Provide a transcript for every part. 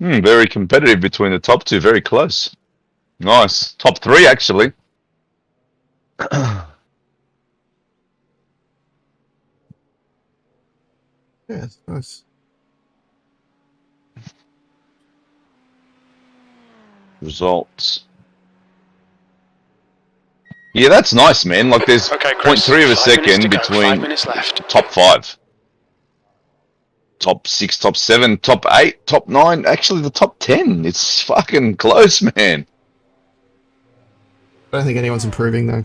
Very competitive between the top two. Very close. Nice. Top three, actually. Yeah, it's nice. Results. Yeah, that's nice, man. Like, there's Okay, Chris, 0.3 of a 5 minutes to second go, between 5 minutes left. top five. Top 6, top 7, top 8, top 9. Actually, the top 10. It's fucking close, man. I don't think anyone's improving though.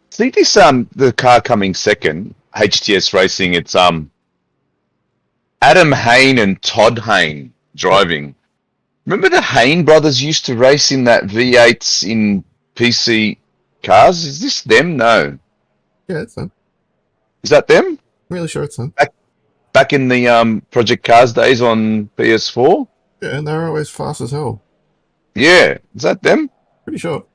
See this the car coming second, HTS Racing. It's Adam Hayne and Todd Hayne driving. Remember the Hayne brothers used to race in that V8s in PC cars? Is this them? No. Yeah, it's them. Is that them? I'm really sure it's them. Back in the Project Cars days on PS4? Yeah, and they're always fast as hell. Yeah. Is that them? Pretty sure.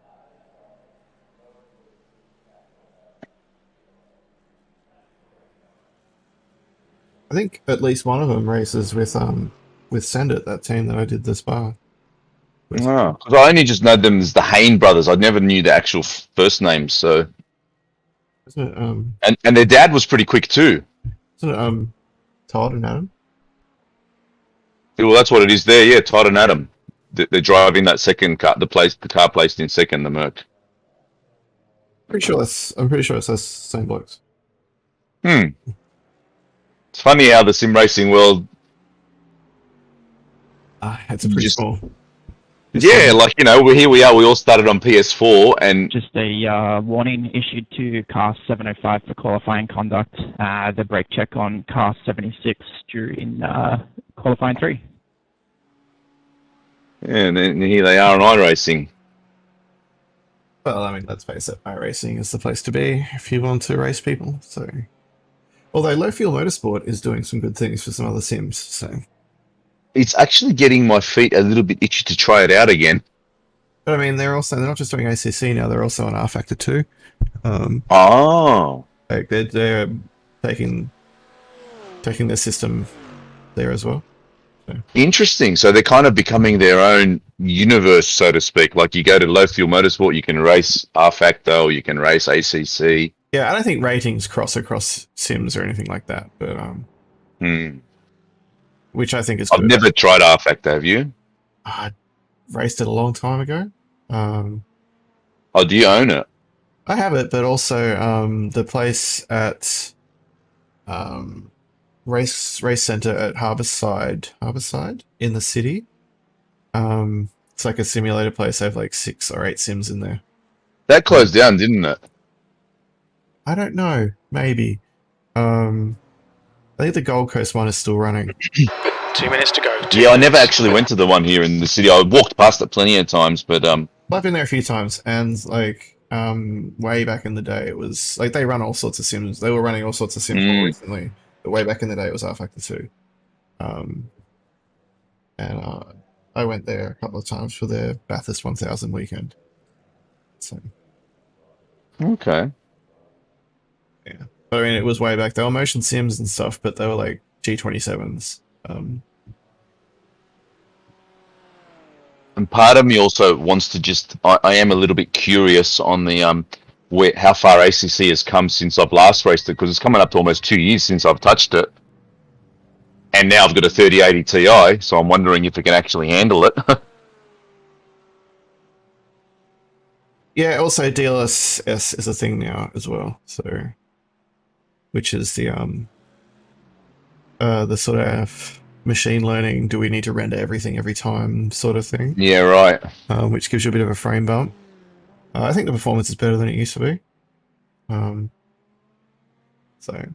I think at least one of them races with Sendit, that team that I did this bar. Oh, 'cause I only just know them as the Hayne brothers. I never knew the actual first names. So, Isn't it and their dad was pretty quick too. isn't it Todd and Adam? Well, that's what it is there. Yeah, Todd and Adam. They're driving that second car. The car placed in second, the Merc. I'm pretty sure it's those same blokes. It's funny how the sim racing world. It's a pretty small. Yeah, like, here we are. We all started on PS4, and Just a warning issued to car 705 for qualifying conduct. The brake check on car 76 during qualifying 3. and then here they are on iRacing. Well, I mean, let's face it, iRacing is the place to be if you want to race people. So, although Low Fuel Motorsport is doing some good things for some other sims, so. It's actually getting my feet a little bit itchy to try it out again. But I mean, they're not just doing ACC now; they're also on R Factor 2. Oh, Like they're taking their system there as well. So. interesting. So they're kind of becoming their own universe, so to speak. Like, you go to Low Fuel Motorsport, you can race R Factor, or you can race ACC. Yeah, I don't think ratings cross across sims or anything like that, but which I think is good. I've never tried R Factor, have you? I raced it a long time ago. Oh, do you own it? I have it, but also the place at race center at Harborside in the city. It's like a simulator place. They have like 6 or 8 sims in there. That closed down, didn't it? I don't know. Maybe. I think the Gold Coast one is still running. 2 minutes to go. Yeah, I never actually went to the one here in the city. I walked past it plenty of times, but I've been there a few times, and like way back in the day, it was like they run all sorts of sims. They were running all sorts of sims more recently, but way back in the day, it was R Factor 2. And I went there a couple of times for their Bathurst 1000 weekend. So okay. yeah, but I mean, it was way back. They were motion sims and stuff, but they were like G27s. And part of me also wants to just. I am a little bit curious on the how far ACC has come since I've last raced it, because it's coming up to almost 2 years since I've touched it, and now I've got a 3080 Ti, so I'm wondering if it can actually handle it. Yeah, also DLSS is a thing now as well. So, which is the sort of machine learning, do we need to render everything every time sort of thing. Yeah, right. Which gives you a bit of a frame bump. I think the performance is better than it used to be. So,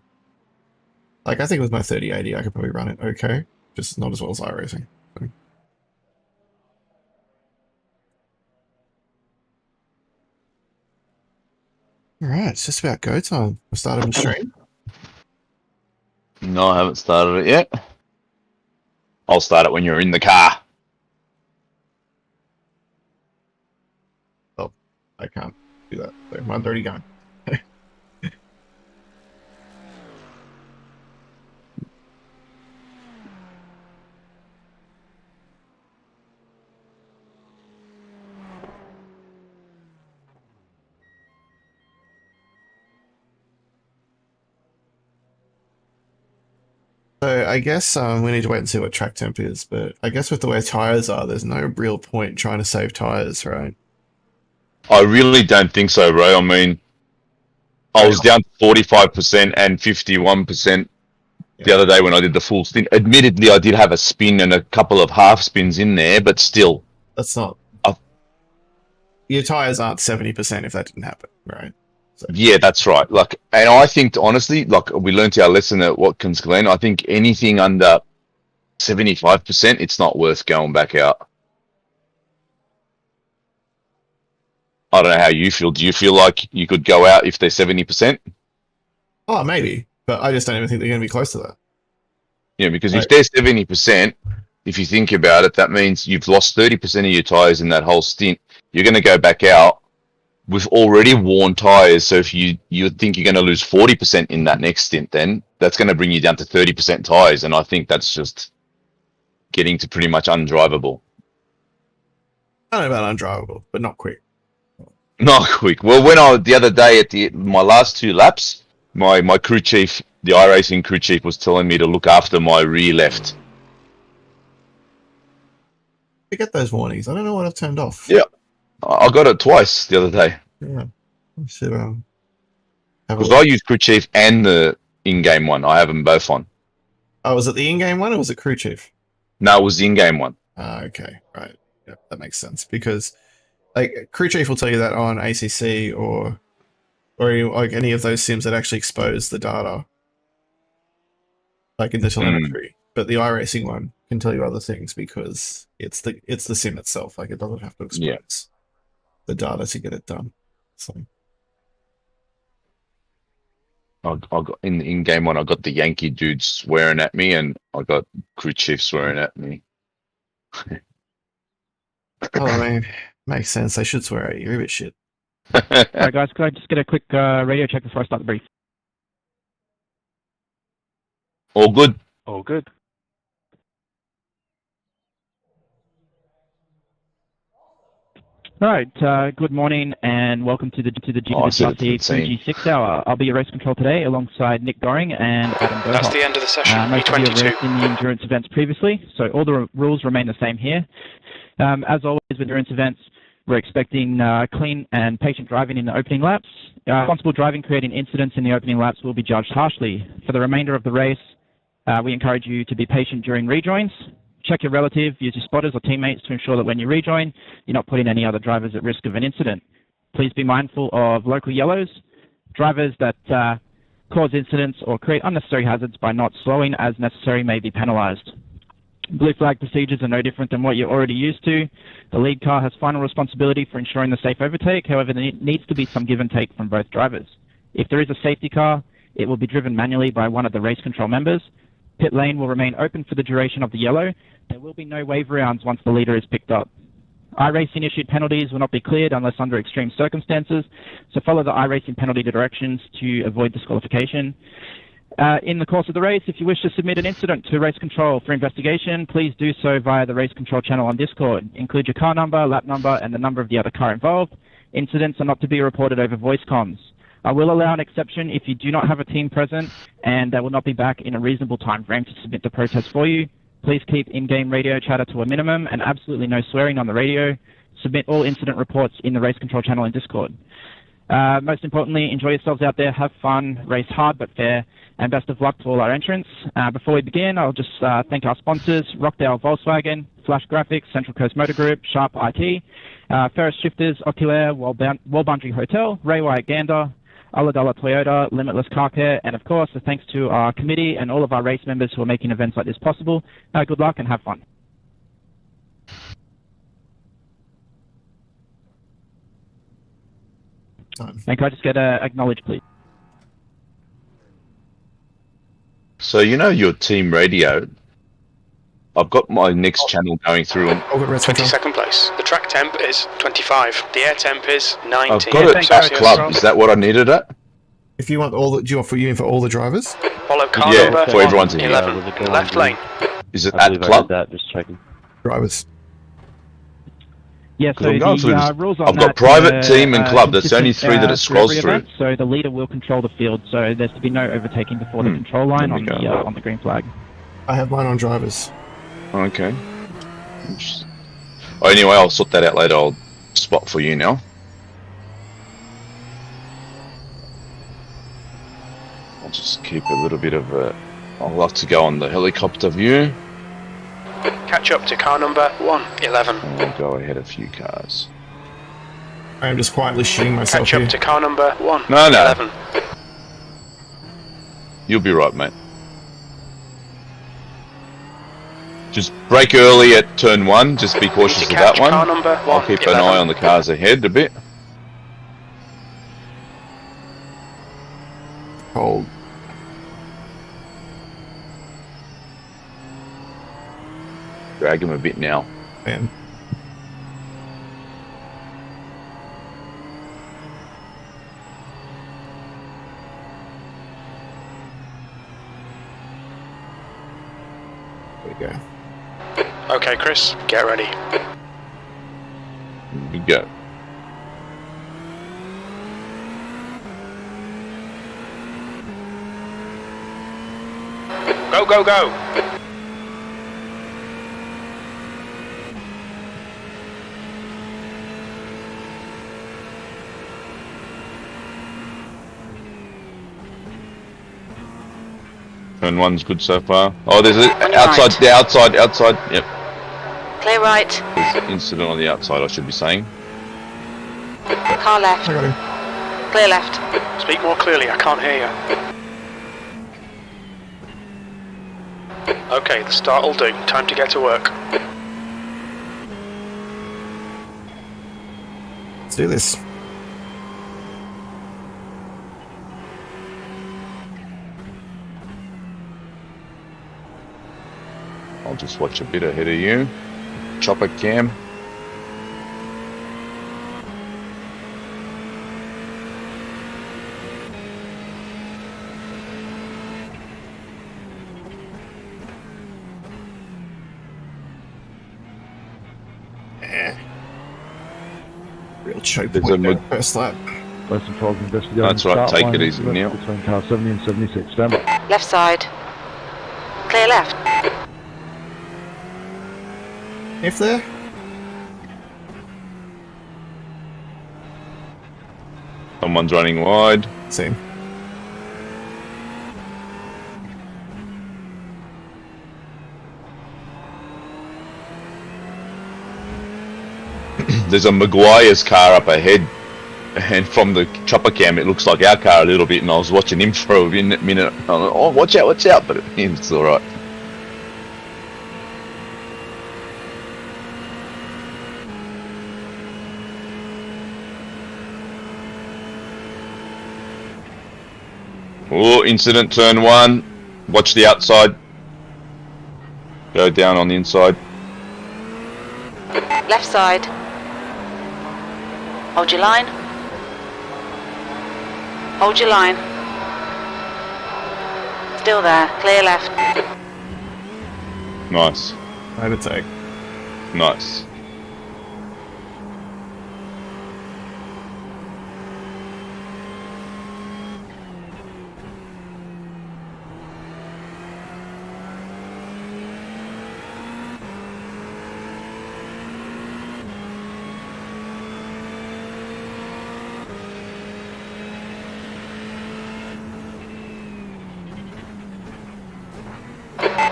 like, I think with my 3080, I could probably run it okay, just not as well as iRacing. So. Alright, it's just about go time. I started the stream. No, I haven't started it yet. I'll start it when you're in the car. Oh, I can't do do that. So mine's already going. So I guess we need to wait and see what track temp is, but I guess with the way tires are, there's no real point trying to save tires, right? I really don't think so, bro. I mean, I was down to 45% and 51% the other day when I did the full stint. Admittedly, I did have a spin and a couple of half spins in there, but still. That's not. Your tires aren't 70% if that didn't happen, right? So. Yeah, that's right. Like, and I think honestly, like we learned our lesson at Watkins Glen. I think anything under 75%, it's not worth going back out. I don't know how you feel. Do you feel like you could go out if they're 70%? Oh, maybe, but I just don't even think they're going to be close to that. Yeah, because if they're 70%, if you think about it, that means you've lost 30% of your tires in that whole stint. You're going to go back out with already worn tires. So if you think you're going to lose 40% in that next stint, then that's going to bring you down to 30% tires, and I think that's just getting to pretty much undrivable. I don't know about undrivable, but not quick. Not quick. Well, when the other day at my last two laps, my crew chief, the iRacing crew chief, was telling me to look after my rear left. I get those warnings. I don't know what I've turned off. Yeah, I got it twice the other day. Yeah. I should have Because I use crew chief and the in-game one. I have them both on. Oh, was it the in-game one or was it crew chief? No, it was the in-game one. Okay, right. Yep, that makes sense because like crew chief will tell you that on ACC or like any of those sims that actually expose the data, like in the telemetry. But the iRacing one can tell you other things because it's the sim itself. Like it doesn't have to expose the data to get it done. So I got in the in-game one. I got the Yankee dude swearing at me, and I got crew chief swearing at me. oh, I mean, makes sense. They should swear at you. You're a bit shit. Alright guys, could I just get a quick radio check before I start the brief? All good. All good. Alright, good morning and welcome to the GWRC Fuji 6 Hour. I'll be your race control today alongside Nick Goring and Adam Burhoff. That's the end of the session. Most of you have E22. raced in the endurance events previously, so all the rules remain the same here. As always with endurance events, we're expecting clean and patient driving in the opening laps. Responsible driving creating incidents in the opening laps will be judged harshly. For the remainder of the race, we encourage you to be patient during rejoins. Check your relative, use your spotters or teammates to ensure that when you rejoin, you're not putting any other drivers at risk of an incident. Please be mindful of local yellows. Drivers that cause incidents or create unnecessary hazards by not slowing as necessary may be penalised. Blue flag procedures are no different than what you're already used to. The lead car has final responsibility for ensuring the safe overtake. However, there needs to be some give and take from both drivers. If there is a safety car, it will be driven manually by one of the race control members. Pit lane will remain open for the duration of the yellow. There will be no wave rounds once the leader is picked up. iRacing issued penalties will not be cleared unless under extreme circumstances, so follow the iRacing penalty directions to avoid disqualification. In the course of the race, if you wish to submit an incident to race control for investigation, please do so via the race control channel on Discord. Include your car number, lap number, and the number of the other car involved. Incidents are not to be reported over voice comms. I will allow an exception if you do not have a team present and they will not be back in a reasonable time frame to submit the protest for you. Please keep in-game radio chatter to a minimum and absolutely no swearing on the radio. Submit all incident reports in the race control channel in Discord. Most importantly, enjoy yourselves out there, have fun, race hard but fair, and best of luck to all our entrants. Before we begin, I'll just thank our sponsors, Rockdale Volkswagen, Flash Graphics, Central Coast Motor Group, Sharp IT, Ferris Shifters, Oculair, Wallboundary Hotel, Ray Wyatt Gander, Ulladulla Toyota, Limitless Car Care, and of course, a thanks to our committee and all of our race members who are making events like this possible. Good luck and have fun. And can I just get acknowledged, please? So you know your team radio. I've got my next channel going through. And I'll get rest control. 22nd place. The track temp is 25. The air temp is 19. I've got it at club. Is that what I needed it? If you want all the, do you want for you for all the drivers? Follow car Yeah, number for everyone's in here. 11. Left lane. Is it I at believe I club? read that, just checking. Drivers. Yeah, so I'm going through the this. rules on I've got that, private team and club. There's only consistent, 3 that it scrolls every through. event, so the leader will control the field, so there's to be no overtaking before the control line There we go. on the green flag. I have mine on drivers. Okay. Oh, anyway, I'll sort that out later. I'll spot for you now. I'll just keep a little bit of a... I'll like to go on the helicopter view. Catch up to car number 111. And we'll go ahead a few cars. I am just quietly shitting myself Catch here. up to car number 1. No, no. 11. You'll be right, mate. Just brake early at turn 1. Just be cautious of that one. Car number I'll keep an eye on the cars ahead a bit. Hold. Drag him a bit now. Man. There we go. Okay, Chris, get ready. Here we go. Go, go, go! Turn 1's good so far. Oh, there's an On your outside, right. the outside. Yep. Clear right. There's an incident on the outside, I should be saying. Car left. I got him. Clear left. Speak more clearly, I can't hear you. Okay, the start will do. Time to get to work. Let's do this. I'll just watch a bit ahead of you. Chopper cam. Real choke There's point a there, first lap. Western Falls investigating That's right, start take line it easy, Neil. between car 70 and 76. Stand by. Left side. Clear left. If there? Someone's running wide. Same. There's a Maguire's car up ahead. And from the chopper cam, it looks like our car a little bit. And I was watching him for a minute. I'm like, oh, watch out. But it's alright. Oh, incident turn 1. Watch the outside. Go down on the inside. Left side. Hold your line. Hold your line. Still there. Clear left. Nice. Overtake. Nice.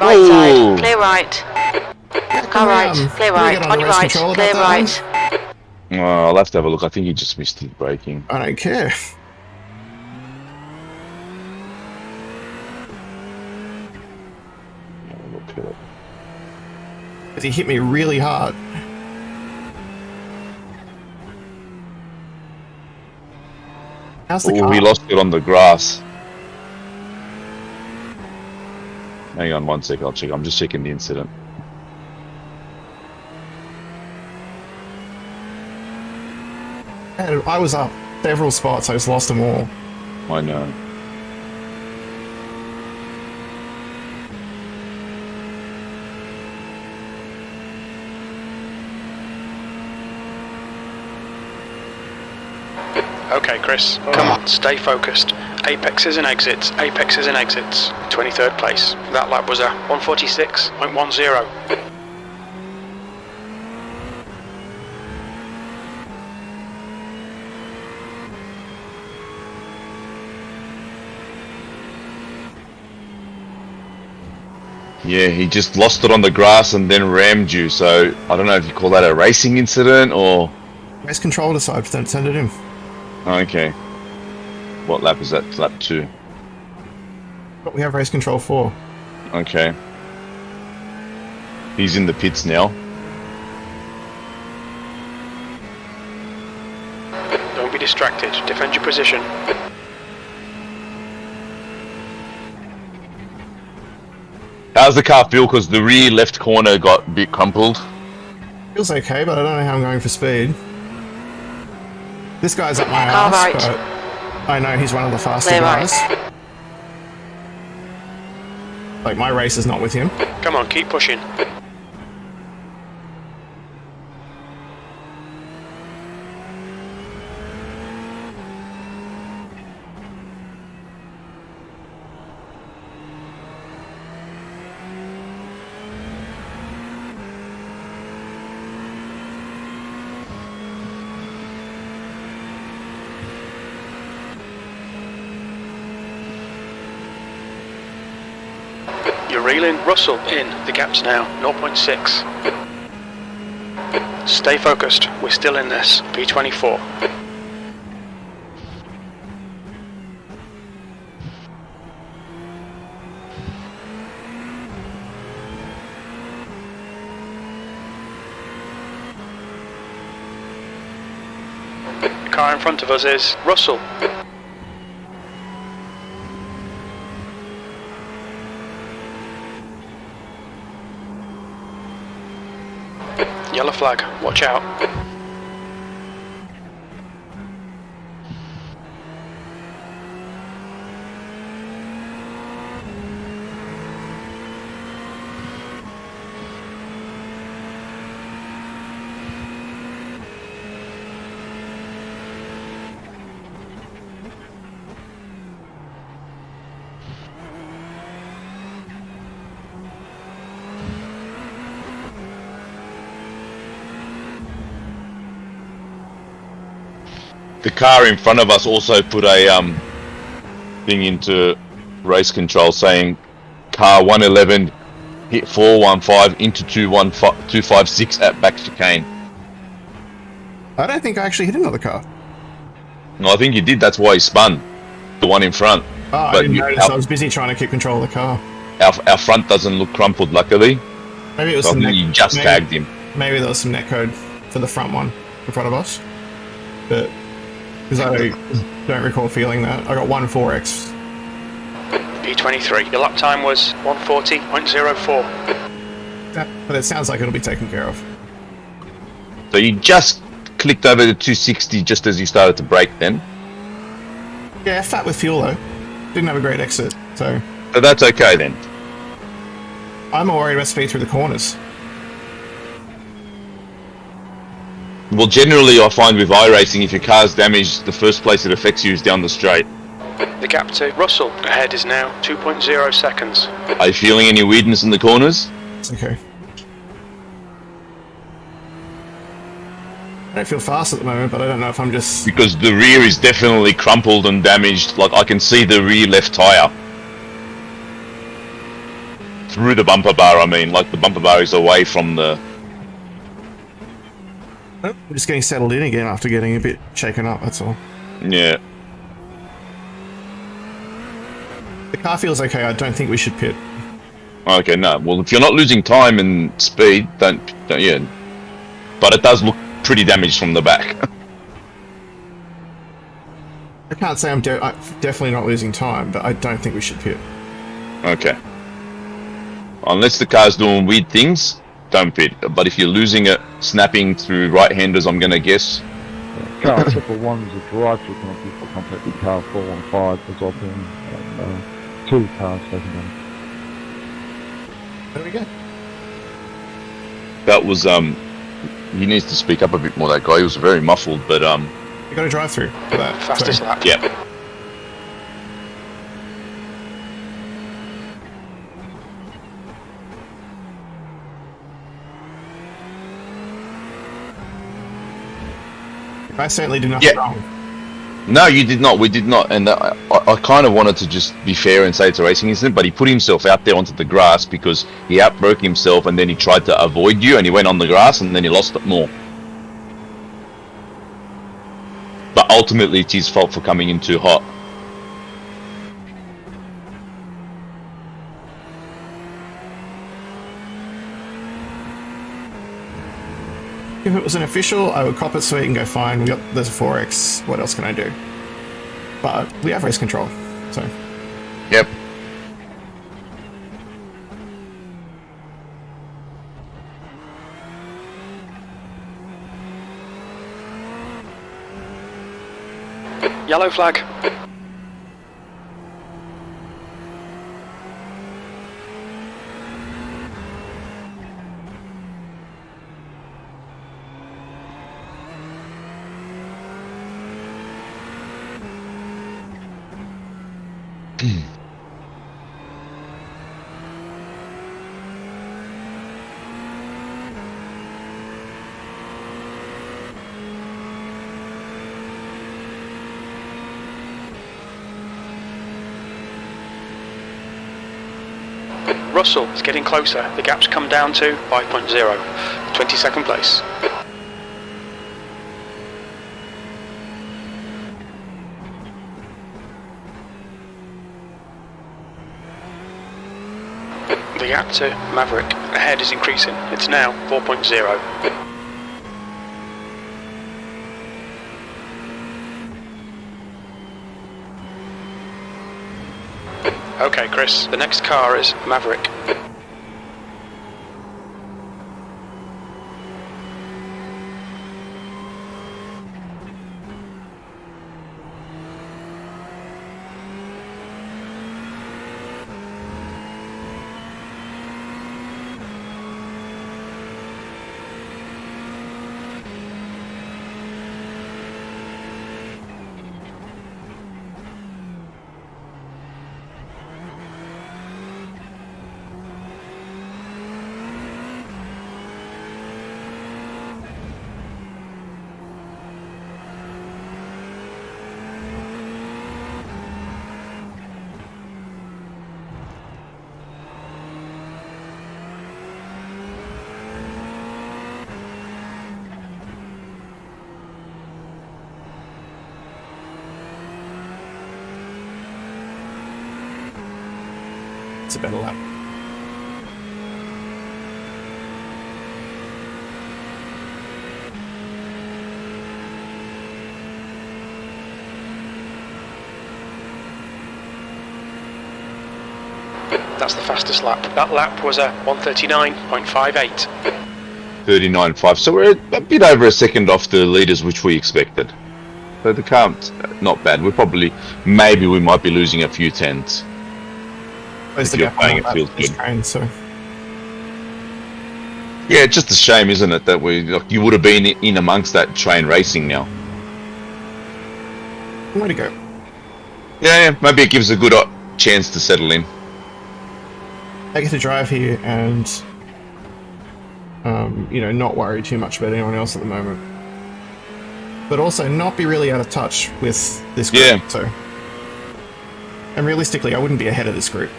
Right Ooh. side. Clear right. Car right. Clear Can we right. get On your race right. control about Clear that right. one? Oh, I'll have to have a look. I think he just missed his braking. I don't care. Have a look at it. Because he hit me really hard. How's the Oh, car? he lost it on the grass. Hang on 1 sec, I'll check. I'm just checking the incident. I was up several spots. I just lost them all. I know. Okay, Chris, come on, stay focused. Apexes and exits, apexes and exits. 23rd place. That lap was a 146.10. Yeah, he just lost it on the grass and then rammed you. So I don't know if you call that a racing incident or. Race control decide, don't send it in. Okay. What lap is that? Lap 2. What we have race control for. Okay. He's in the pits now. Don't be distracted. Defend your position. How's the car feel? Because the rear left corner got a bit crumpled. Feels okay, but I don't know how I'm going for speed. This guy's up my Car ass, right. but I know he's one of the faster Clear right. guys. Like, my race is not with him. Come on, keep pushing. You're reeling. Russell in. The gap's now 0.6. Stay focused. We're still in this. P24. The car in front of us is Russell. Yellow flag, watch out. The car in front of us also put a thing into race control saying car 111 hit 415 into 256 at back chicane. I don't think I actually hit another car. No, I think you did. That's why he spun. The one in front. Oh, I didn't notice. I was busy trying to keep control of the car. Our front doesn't look crumpled, luckily. Maybe it was So I some think you just tagged him. Maybe there was some netcode for the front one in front of us. But because I don't recall feeling that. I got 1.4x. P23. Your lap time was 140.04. But it sounds like it'll be taken care of. So you just clicked over to 260 just as you started to brake then. Yeah, fat with fuel though. Didn't have a great exit, so So that's okay then. I'm more worried about speed through the corners. Well, generally I find with iRacing, if your car's damaged, the first place it affects you is down the straight. The gap to Russell ahead is now 2.0 seconds. Are you feeling any weirdness in the corners? It's okay. I don't feel fast at the moment, but I don't know if I'm just... Because the rear is definitely crumpled and damaged. Like, I can see the rear left tyre. Through the bumper bar, I mean. Like, the bumper bar is away from the... I'm just getting settled in again after getting a bit shaken up, that's all. Yeah. The car feels okay, I don't think we should pit. Okay, no. Well, if you're not losing time and speed, don't yeah. But it does look pretty damaged from the back. I can't say I'm definitely not losing time, but I don't think we should pit. Okay. Unless the car's doing weird things, don't pit. But if you're losing it, snapping through right-handers, I'm going to guess, car triple one is a drive-through penalty for contacting car 415 as open, and 2 cars taken down. There we go. That was he needs to speak up a bit more. That guy, he was very muffled, but You got a drive through for that. Fastest so- lap. yeah. I certainly did nothing Yeah. wrong. No, you did not. We did not. And I kind of wanted to just be fair and say it's a racing incident, but he put himself out there onto the grass because he outbroke himself, and then he tried to avoid you, and he went on the grass, and then he lost it more. But ultimately, it's his fault for coming in too hot. If it was an official, I would cop it so he can go, fine, there's a 4X, what else can I do? But we have race control, so. Yep. Yellow flag. Russell is getting closer. The gap's come down to 5.0. 22nd place. The gap to Maverick ahead is increasing. It's now 4.0. Okay, Chris, the next car is Maverick. It's a better lap. That's the fastest lap. That lap was a 1:39.58. 39.5. So we're a bit over a second off the leaders, which we expected. So the car, not bad. Maybe we might be losing a few tenths. Where's the If you're gap playing, on it that feels this good. train, so. Yeah, it's just a shame, isn't it, that you would have been in amongst that train racing now. Where'd he go? Yeah, maybe it gives a good chance to settle in. I get to drive here and, not worry too much about anyone else at the moment. But also not be really out of touch with this group. Yeah. So, and realistically, I wouldn't be ahead of this group.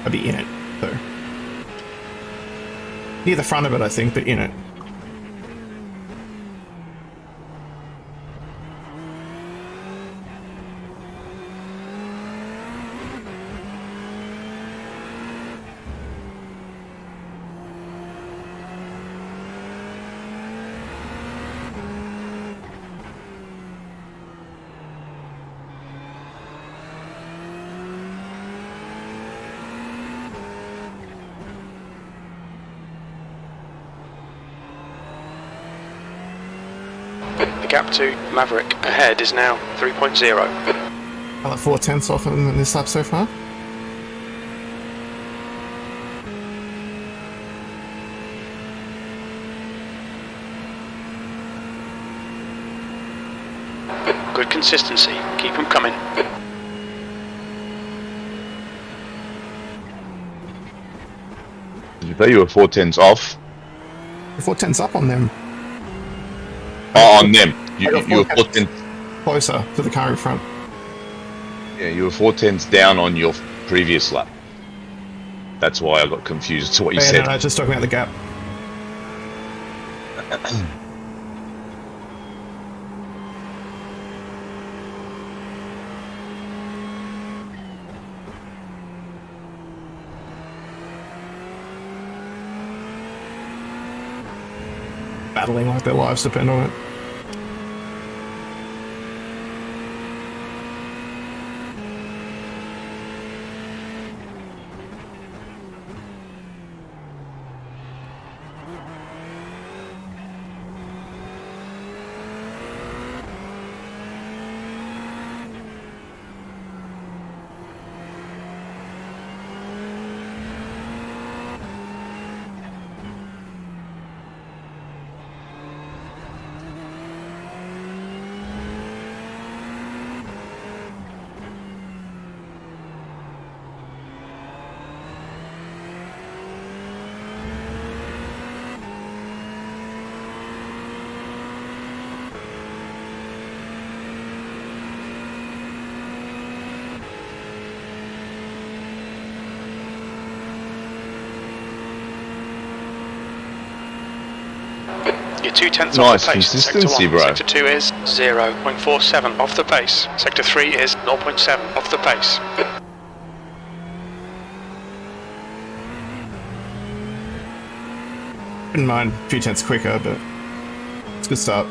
I'd be in it, so. Near the front of it, I think, but in it. Gap to Maverick ahead is now 3.0. About 4/10 off in this lap so far. Good consistency. Keep them coming. Did you say you were 4/10 off? 4/10 up on them. Oh, on them. I You got were 4/10 4/10. closer to the car in front. Yeah, you were 4/10 down on your previous lap. That's why I got confused to what you Yeah, said. no, just talking about the gap. Battling like their lives depend on it. You're 2/10 Nice off the pace. consistency, Sector 1. bro. Sector 2 is 0.47 off the pace. Sector 3 is 0.7 off the pace. Wouldn't mind a few tenths quicker, but it's a good start.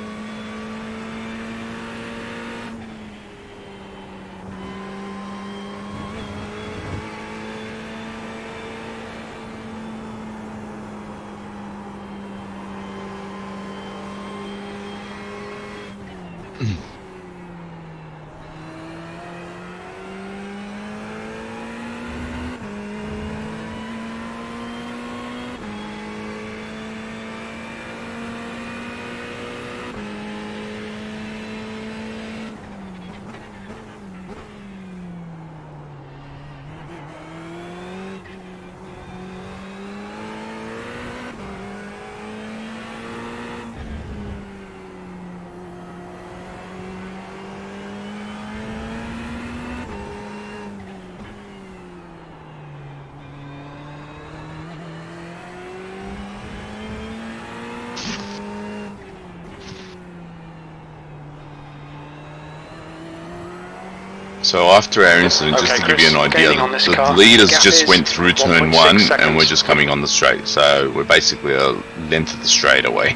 So after our incident, just Okay, to give you an Chris, idea, gaining on this the car. leaders Gap just is went through turn 1.6 1 and seconds. we're just coming on the straight. So we're basically a length of the straight away.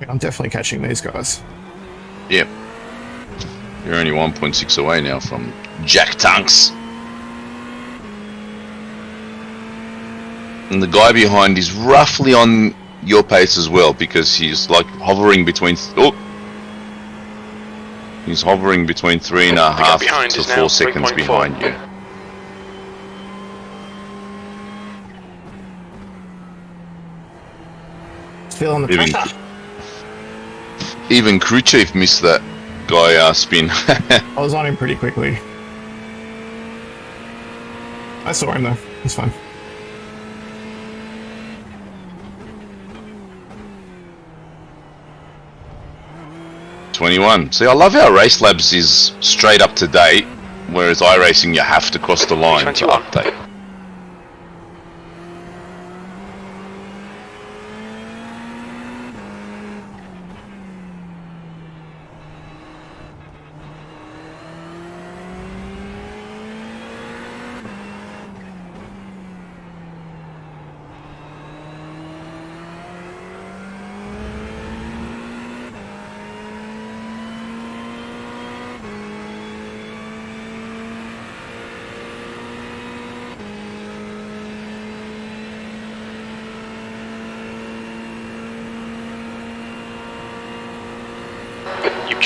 I'm definitely catching these guys. Yep. You're only 1.6 away now from Jack Tunks. And the guy behind is roughly on your pace as well, because he's like hovering between... He's hovering between 3.5 to 4 seconds behind you. Feeling the pressure. Even crew chief missed that guy spin. I was on him pretty quickly. I saw him though. It's fine. .21. See, I love how Race Labs is straight up to date, whereas iRacing you have to cross the line 21. to update.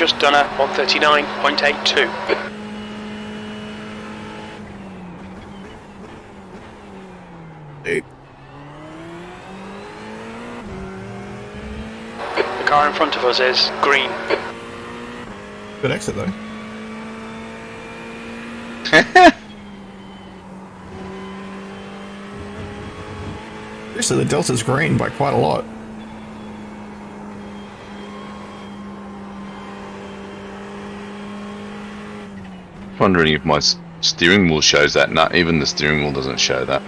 just done a 139.82. Dude. The car in front of us is green. Good exit though. Seriously, the Delta's green by quite a lot. Wondering if my steering wheel shows that. No, even the steering wheel doesn't show that.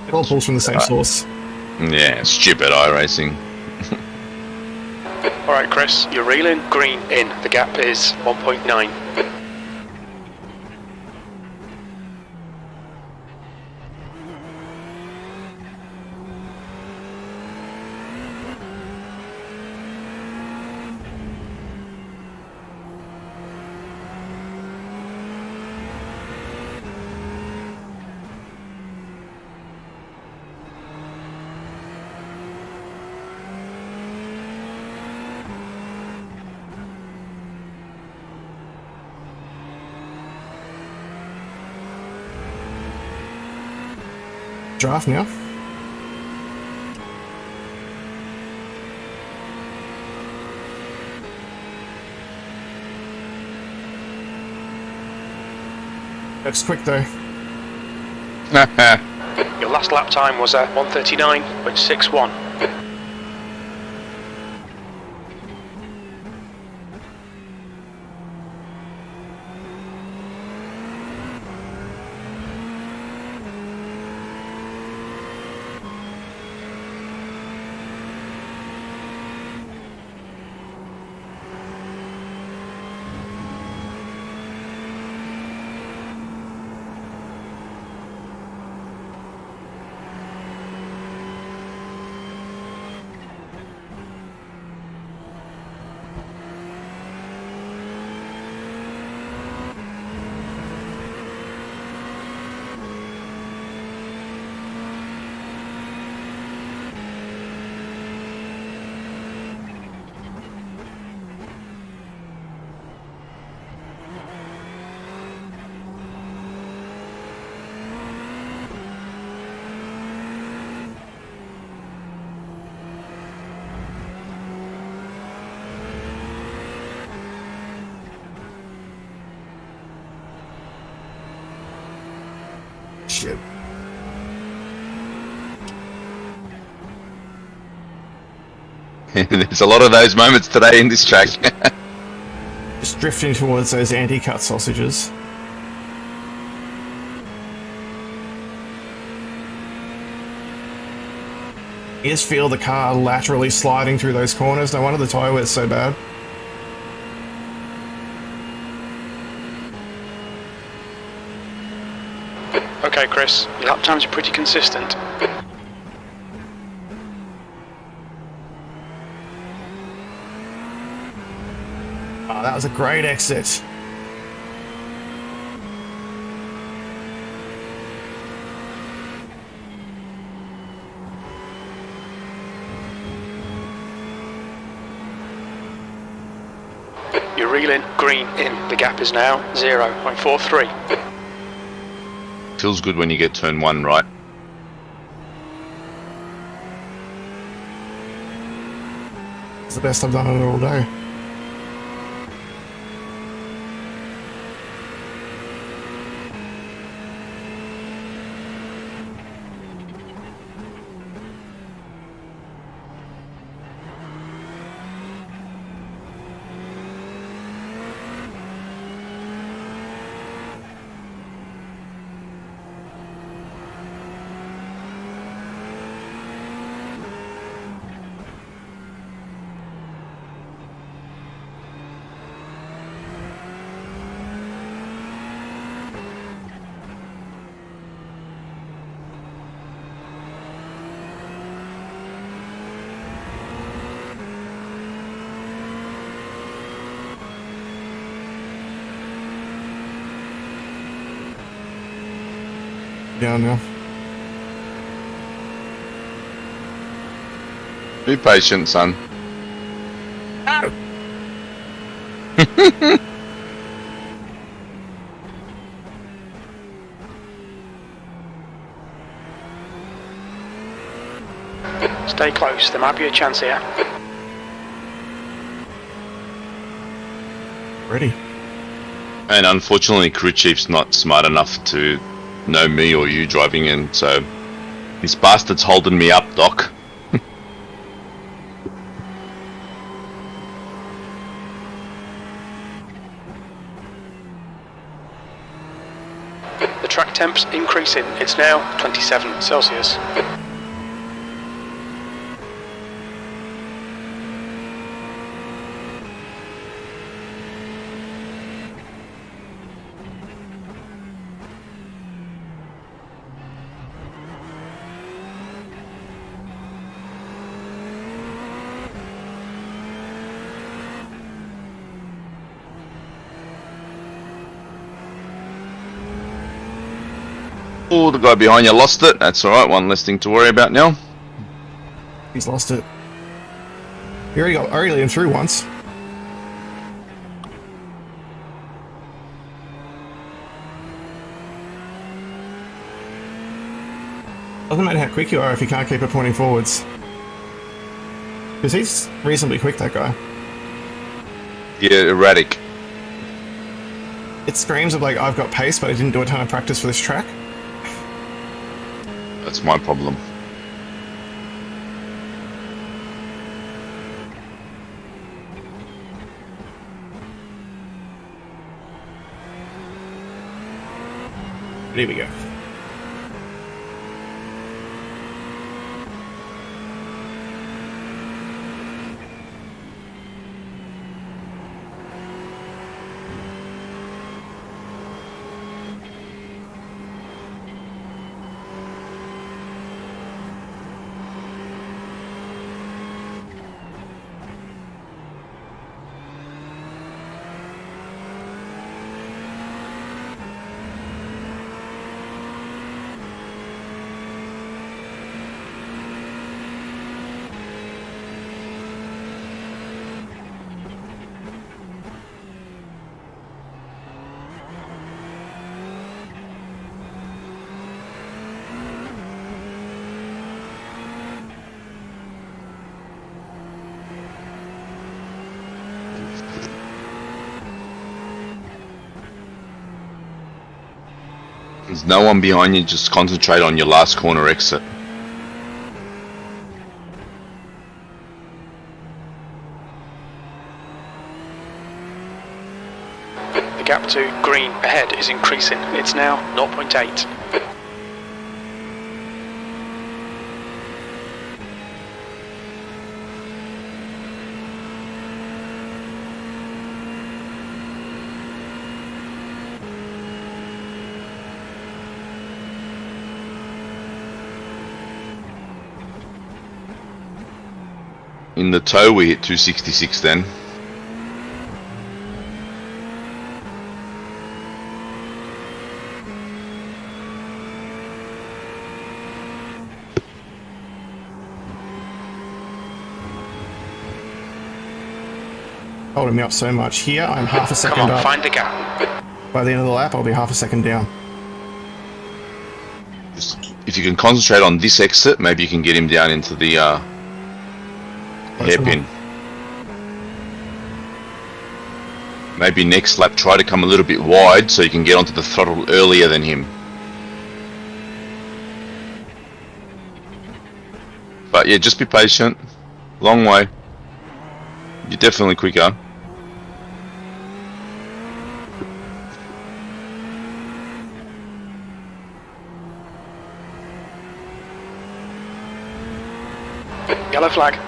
It all pulls from the same source. Yeah, stupid iRacing. Alright Chris, you're reeling green in. The gap is 1.9. Draft now. That's quick though. Your last lap time was a 139.61. Shit. There's a lot of those moments today in this track. Just drifting towards those anti-cut sausages. You just feel the car laterally sliding through those corners. No wonder the tyre wear's so bad. Okay Chris, your lap times are pretty consistent. Oh, that was a great exit. You're reeling green in. The gap is now 0.43. Feels good when you get turn one right. It's the best I've done it all day. Down now. Be patient, son. Oh. Stay close, there might be a chance here. Ready. And unfortunately, crew chief's not smart enough to know me or you driving in, so this bastard's holding me up, Doc. The track temp's increasing, it's now 27 Celsius. Oh, the guy behind you lost it. That's alright, one less thing to worry about now. He's lost it. He already got him through once. Doesn't matter how quick you are if you can't keep it pointing forwards. Because he's reasonably quick, that guy. Yeah, erratic. It screams of like, I've got pace, but I didn't do a ton of practice for this track. That's my problem. Here we go. There's no one behind you, just concentrate on your last corner exit. The gap to green ahead is increasing, it's now 0.8. In the toe, we hit 266 then. Holding me up so much. Here, I'm half a second Come on, up. find the gap. By the end of the lap, I'll be half a second down. Just, if you can concentrate on this exit, maybe you can get him down into the hairpin. Maybe next lap try to come a little bit wide so you can get onto the throttle earlier than him. But yeah, just be patient. Long way. You're definitely quicker. Yellow flag.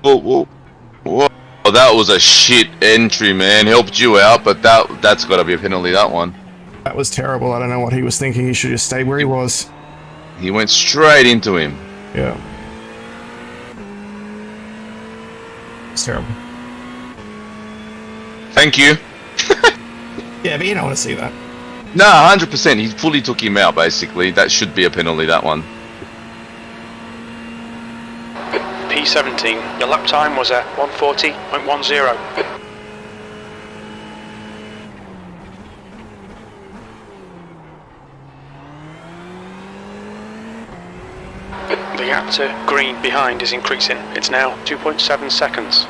Whoa, whoa, whoa. Oh, that was a shit entry, man. Helped you out, but that's got to be a penalty, that one. That was terrible. I don't know what he was thinking. He should have stayed where he was. He went straight into him. Yeah. It's terrible. Thank you. Yeah, but you don't want to see that. No, 100%. He fully took him out, basically. That should be a penalty, that one. P17. Your lap time was a 140.10. The gap to green behind is increasing. It's now 2.7 seconds.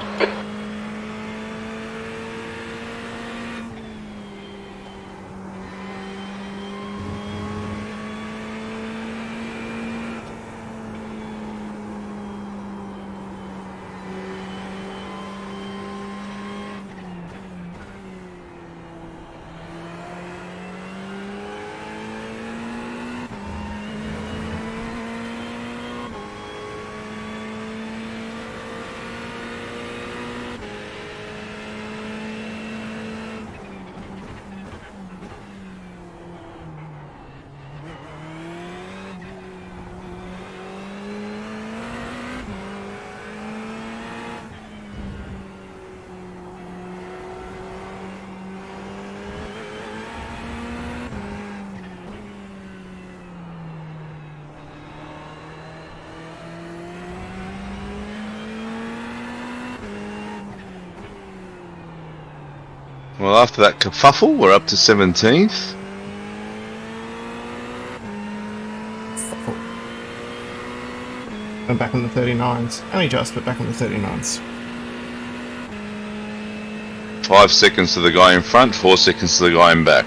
Well, after that kerfuffle, we're up to 17th. I'm back on the 39s. Only just, but back on the 39s. 5 seconds to the guy in front, 4 seconds to the guy in back.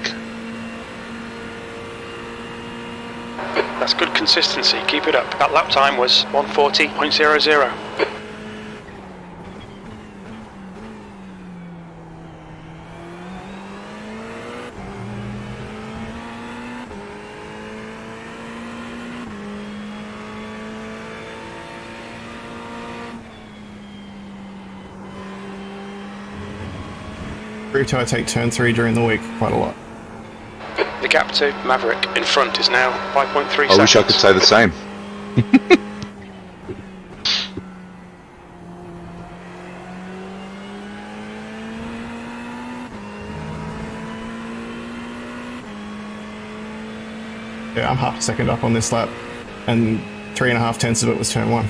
That's good consistency. Keep it up. That lap time was 140.00. Every time I take turn 3 during the week, quite a lot. The gap to Maverick in front is now 5.3 seconds. I wish I could say the same. Yeah, I'm half a second up on this lap, and 3.5 tenths of it was turn 1.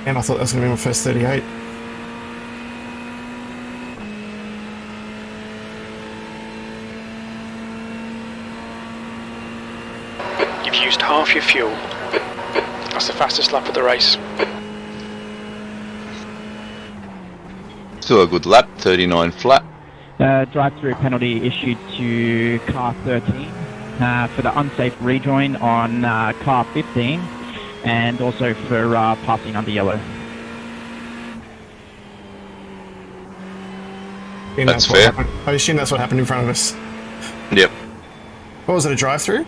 And I thought that was going to be my first 38. You've used half your fuel. That's the fastest lap of the race. Still a good lap, 39 flat. Drive-through penalty issued to car 13 for the unsafe rejoin on car 15. And also for passing under yellow. That's fair. I assume that's what happened in front of us. Yep. What was it, a drive-through?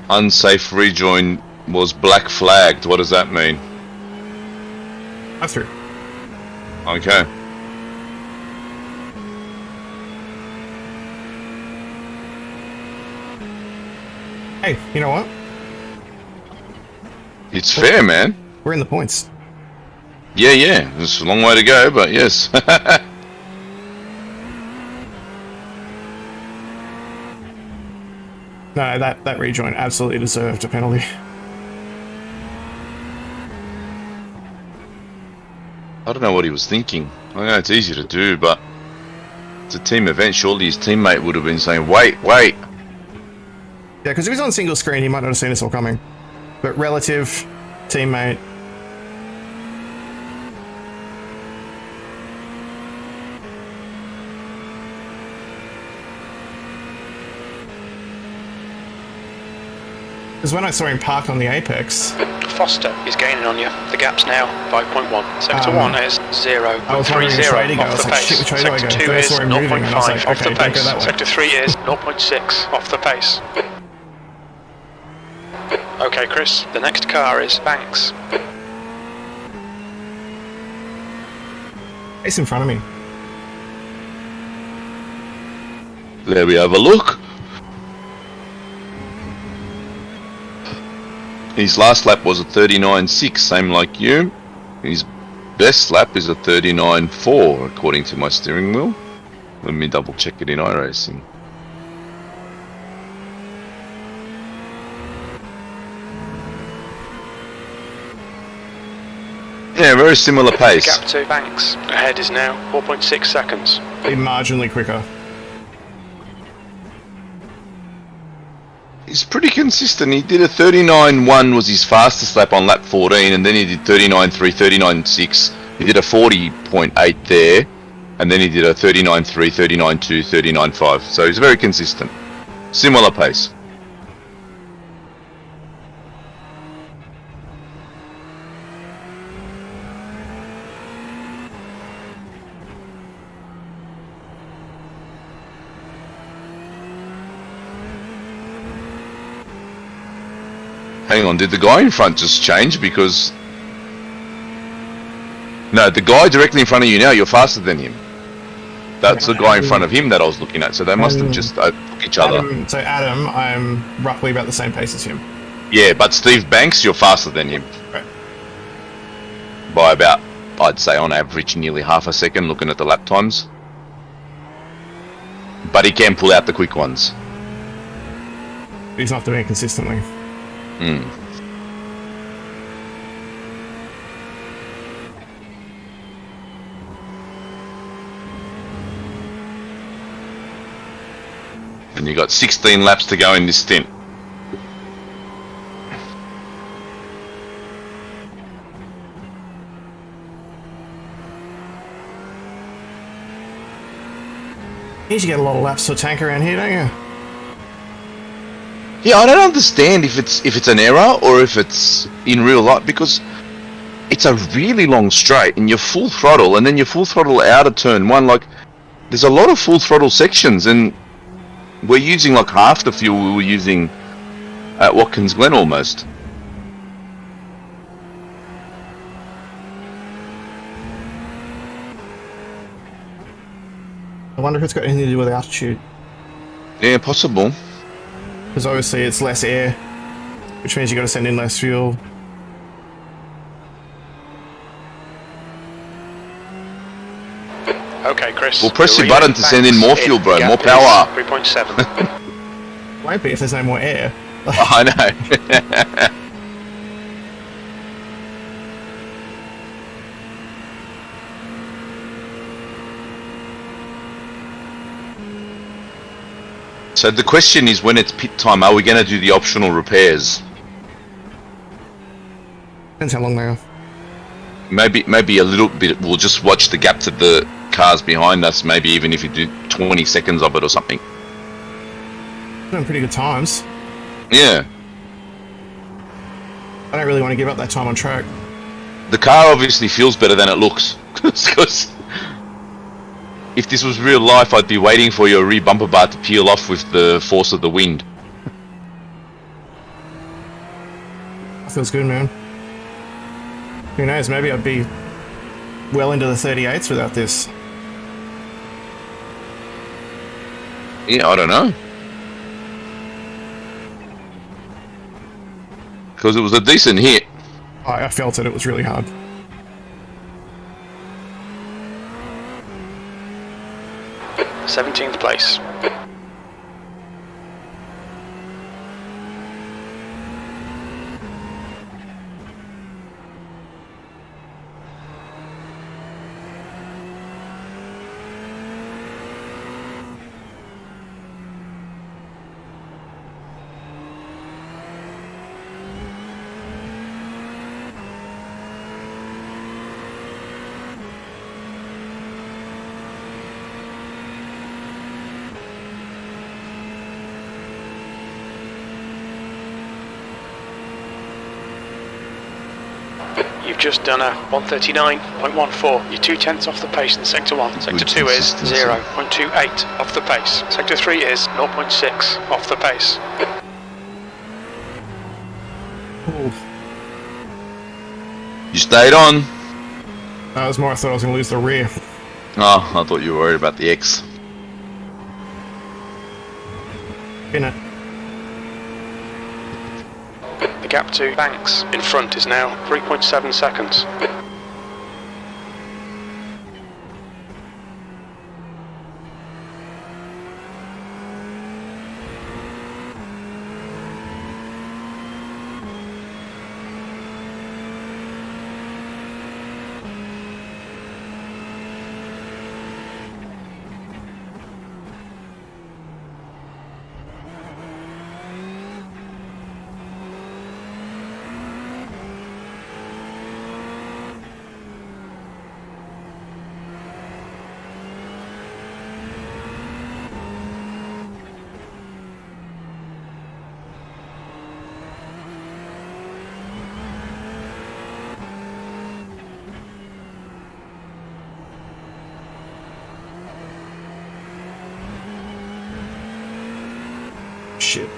Unsafe rejoin was black flagged. What does that mean? Drive-through. Okay. Hey, you know what? It's fair, man. We're in the points. Yeah. There's a long way to go, but yes. No, that rejoin absolutely deserved a penalty. I don't know what he was thinking. I know it's easy to do, but it's a team event. Surely his teammate would have been saying, wait. Yeah, because if he's on single screen, he might not have seen us all coming. But relative, teammate. Because when I saw him parked on the apex... Foster is gaining on you. The gap's now 5.1. Sector 1 is I was wondering which way to 0.30 go. I off was the like, shit, pace. which way do I Sector go? 2 Then I is saw him moving, and I was 0.5 like, off the okay, don't go pace. that way. Sector 3 is 0.6 off the pace. Okay, Chris, the next car is Banks. It's in front of me. There we have a look. His last lap was a 39.6, same like you. His best lap is a 39.4, according to my steering wheel. Let me double check it in iRacing. Yeah, very similar pace. Gap to Banks. Ahead is now 4.6 seconds. Be marginally quicker. He's pretty consistent. He did a 39.1 was his fastest lap on lap 14, and then he did 39.3, 39.6. He did a 40.8 there, and then he did a 39.3, 39.2, 39.5. So he's very consistent. Similar pace. Hang on, did the guy in front just change? Because... No, the guy directly in front of you now, you're faster than him. That's the guy in front of him that I was looking at, so they must have just took each other. Adam, I'm roughly about the same pace as him. Yeah, but Steve Banks, you're faster than him. Right. By about, I'd say on average, nearly half a second, looking at the lap times. But he can pull out the quick ones. He's not doing it consistently. Mm. And you got 16 laps to go in this stint. You usually get a lot of laps to a tank around here, don't you? Yeah, I don't understand if it's an error or if it's in real life, because it's a really long straight and you're full throttle, and then you're full throttle out of turn one. Like, there's a lot of full throttle sections, and we're using like half the fuel we were using at Watkins Glen almost. I wonder if it's got anything to do with altitude. Yeah, possible. Because obviously it's less air, which means you got to send in less fuel. Okay, Chris. Well, press your relay button to send in more Banks fuel, bro. gap More is power. 3.7. Won't be if there's no more air. I know. So the question is, when it's pit time, are we going to do the optional repairs? Depends how long they are. Maybe a little bit. We'll just watch the gap to the cars behind us. Maybe even if you do 20 seconds of it or something. Doing pretty good times. Yeah. I don't really want to give up that time on track. The car obviously feels better than it looks. Because if this was real life, I'd be waiting for your rear bumper bar to peel off with the force of the wind. That feels good, man. Who knows, maybe I'd be well into the 38s without this. Yeah, I don't know. Because it was a decent hit. I felt it, it was really hard. – 17th place. You've just done a 139.14. You're 2/10 off the pace in Sector 1. Sector 2 is 0.28 off the pace. Sector 3 is 0.6 off the pace. Ooh. You stayed on. That was more I thought I was going to lose the rear. Oh, I thought you were worried about the X. In it. The gap to Banks in front is now 3.7 seconds. Shit.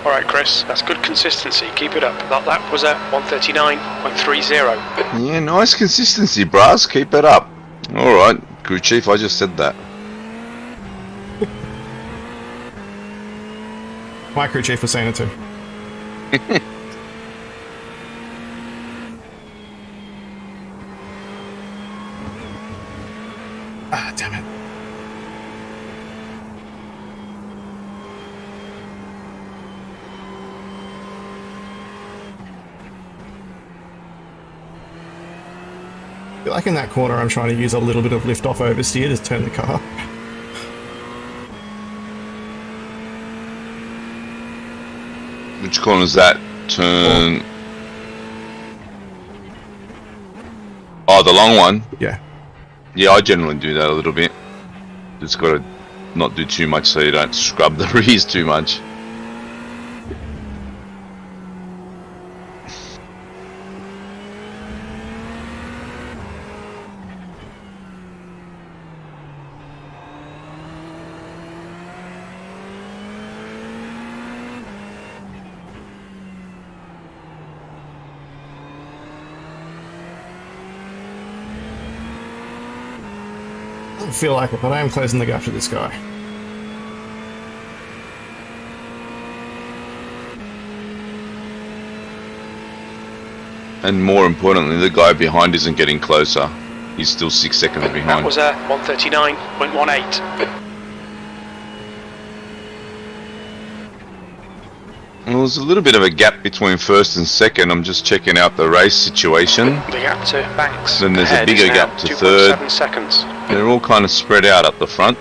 Alright Chris, that's good consistency, keep it up. That lap was at 139.30. Yeah, nice consistency, Brass. Keep it up. Alright, crew chief, I just said that. My crew chief was saying it too. Ah, damn it. I feel like in that corner I'm trying to use a little bit of lift off oversteer to turn the car. Which corner is that? Turn. Oh, the long one? Yeah. Yeah, I generally do that a little bit. Just gotta not do too much so you don't scrub the rears too much. I don't feel like it, but I am closing the gap to this guy. And more importantly, the guy behind isn't getting closer. He's still 6 seconds That behind. was a 139.18. Well, there's a little bit of a gap between first and second. I'm just checking out the race situation. The gap to Banks. Then there's a ahead bigger is now gap to 2.7 third. seconds. They're all kind of spread out up the front.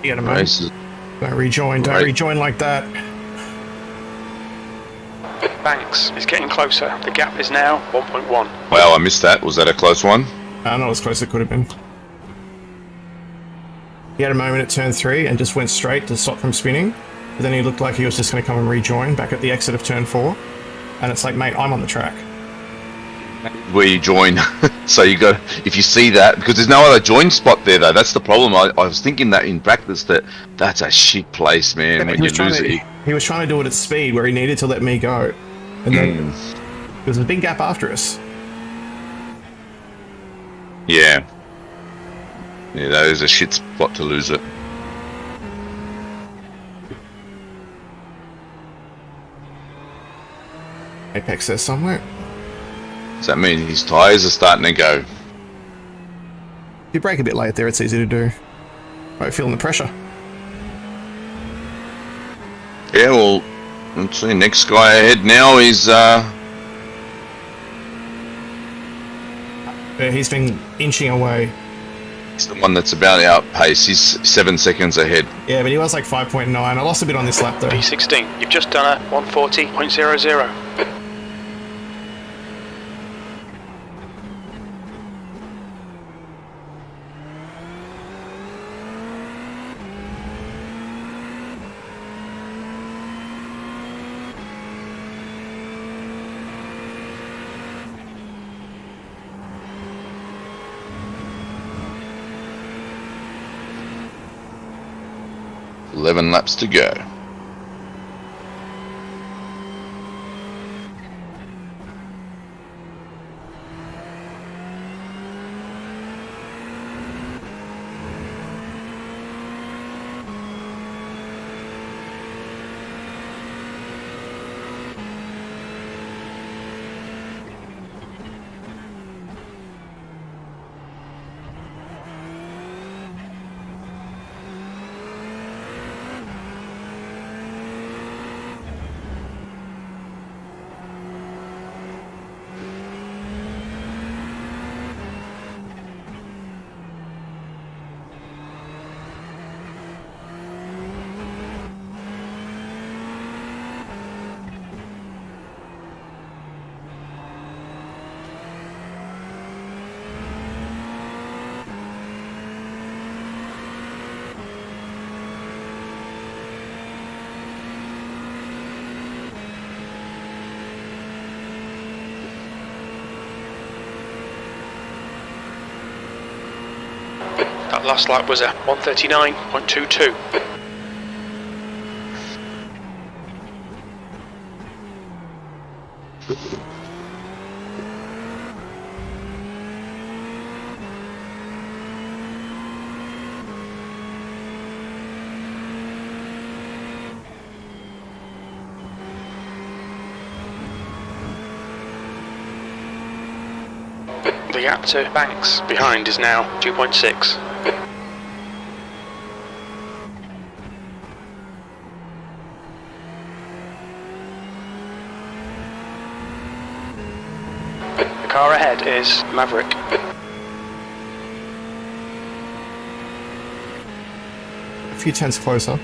You get a moment. Race is, Don't rejoin, don't Right. rejoin like that. Banks is getting closer. The gap is now 1.1. wow, I missed that. Was that a close one? Not as close as it could have been. He had a moment at turn 3 and just went straight to stop from spinning. But then he looked like he was just going to come and rejoin back at the exit of turn 4. And it's like, mate, I'm on the track. Where you join. So you go, if you see that, because there's no other join spot there though. That's the problem. I was thinking that in practice that's a shit place, man. Yeah, when you lose it. he was trying to do it at speed where he needed to let me go. And then there's a big gap after us. Yeah. Yeah, that is a shit spot to lose it. Apex there somewhere. Does that mean his tyres are starting to go? If you brake a bit late there, it's easy to do. Right, feeling the pressure. Yeah, well, let's see. Next guy ahead now is He's been inching away. He's the one that's about outpace. He's 7 seconds ahead. Yeah, but he was like 5.9. I lost a bit on this lap though. P16, you've just done a 140.00. Eleven laps to go. That last lap was a 139.22. The gap to Banks behind is now 2.6. The car ahead is Maverick. A few tenths closer.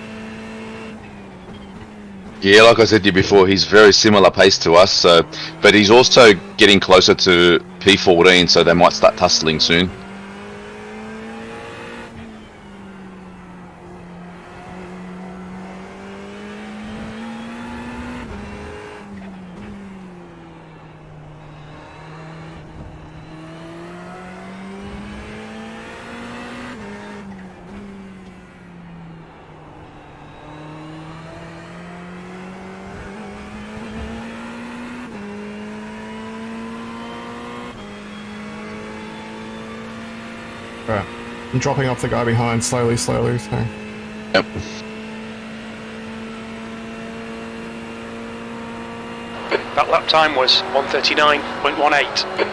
Yeah, like I said to you before, he's very similar pace to us. So, but he's also getting closer to P14, so they might start tussling soon. Right. I'm dropping off the guy behind slowly, so. Yep. That lap time was 139.18.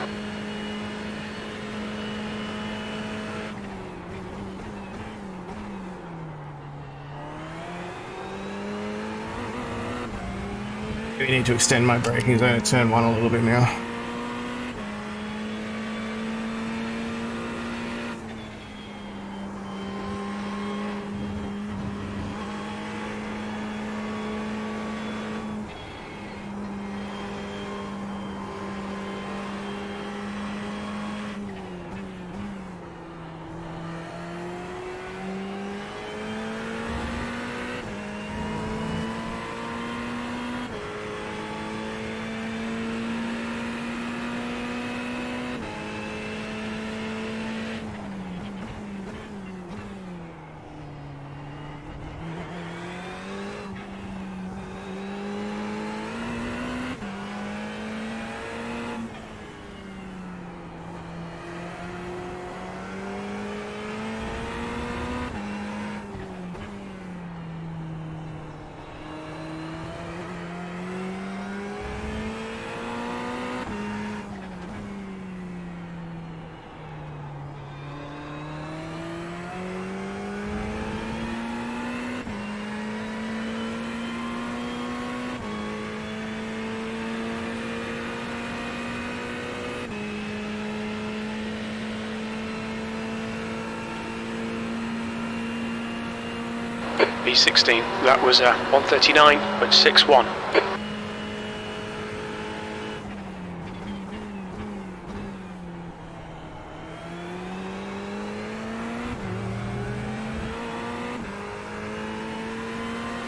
We need to extend my braking zone at turn 1 a little bit now. B16. That was 139.61.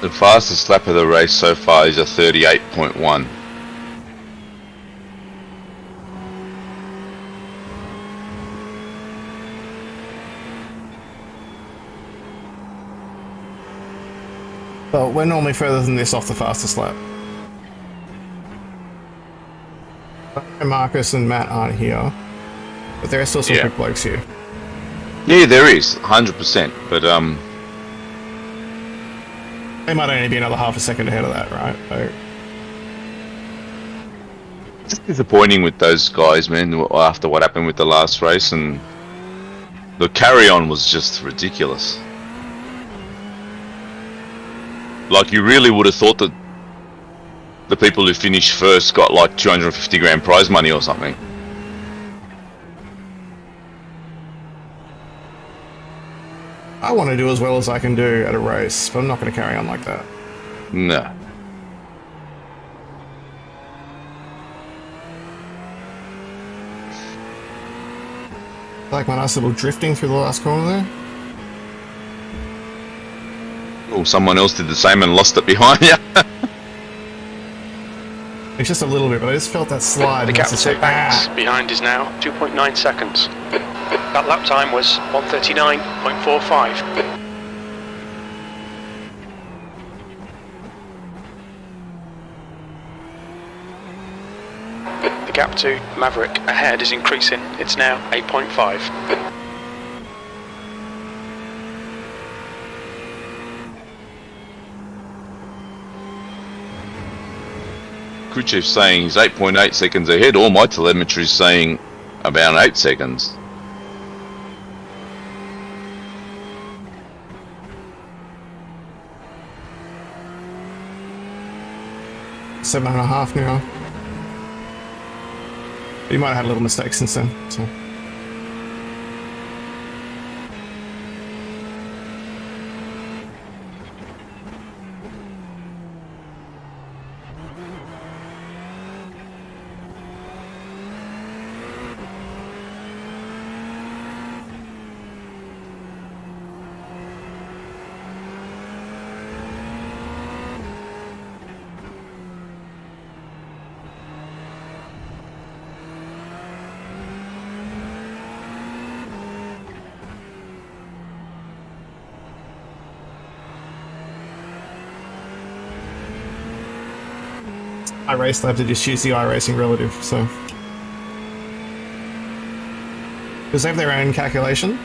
The fastest lap of the race so far is a 38.1. But we're normally further than this off the fastest lap. Marcus and Matt aren't here, but there are still some quick blokes here. Yeah, there is, 100%. But they might only be another half a second ahead of that, right? So, it's just disappointing with those guys, man. After what happened with the last race, and the carry-on was just ridiculous. Like, you really would have thought that the people who finished first got like 250 grand prize money or something. I want to do as well as I can do at a race, but I'm not going to carry on like that. No. Like my nice little drifting through the last corner there. Oh, someone else did the same and lost it behind you. It's just a little bit, but I just felt that slide. The gap to Banks behind is now 2.9 seconds. That lap time was 139.45. The gap to Maverick ahead is increasing. It's now 8.5. Crew chief saying he's 8.8 seconds ahead. All my telemetry is saying about 8 seconds. Seven and a half now. But you might have had a little mistake since then. So. iRace Lab to just use the iRacing relative, so. Because they have their own calculation.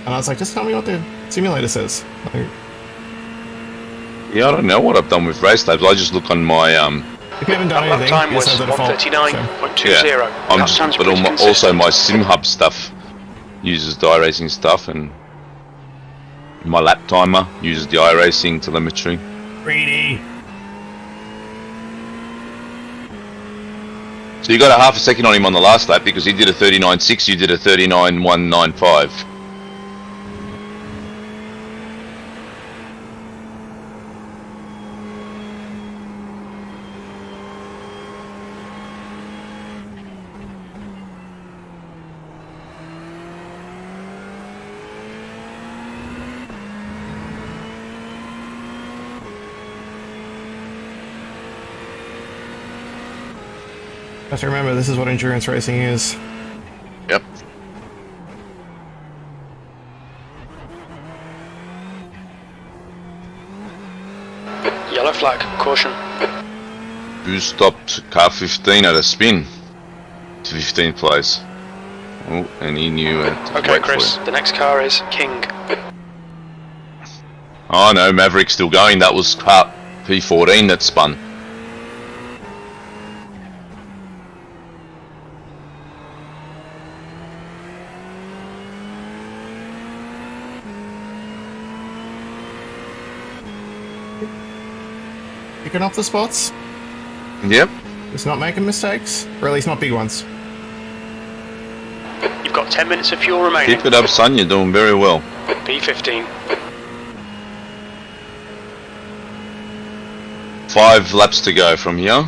And I was like, just tell me what the simulator says. Like, yeah, I don't know what I've done with race labs. I just look on my if you haven't done that anything, time you was just have the default. 139.20. yeah, I'm just, but also my SimHub stuff uses the iRacing stuff, and my lap timer uses the iRacing telemetry. Greedy. So you got a half a second on him on the last lap because he did a 39.6, you did a 39.195. Have to remember, this is what endurance racing is. Yep. Yellow flag, caution. Who stopped car 15 at a spin to 15th place? Oh, and he knew it. Okay, Chris, the next car is King. Oh no, Maverick's still going. That was car P14 that spun. Picking off the spots. Yep. It's not making mistakes, or at least not big ones. You've got 10 minutes of fuel remaining. Keep it up, son. You're doing very well. P15. 5 laps to go from here.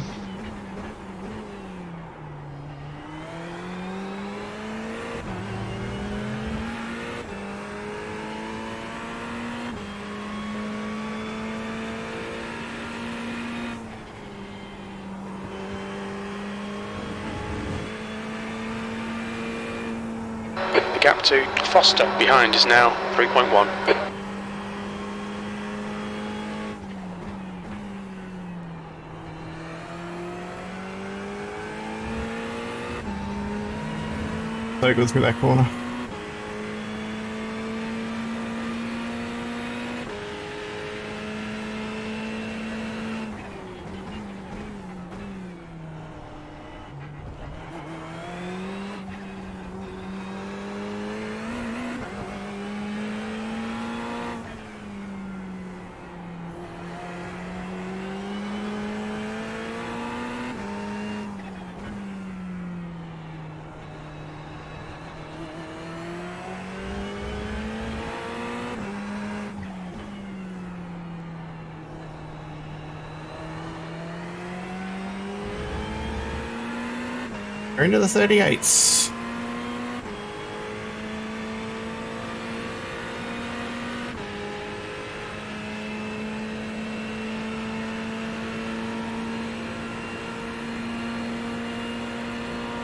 The gap to Foster behind is now 3.1. So good through that corner. We're into the 38s.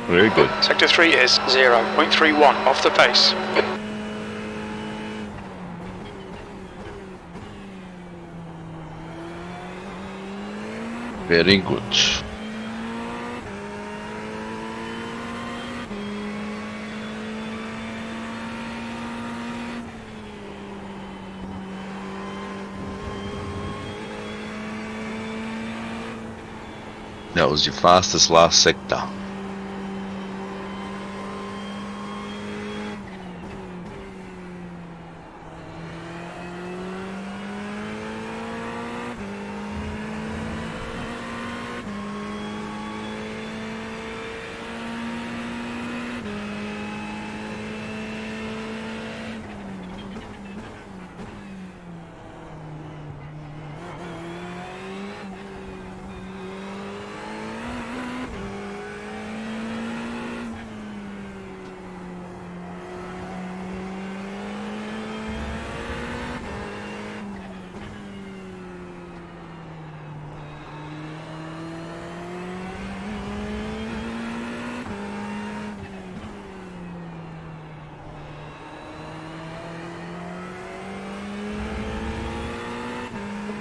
Very good. Sector 3 is 0.31 off the pace. Very good. That was your fastest last sector.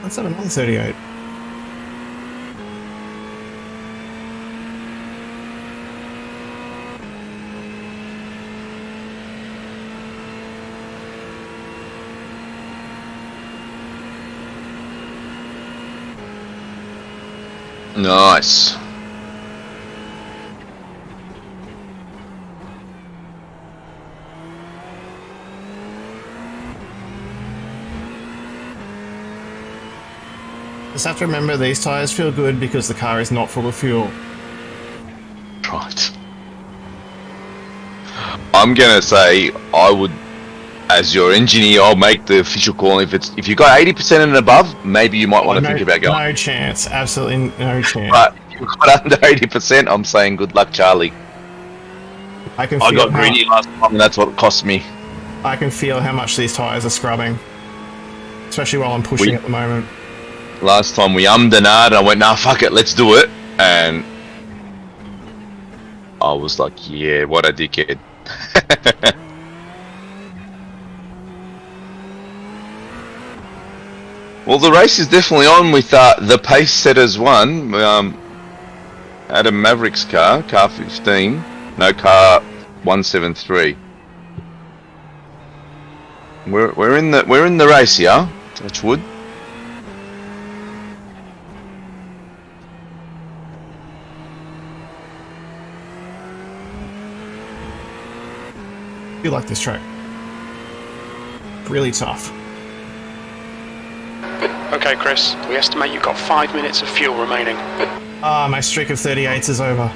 Let's have another 38. Nice. Just have to remember these tyres feel good because the car is not full of fuel. Right. I'm gonna say I would, as your engineer, I'll make the official call. If you got 80% and above, maybe you might want to think about going. No chance. Absolutely no chance. But if you got under 80%, I'm saying good luck, Charlie. I I got greedy last time, and that's what it cost me. I can feel how much these tyres are scrubbing, especially while I'm pushing at the moment. Last time we ummed and ahed, and I went, nah, fuck it, let's do it. And I was like, yeah, what a dickhead. Well, the race is definitely on with the pace setters one. Adam Maverick's car 15. No, car 173. We're in the race here. Touchwood. I like this track. Really tough. Okay, Chris, we estimate you've got 5 minutes of fuel remaining. Ah, my streak of 38s is over.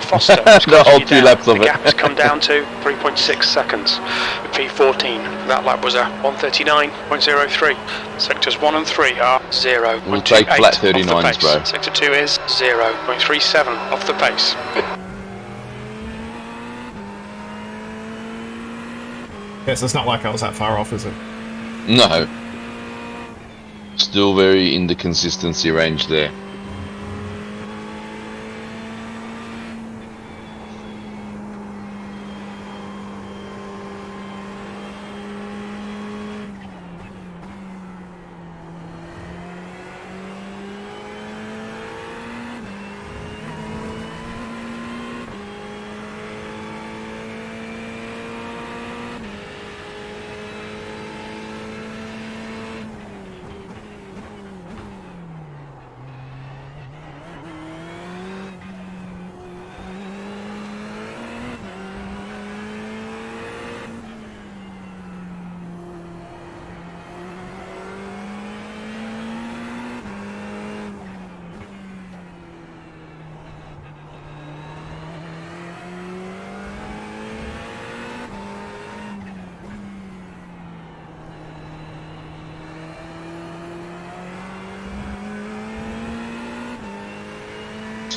Foster. The whole 2 laps of the it. gap's come down to 3.6 seconds. P14. That lap was a 139.03. Sectors 1 and 3 are 0.28 We'll take flat off the 39s, pace. bro. Sector 2 is 0.37 off the pace. Yeah, so it's not like I was that far off, is it? No. Still very in the consistency range there.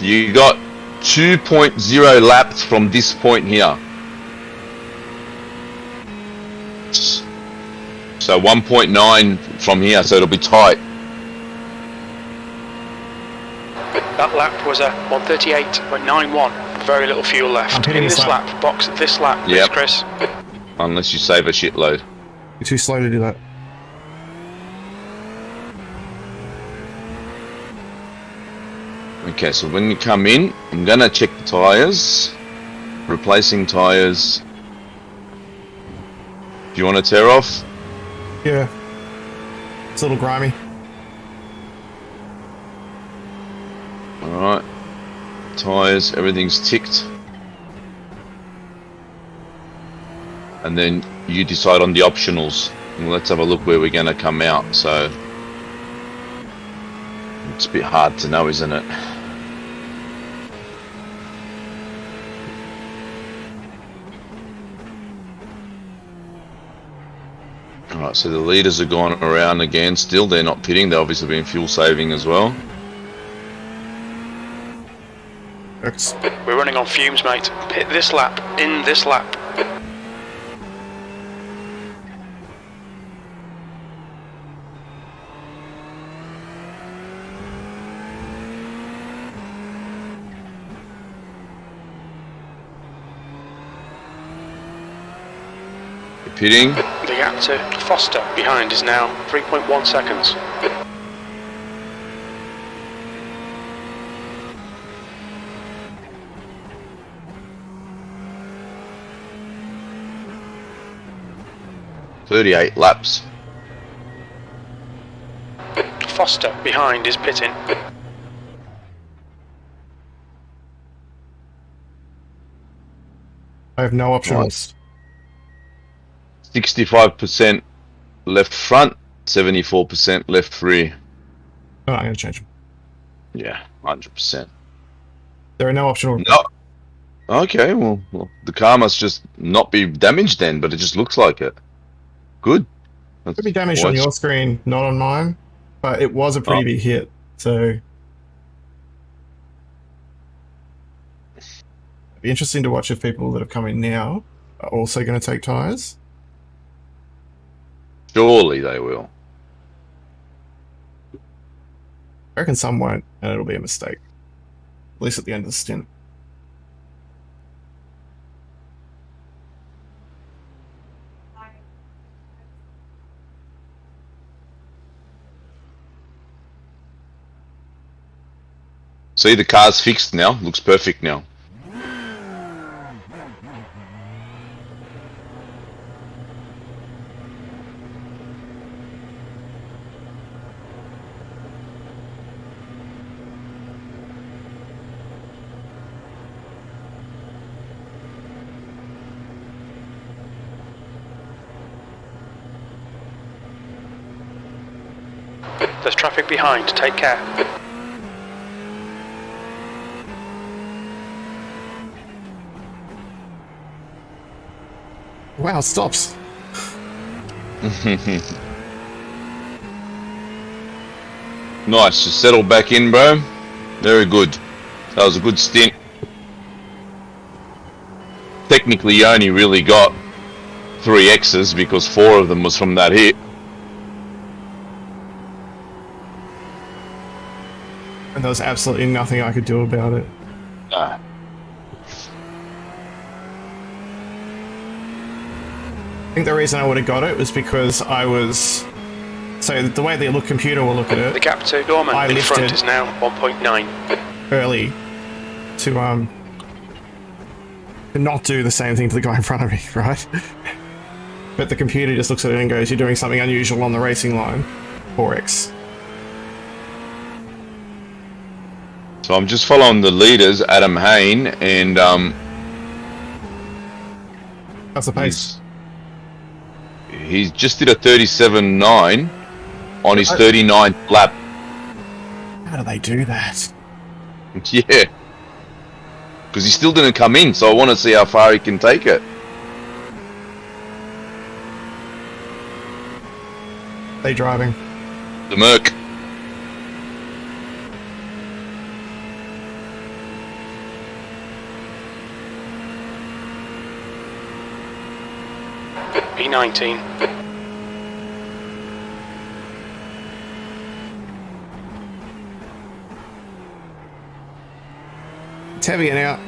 You got 2.0 laps from this point here. So 1.9 from here, so it'll be tight. That lap was a 138.91. Very little fuel left. I'm hitting In this this lap. lap, box this lap, Yep. Chris. Unless you save a shitload. You're too slow to do that. Okay, so when you come in, I'm gonna check the tyres. Replacing tyres. Do you want to tear off? Yeah. It's a little grimy. Alright. Tyres, everything's ticked. And then you decide on the optionals. And let's have a look where we're gonna come out, so it's a bit hard to know, isn't it? Alright, so the leaders are going around again still. They're not pitting, they're obviously been fuel saving as well. Works. We're running on fumes, mate. Pit this lap, in this lap. Pitting. The gap to Foster behind is now 3.1 seconds. .38 laps. Foster behind is pitting. I have no optionals. 65% left front, 74% left rear. No, I'm going to change them. Yeah, 100%. There are no optional. No. Okay, well, the car must just not be damaged then, but it just looks like it. Good. It could be damaged on your screen, not on mine, but it was a pretty big hit, so it'd be interesting to watch if people that have come in now are also going to take tyres. Surely they will. I reckon some won't, and it'll be a mistake. At least at the end of the stint. See, the car's fixed now. Looks perfect now. There's traffic behind, take care. Wow, it stops. Nice. Just settle back in, bro. Very good. That was a good stint. Technically, you only really got 3 X's because 4 of them was from that hit. And there was absolutely nothing I could do about it. Nah. I think the reason I would have got it was because I was... So the way the computer will look at The it gap to Norman I in front lifted. is now 1.9. early to not do the same thing to the guy in front of me, right? But the computer just looks at it and goes, "You're doing something unusual on the racing line, 4x." So I'm just following the leaders, Adam Hayne, and That's the pace. he's just did a 37.9 on his 39th lap. How do they do that? Yeah. Because he still didn't come in, so I want to see how far he can take it. They driving. The Merc. P19. It's heavy and out.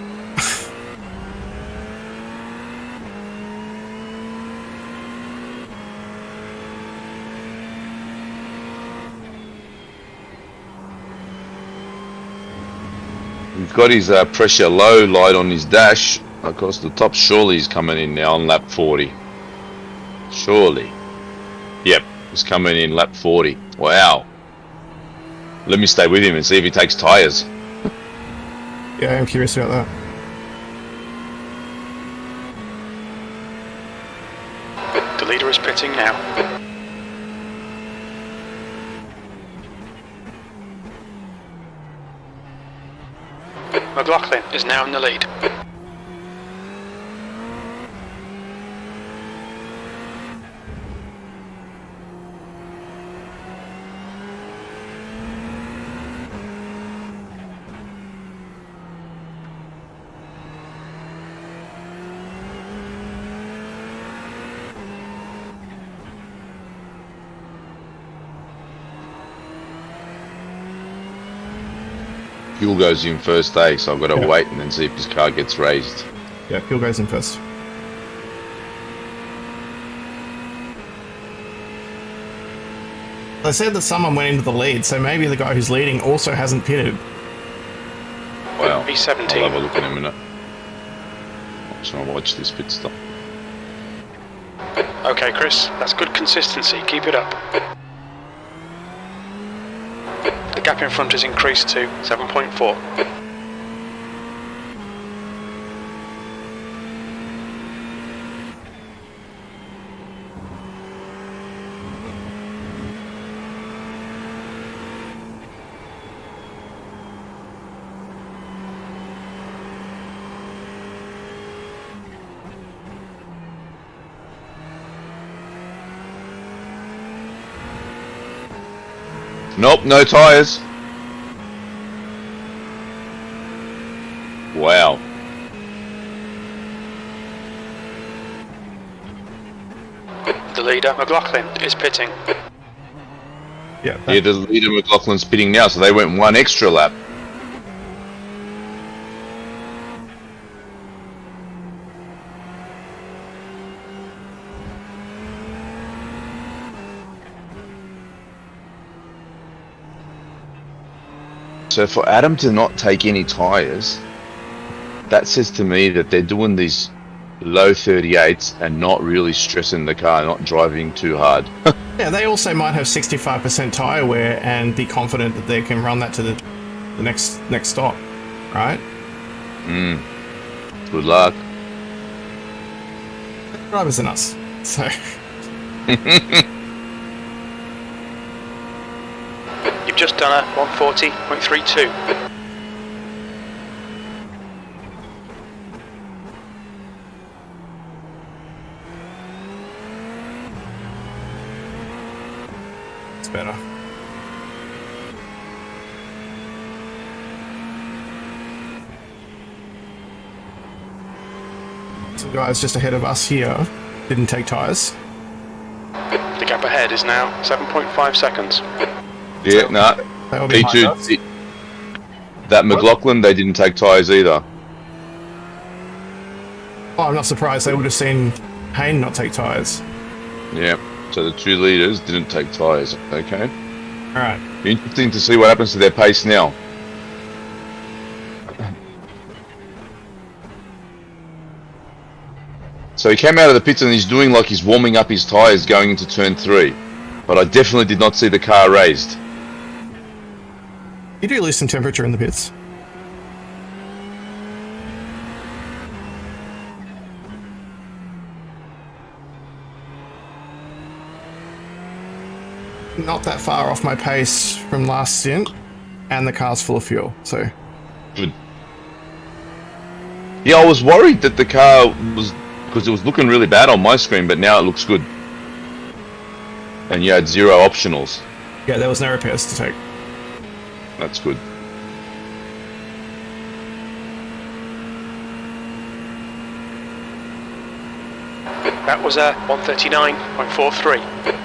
He's got his pressure low light on his dash. Across the top, surely he's coming in now on lap 40. Surely. Yep, he's coming in lap 40. Wow. Let me stay with him and see if he takes tyres. Yeah, I'm curious about that. The leader is pitting now. McLaughlin is now in the lead. Fuel goes in first, so I've got to Yeah. wait and then see if his car gets raised. Yeah, fuel goes in first. They said that someone went into the lead, so maybe the guy who's leading also hasn't pitted. Wow. P17. I'll have a look in a minute. I'm just going to watch this pit stop. Okay, Chris, that's good consistency. Keep it up. The gap in front has increased to 7.4. Nope, no tyres. Wow. The leader, McLaughlin, is pitting. Yeah, Yeah, the leader McLaughlin's pitting now, so they went one extra lap. So for Adam to not take any tyres, that says to me that they're doing these low 38s and not really stressing the car, not driving too hard. yeah. They also might have 65% tire wear and be confident that they can run that to the next stop, right? Good luck. Drivers than us, so. You've just done a 140.32. It's better. Some guys just ahead of us here didn't take tyres. The gap ahead is now 7.5 seconds. Yeah, no. They were behind us. P2, that McLaughlin, they didn't take tyres either. Oh, I'm not surprised. They would have seen Hayne not take tyres. Yeah, so the 2 leaders didn't take tyres. Okay. All right. Interesting to see what happens to their pace now. So he came out of the pits and he's doing like he's warming up his tyres going into turn 3. But I definitely did not see the car raised. You do lose some temperature in the pits. Not that far off my pace from last stint, and the car's full of fuel, so... Good. Yeah, I was worried that the car was... because it was looking really bad on my screen, but now it looks good. And you had 0 optionals. Yeah, there was no repairs to take. That's good. That was a 139.43.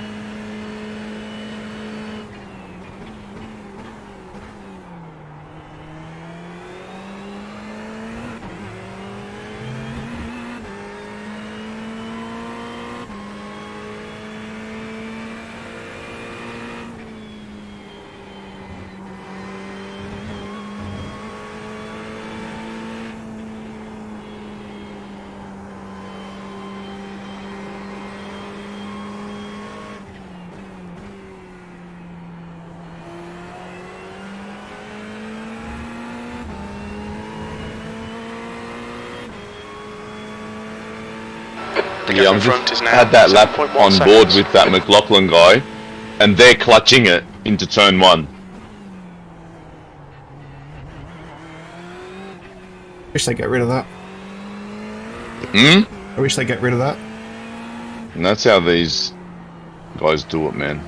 Yeah, I'm just had that lap on board with that McLaughlin guy, and they're clutching it into turn 1. Wish they get rid of that. I wish they get rid of that. And that's how these guys do it, man.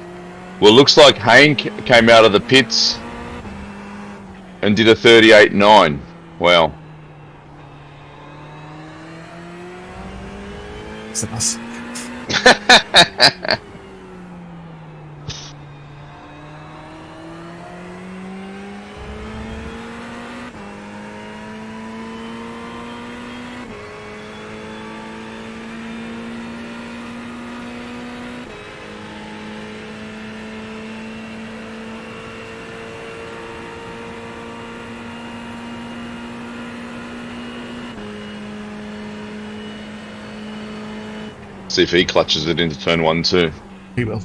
Well, it looks like Hayne came out of the pits and did a 38.9. Wow. It's us. See if he clutches it into turn 1 too. He will.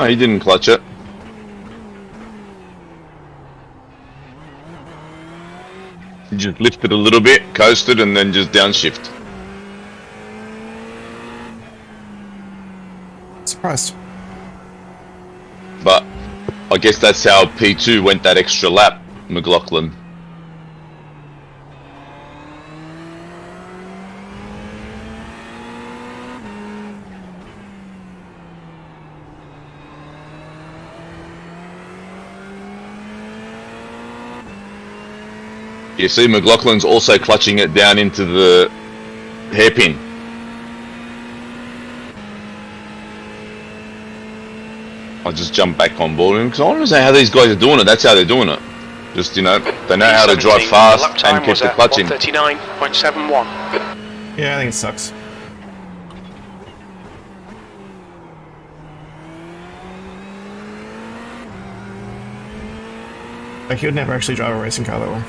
Oh, he didn't clutch it. He just lifted a little bit, coasted, and then just downshift. Surprised. But I guess that's how P2 went that extra lap, McLaughlin. You see, McLaughlin's also clutching it down into the hairpin. I'll just jump back on board because I want to know how these guys are doing it. That's how they're doing it. Just, you know, they know how to drive fast and keep the clutch in. 139.71. Yeah, I think it sucks. Like, you'd never actually drive a racing car that way.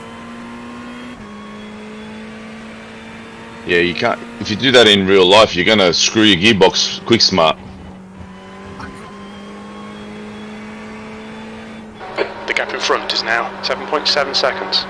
Yeah, you can't. If you do that in real life, you're gonna screw your gearbox quick smart. The gap in front is now 7.7 seconds.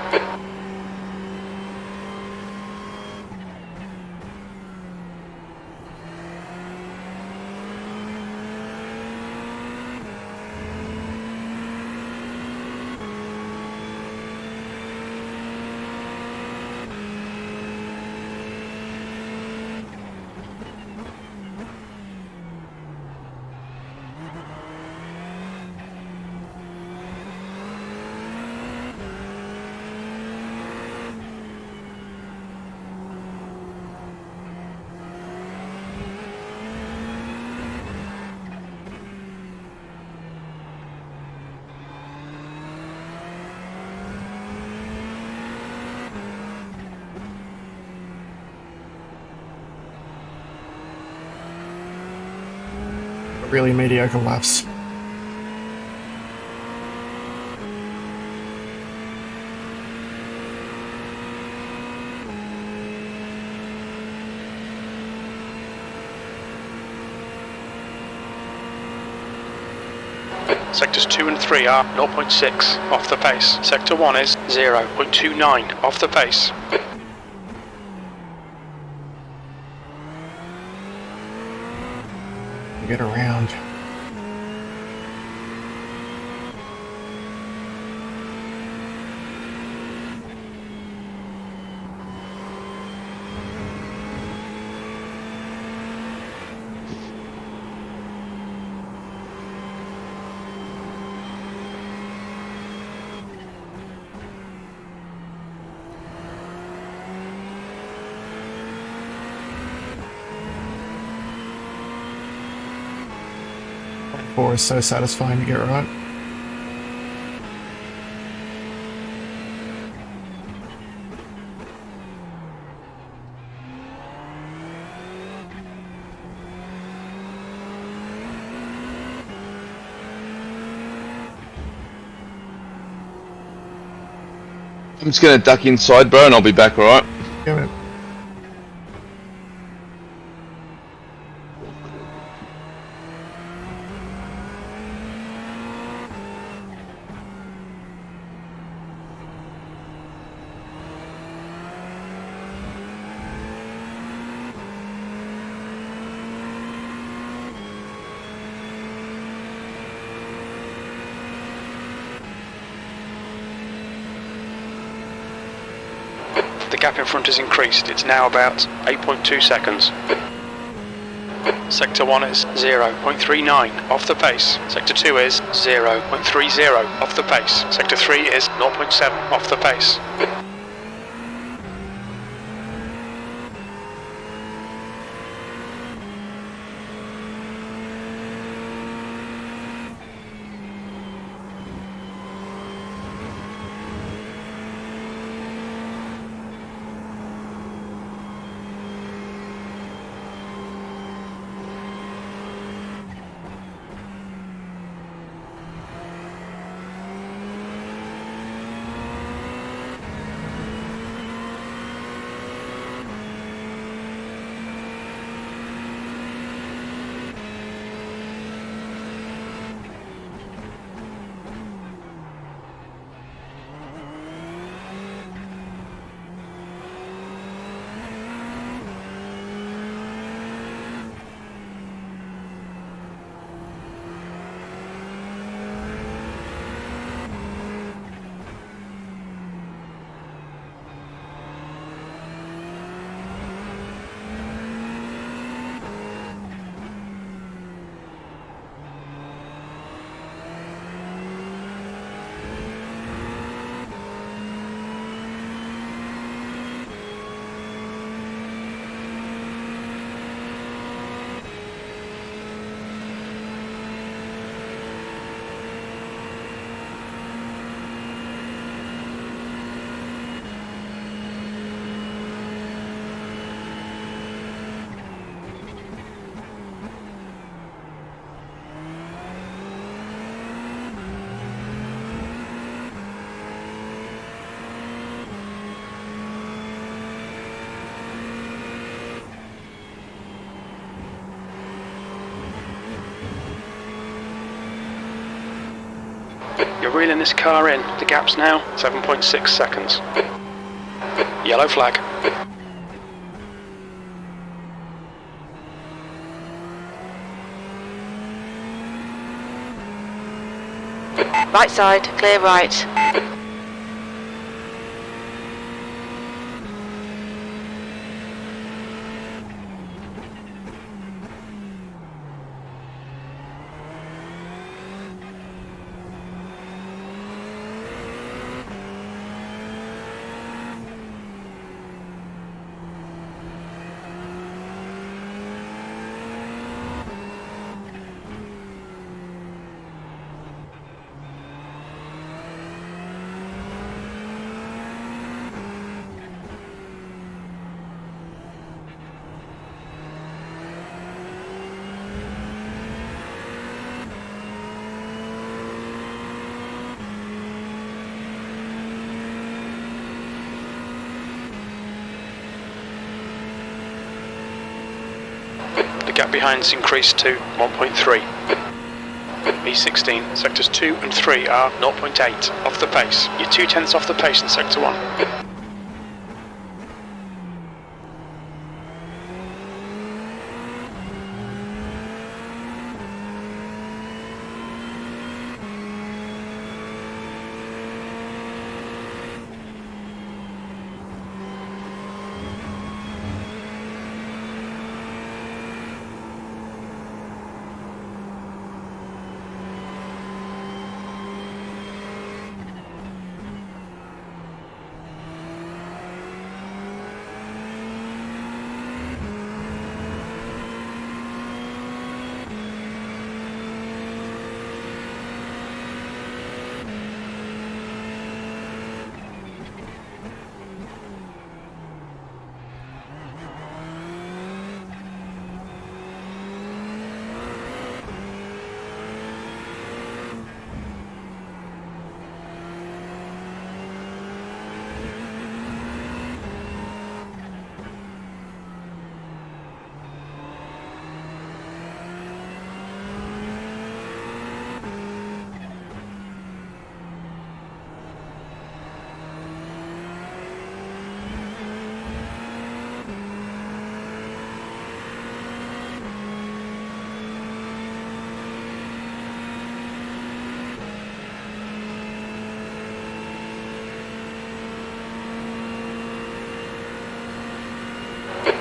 Really mediocre laps. Sectors 2 and 3 are 0.6 off the pace. Sector 1 is 0.29 off the pace. Get around. Four is so satisfying to get right. I'm just gonna duck inside, bro, and I'll be back, alright? Yeah, man. The gap in front has increased. It's now about 8.2 seconds. Sector 1 is 0.39 off the pace. Sector 2 is 0.30 off the pace. Sector 3 is 0.7 off the pace. You're reeling this car in. The gap's now 7.6 seconds. Yellow flag. Right side, clear right. The gap behind's increased to 1.3. B16, sectors 2 and 3 are 0.8 off the pace. You're 0.2 off the pace in sector 1.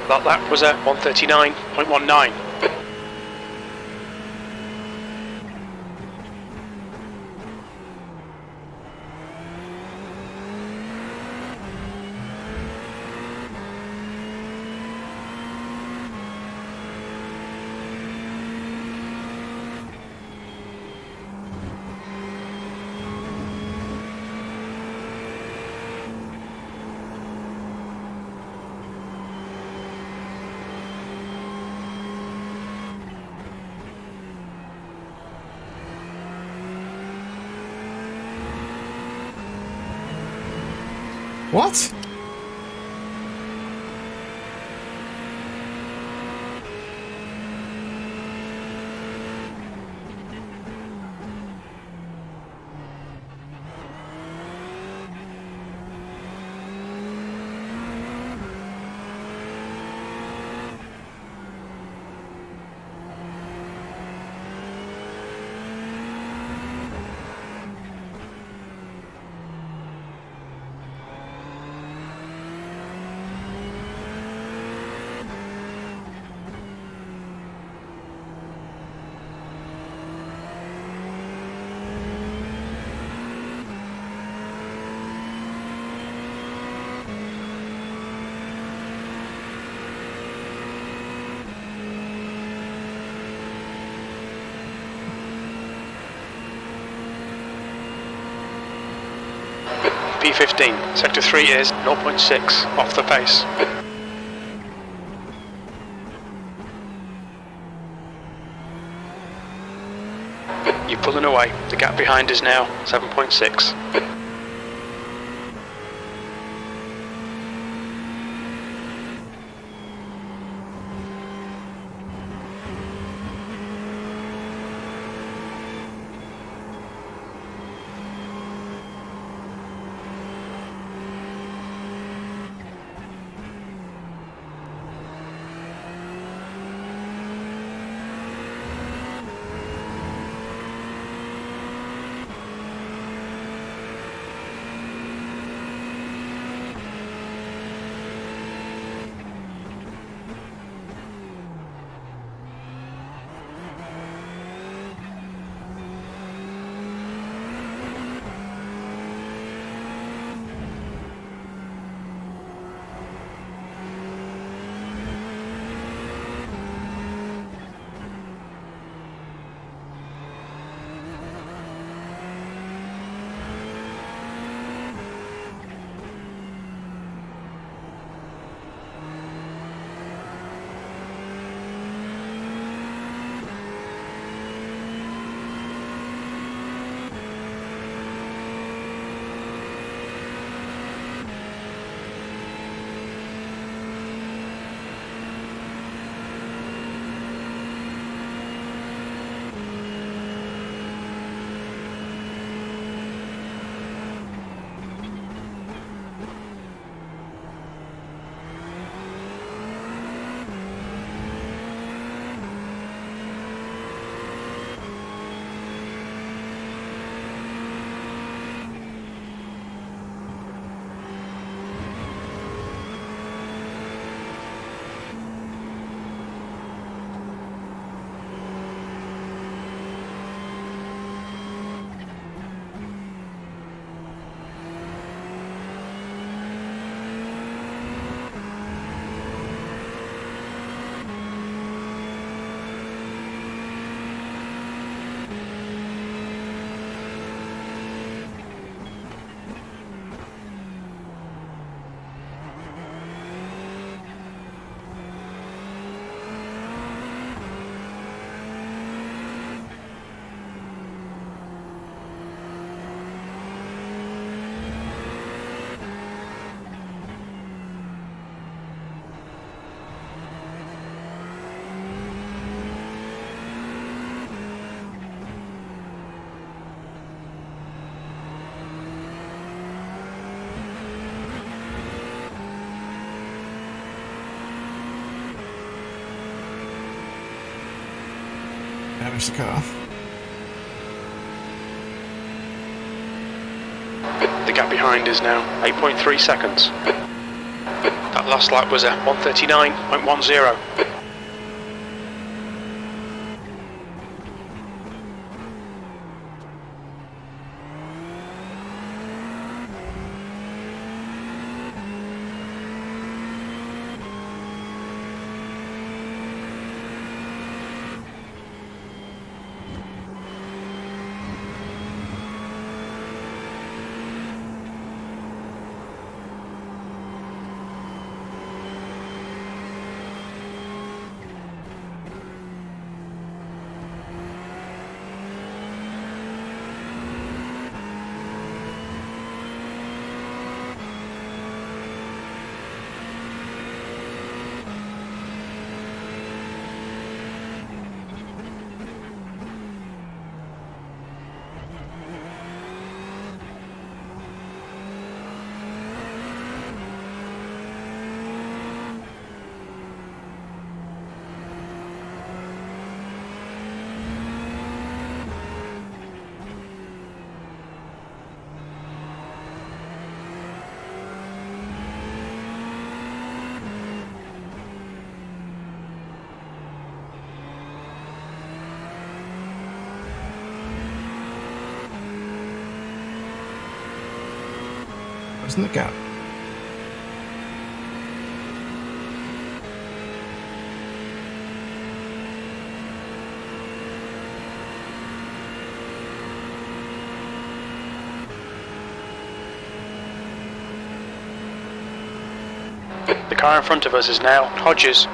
That lap was at 1:39.19. What? P15, sector 3 is 0.6 off the pace. You're pulling away. The gap behind is now 7.6. Damage the car. The gap behind is now 8.3 seconds. That last lap was at 1:39.10. In the gap. The car in front of us is now Hodges.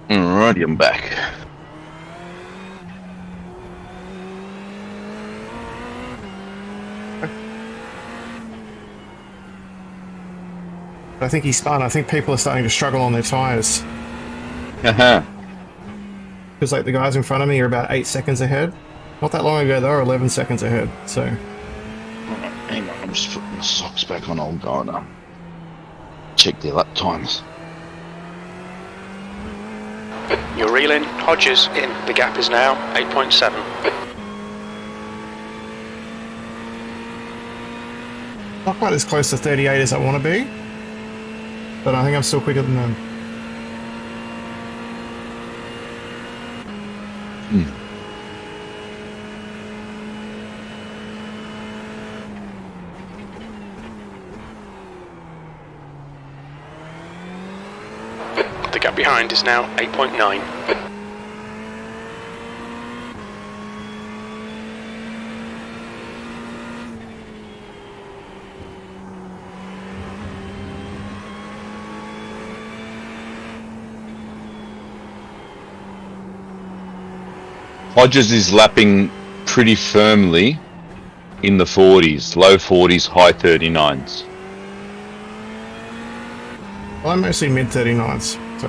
Alrighty, I'm back. I think he spun. I think people are starting to struggle on their tyres. Haha. Because like the guys in front of me are about 8 seconds ahead. Not that long ago, they were 11 seconds ahead. So Alright, hang on, I'm just putting my socks back on. I'll go and check their lap times. You're reeling, Hodges in. The gap is now 8.7. not quite as close to 38 as I want to be, but I think I'm still quicker than them. The gap behind is now 8.9. Hodges is lapping pretty firmly in the 40s, low 40s, high 39s. Well, I'm mostly mid 39s, so.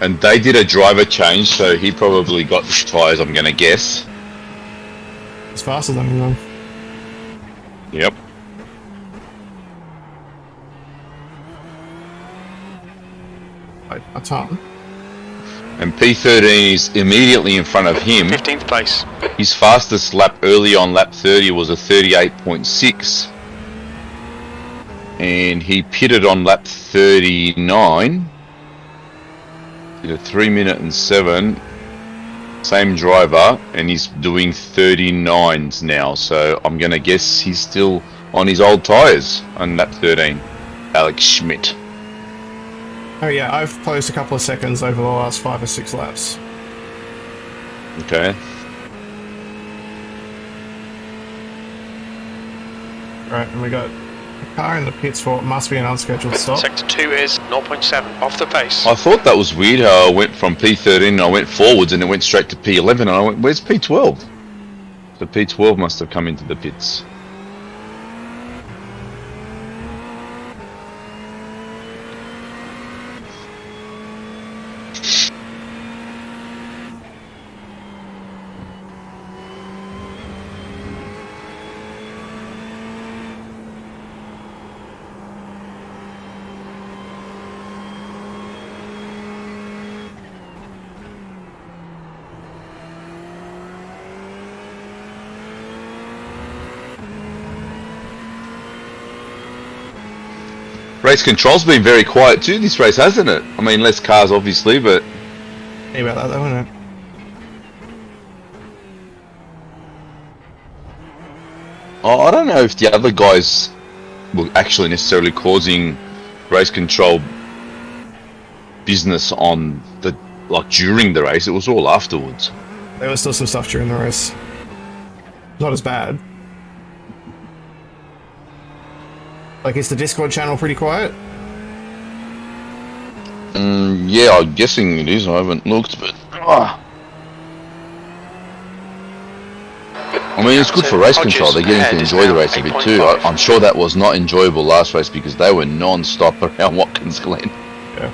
And they did a driver change, so he probably got the tyres, I'm going to guess. It's faster than me, though. Yep. A ton. And P13 is immediately in front of him. 15th place. His fastest lap early on lap 30 was a 38.6. And he pitted on lap 39. Did a 3 minute and 7. Same driver, and he's doing 39s now. So I'm going to guess he's still on his old tyres on lap 13. Alex Schmidt. Oh yeah, I've closed a couple of seconds over the last 5 or 6 laps. Okay. Right, and we got a car in the pits for what must be an unscheduled stop. Sector 2 is 0.7 off the pace. I thought that was weird how I went from P13 and I went forwards and it went straight to P11 and I went, where's P12? So P12 must have come into the pits. Race control's been very quiet too this race, hasn't it? I mean, less cars obviously, but Think about that though, isn't it? I don't know if the other guys were actually necessarily causing race control business on the during the race. It was all afterwards. There was still some stuff during the race. Not as bad. Like, is the Discord channel pretty quiet? Yeah, I'm guessing it is. I haven't looked, but I mean, it's good for race control. They're getting to enjoy the race a bit too. I'm sure that was not enjoyable last race because they were non-stop around Watkins Glen. Yeah.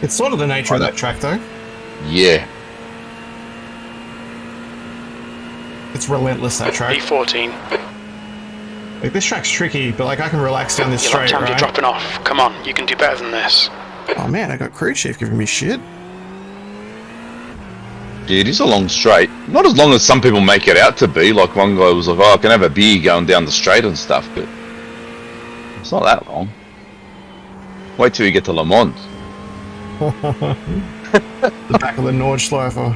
It's sort of the nature of that track, though. Yeah. It's relentless, that track. E14. Like, this track's tricky, but like I can relax down this straight, You're right? dropping off. Come on, you can do better than this. Oh man, I got crew chief giving me shit. Yeah, it is a long straight. Not as long as some people make it out to be. Like one guy was like, oh, I can have a beer going down the straight and stuff, but it's not that long. Wait till you get to Le Mans. The back of the Nordschleifer.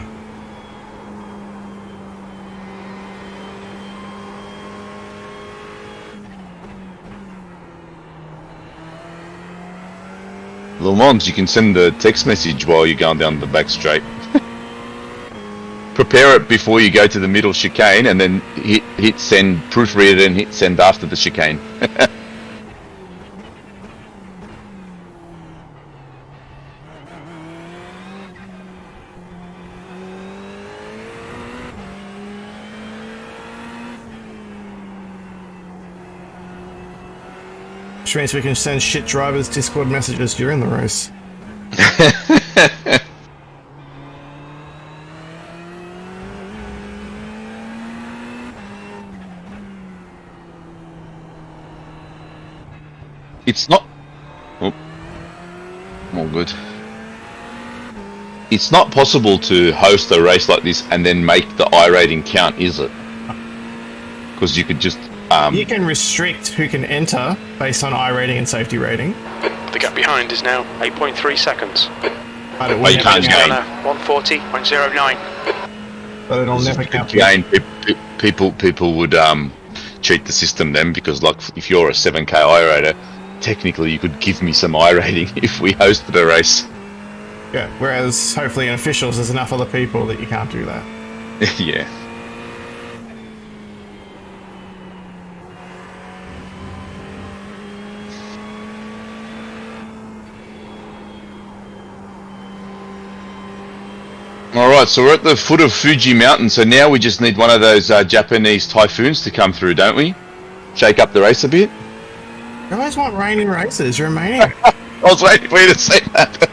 Le Mans, you can send a text message while you're going down the back straight. Prepare it before you go to the middle chicane, and then hit send, proofread it, and hit send after the chicane. Which means we can send shit drivers Discord messages during the race. It's not. Oh, all good. It's not possible to host a race like this and then make the I rating count, is it? Because you could just. You can restrict who can enter based on I rating and safety rating. The gap behind is now 8.3 seconds. But it will you never can't count. Down 140.09. But it'll never count. Again, people would cheat the system then, because like if you're a 7k I rater, technically you could give me some I rating if we hosted a race. Yeah, whereas hopefully in officials there's enough other people that you can't do that. Yeah. Alright, so we're at the foot of Fuji Mountain, so now we just need one of those Japanese typhoons to come through, don't we? Shake up the race a bit. You always want rain in races, you're a maniac. I was waiting for you to say that.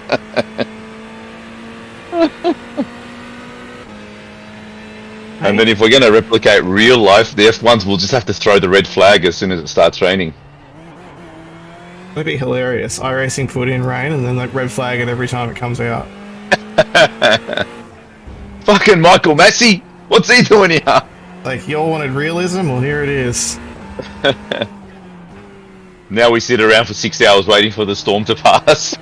And then if we're going to replicate real life, the F1s will just have to throw the red flag as soon as it starts raining. That'd be hilarious. iRacing foot in rain and then like red flag it every time it comes out. Fucking Michael Massey! What's he doing here? Like, you all wanted realism? Well, here it is. Now we sit around for 6 hours waiting for the storm to pass.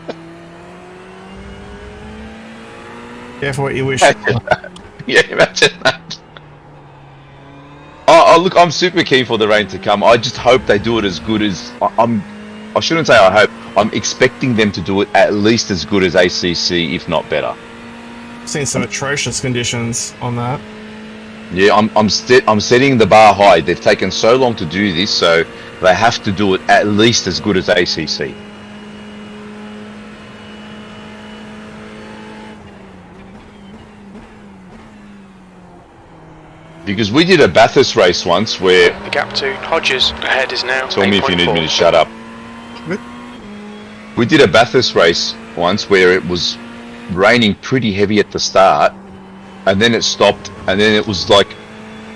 Careful what you wish. Imagine that. Yeah, imagine that. Oh, look, I'm super keen for the rain to come. I just hope they do it as good as... I shouldn't say I hope. I'm expecting them to do it at least as good as ACC, if not better. I've seen some atrocious conditions on that. Yeah, I'm setting the bar high. They've taken so long to do this, so they have to do it at least as good as ACC. Because we did a Bathurst race once where... The gap to Hodges ahead is now Tell me if you need me to 8.4. shut up. We did a Bathurst race once where it was raining pretty heavy at the start, and then it stopped, and then it was like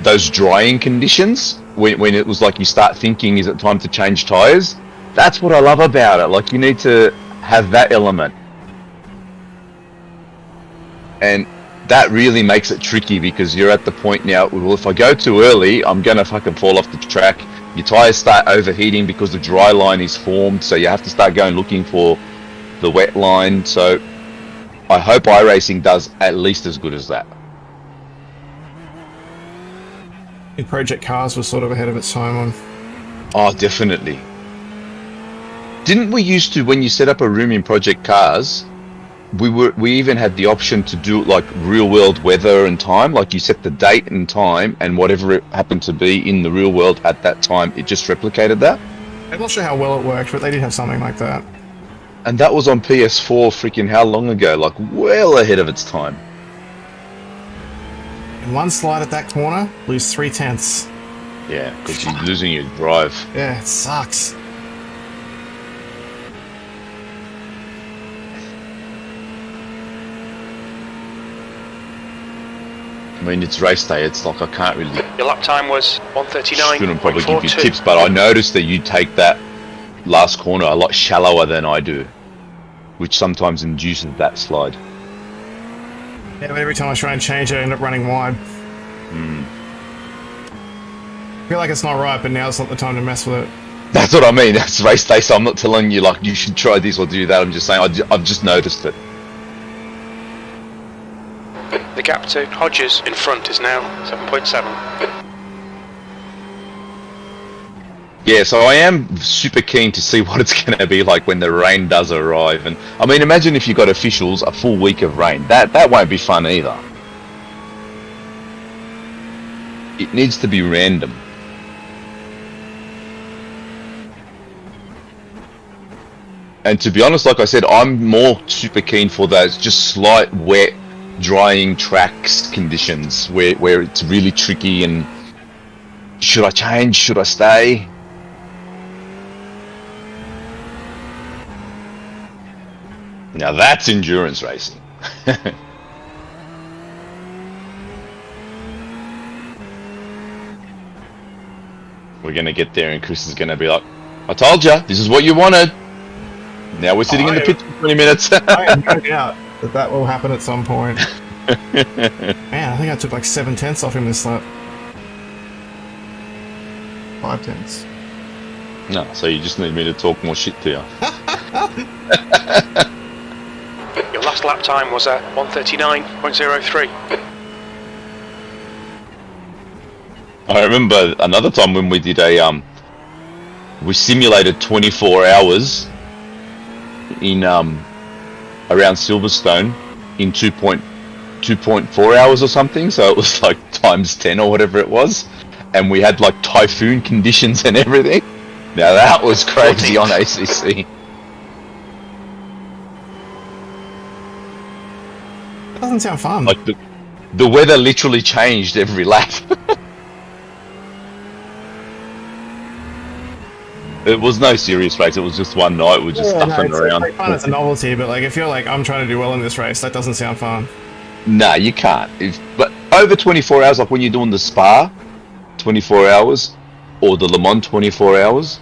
those drying conditions when it was like you start thinking, is it time to change tyres? That's what I love about it. Like, you need to have that element. And that really makes it tricky because you're at the point now, well, if I go too early, I'm going to fucking fall off the track. Your tyres start overheating because the dry line is formed, so you have to start going looking for the wet line. So I hope iRacing does at least as good as that. Project Cars was sort of ahead of its time on. Oh, definitely. Didn't we used to, when you set up a room in Project Cars, we even had the option to do like real world weather and time, like you set the date and time and whatever it happened to be in the real world at that time, it just replicated that. I'm not sure how well it worked, but they did have something like that. And that was on PS4 freaking how long ago, like well ahead of its time. In one slide at that corner, lose 3/10. Yeah, because you're losing your drive. Yeah, it sucks. I mean, it's race day, it's like I can't really... Your lap time was 1:39.42. Shouldn't probably give you tips, but I noticed that you take that last corner a lot shallower than I do, which sometimes induces that slide. Yeah, but every time I try and change it, I end up running wide. I feel like it's not right, but now's not the time to mess with it. That's what I mean, that's race day, so I'm not telling you like you should try this or do that, I'm just saying I've just noticed it. The gap to Hodges in front is now 7.7. Yeah, so I am super keen to see what it's going to be like when the rain does arrive. And I mean, imagine if you got officials a full week of rain. That won't be fun either. It needs to be random. And to be honest, like I said, I'm more super keen for those just slight wet, drying tracks conditions where it's really tricky and should I change? Should I stay? Now that's endurance racing. We're going to get there and Chris is going to be like, I told you, this is what you wanted. Now we're sitting in the pit for 20 minutes. I am no doubt that will happen at some point. Man, I think I took like 7/10 off him this lap. 5/10. No, so you just need me to talk more shit to you. Your last lap time was at 1:39.03. I remember another time when we did we simulated 24 hours in around Silverstone in 2.4 hours or something, so it was like times 10 or whatever it was, and we had like typhoon conditions and everything. Now that was crazy 14th. On ACC. That doesn't sound fun. Like the weather literally changed every lap. It was no serious race, it was just one night, we're just stuffing around. It's fun as a novelty, but like if you're like, I'm trying to do well in this race, that doesn't sound fun. Nah, you can't. But over 24 hours, like when you're doing the Spa, 24 hours, or the Le Mans 24 hours,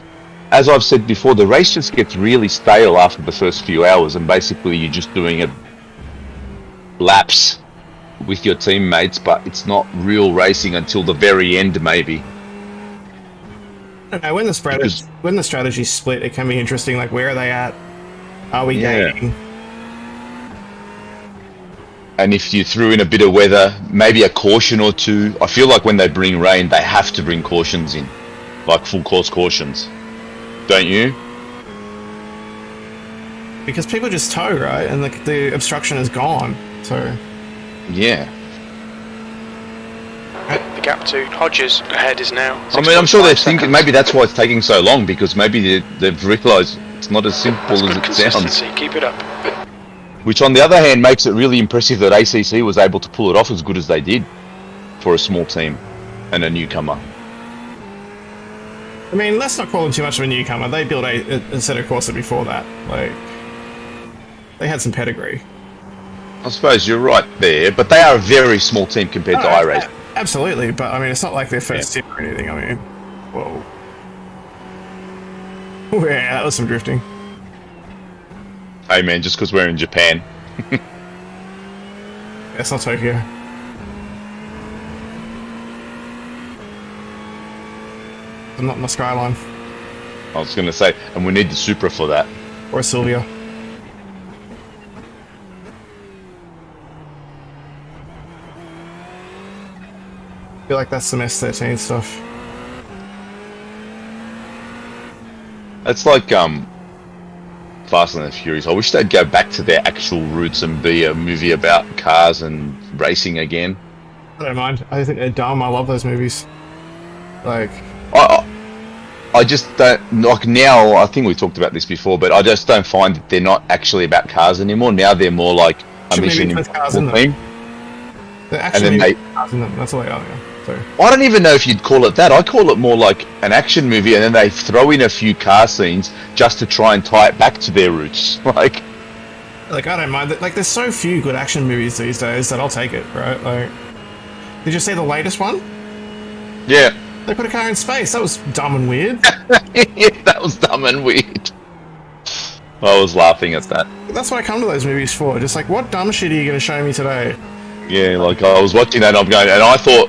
as I've said before, the race just gets really stale after the first few hours, and basically you're just doing it laps with your teammates, but it's not real racing until the very end, maybe. I don't know, when the strategy's split, it can be interesting. Like, where are they at? Are we gaining? And if you threw in a bit of weather, maybe a caution or two. I feel like when they bring rain, they have to bring cautions in, like full course cautions. Don't you? Because people just tow, right? And the obstruction is gone. So yeah. gap to Hodges ahead is now. I mean, I'm sure they're 6.5 thinking, seconds. maybe that's why it's taking so long, because maybe they've realised it's not as simple That's as good it sounds. consistency. Keep it up. Which, on the other hand, makes it really impressive that ACC was able to pull it off as good as they did for a small team and a newcomer. I mean, let's not call them too much of a newcomer. They built a set of Corsa before that. Like, they had some pedigree. I suppose you're right there, but they are a very small team compared to iRacing. Absolutely, but I mean, it's not like their first sim or anything. I mean, whoa. Oh, yeah, that was some drifting. Hey man, just because we're in Japan. It's not Tokyo. I'm not in the skyline. I was going to say, and we need the Supra for that. Or a Sylvia. I feel like that's some S13 stuff. It's like Fast and the Furious. I wish they'd go back to their actual roots and be a movie about cars and racing again. I don't mind. I think they're dumb. I love those movies. Like, I just don't, like now, I think we talked about this before, but I just don't find that they're not actually about cars anymore. Now they're more like a mission impossible thing. they're actually And then cars in them. That's all they are. Yeah. So. I don't even know if you'd call it that. I call it more like an action movie, and then they throw in a few car scenes just to try and tie it back to their roots. Like I don't mind. Like, there's so few good action movies these days that I'll take it, right? Like, did you see the latest one? yeah. They put a car in space. That was dumb and weird. Yeah, that was dumb and weird. I was laughing at that. That's what I come to those movies for. Just like, what dumb shit are you going to show me today? Yeah, like I was watching that and I'm going, and I thought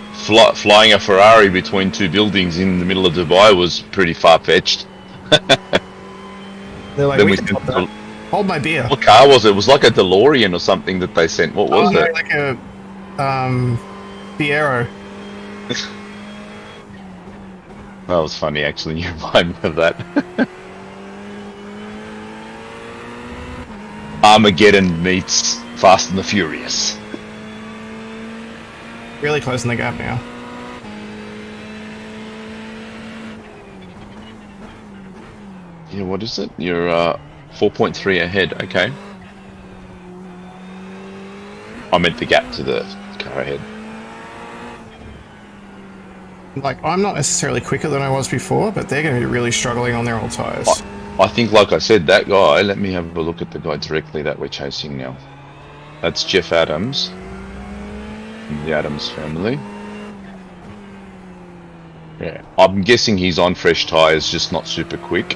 flying a Ferrari between two buildings in the middle of Dubai was pretty far-fetched. They're like, Then we we can said, pop that. Hold my beer. what car was it? It was like a DeLorean or something that they sent. What was it? Like a Fiero. That was funny, actually. You remind me of that. Armageddon meets Fast and the Furious. Really closing the gap now. Yeah, what is it? You're 4.3 ahead. Okay. I meant the gap to the car ahead. Like, I'm not necessarily quicker than I was before, but they're going to be really struggling on their old tyres. I think, like I said, that guy, let me have a look at the guy directly that we're chasing now. That's Jeff Adams, from the Adams family. Yeah, I'm guessing he's on fresh tyres, just not super quick.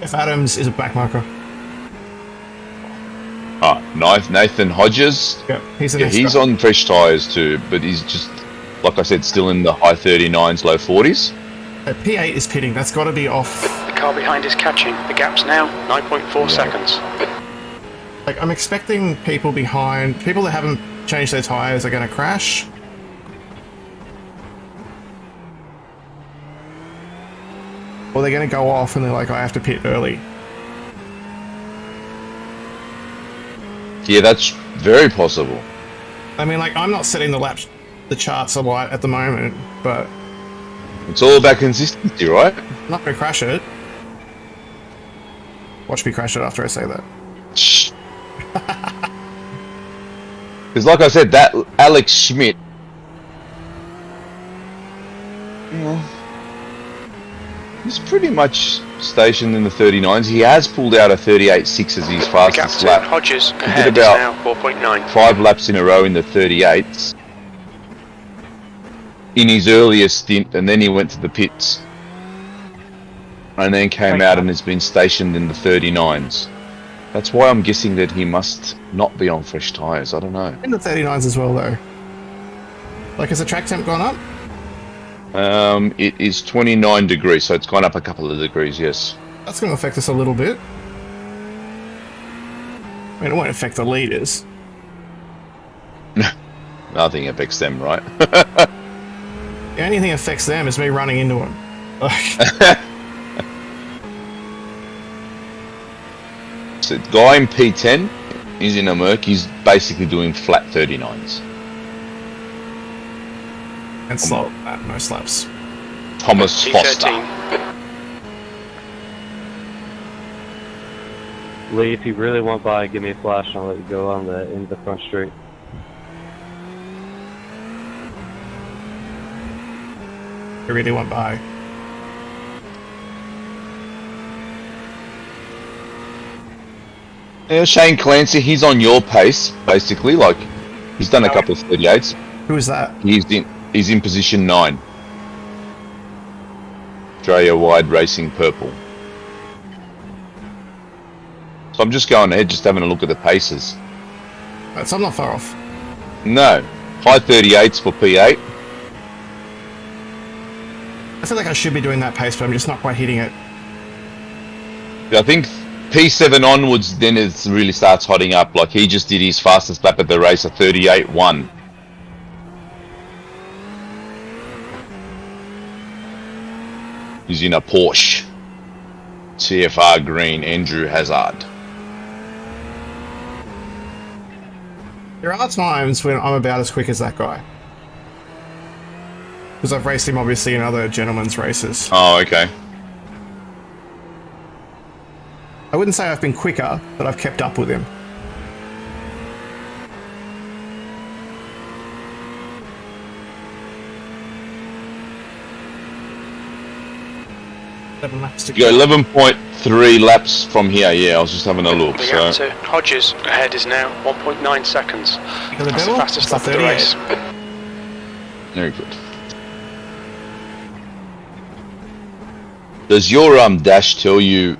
If Adams is a backmarker. Nathan Hodges. Yep, he's the Yeah, next he's guy. on fresh tyres too, but he's just, like I said, still in the high 39s, low 40s. P8 is pitting. That's got to be off. The car behind is catching. The gap's now 9.4 seconds. Like, I'm expecting people behind, people that haven't changed their tyres are going to crash. Or they're going to go off and they're like, I have to pit early. Yeah, that's very possible. I mean, like, I'm not setting the charts alight at the moment, but It's all about consistency, right? I'm not going to crash it. Watch me crash it after I say that. Shh. Because, like I said, that Alex Schmidt, he's pretty much stationed in the 39s. He has pulled out a 38.6 as his The gap fastest to lap. Hodges He ahead did is about now 4.9. 5 laps in a row in the 38s in his earliest stint, and then he went to the pits and then came out and has been stationed in the 39s. That's why I'm guessing that he must not be on fresh tyres. I don't know. In the 39s as well, though. Like, has the track temp gone up? It is 29 degrees, so it's gone up a couple of degrees, yes. That's going to affect us a little bit. I mean, it won't affect the leaders. Nothing affects them, right? The only thing that affects them is me running into them. Like, So the guy in P10 is in a Merc. He's basically doing flat 39s. And slot at most laps. Thomas Foster. T13. Lee, if you really want by, give me a flash and I'll let you go on the into the front straight. I really want by. Yeah, Shane Clancy, he's on your pace, basically. Like, he's done a couple of 38s. Who is that? He's in position 9. Australia Wide Racing Purple. So I'm just going ahead, just having a look at the paces. So I'm not far off. No. High 38s for P8. I feel like I should be doing that pace, but I'm just not quite hitting it. I think P7 onwards, then it really starts hotting up. Like, he just did his fastest lap at the race, a 38.1. He's in a Porsche. TFR green, Andrew Hazard. There are times when I'm about as quick as that guy. Because I've raced him, obviously, in other gentlemen's races. Oh, okay. I wouldn't say I've been quicker, but I've kept up with him. Seven laps to You go 11.3 laps from here. Yeah, I was just having a look. The So gap to Hodges ahead is now 1.9 seconds. You got the That's the devil? fastest lap It's of the 38. race. very good. Does your dash tell you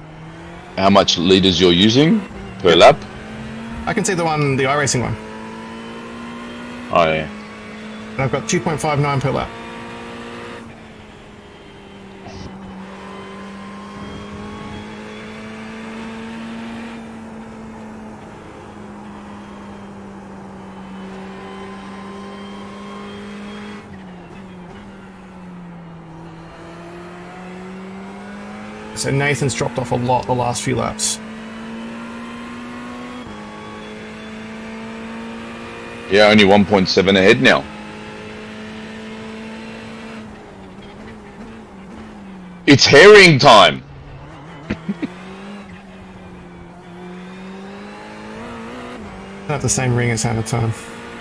how much liters you're using per lap? I can see the iRacing one. Oh yeah. And I've got 2.59 per lap. So Nathan's dropped off a lot the last few laps. Yeah, only 1.7 ahead now. It's herring time. Not the same ring as Hamilton.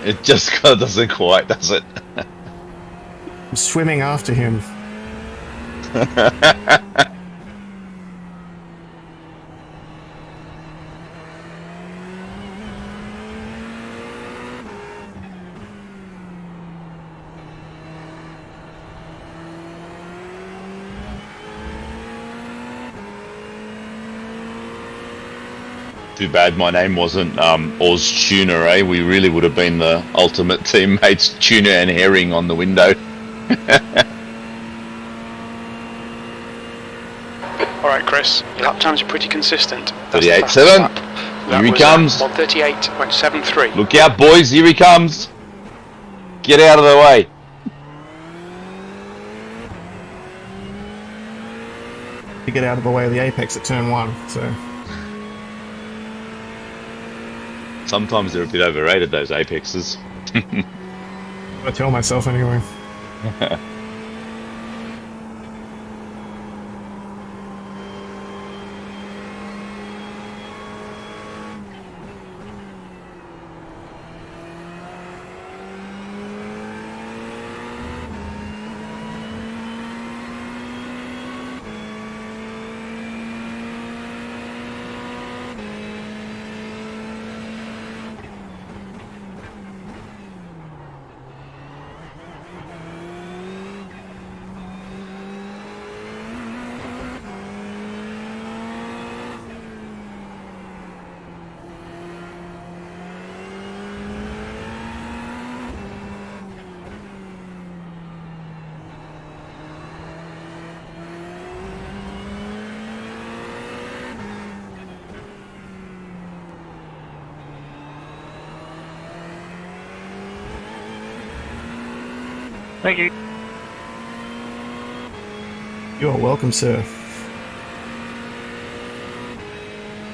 It just doesn't quite, does it? I'm swimming after him. Too bad my name wasn't Oz Tuna, eh? We really would have been the ultimate teammates, Tuna and Herring on the window. Alright, Chris, your lap times are pretty consistent. 38.7. Here he comes. 138.73. Look out, boys. Here he comes. Get out of the way. To get out of the way of the apex at turn 1, so... Sometimes they're a bit overrated, those apexes. I tell myself anyway. Thank you. You're welcome, sir.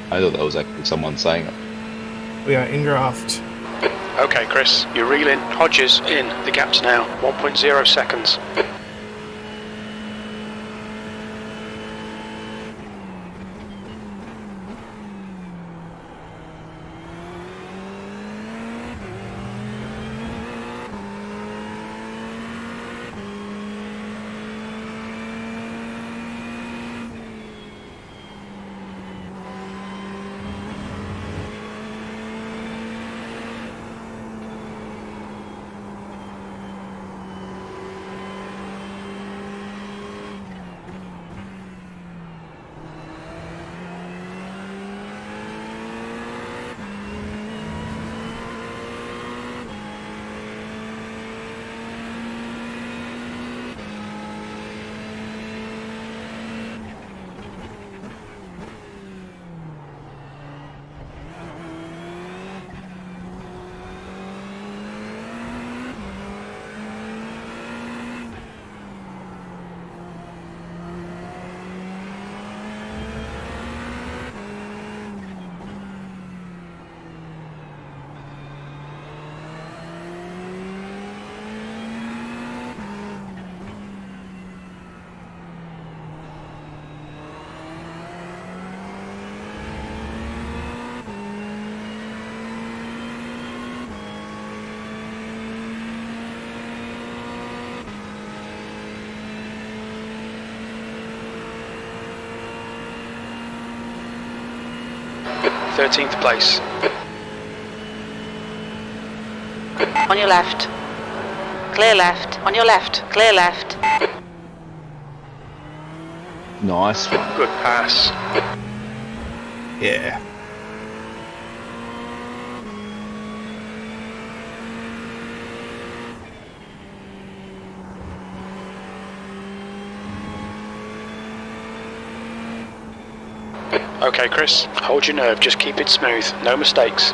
I thought that was actually someone saying it. We are in draft. Okay, Chris, you're reeling Hodges in. The gap's now 1.0 seconds. Thirteenth place. On your left. Clear left. On your left. Clear left. Nice one. Good pass. Yeah. Okay, Chris, hold your nerve, just keep it smooth, no mistakes.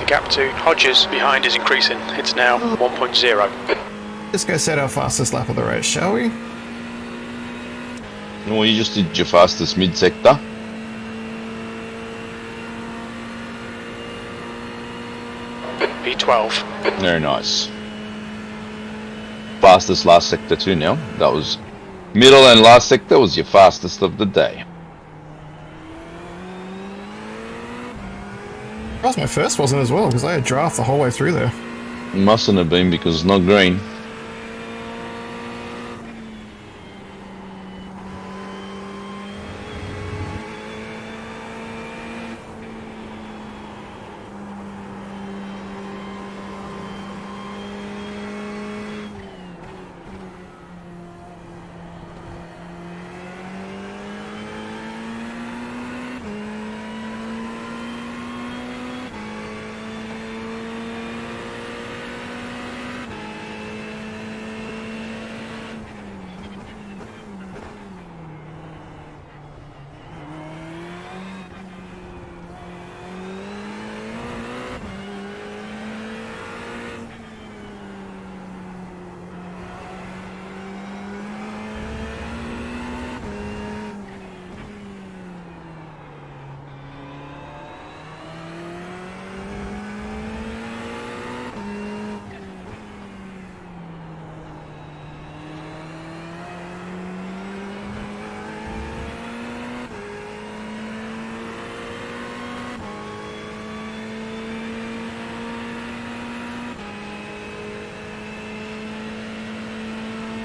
The gap to Hodges behind is increasing. It's now 1.0. Let's go set our fastest lap of the race, shall we? Well, you just did your fastest mid-sector. P12. Very nice. Fastest last sector too now. That was middle and last sector was your fastest of the day. That was my first, wasn't it, as well, because I had draft the whole way through there. Mustn't have been because it's not green.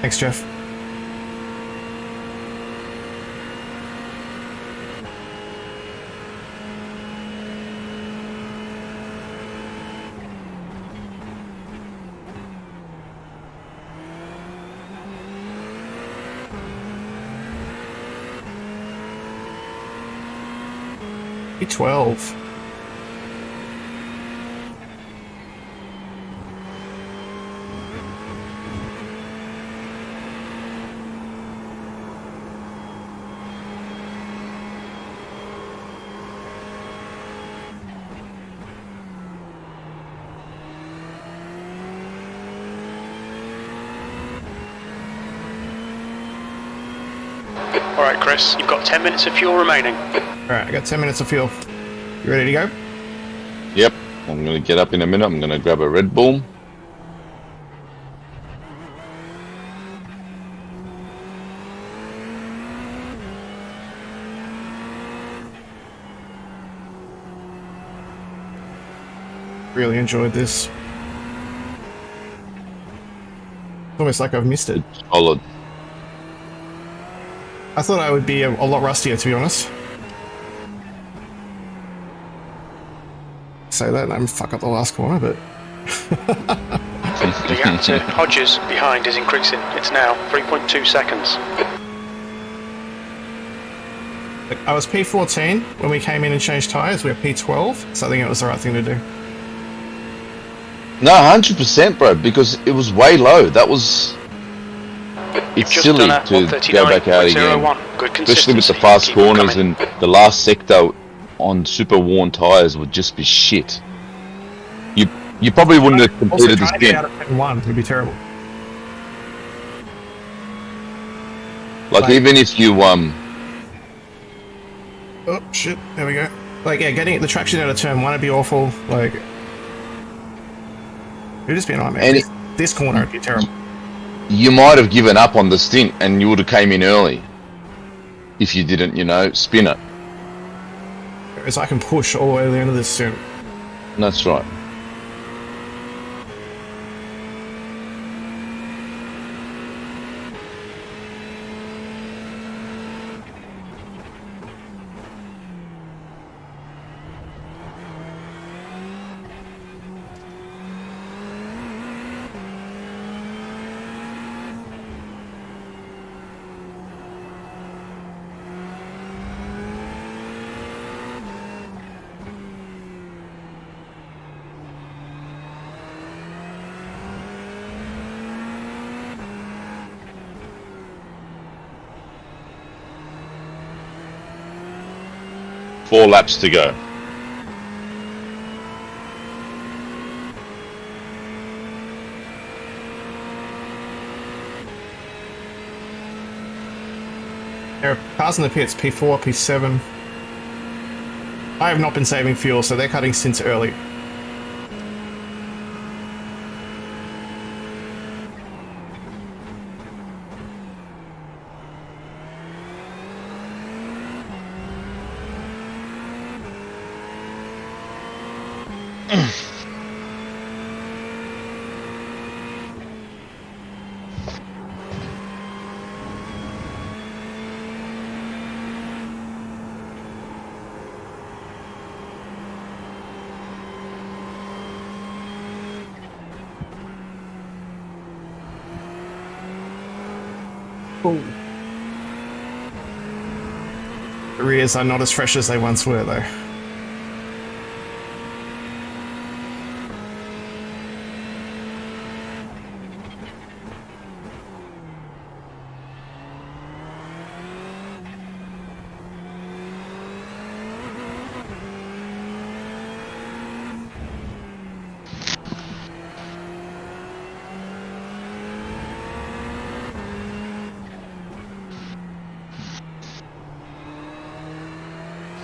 Thanks, Jeff. P12. Alright, Chris, you've got 10 minutes of fuel remaining. Alright, I got 10 minutes of fuel. You ready to go? Yep. I'm going to get up in a minute. I'm going to grab a Red Bull. Really enjoyed this. It's almost like I've missed it. Solid. I thought I would be a lot rustier, to be honest. Say that and I'm fuck up the last corner, but... The gap to Hodges behind is increasing. It's now 3.2 seconds. I was P14 when we came in and changed tyres. We were P12, so I think it was the right thing to do. No, 100%, bro, because it was way low. That was... It's Just silly done a to go back out again. 139.01. Good Especially with the consistency. fast Keep it corners coming. and the last sector on super worn tyres would just be shit. You probably wouldn't have Also, completed the trying to get out stint. of P1 would be terrible. Like even if you Oh shit! There we go. Like yeah, getting the traction out of turn 1 would be awful. Like it'd just be a nightmare. And This corner would be terrible. you might have given up on the stint and you would have came in early if you didn't, spin it. Whereas I can push all the way to the end of this soon. That's right. Four laps to go. There are cars in the pits, P4, P7. I have not been saving fuel, so they're cutting stints early. The rears are not as fresh as they once were, though.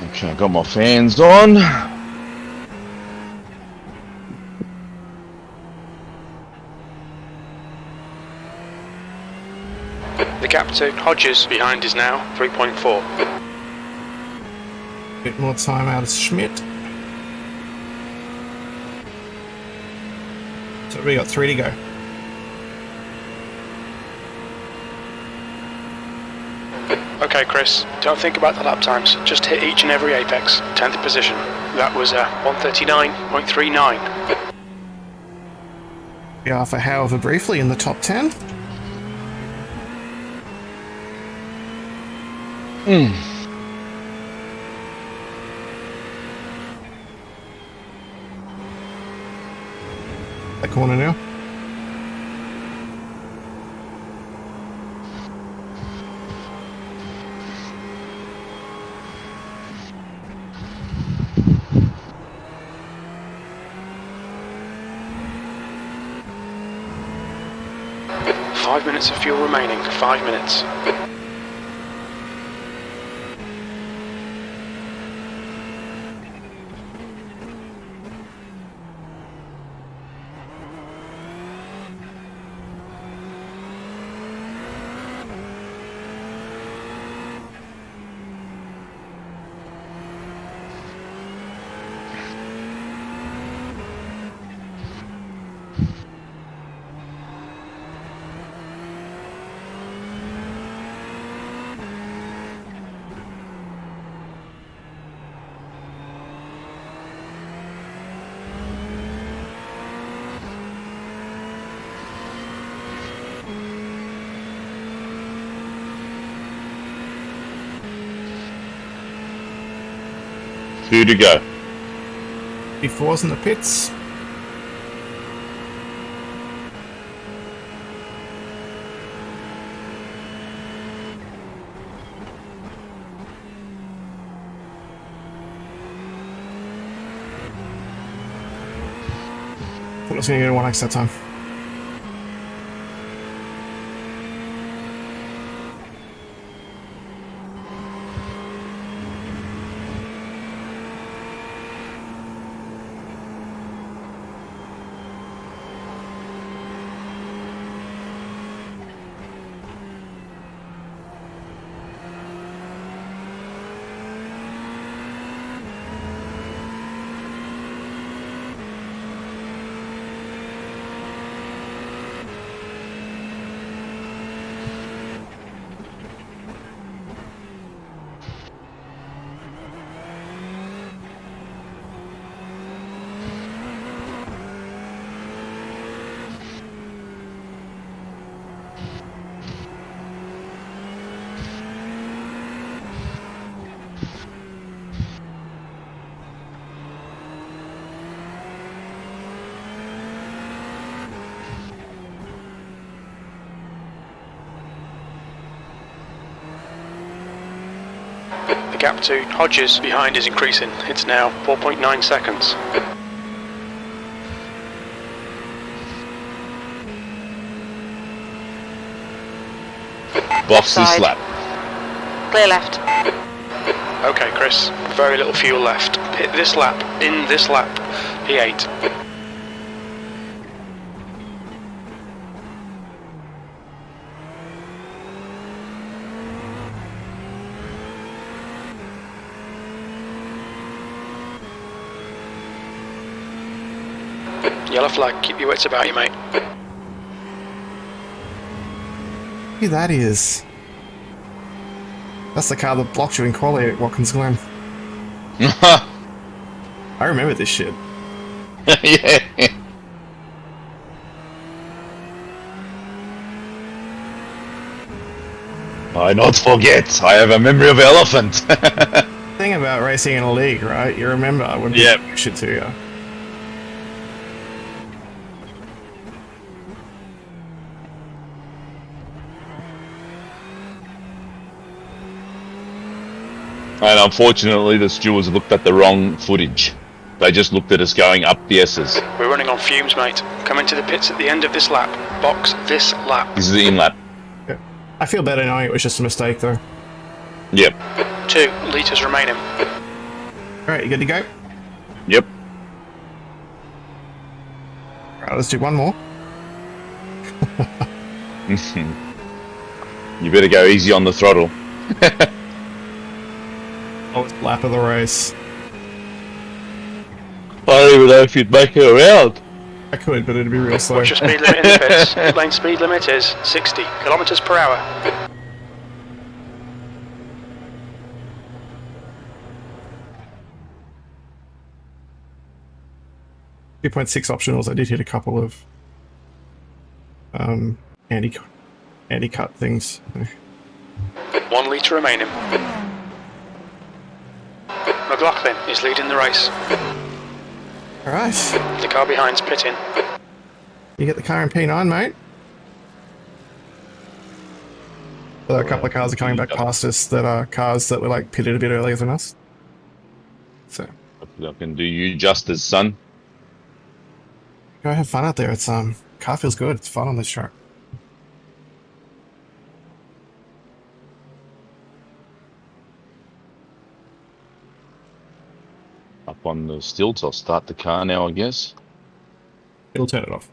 Okay, I got my fans on. The gap to Hodges behind is now 3.4. Bit more time out of Schmidt. So we got 3 to go. Okay, Chris, don't think about the lap times. Just hit each and every apex. 10th position. That was 139.39. We are for however briefly in the top 10. corner now. Five minutes of fuel remaining. 5 minutes. Two to go. P4's in the pits. Thought I was going to get a 1x that time. The gap to Hodges behind is increasing. It's now 4.9 seconds. Box this side. lap. Clear left. Okay, Chris. Very little fuel left. Hit this lap. In this lap. P8. Yellow flag. Keep your wits about you, mate. Who that is? That's the car that blocked you in quali at Watkins Glen. I remember this shit. Yeah. I not forget. I have a memory of elephant. Thing about racing in a league, right? You remember when Yep. people do shit to you. And unfortunately, the stewards looked at the wrong footage. They just looked at us going up the S's. We're running on fumes, mate. Come into the pits at the end of this lap. Box this lap. This is the in lap. Yeah. I feel better knowing it was just a mistake, though. Yep. 2 litres remaining. Alright, you good to go? Yep. Alright, let's do one more. You better go easy on the throttle. Last lap of the race. I don't even know if you'd make it around. I could, but it'd be real slow. What's your speed limit in the pits? Pit lane speed limit is 60 kilometres per hour. 2.6 optionals. I did hit a couple of anti-cut things. 1 litre remaining. McLaughlin is leading the race. Alright. The car behind's pitting. You get the car in P9, mate. Although a couple of cars are coming back past us that are cars that were like pitted a bit earlier than us. So I can do you justice, son. go have fun out there. It's car feels good. It's fun on this track. Up on the stilts, I'll start the car now, I guess. It'll turn it off.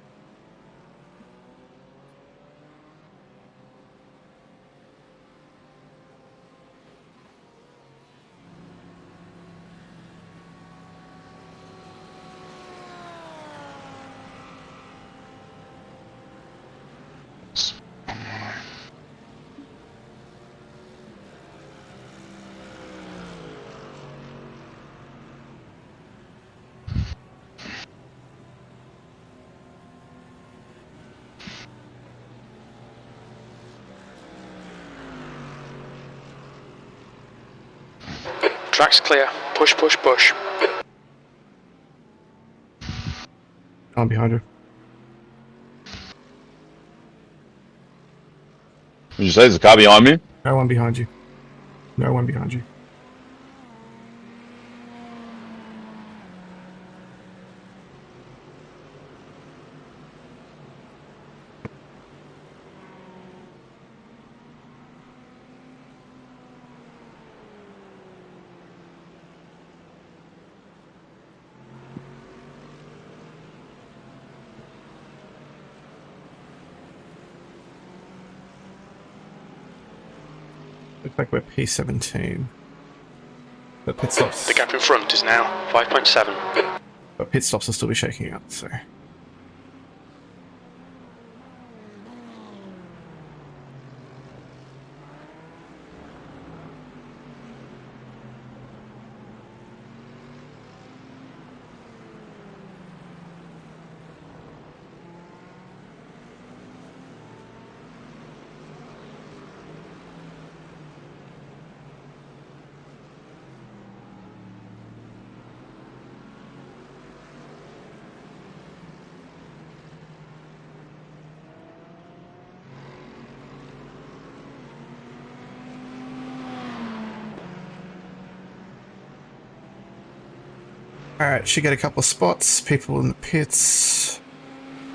Track's clear. Push, push, push. I'm behind you. Did you say there's a car behind me? No one behind you. No one behind you. Looks like we're P17. But pit stops. The gap in front is now 5.7. But pit stops will still be shaking out, so. Alright, should get a couple of spots. People in the pits.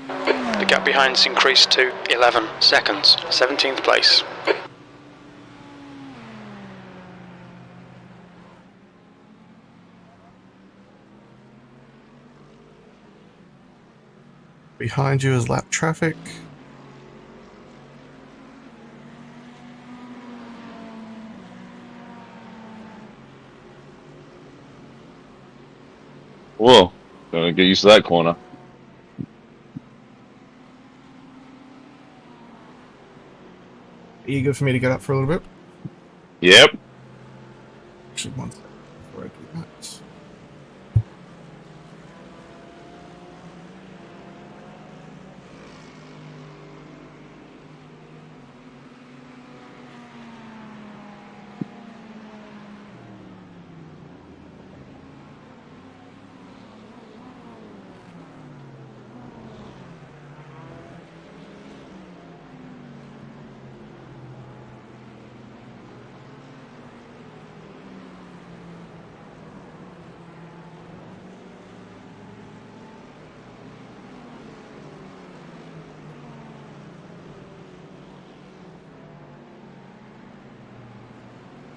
The gap behind's increased to 11 seconds. 17th place. Behind you is lap traffic. Whoa, gotta get used to that corner. Are you good for me to get up for a little bit? Yep. Actually, one second before I do that.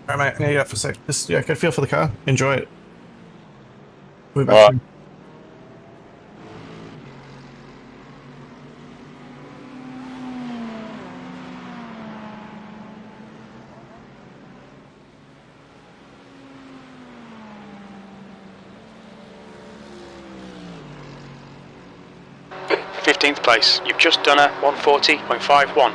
Alright, mate, now you up for a sec. Just get a feel for the car. Enjoy it. We'll be back Alright. soon. Fifteenth place. You've just done a 140.51.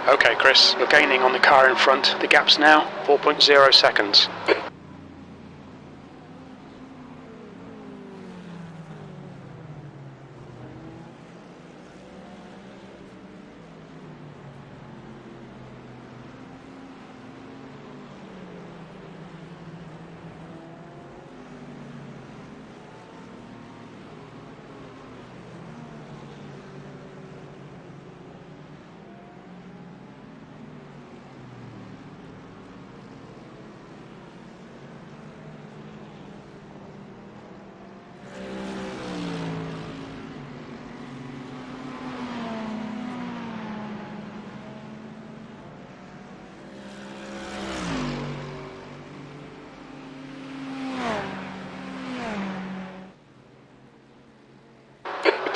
Okay, Chris, you're gaining on the car in front. The gap's now 4.0 seconds.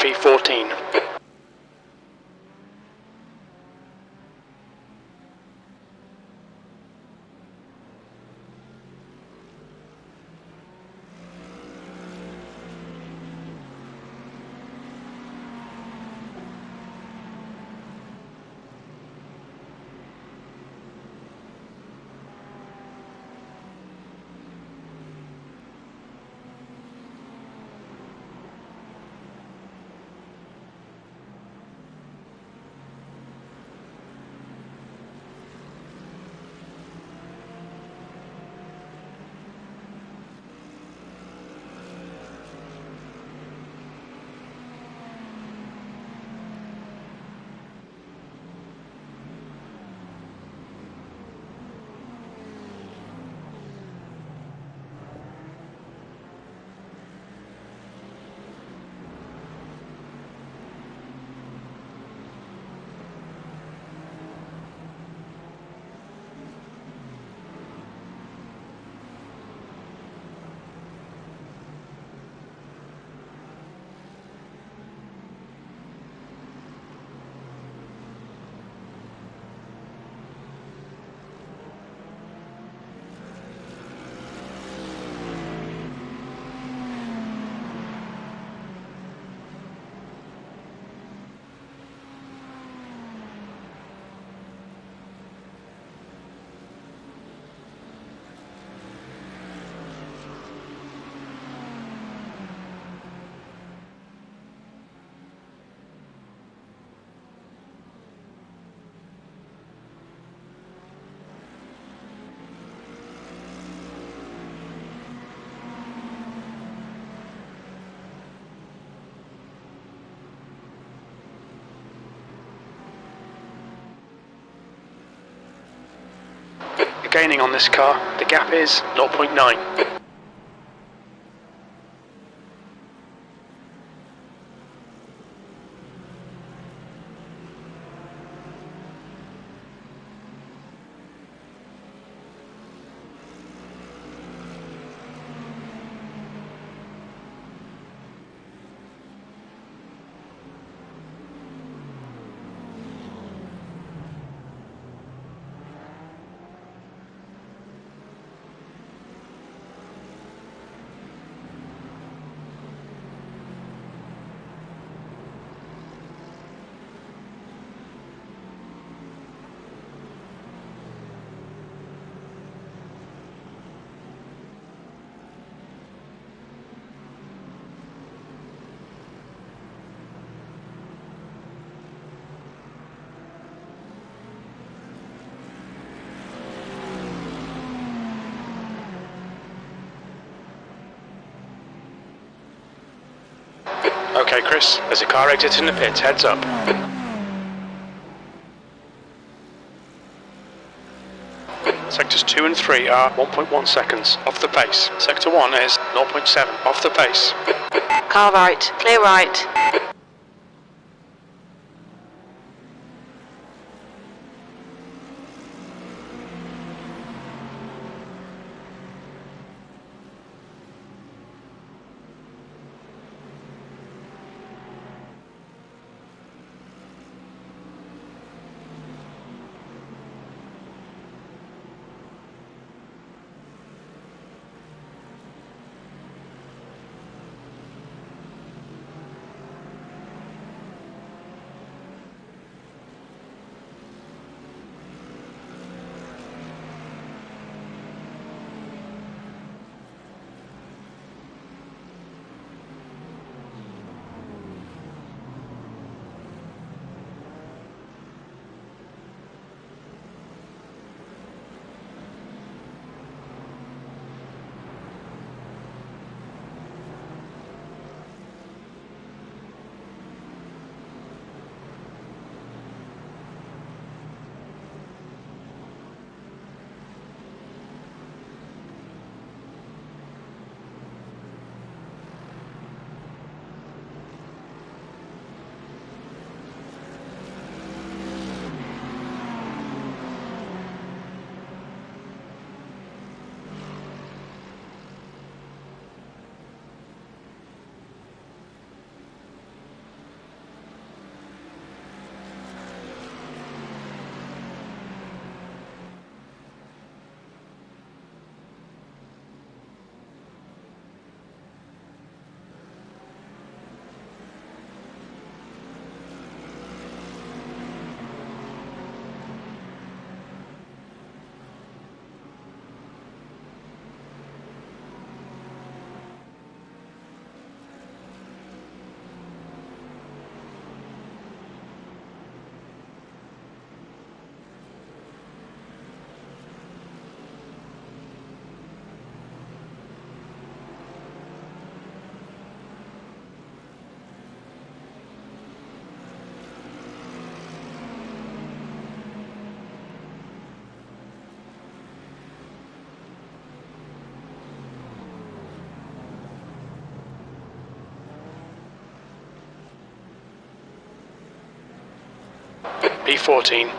V14. Gaining on this car, the gap is 0.9. Okay, Chris, there's a car exiting the pits, heads up. Sectors 2 and 3 are 1.1 seconds off the pace. Sector 1 is 0.7 off the pace. Car right, clear right. P14.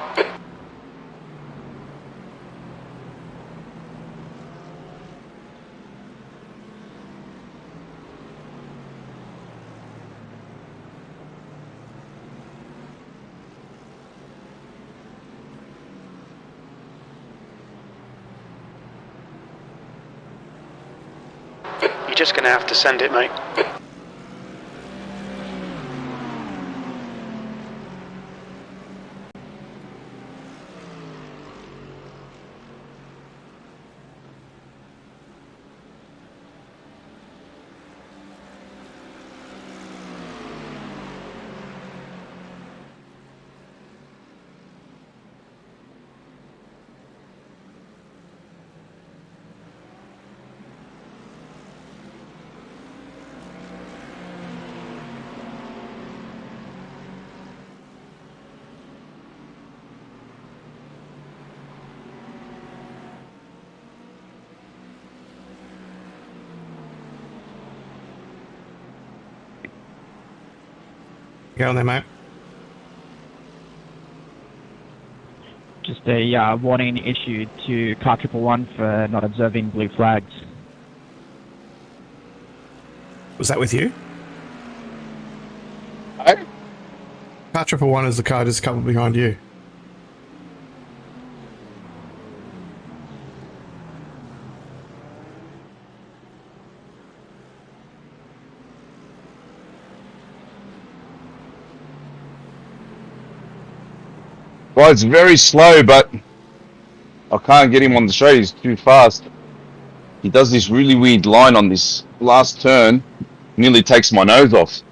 You're just going to have to send it, mate. Get on there, mate. Just a warning issued to car 111 for not observing blue flags. Was that with you? Hey? Car 111 is the car just a couple behind you. Well, it's very slow, but I can't get him on the straight. He's too fast. He does this really weird line on this last turn. Nearly takes my nose off.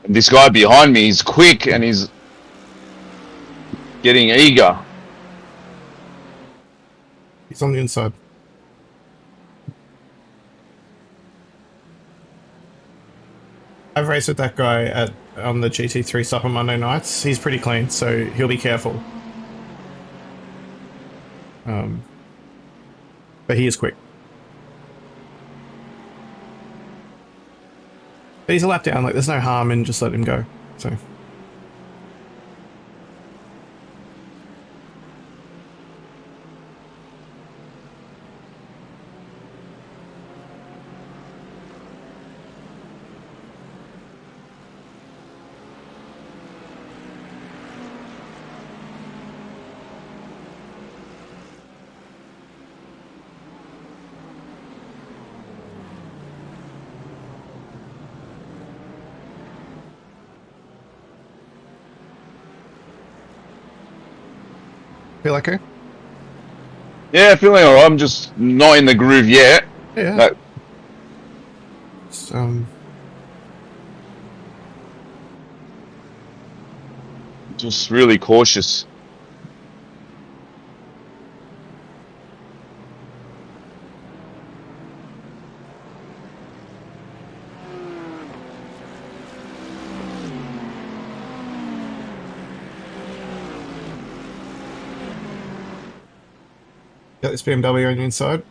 This guy behind me is quick and he's getting eager. He's on the inside. I've raced with that guy on the GT3 stop on Monday nights. He's pretty clean, so he'll be careful. But he is quick. But he's a lap down, like there's no harm in just letting him go. So feel okay? Yeah, feeling alright. I'm just not in the groove yet. Yeah. No, So, just really cautious. got this BMW on the inside.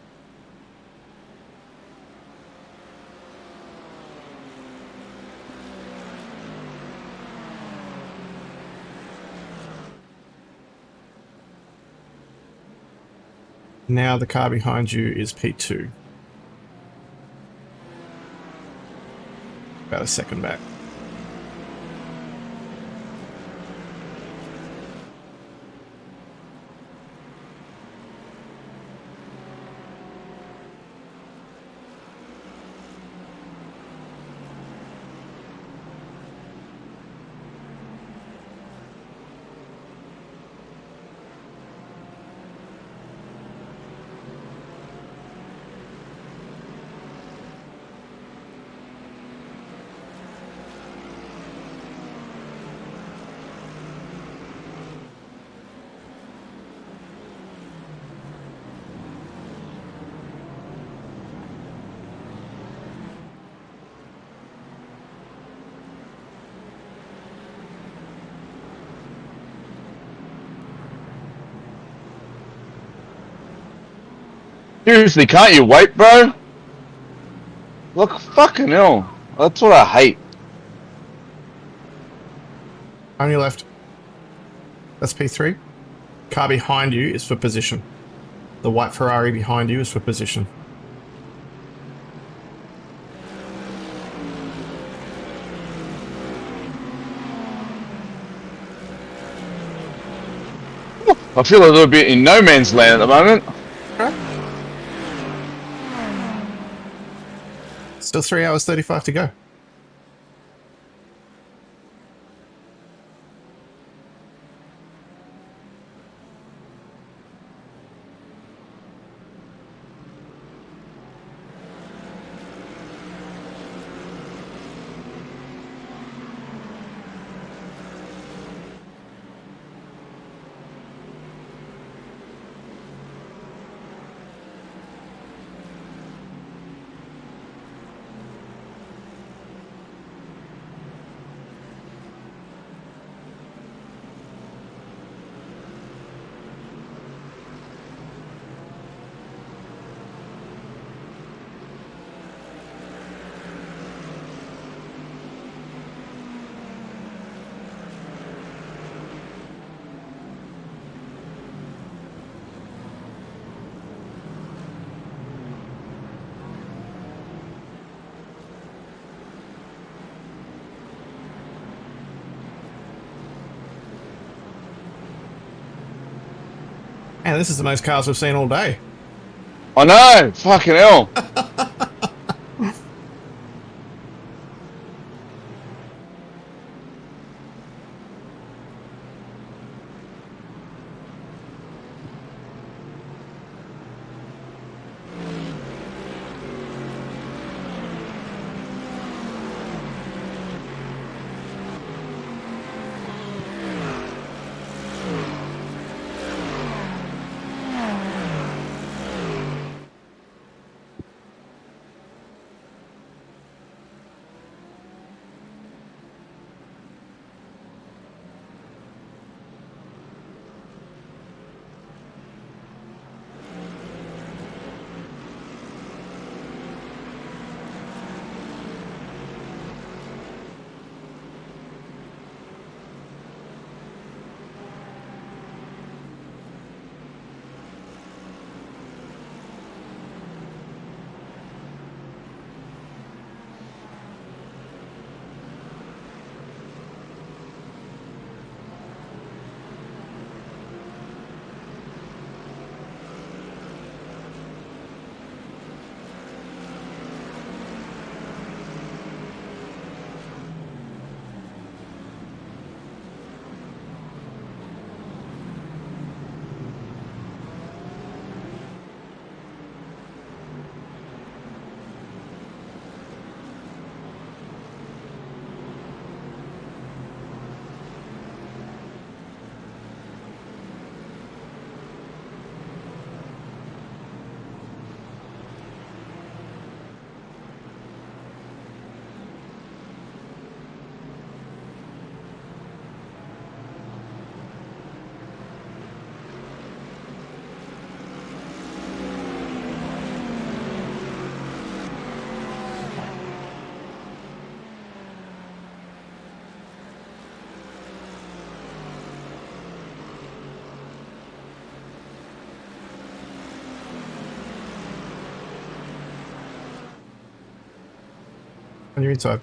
Now the car behind you is P2. About a second back. Seriously, can't you wait, bro? Look, fucking hell. That's what I hate. On your left. That's P3. Car behind you is for position. The white Ferrari behind you is for position. I feel a little bit in no man's land at the moment. Still 3 hours 35 to go. Man, this is the most cars we've seen all day. I know, fucking hell. On your inside.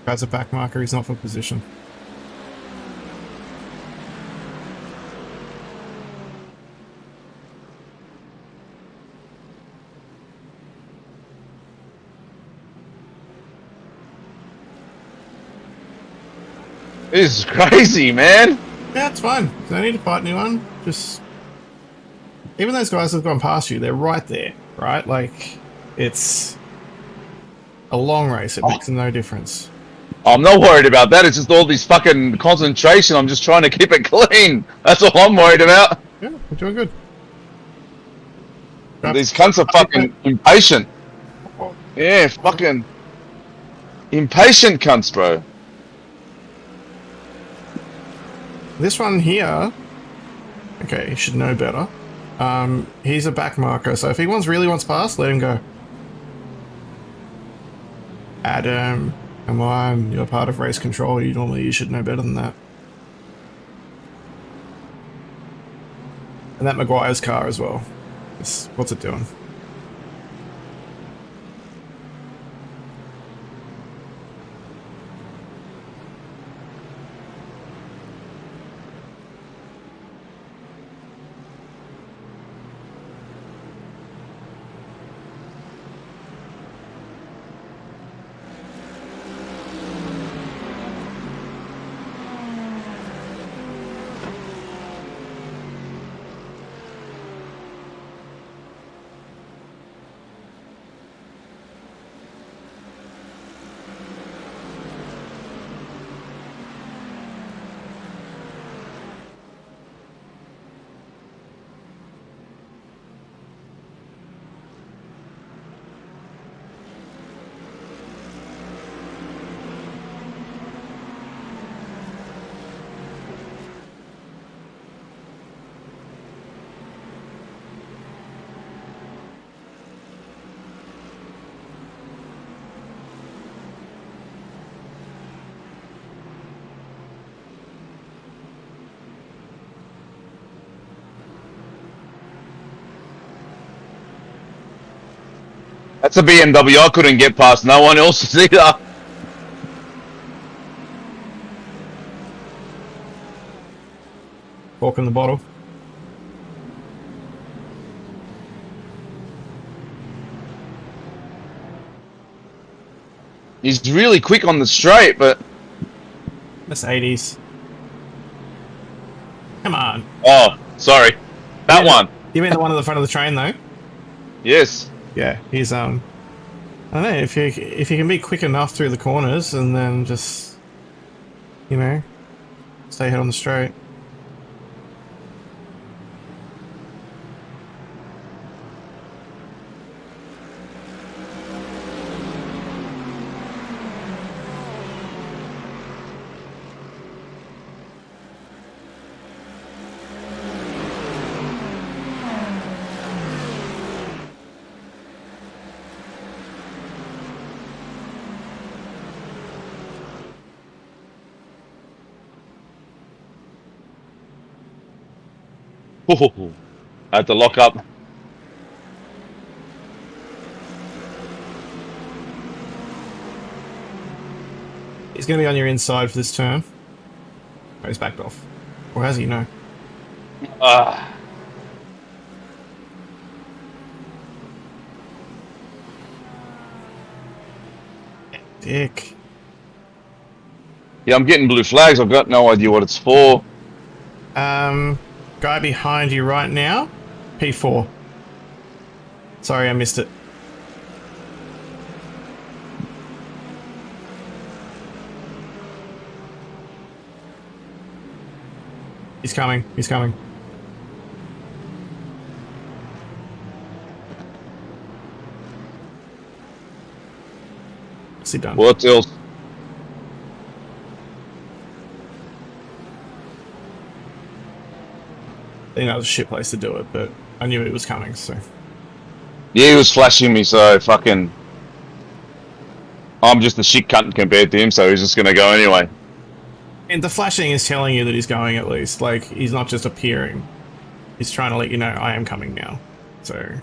Guy's a back marker, he's not for position. This is crazy, man. Yeah, it's fine. No need to fight anyone. Just even those guys that have gone past you, they're right there, right? Like it's a long race. It makes no difference. I'm not worried about that. It's just all this fucking concentration. I'm just trying to keep it clean. That's all I'm worried about. Yeah, we're doing good. These cunts are fucking impatient. Yeah, fucking impatient cunts, bro. This one here, okay, he should know better. He's a back marker, so if he really wants past, let him go. Adam, come on, you're part of race control. You should know better than that. And that Maguire's car as well. What's it doing? That's a BMW. I couldn't get past no one else's either. Cork in the bottle. He's really quick on the straight, but... That's 80s. Come on. Oh, sorry. That one. You mean the one at the front of the train, though? Yes. Yeah, he's I don't know, if you can be quick enough through the corners and then just, you know, stay ahead on the straight. I had to lock up. He's going to be on your inside for this turn. Oh, he's backed off. Or has he? No. Dick. Yeah, I'm getting blue flags. I've got no idea what it's for. Guy behind you right now. P4. Sorry, I missed it. He's coming. He's coming. What's he done? What else? I think that was a shit place to do it, but I knew it was coming, so. Yeah, he was flashing me, so fucking... I'm just a shit cunt compared to him, so he's just gonna go anyway. And the flashing is telling you that he's going at least. Like, he's not just appearing. He's trying to let you know, I am coming now. So...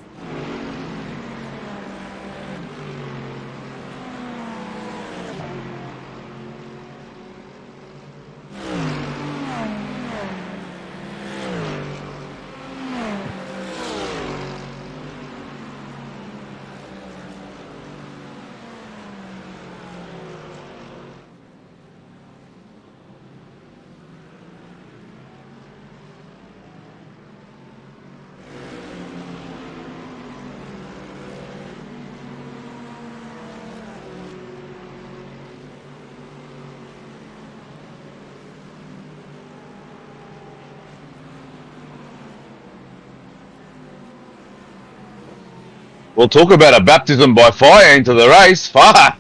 We'll talk about a baptism by fire into the race. Fuck!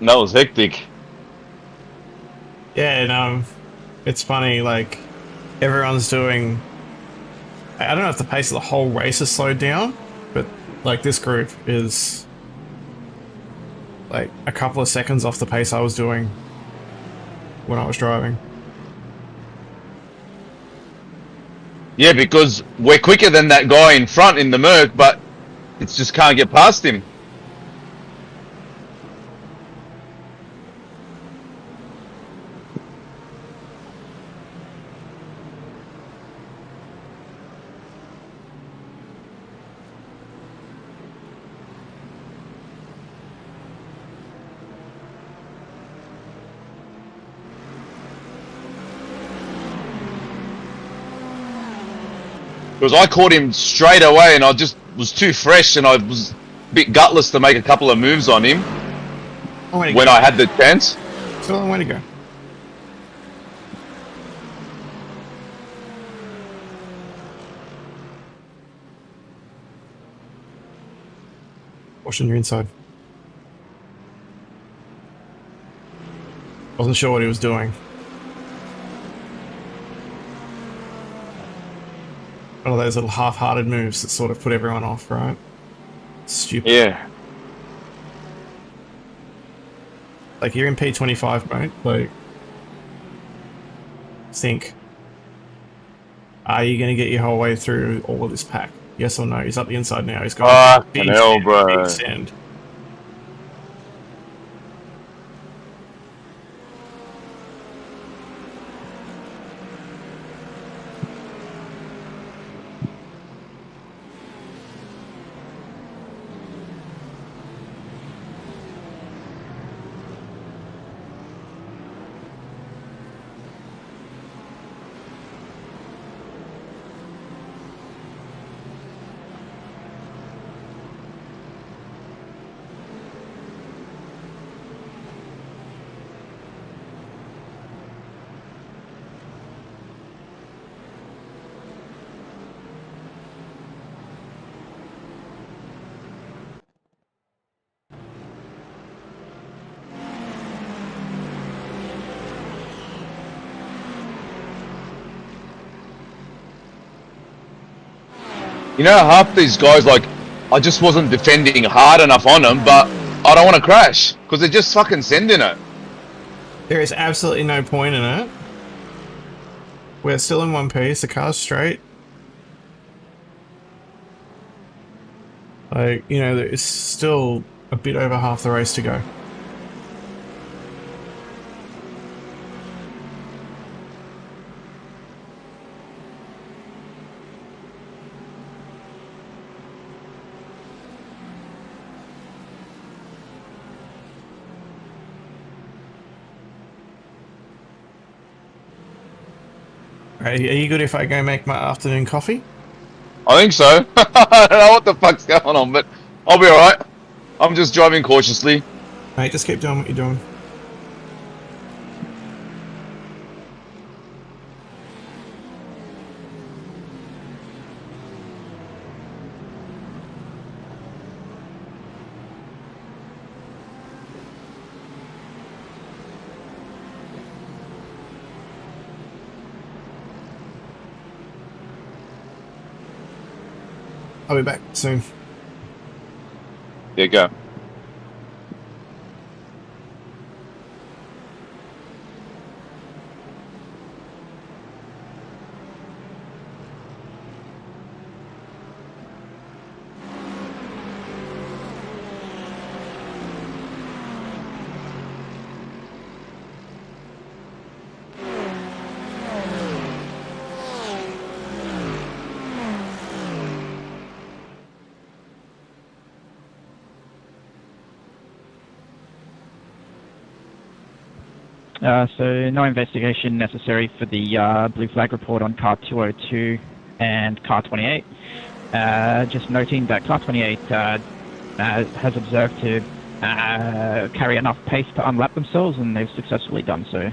That was hectic. Yeah, and it's funny, like, everyone's doing... I don't know if the pace of the whole race has slowed down, but, like, this group is, like, a couple of seconds off the pace I was doing when I was driving. Yeah, because we're quicker than that guy in front in the Merc, but it's just can't get past him. Because I caught him straight away and I just was too fresh and I was a bit gutless to make a couple of moves on him when I had the chance. Still a long way to go. Watching your inside. Wasn't sure what he was doing. One of those little half-hearted moves that sort of put everyone off, right? Stupid. Yeah. Like, you're in P25, mate. Like, think. Are you going to get your whole way through all of this pack? Yes or no? He's up the inside now. He's got Fucking hell, bro. big send. You know, half these guys, like, I just wasn't defending hard enough on them, but I don't want to crash because they're just fucking sending it. There is absolutely no point in it. We're still in one piece. The car's straight. Like, you know, there's still a bit over half the race to go. Are you good if I go make my afternoon coffee? I think so. I don't know what the fuck's going on, but I'll be alright. I'm just driving cautiously. Mate, just keep doing what you're doing. I'll be back soon. There you go. So no investigation necessary for the blue flag report on car 202 and car 28. Just noting that car 28 has observed to carry enough pace to unlap themselves, and they've successfully done so.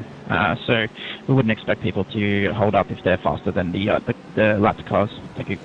So we wouldn't expect people to hold up if they're faster than the lapped cars. Thank you.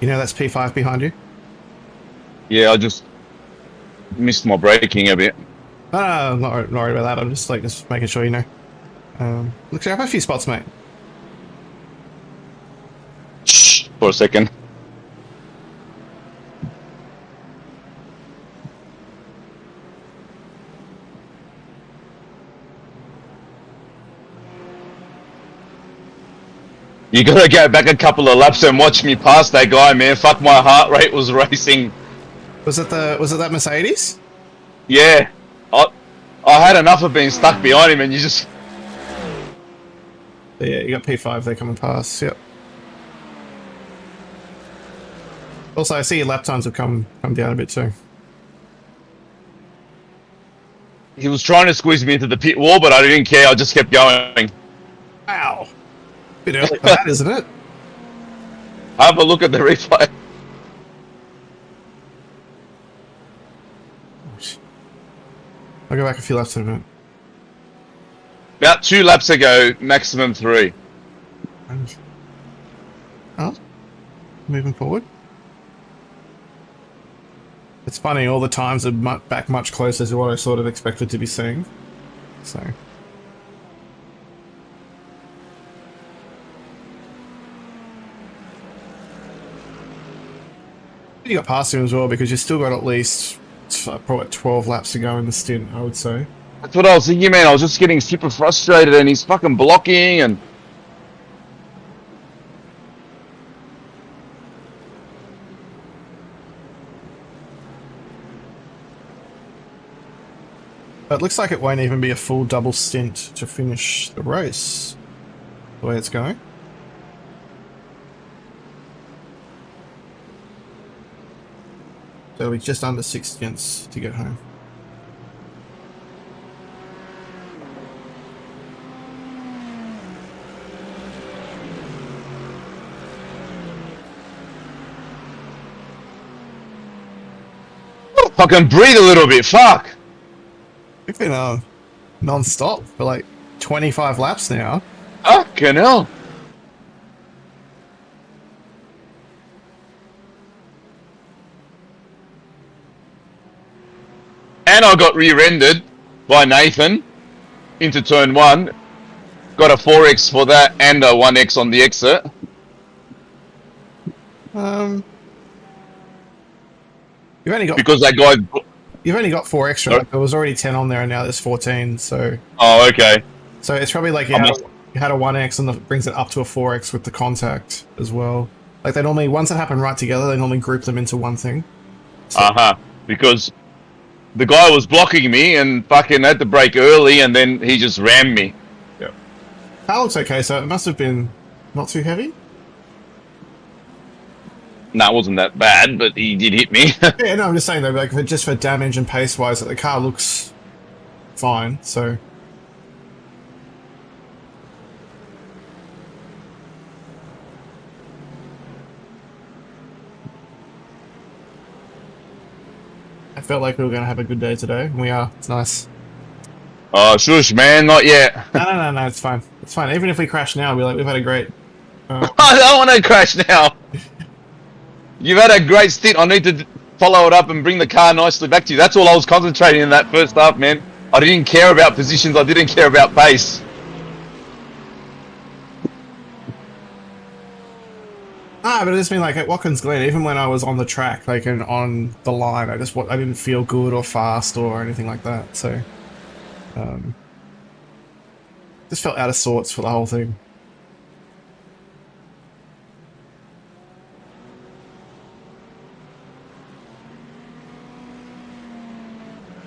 You know that's P5 behind you? Yeah, I just missed my braking a bit. No, I'm not worried about that. I'm just making sure you know. Looks like I have a few spots, mate. Shh, for a second. You gotta go back a couple of laps and watch me pass that guy, man. Fuck, my heart rate was racing. Was it that Mercedes? Yeah, I had enough of being stuck behind him, and you just. Yeah, you got P5 there coming past. Yep. Also, I see your lap times have come down a bit too. He was trying to squeeze me into the pit wall, but I didn't care. I just kept going. Wow. Bit early for that, isn't it? Have a look at the replay. I'll go back a few laps in a minute. About 2 laps ago, maximum 3. Oh, moving forward. It's funny, all the times are back much closer to what I sort of expected to be seeing. So. You got past him as well because you've still got at least probably 12 laps to go in the stint, I would say. That's what I was thinking, man. I was just getting super frustrated, and he's fucking blocking, and. But it looks like it won't even be a full double stint to finish the race, the way it's going. So it'll be just under 6 stints to get home. Fucking breathe a little bit, fuck! We've been non-stop for like 25 laps now. Fucking hell. And I got rear-ended by Nathan into turn 1. Got a 4x for that and a 1x on the exit. You've only got Because that guy... You've only got 4 extra. Oh. Like, there was already 10 on there, and now there's 14. So Oh, okay. it's probably like you had a 1x, and it brings it up to a 4x with the contact as well. Like they normally, once it happen right together, they normally group them into one thing. So, Because the guy was blocking me and fucking had to brake early, and then he just rammed me. Yep. That looks okay. So it must have been not too heavy. No, it wasn't that bad, but he did hit me. Yeah, no, I'm just saying though, like just for damage and pace wise, the car looks fine. So. I felt like we were going to have a good day today, and we are. It's nice. Oh, shush, man, not yet. No, it's fine. It's fine. Even if we crash now, we'll be like, we've had a great... I don't want to crash now. You've had a great stint. I need to follow it up and bring the car nicely back to you. That's all I was concentrating in that first half, man. I didn't care about positions. I didn't care about pace. But it's been like at Watkins Glen, even when I was on the track, like and on the line, I didn't feel good or fast or anything like that. So, just felt out of sorts for the whole thing.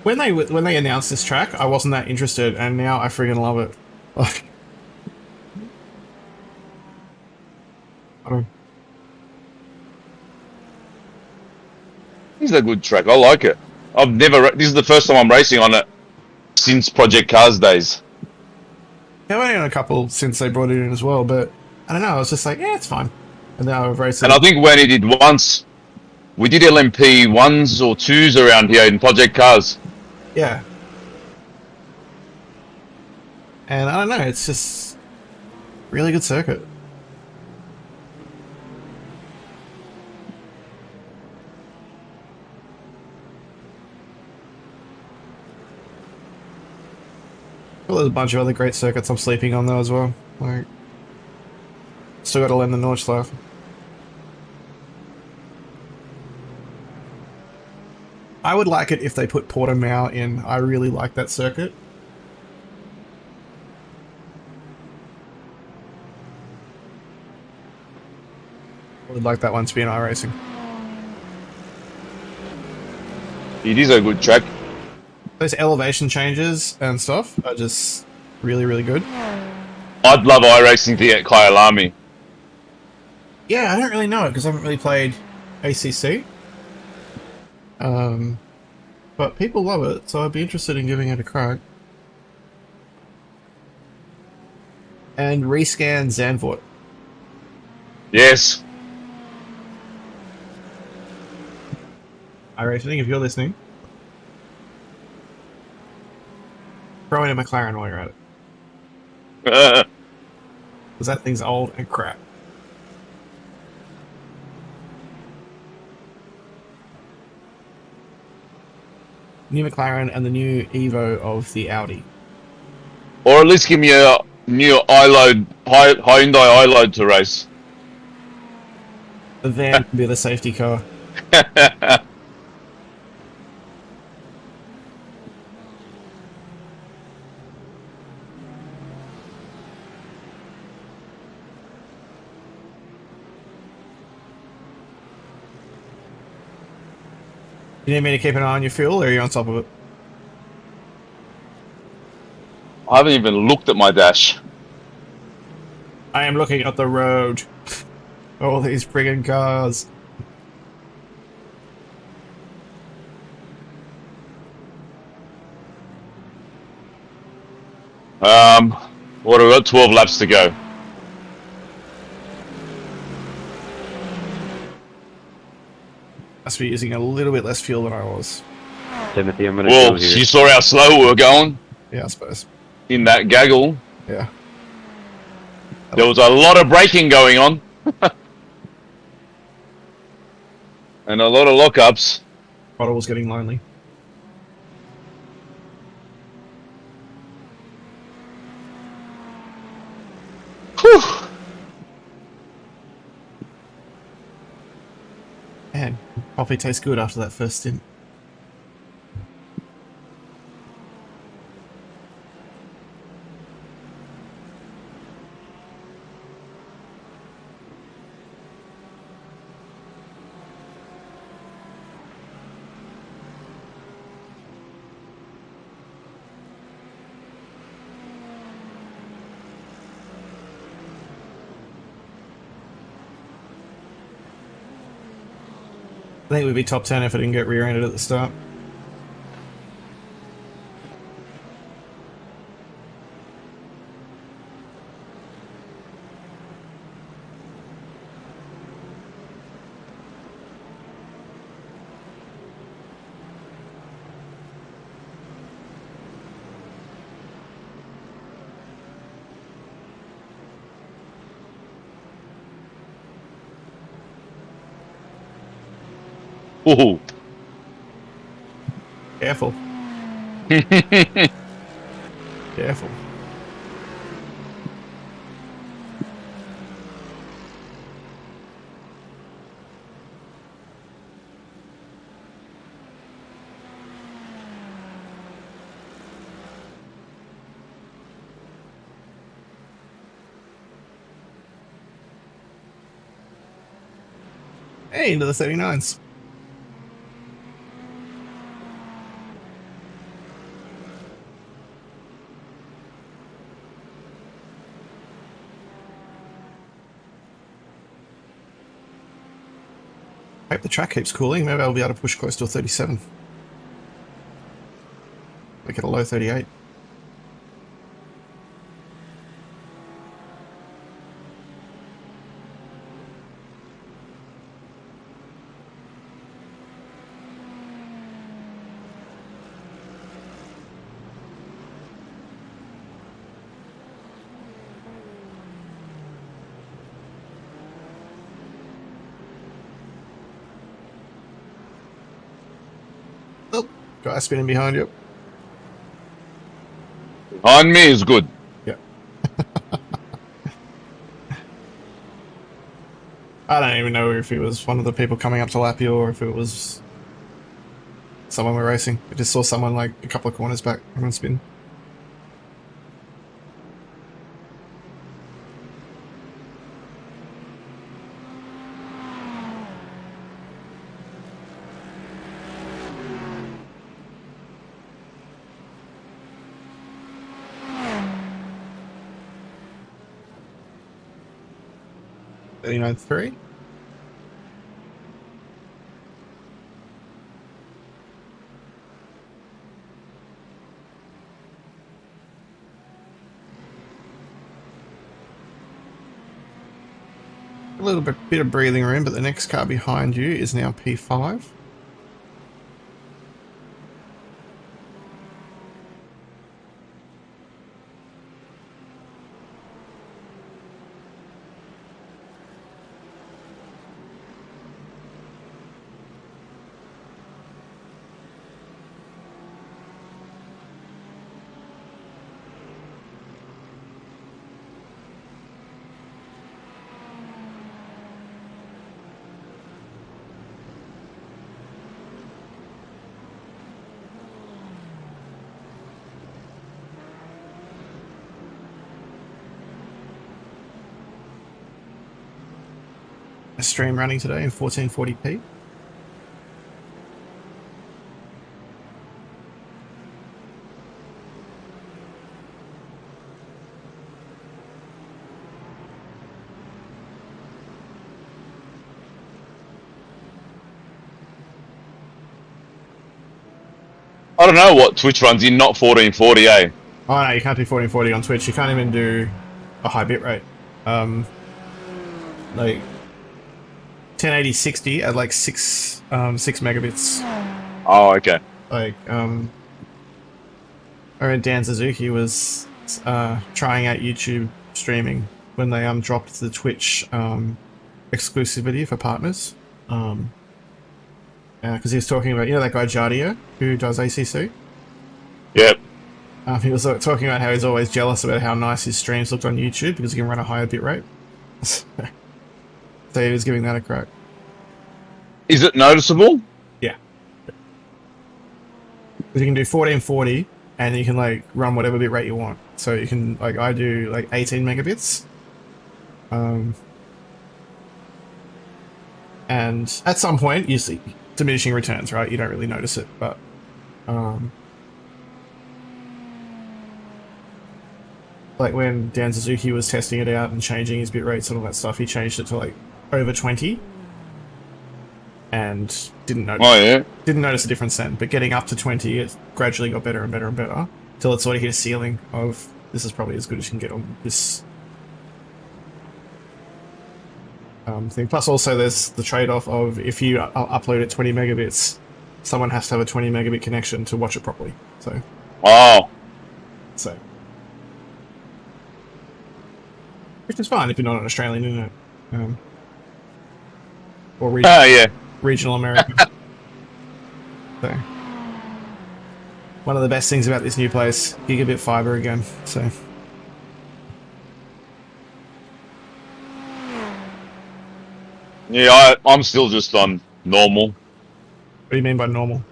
When they announced this track, I wasn't that interested, and now I friggin' love it. Like, I don't. This is a good track. I like it. This is the first time I'm racing on it since Project Cars days. Yeah, I've only done a couple since they brought it in as well, but I don't know. I was just like, yeah, it's fine. And now I've raced it. And I think when he did once, we did LMP 1s or 2s around here in Project Cars. Yeah. And I don't know, it's just really good circuit. Well, there's a bunch of other great circuits I'm sleeping on though as well. Like, still got to learn the Nordschleife. I would like it if they put Portimao in. I really like that circuit. I would like that one to be in iRacing. It is a good track. Those elevation changes and stuff are just really, really good. I'd love iRacing to get Kyalami. Yeah, I don't really know it because I haven't really played ACC. But people love it, so I'd be interested in giving it a crack. And rescan Zandvoort. Yes. iRacing, if you're listening, throw in a McLaren while you're at it. Because that thing's old and crap. New McLaren and the new Evo of the Audi. Or at least give me a new Hyundai iLoad to race. The van can be the safety car. You need me to keep an eye on your fuel, or are you on top of it? I haven't even looked at my dash. I am looking at the road. All these friggin' cars. What have we got? 12 laps to go. Must be using a little bit less fuel than I was. Timothy, I'm gonna Well, go here. you saw how slow we were going Yeah, I suppose. in that gaggle. Yeah. There was a lot of braking going on. And a lot of lockups. Bottle was getting lonely. Whew. Man, coffee tastes good after that first stint. I think we'd be top 10 if I didn't get rear-ended at the start. Ooh. Careful. Careful. Hey, into the 39s. Hope the track keeps cooling. Maybe I'll be able to push close to a 37. Make it a low 38. Oh, guy spinning behind you. Behind me is good. Yeah. I don't even know if it was one of the people coming up to lap you or if it was someone we're racing. I just saw someone like a couple of corners back on a spin. $39.3. A little bit of breathing room, but the next car behind you is now P5. A stream running today in 1440p. I don't know what Twitch runs in, not 1440, eh? Oh no, you can't do 1440 on Twitch. You can't even do a high bitrate. Like 1080 60 at like 6 megabits. Oh, okay. Like I read Dan Suzuki was trying out YouTube streaming when they dropped the Twitch exclusivity for partners. Because he was talking about, you know, that guy Jardio who does ACC. Yep. He was talking about how he's always jealous about how nice his streams looked on YouTube because he can run a higher bitrate. So he was giving that a crack. Is it noticeable? Yeah. Because you can do 1440 and you can like run whatever bitrate you want. So you can, like, I do like 18 megabits. And at some point you see diminishing returns, right? You don't really notice it, but like when Dan Suzuki was testing it out and changing his bit rates and all that stuff, he changed it to like over 20 and didn't notice. Oh, yeah. Didn't notice a difference then, but getting up to 20, it gradually got better and better and better till it sort of hit a ceiling of this is probably as good as you can get on this thing. Plus also there's the trade-off of if you upload at 20 megabits, someone has to have a 20 megabit connection to watch it properly. So which is fine if you're not an Australian internet. Or regional America. So one of the best things about this new place, gigabit fiber again. So yeah, I'm still just on normal. what do you mean by normal?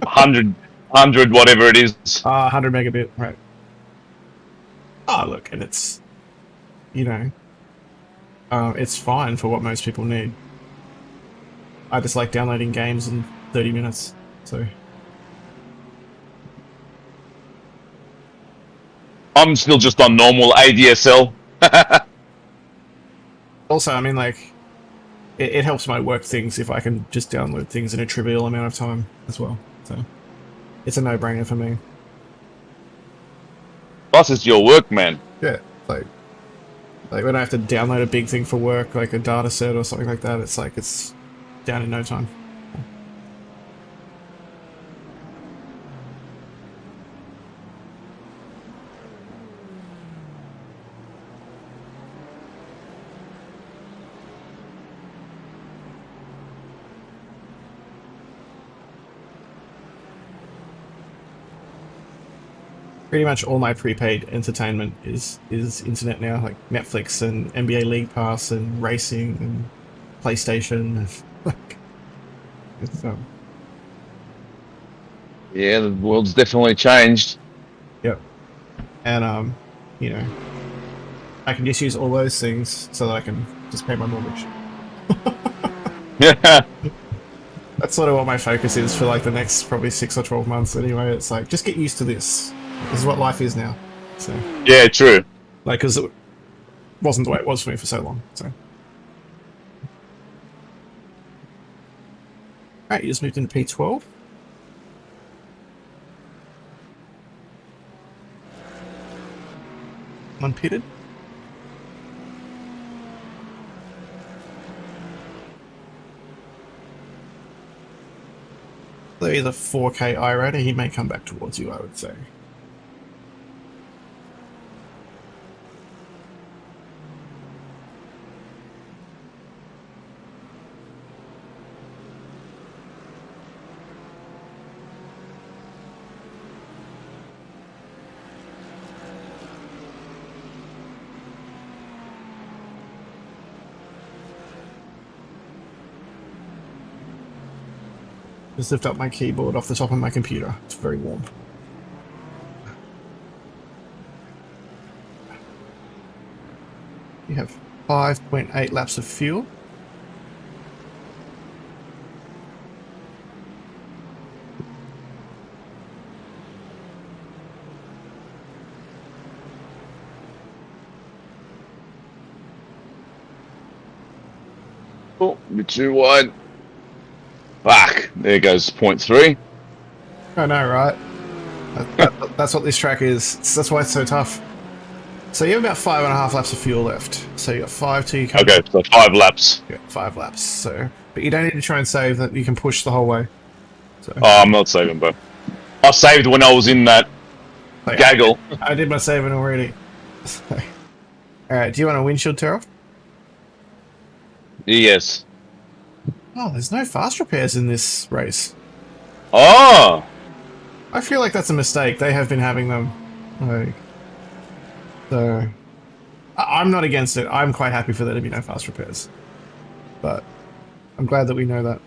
100, whatever it is. 100 megabit, right. Oh, look, and it's, you know, it's fine for what most people need. I just like downloading games in 30 minutes, so. I'm still just on normal ADSL. Also, I mean, like, it helps my work things if I can just download things in a trivial amount of time as well. So, it's a no-brainer for me. Plus, it's your work, man. Yeah, like when I have to download a big thing for work, like a data set or something like that, it's like it's down in no time. pretty much all my prepaid entertainment is internet now, like Netflix and NBA League Pass and racing and PlayStation. And, like, it's, Yeah, the world's definitely changed. yep. And you know, I can just use all those things so that I can just pay my mortgage. Yeah. That's sort of what my focus is for like the next probably 6 or 12 months. Anyway, it's like just get used to this. This is what life is now. So Yeah, true. like, because it wasn't the way it was for me for so long. So. Alright, you just moved into P12. Unpitted. So either 4K iRater, he may come back towards you, I would say. Just lift up my keyboard off the top of my computer. It's very warm. You have 5.8 laps of fuel. Oh, a bit too wide. Fuck. There goes 0.3. I know, right? That's what this track is. That's why it's so tough. So you have about 5.5 laps of fuel left. So you got 5 till you come. Okay, so 5 laps. Yeah, 5 laps. So, but you don't need to try and save that. You can push the whole way. So, Oh, I'm not saving, but I saved when I was in that like, gaggle. I did my saving already. Alright, do you want a windshield tear off? Yes. Oh, there's no fast repairs in this race. Oh! I feel like that's a mistake. They have been having them. Like, so, I'm not against it. I'm quite happy for there to be no fast repairs. But I'm glad that we know that.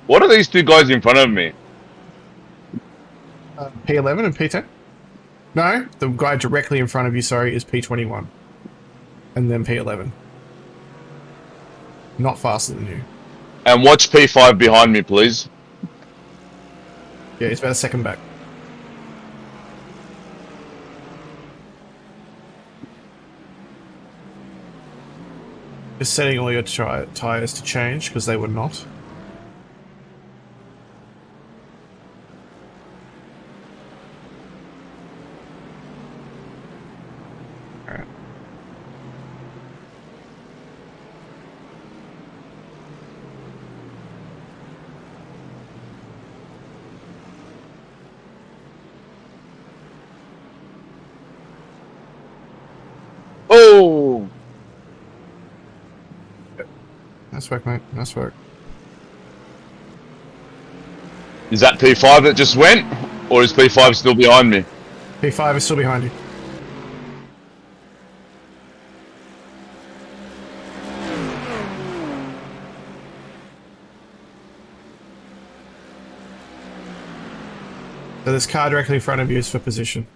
What are these two guys in front of me? P11 and P10? No, the guy directly in front of you, sorry, is P21. And then P11. Not faster than you. And watch P5 behind me, please. Yeah, he's about a second back. Just setting all your tires to change because they were not. Alright. Oh! Nice work, mate. Nice work. Is that P5 that just went? Or is P5 still behind me? P5 is still behind you. So this car directly in front of you is for position.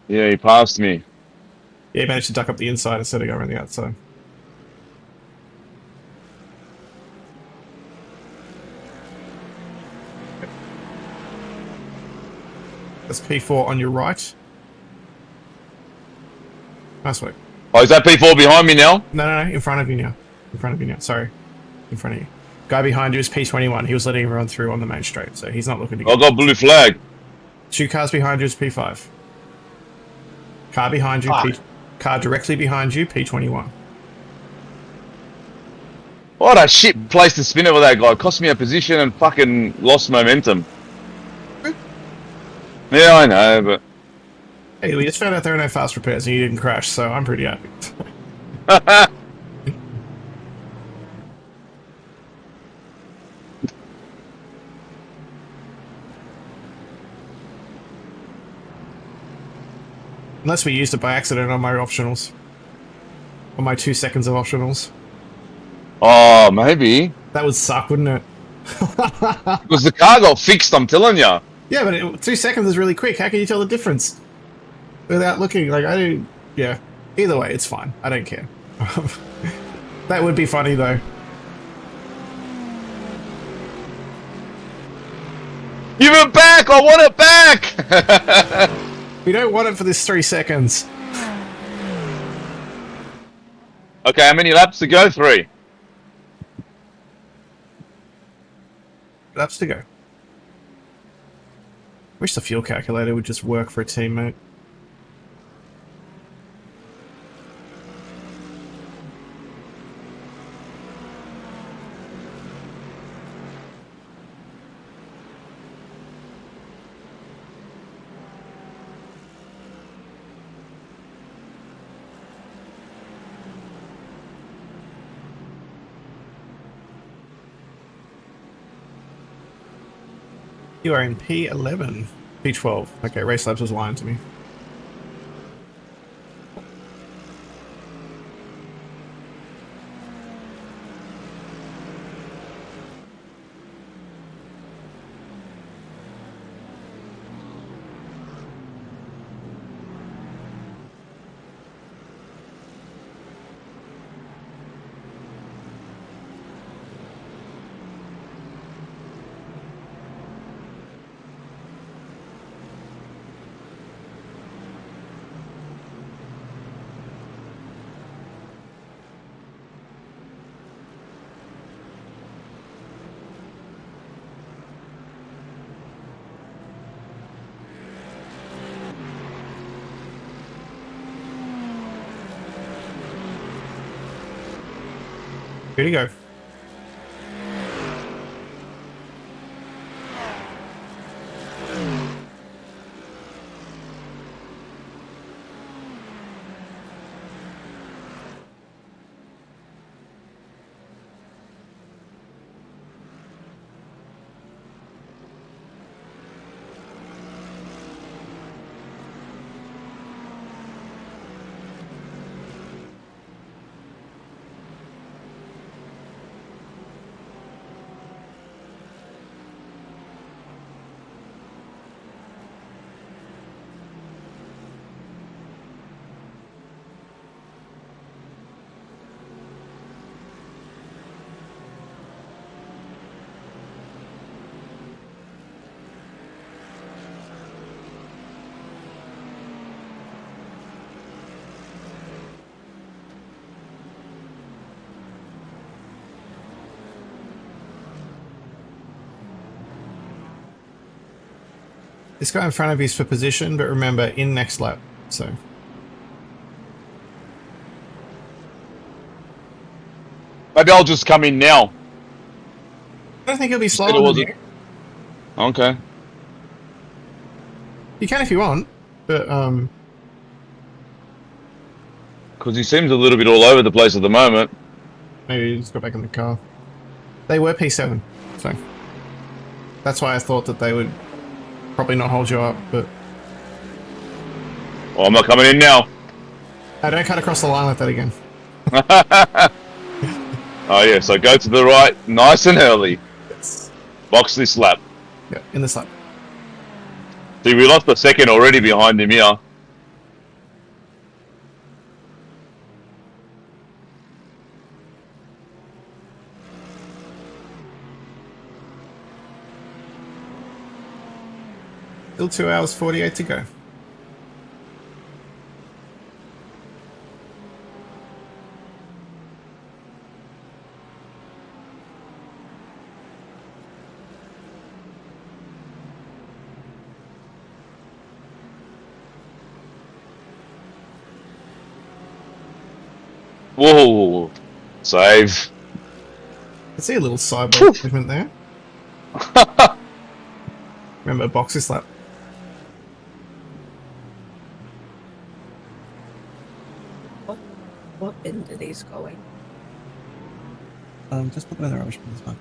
Yeah, he passed me. Yeah, you managed to duck up the inside instead of going around the outside. That's P4 on your right. Nice work. Oh, is that P4 behind me now? No, in front of you now. In front of you now, sorry. In front of you. Guy behind you is P21. He was letting everyone through on the main straight, so he's not looking to I get... got blue flag. 2 cars behind you is P5. Car behind you, car directly behind you, P21. What a shit place to spin over that guy. Cost me a position and fucking lost momentum. Yeah, I know, but... Hey, we just found out there are no fast repairs and you didn't crash, so I'm pretty happy. Unless we used it by accident on my optionals. On my 2 seconds of optionals. Oh, maybe. That would suck, wouldn't it? Because the car got fixed, I'm telling you. Yeah, but 2 seconds is really quick. How can you tell the difference? Without looking, like, I don't... Yeah. Either way, it's fine. I don't care. That would be funny, though. Give it back! I want it back! We don't want it for this 3 seconds. Okay, how many laps to go? 3. Laps to go. Wish the fuel calculator would just work for a teammate. You are in P11. P12. Okay, Race Labs was lying to me. Here you go. This guy in front of you is for position, but remember, in next lap, so... Maybe I'll just come in now. I don't think he'll be Said it slower than wasn't- you. Okay. You can if you want, but, Because he seems a little bit all over the place at the moment. maybe you just got back in the car. They were P7, so... That's why I thought that they would probably not hold you up, but... Well, I'm not coming in now. I don't cut across the line like that again. Oh yeah, so go to the right, nice and early. Yes. Box this lap. Yeah, in this lap. See, we lost a second already behind him here. Still 2 hours 48 to go. Whoa, save. I see a little sideways movement there. Remember, box this lap. What bin are these going? Just put them in the rubbish bin, it's fine.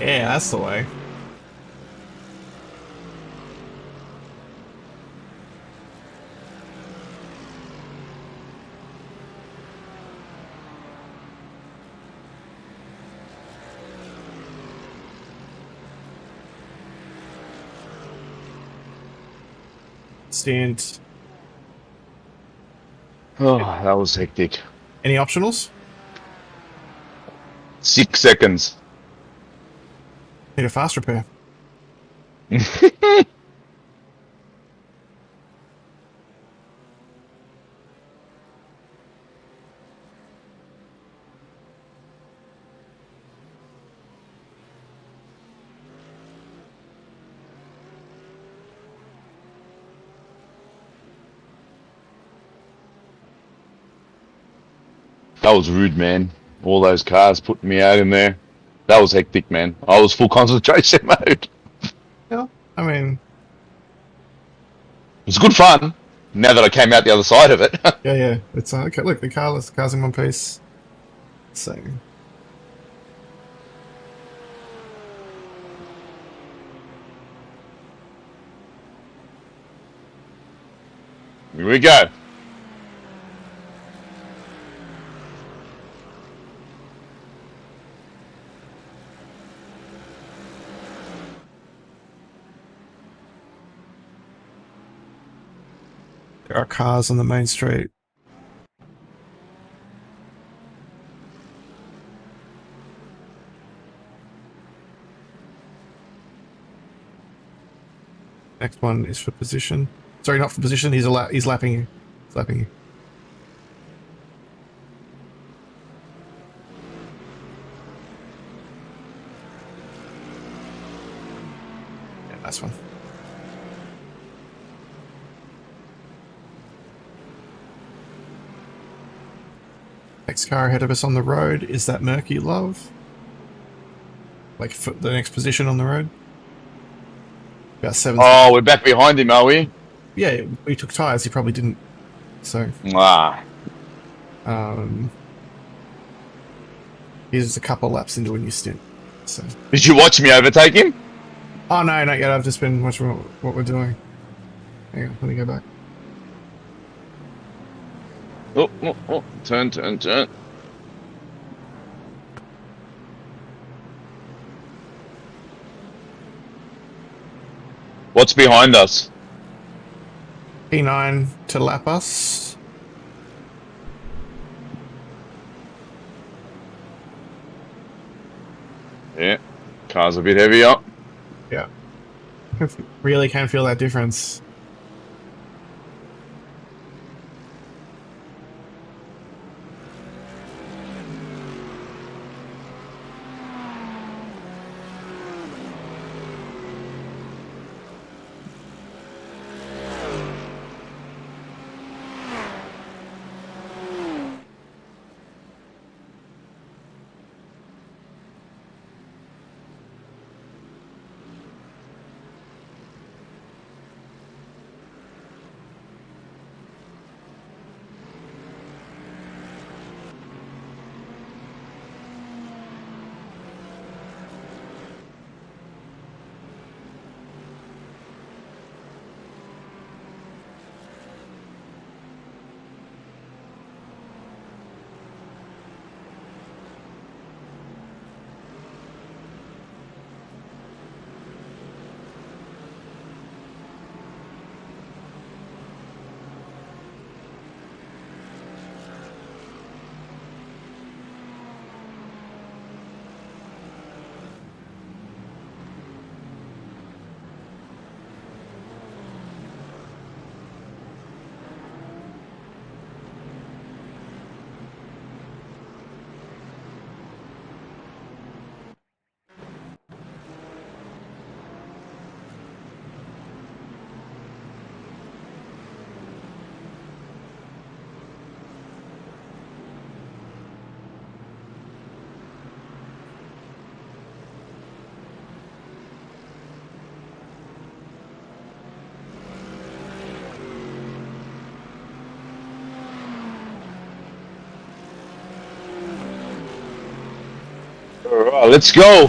Yeah, that's the way. Stand. Oh, that was hectic. Any optionals? 6 seconds. Need a fast repair. That was rude, man. All those cars putting me out in there. That was hectic, man. I was full concentration mode. Yeah, I mean, It was good fun. Now that I came out the other side of it. yeah. It's okay. Look, the car's in one piece. So Here we go. there are cars on the main street. Next one is for position. Sorry, not for position. He's lapping you. He's lapping you. Yeah, nice one. Next car ahead of us on the road is that Murky Love. Like for the next position on the road. About 7. Oh, we're back behind him, are we? Yeah, we took tyres. He probably didn't. So, Ah. he's a couple laps into a new stint. So, Did you watch me overtake him? oh no, not yet. I've just been watching what we're doing. Hang on, let me go back. Oh. Turn. What's behind us? P9 to lap us. Yeah. Car's a bit heavier. Yeah. Really can feel that difference. Alright, let's go.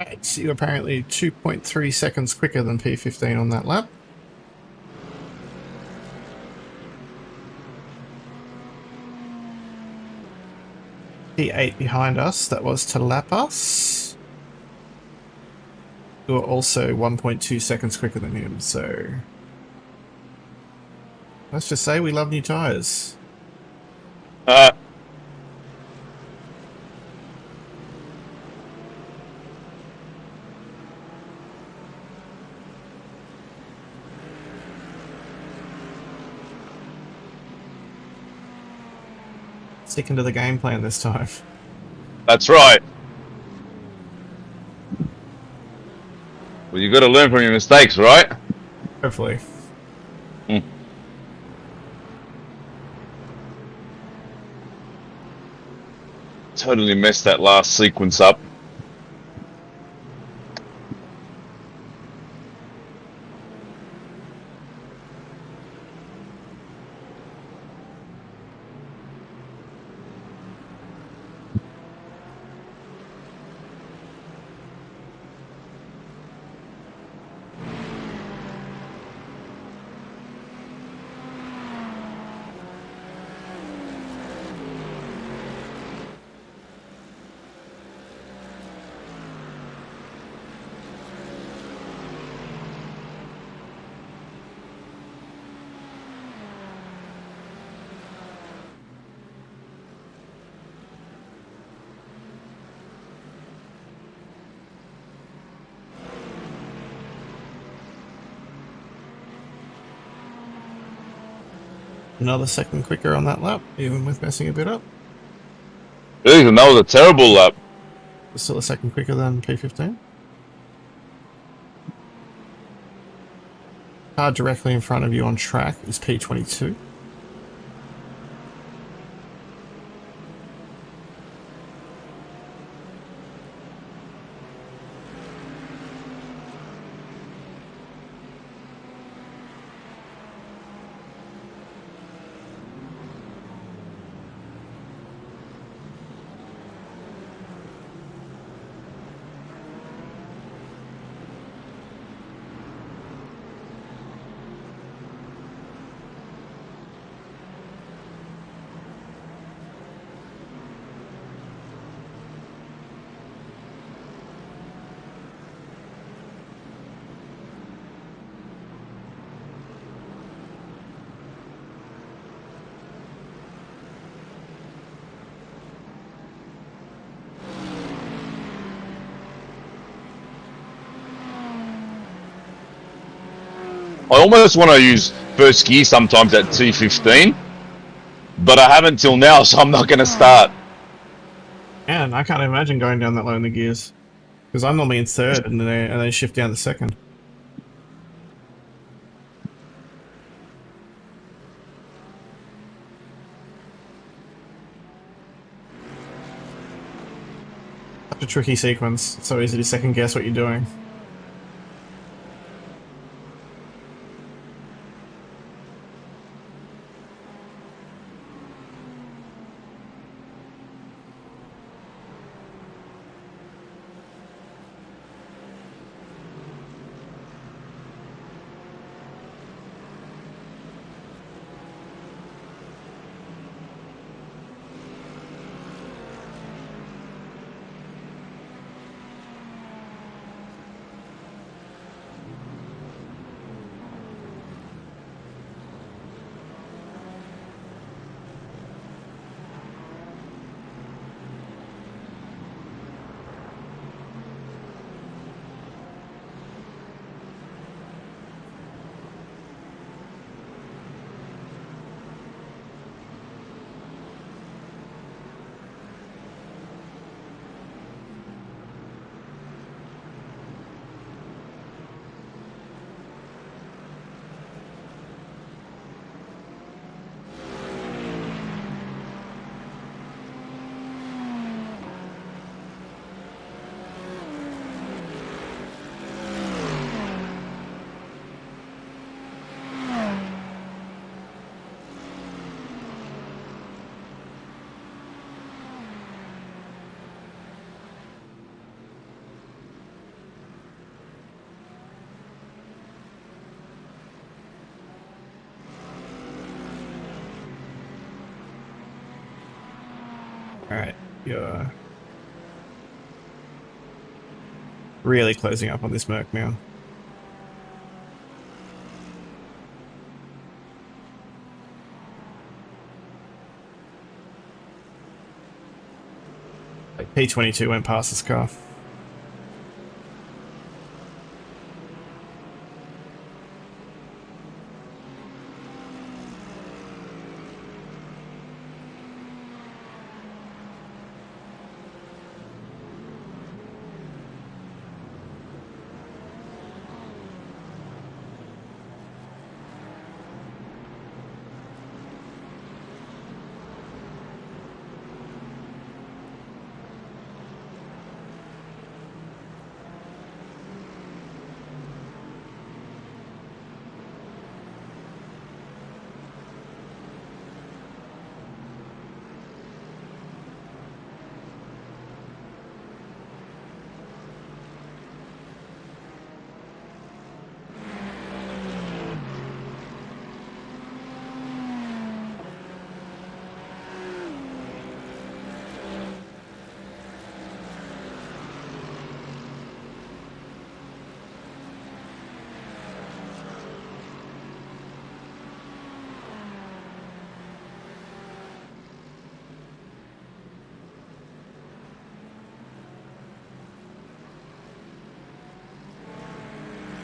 Right, you're apparently 2.3 seconds quicker than P15 on that lap. P8 behind us, that was to lap us. You were also 1.2 seconds quicker than him, so... let's just say we love new tyres. Sticking to the game plan this time. That's right. Well, you got to learn from your mistakes, right? Hopefully. Totally messed that last sequence up. Another second quicker on that lap, even with messing a bit up. Really, that was a terrible lap. Still a second quicker than P15. Car directly in front of you on track is P22. I almost want to use first gear sometimes at T15, but I haven't till now, so I'm not going to start. And I can't imagine going down that low in the gears. Because I'm normally in third and then shift down to second. Such a tricky sequence. It's so easy to second guess what you're doing. Alright, you're really closing up on this Merc now. Like P22 went past this car.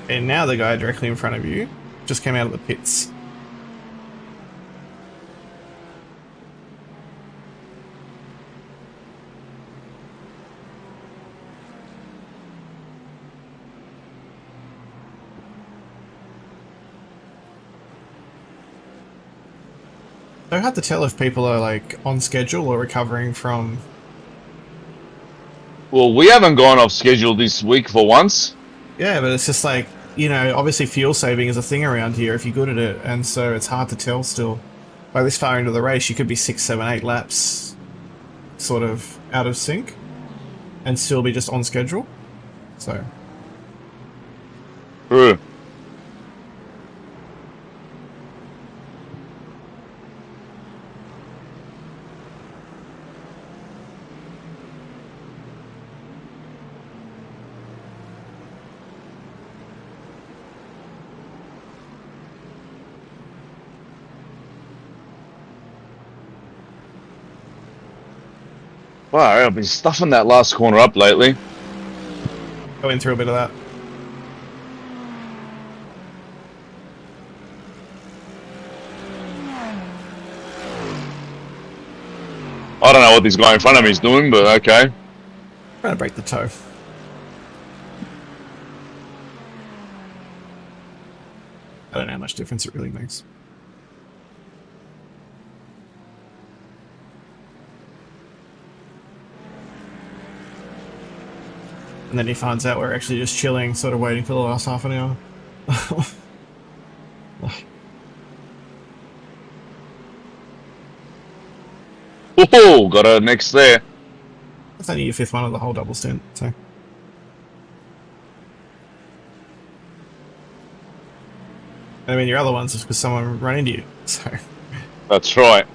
And now the guy directly in front of you just came out of the pits. So hard to tell if people are like on schedule or recovering from. Well, we haven't gone off schedule this week for once. Yeah, but it's just like, you know, obviously fuel saving is a thing around here if you're good at it, and so it's hard to tell still. By this far into the race, you could be 6, 7, 8 laps sort of out of sync and still be just on schedule. So. True. Wow, I've been stuffing that last corner up lately. Going through a bit of that. I don't know what this guy in front of me is doing, but okay. Trying to break the toe. I don't know how much difference it really makes. And then he finds out we're actually just chilling, sort of waiting for the last half an hour. Oh, got a next there. That's only your 5th one of the whole double stint, so. I mean, your other ones is because someone ran into you, so. That's right.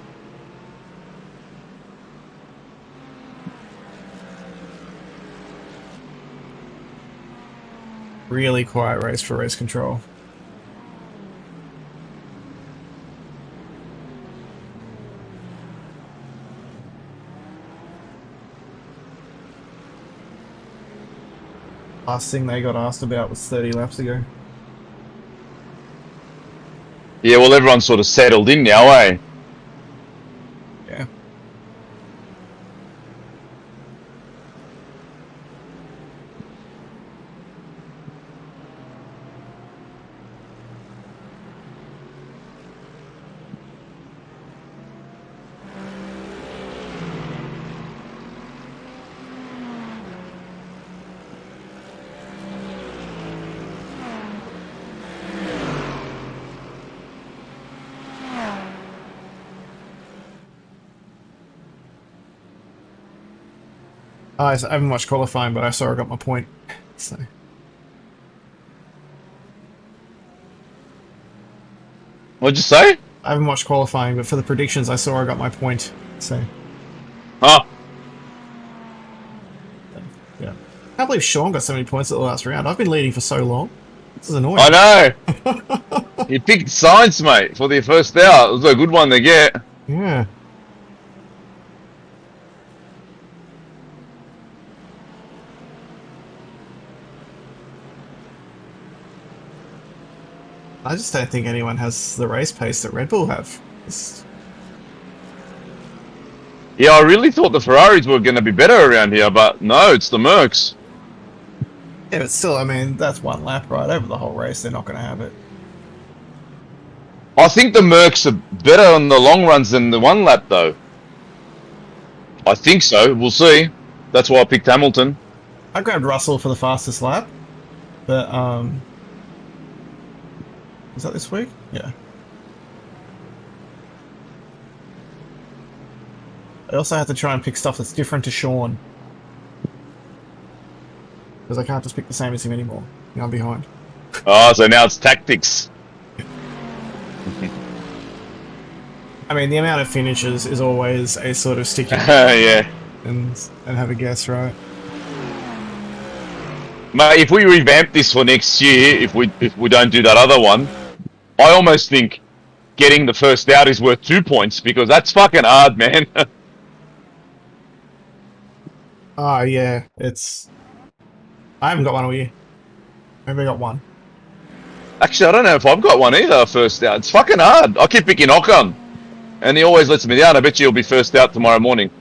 Really quiet race for race control. Last thing they got asked about was 30 laps ago. Yeah, well, everyone's sort of settled in now, eh? Yeah. I haven't watched qualifying, but I saw I got my point. So. What'd you say? I haven't watched qualifying, but for the predictions, I saw I got my point. So. Oh, believe Sean got so many points at the last round. I've been leading for so long. This is annoying. I know. You picked science, mate, for the first out. It was a good one to get. Yeah. I just don't think anyone has the race pace that Red Bull have. Yeah, I really thought the Ferraris were going to be better around here, but no, it's the Mercs. Yeah, but still, I mean, that's one lap, right? Over the whole race, they're not going to have it. I think the Mercs are better on the long runs than the one lap, though. I think so. We'll see. That's why I picked Hamilton. I grabbed Russell for the fastest lap, but is that this week? Yeah. I also have to try and pick stuff that's different to Sean. Because I can't just pick the same as him anymore. I'm behind. Oh, so now it's tactics. I mean, the amount of finishes is always a sort of sticky Yeah. and have a guess, right? Mate, if we revamp this for next year, if we don't do that other one, I almost think getting the first out is worth 2 points because that's fucking hard, man. Oh, yeah, it's... I haven't got one all year. Maybe I got one. Actually, I don't know if I've got one either, first out. It's fucking hard. I keep picking Ocon, and he always lets me down. I bet you he'll be first out tomorrow morning.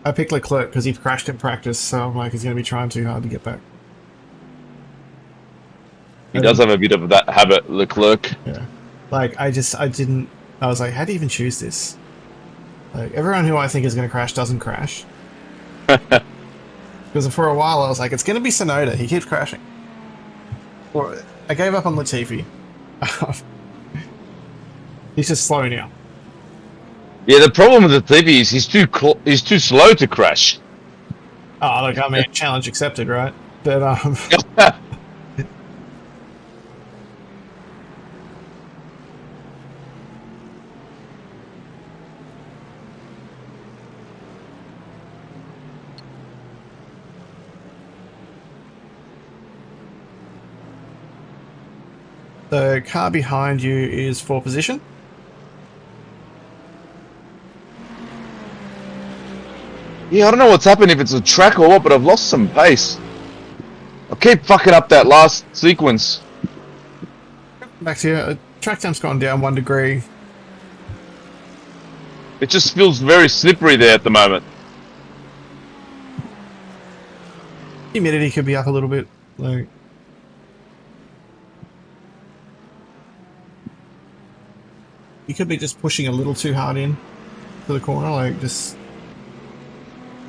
I picked Leclerc because he crashed in practice, so I'm like, he's going to be trying too hard to get back. He does have a bit of that habit, Leclerc. Yeah. Like, I was like, how do you even choose this? Like, everyone who I think is going to crash doesn't crash. Because for a while I was like, it's going to be Sonoda. He keeps crashing. Or I gave up on Latifi. He's just slow now. Yeah, the problem with the TV is he's too slow to crash. Oh, look, I mean, challenge accepted, right? But the car behind you is for position. Yeah, I don't know what's happened, if it's a track or what, but I've lost some pace. I keep fucking up that last sequence. Back to you. Track time's gone down 1 degree. It just feels very slippery there at the moment. Humidity could be up a little bit. Like, you could be just pushing a little too hard in to the corner, like just...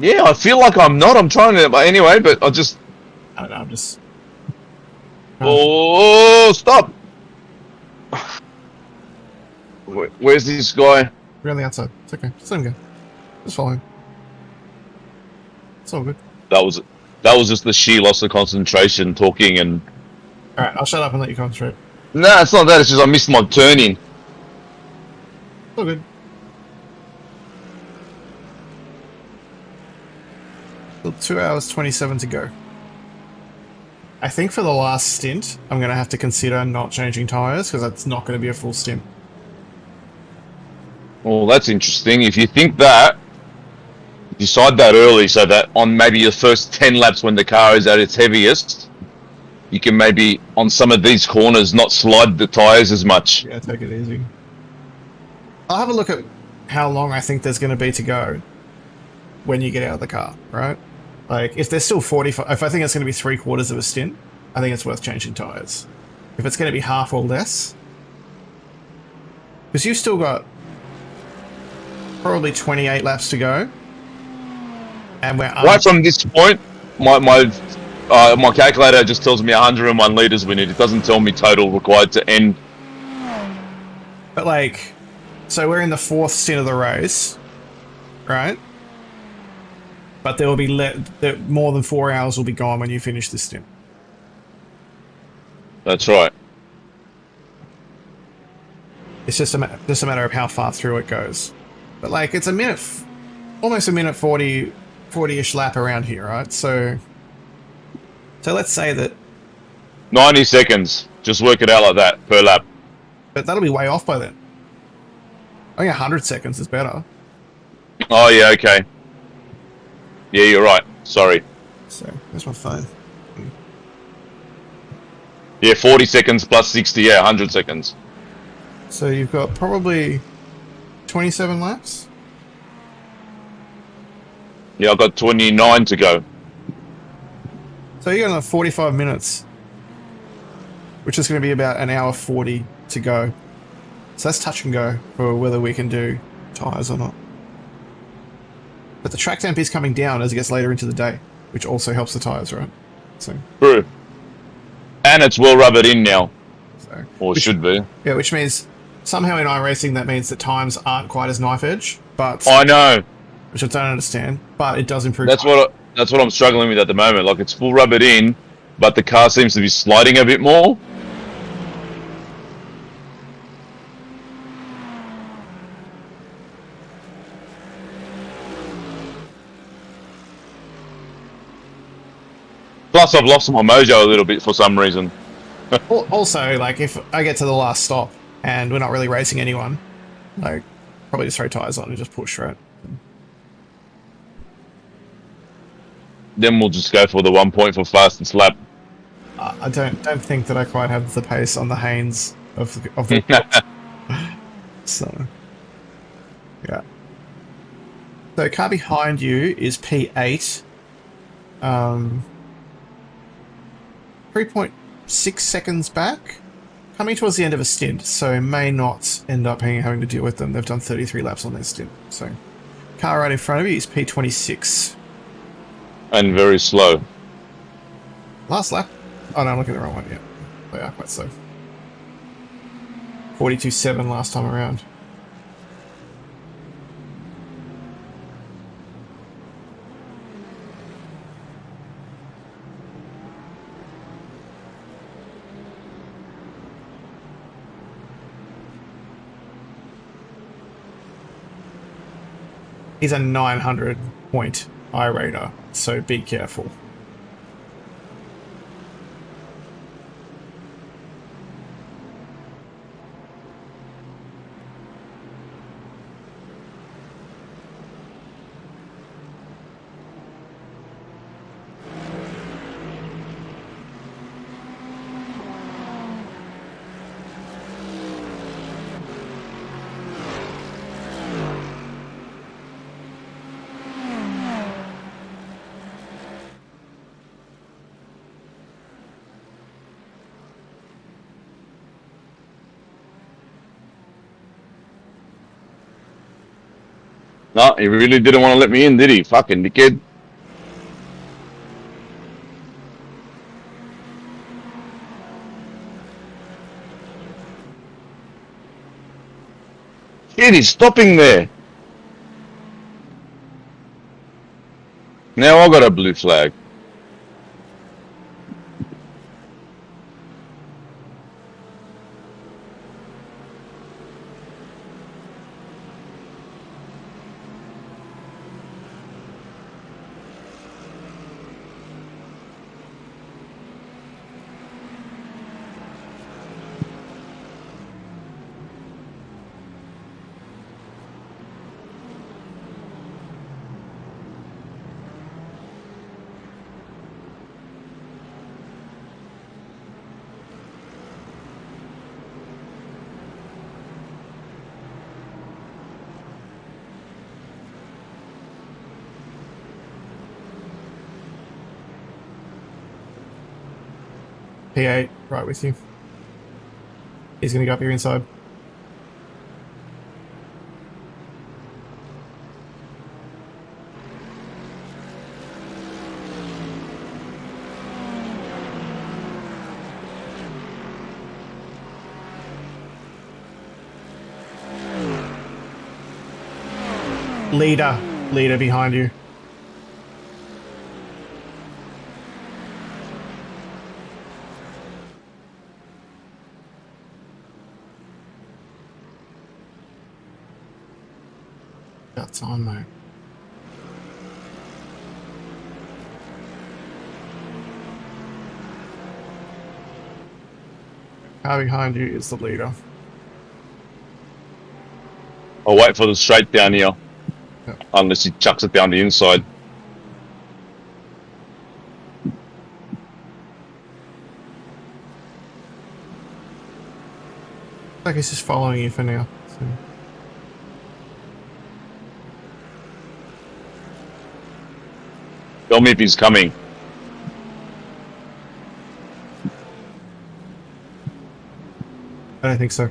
Yeah, I feel like I'm not. I'm trying to, but anyway, but I just... I don't know, I'm just... Oh, stop! Where's this guy? We're on the outside. It's okay. Just let him go. Just follow him. It's all good. That was just the sheer loss of concentration talking and... Alright, I'll shut up and let you concentrate. No, it's not that. It's just I missed my turning. It's all good. Still 2 hours 27 to go. I think for the last stint, I'm going to have to consider not changing tyres because that's not going to be a full stint. Well, that's interesting. If you think that, decide that early so that on maybe your first 10 laps when the car is at its heaviest, you can maybe, on some of these corners, not slide the tyres as much. Yeah, take it easy. I'll have a look at how long I think there's going to be to go when you get out of the car, right? Like, if there's still 45... If I think it's going to be 3/4 of a stint, I think it's worth changing tyres. If it's going to be half or less... Because you've still got probably 28 laps to go. And we're... Right from this point, my calculator just tells me 101 litres we need. It doesn't tell me total required to end. But, like... So we're in the 4th stint of the race, right? But there will be more than 4 hours will be gone when you finish this stint. That's right. It's just a matter of how far through it goes. But like, it's a minute, almost a minute 40, 40-ish lap around here, right? So let's say that, 90 seconds. Just work it out like that per lap. but that'll be way off by then. I think 100 seconds is better. Oh yeah, okay. Yeah, you're right. Sorry. So there's my phone. Yeah, 40 seconds plus 60. Yeah, 100 seconds. So you've got probably 27 laps. Yeah, I've got 29 to go. So you got another 45 minutes, which is going to be about an hour 40 to go. So that's touch and go for whether we can do tyres or not. But the track temp is coming down as it gets later into the day, which also helps the tyres, right? So, True. And it's well rubbered in now. so Or should be. yeah, which means somehow in iRacing that means that times aren't quite as knife edge, but I know. which I don't understand. But it does improve. That's what I'm struggling with at the moment. Like, it's full rubbered in, but the car seems to be sliding a bit more. Plus, I've lost my mojo a little bit for some reason. Also, like if I get to the last stop and we're not really racing anyone, like probably just throw tyres on and just push, right? Then we'll just go for the 1 point for fastest lap. I don't think that I quite have the pace on the Haynes of the so yeah. So car behind you is P8. 3.6 seconds back. Coming towards the end of a stint, so may not end up having to deal with them. They've done 33 laps on their stint. So car right in front of you is P26. And very slow. Last lap. Oh no, I'm looking at the wrong one. Yeah, they are quite slow. 42.7 last time around. He's a 900 point iRater, so be careful. No, he really didn't want to let me in, did he? Fucking dickhead. Shit, he's stopping there. Now I got a blue flag. P8, right with you. He's going to go up here inside. Leader behind you. About time, mate. Car behind you is the leader. I'll wait for the straight down here. Yep. Unless he chucks it down the inside. Like he's just following you for now. So. Tell me if he's coming. I don't think so.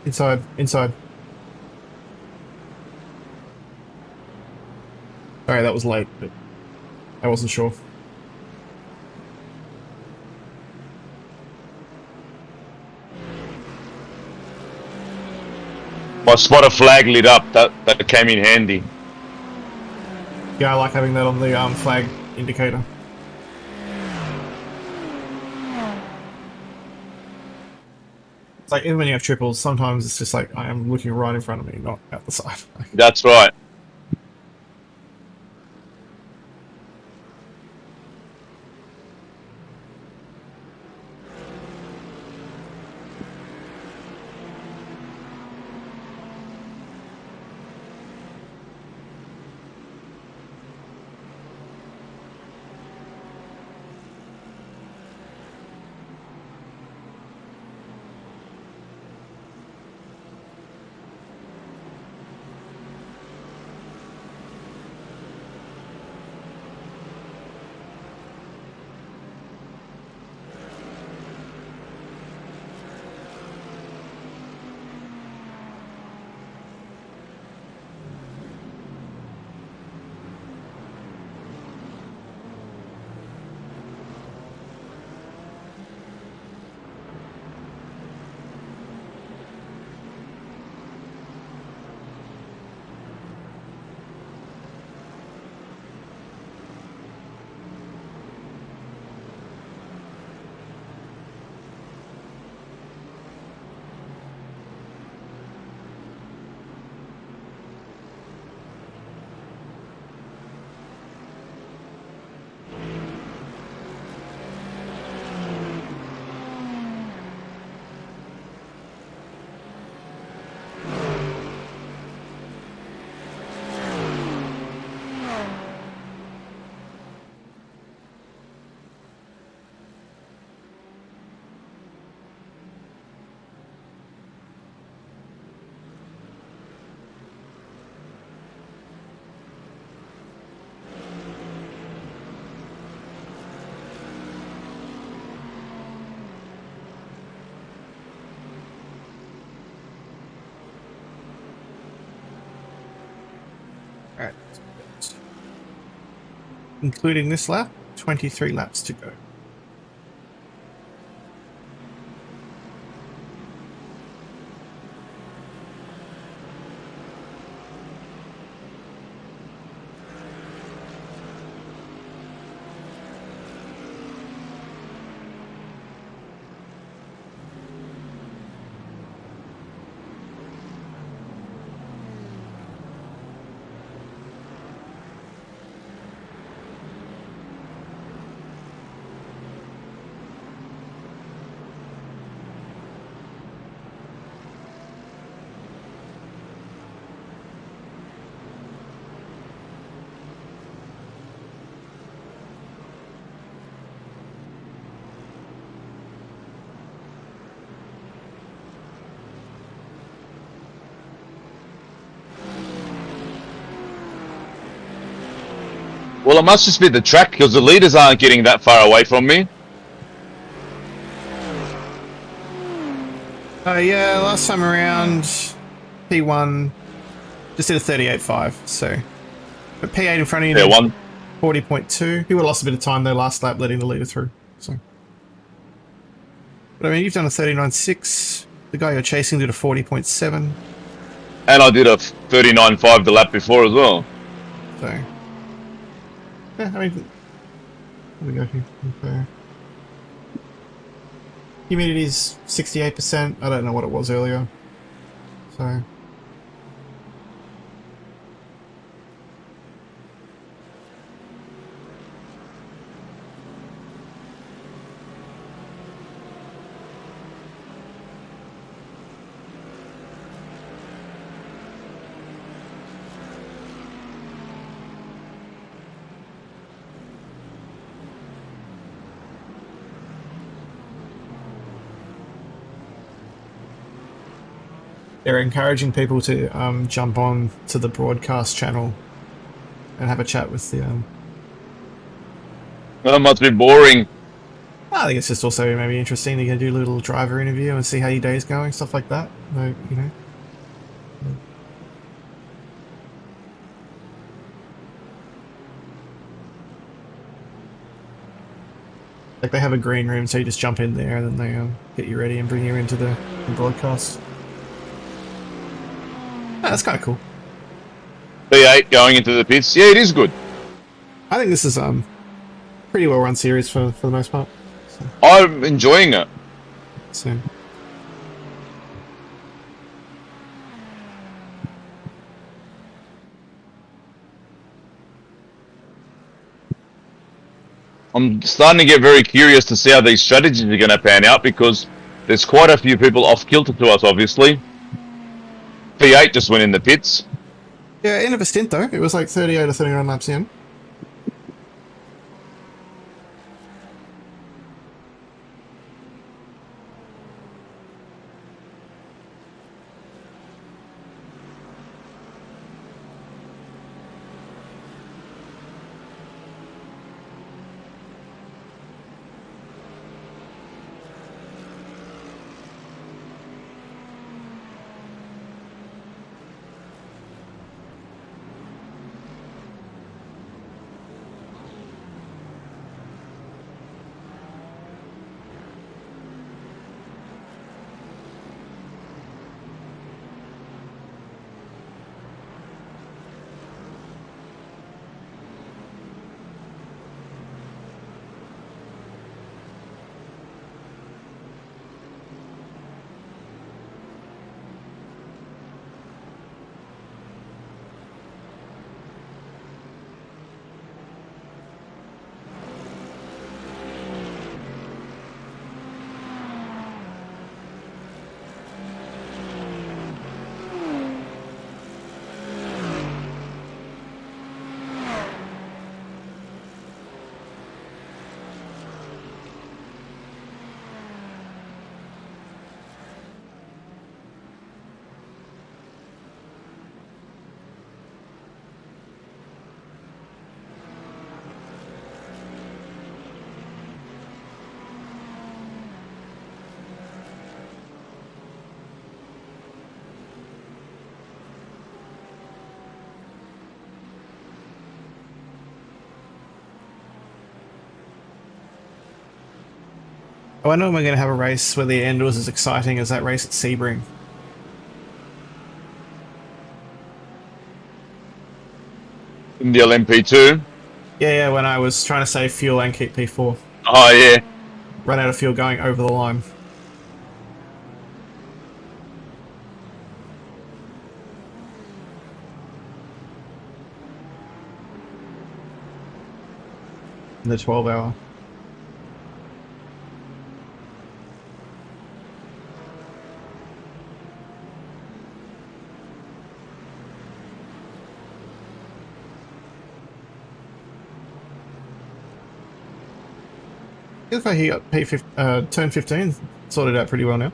Inside, inside. Sorry, that was late, but I wasn't sure. My spotter flag lit up. That came in handy. Yeah, I like having that on the flag indicator. It's like, even when you have triples, sometimes it's just like, I am looking right in front of me, not out the side. That's right. Alright. Including this lap, 23 laps to go. Well, it must just be the track because the leaders aren't getting that far away from me. Yeah, last time around, P1 just did a 38.5, so. But P8 in front of you, Yeah, one. 40.2. He would have lost a bit of time though last lap letting the leader through. So. But I mean, you've done a 39.6. The guy you're chasing did a 40.7. And I did a 39.5 the lap before as well. So, yeah, I mean, where we go here? Okay. Humidity's 68%. I don't know what it was earlier. So. They're encouraging people to jump on to the broadcast channel and have a chat with the. That must be boring. I think it's just also maybe interesting. You can do a little driver interview and see how your day's going, stuff like that. Like, you know. Like they have a green room, so you just jump in there and then they get you ready and bring you into the broadcast. Oh, that's kind of cool. V8 going into the pits. Yeah, it is good. I think this is pretty well run series for the most part. So, I'm enjoying it. so. I'm starting to get very curious to see how these strategies are going to pan out because there's quite a few people off kilter to us, obviously. V8 just went in the pits. Yeah, end of a stint though. It was like 38 or 39 laps in. I wonder when we're going to have a race where the end was as exciting as that race at Sebring. In the LMP2. Yeah, when I was trying to save fuel and keep P4. Oh, yeah. Run out of fuel going over the line. In the 12-hour. Looks like he got turn 15 sorted out pretty well now.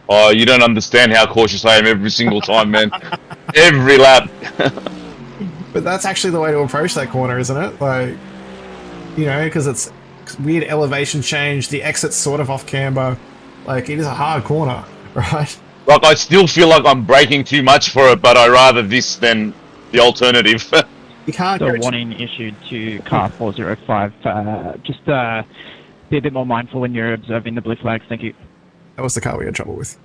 Oh, you don't understand how cautious I am every single time, man. Every lap. But that's actually the way to approach that corner, isn't it? Like, you know, because it's weird elevation change, the exit's sort of off camber. Like, it is a hard corner, right? Like, I still feel like I'm braking too much for it, but I rather this than the alternative. You can't So go warning issued to car 405. Just be a bit more mindful when you're observing the blue flags. Thank you. That was the car we had trouble with.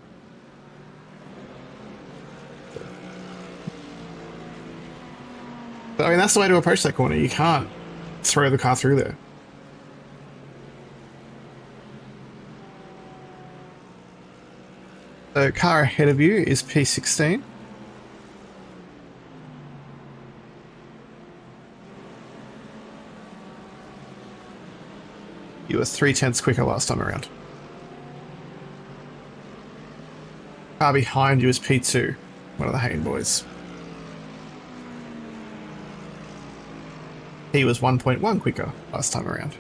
But I mean, that's the way to approach that corner. You can't throw the car through there. The car ahead of you is P16. You were 3/10 quicker last time around. Car behind you is P2, one of the Hayden boys. He was 1.1 quicker last time around.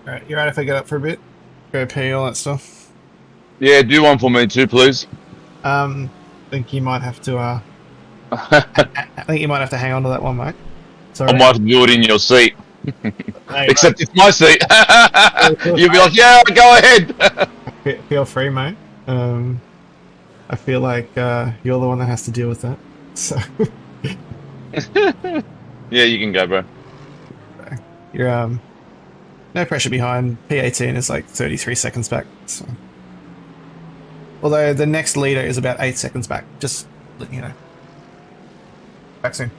Alright, you right if I get up for a bit? Go pee, all that stuff. Yeah, do one for me too, please. I think you might have to, I think you might have to hang on to that one, mate. Sorry. I might do it in your seat. Hey, Except it's my seat. You'll be like, yeah, go ahead. feel free, mate. I feel like you're the one that has to deal with that. So Yeah, you can go, bro. you're no pressure behind. P18 is like 33 seconds back. So. Although the next leader is about 8 seconds back. Just letting you know. Back soon.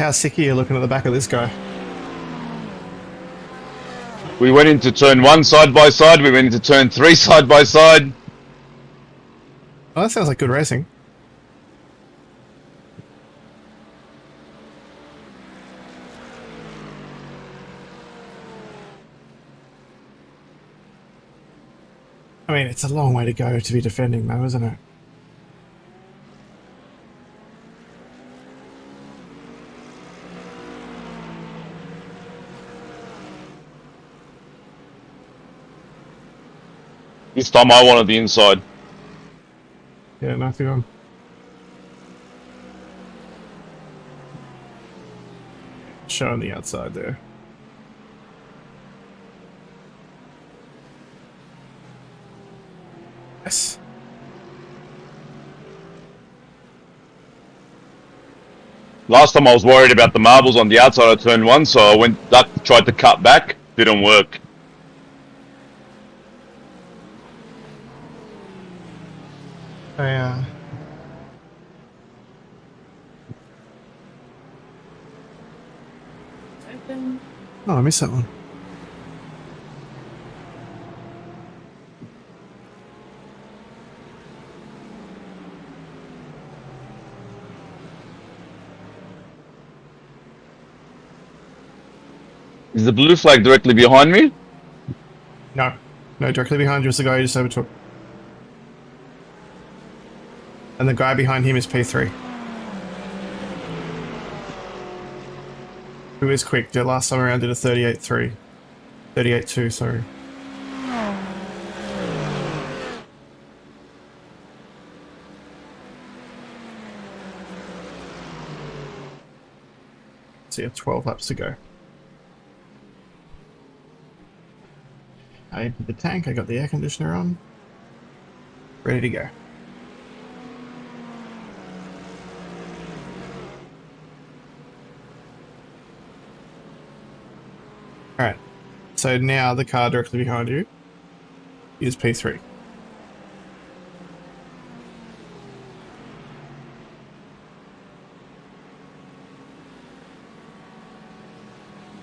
How sick are you looking at the back of this guy? We went into turn 1 side by side. We went into turn 3 side by side. Oh, that sounds like good racing. I mean, it's a long way to go to be defending, though, isn't it? This time I wanted the inside. Yeah, nothing on. Showing the outside there. Yes. Last time I was worried about the marbles on the outside of turn 1, so I tried to cut back. Didn't work. Oh, I missed that one. Is the blue flag directly behind me? No. No, directly behind you is the guy you just overtook. And the guy behind him is P3. Who is quick. The last time around did a 38.3. 38.2, sorry. So you have 12 laps to go. I emptied the tank, I got the air conditioner on. Ready to go. Alright, so now the car directly behind you is P3.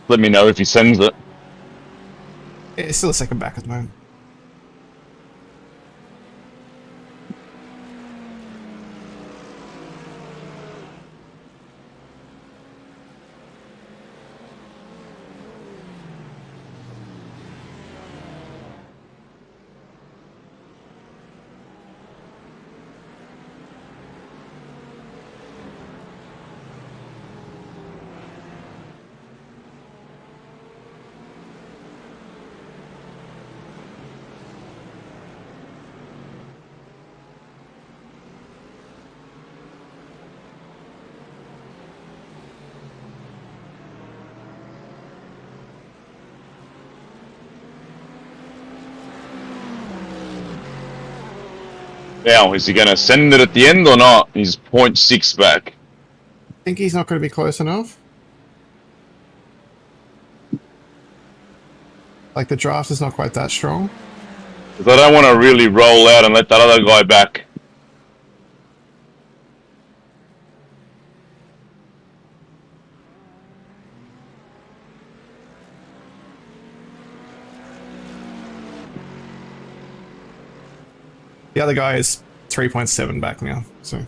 Let me know if he sends it. It's still a second back at the moment. Now, is he going to send it at the end or not? He's 0.6 back. Think he's not going to be close enough. Like the draft is not quite that strong. Because I don't want to really roll out and let that other guy back. The other guy is 3.7 back now, so.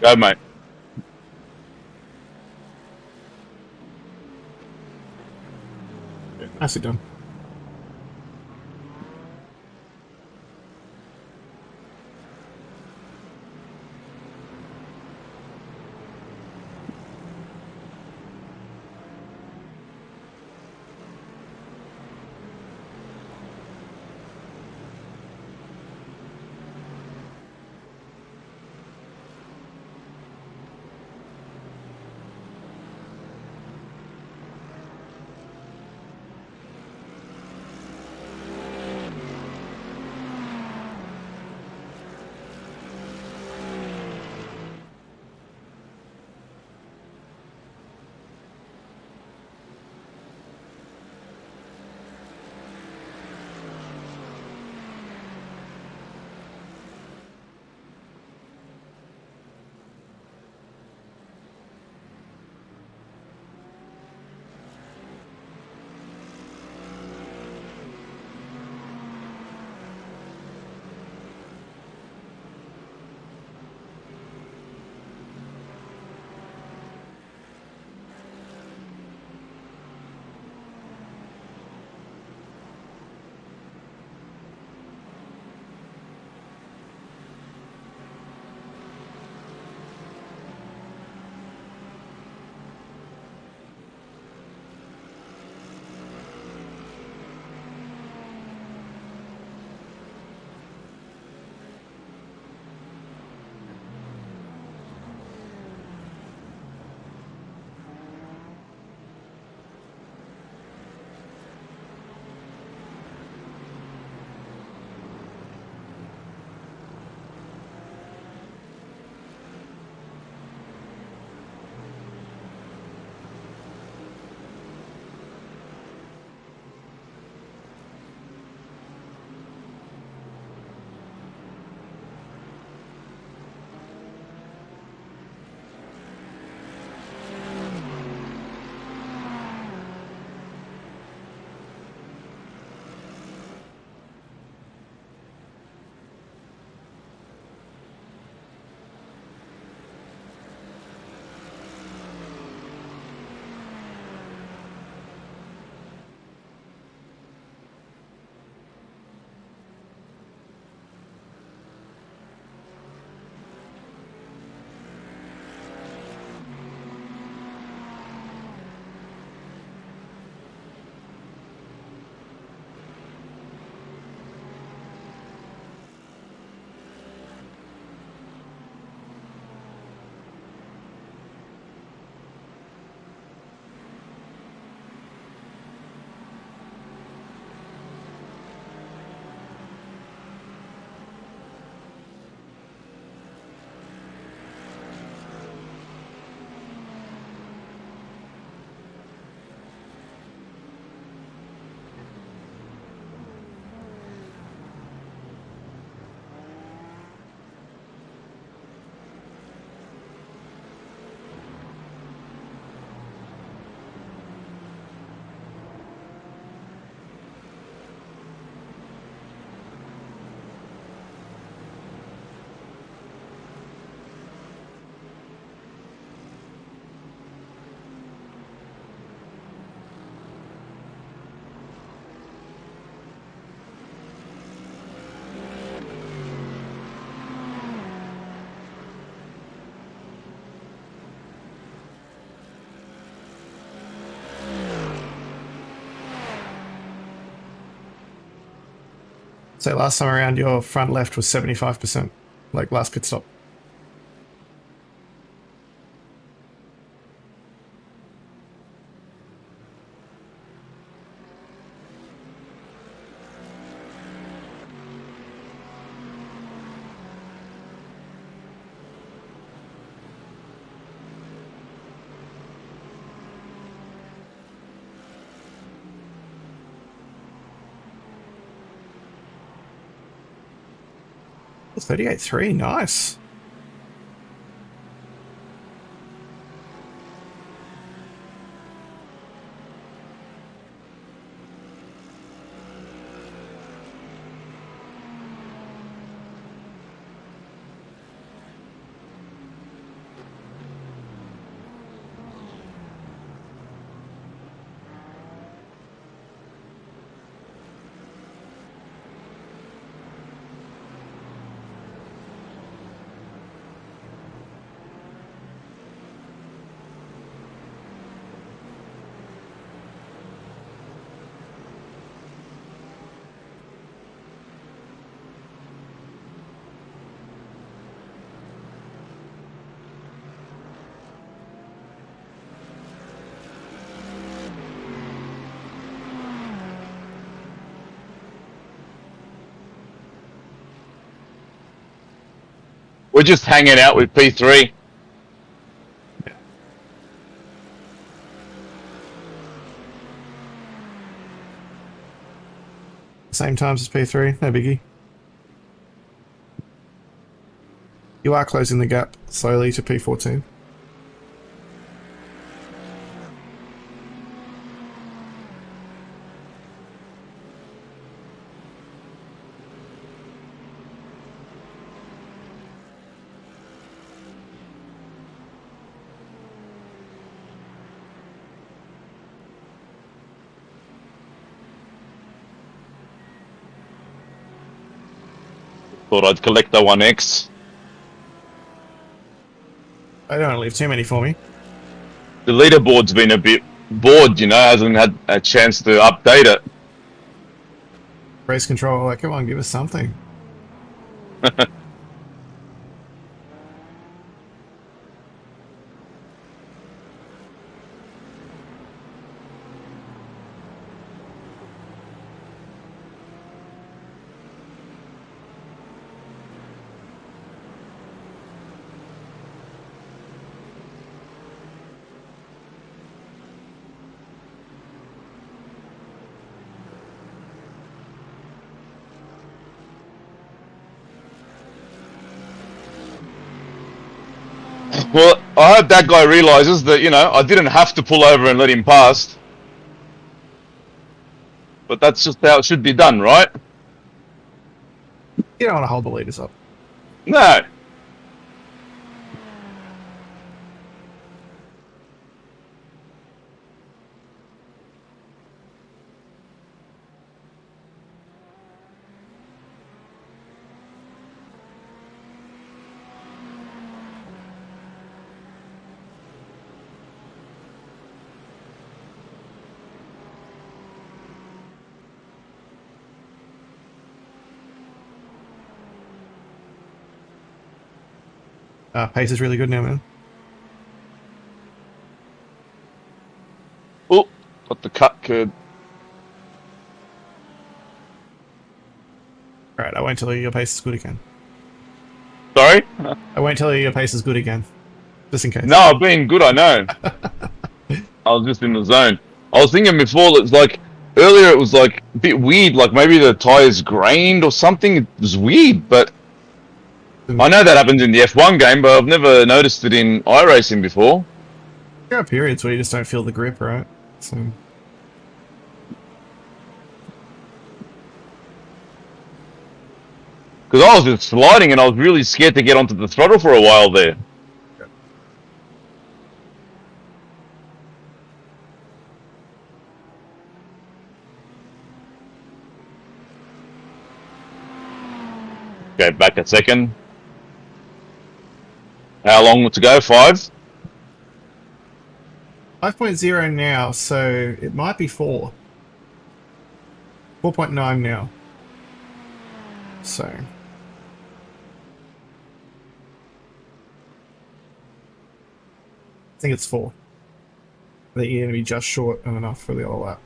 Go, mate. Nicely done. So last time around, your front left was 75%, like last pit stop. Oh, 38.3, nice. We're just hanging out with P3. Same times as P3, no biggie. You are closing the gap slowly to P14. Thought I'd collect the 1X. I don't want to leave too many for me. The leaderboard's been a bit bored, you know, hasn't had a chance to update it. Race control, like, come on, give us something. Well, I hope that guy realizes that, you know, I didn't have to pull over and let him pass. But that's just how it should be done, right? You don't want to hold the leaders up. No. Pace is really good now, man. Oh, got the cut curb. Alright, I won't tell you your pace is good again. Sorry? I won't tell you your pace is good again. Just in case. No, I've been good, I know. I was just in the zone. I was thinking before, it's like, earlier it was like a bit weird, like maybe the tyres grained or something. It was weird, but I know that happens in the F1 game, but I've never noticed it in iRacing before. There are periods where you just don't feel the grip, right? So Because I was just sliding and I was really scared to get onto the throttle for a while there. Okay, back a second. How long to go? 5? 5.0 now, so it might be 4. 4.9 now. So. I think it's 4. I think you're going to be just short of enough for the other lap.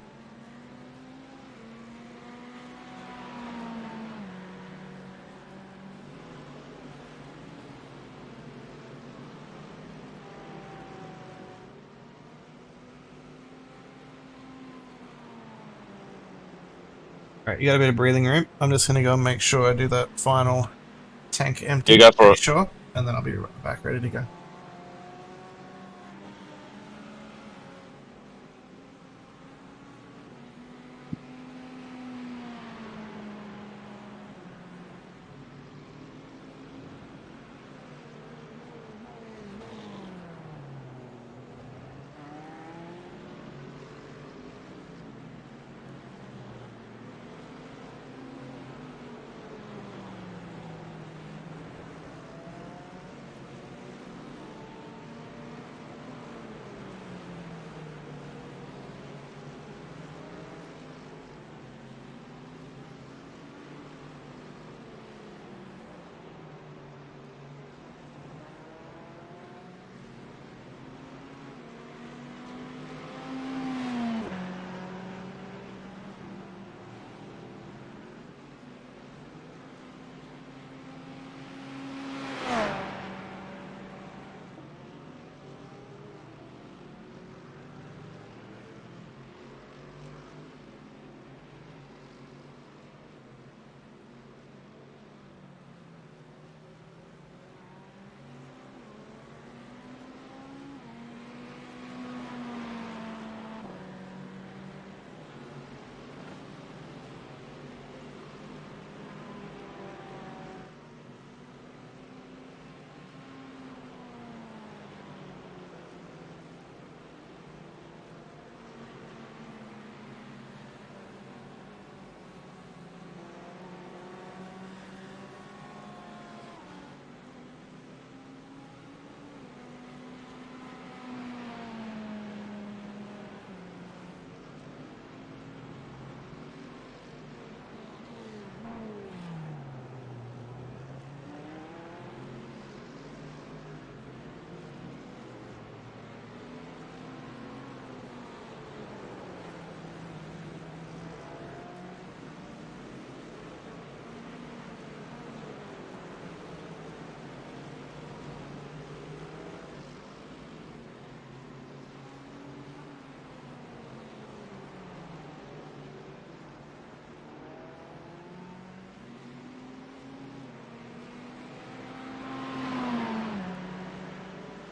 Alright, you got a bit of breathing room. I'm just going to go and make sure I do that final tank empty. You go for it. Sure, and then I'll be back ready to go.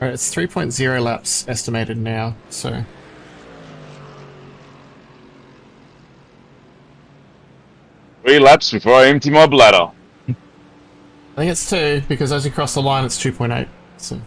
Alright, it's 3.0 laps estimated now, so... 3 laps before I empty my bladder. I think it's 2, because as you cross the line it's 2.8, so...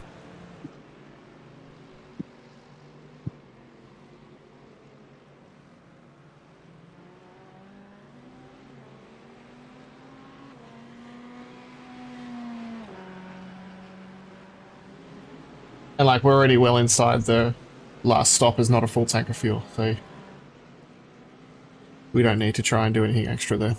And like, we're already well inside the last stop is not a full tank of fuel, so... we don't need to try and do anything extra there.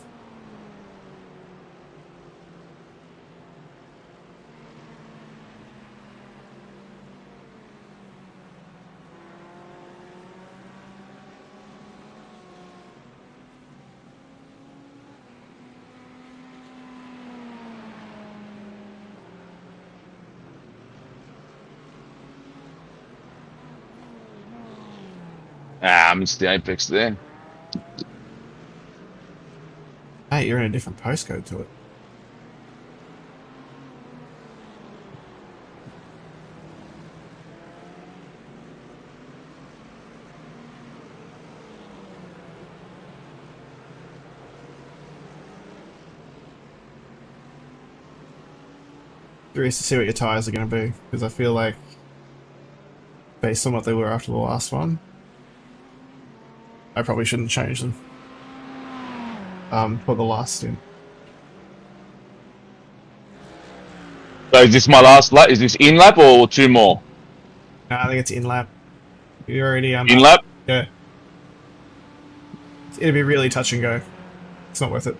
Ah, I missed the apex there. Hey, you're in a different postcode to it. Curious to see what your tyres are going to be, because I feel like, based on what they were after the last one, I probably shouldn't change them. For the last stint. So is this my last lap? Is this in lap or 2 more? No, I think it's in lap. You're already In lap? Yeah. It'd be really touch and go. It's not worth it.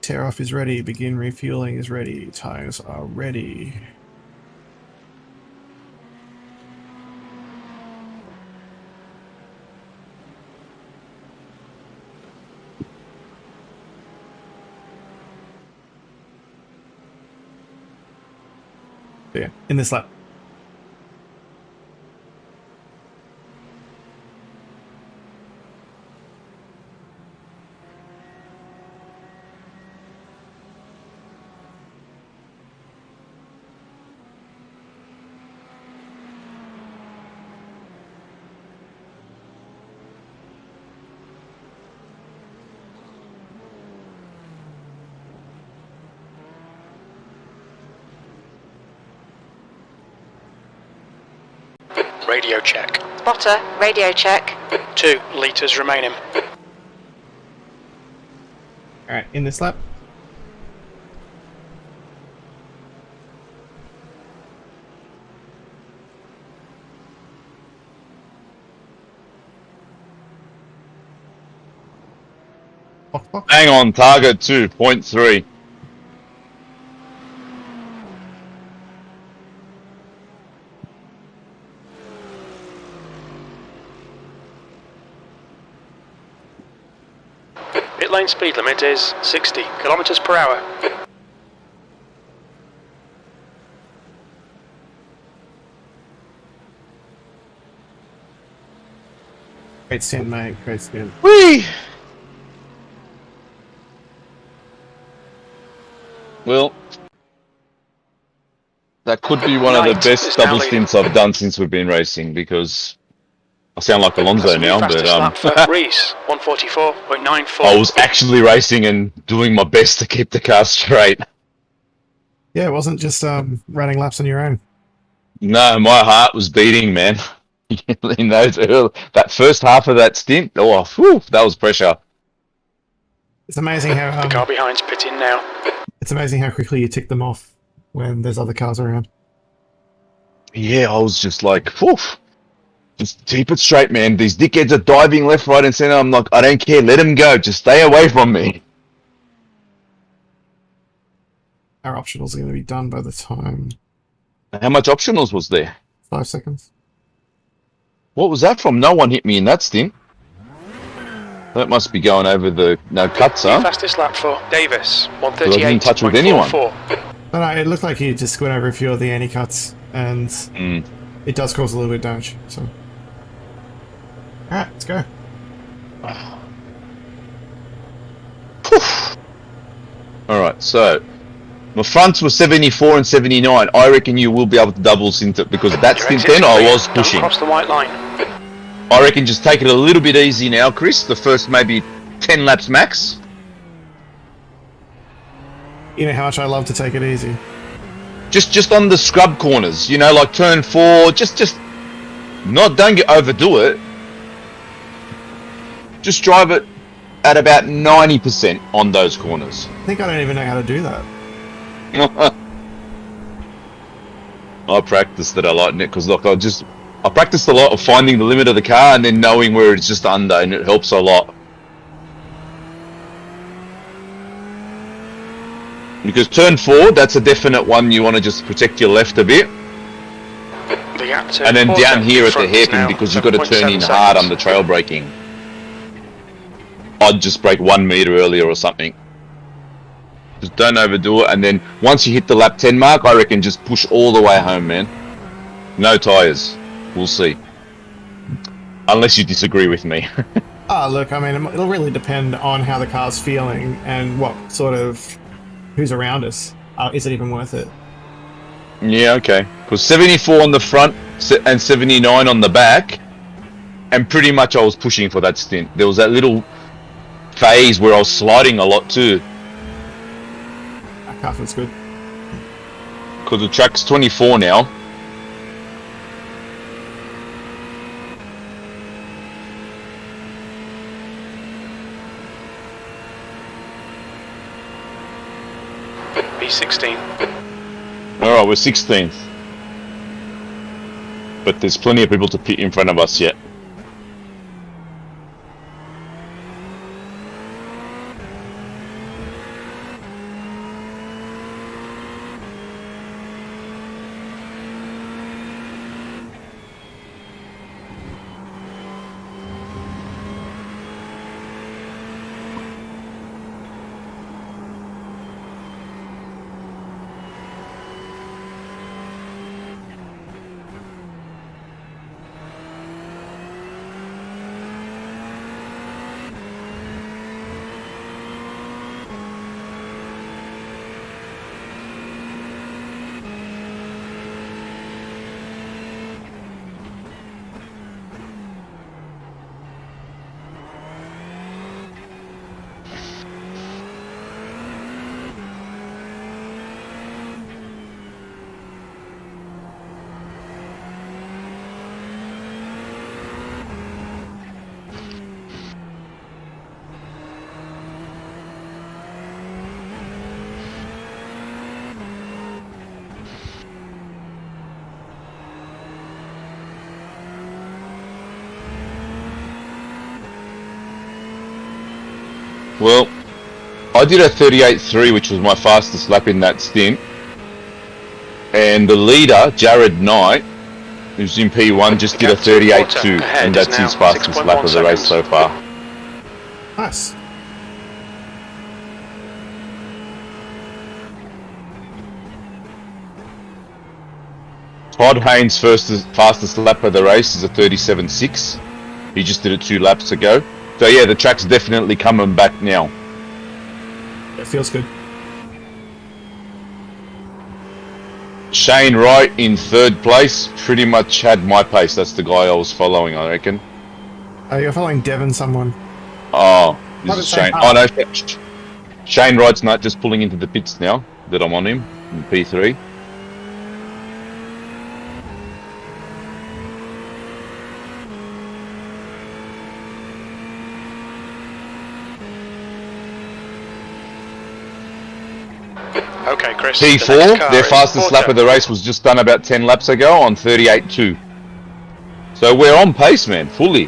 Tear off is ready. Begin refueling is ready. Tires are ready. Yeah, in this lap. Radio check. Spotter, radio check. 2 litres remaining. Alright, in this lap. Box. Hang on, target 2.3. Pit lane speed limit is 60 kilometres per hour. Great stint, mate. Great stint. Whee! Well, that could be one of the best double stints I've done since we've been racing, because I sound like Alonso now, but Reese, 144.94. I was actually racing and doing my best to keep the car straight. Yeah, it wasn't just running laps on your own. No, my heart was beating, man. In that first half of that stint, that was pressure. It's amazing how the car behind's pitting now. It's amazing how quickly you tick them off when there's other cars around. Yeah, I was just like, whew. Just keep it straight, man. These dickheads are diving left, right, and center. I'm like, I don't care. Let them go. Just stay away from me. Our optionals are going to be done by the time. How much optionals was there? 5 seconds. What was that from? No one hit me in that stint. That must be going over the cuts, huh? Fastest lap for Davis, 138.44. I didn't touch with anyone. No, it looked like he just went over a few of the anti-cuts, and it does cause a little bit of damage. So, alright, let's go. Alright, so my fronts were 74 and 79. I reckon you will be able to double stint it, because that stint then I was pushing. Don't cross the white line. I reckon just take it a little bit easy now, Chris. The first maybe 10 laps max. You know how much I love to take it easy. Just on the scrub corners, like turn 4. Don't overdo it. Just drive it at about 90% on those corners. I think I don't even know how to do that. I practiced it a lot, Nick, because look, I practiced a lot of finding the limit of the car and then knowing where it's just under, and it helps a lot. Because turn 4, that's a definite one you want to just protect your left a bit. And then down here at the hairpin, because you've got to turn in hard under trail braking. I'd just brake 1 meter earlier or something. Just don't overdo it, and then once you hit the lap 10 mark, I reckon just push all the way home, man. No tyres. We'll see. Unless you disagree with me. Look, I mean, it'll really depend on how the car's feeling and what sort of... who's around us. Is it even worth it? Yeah, okay. Because 74 on the front and 79 on the back, and pretty much I was pushing for that stint. There was that little phase where I was sliding a lot too. That car feels good. Because the track's 24 now. P16. Alright, we're 16th. But there's plenty of people to pit in front of us yet. Well, I did a 38.3, which was my fastest lap in that stint. And the leader, Jared Knight, who's in P1, just did a 38.2, and that's his fastest lap of the race so far. Nice. Todd Haynes' fastest lap of the race is a 37.6. He just did it 2 laps ago. So yeah, the track's definitely coming back now. It feels good. Shane Wright in 3rd place pretty much had my pace. That's the guy I was following, I reckon. Oh, you're following Devon someone. Oh, Not this is the same Shane. Oh no, Shane Wright's not just pulling into the pits now that I'm on him in P3. Okay, Chris. P4, their fastest lap of the race was just done about 10 laps ago on 38.2. So we're on pace, man, fully.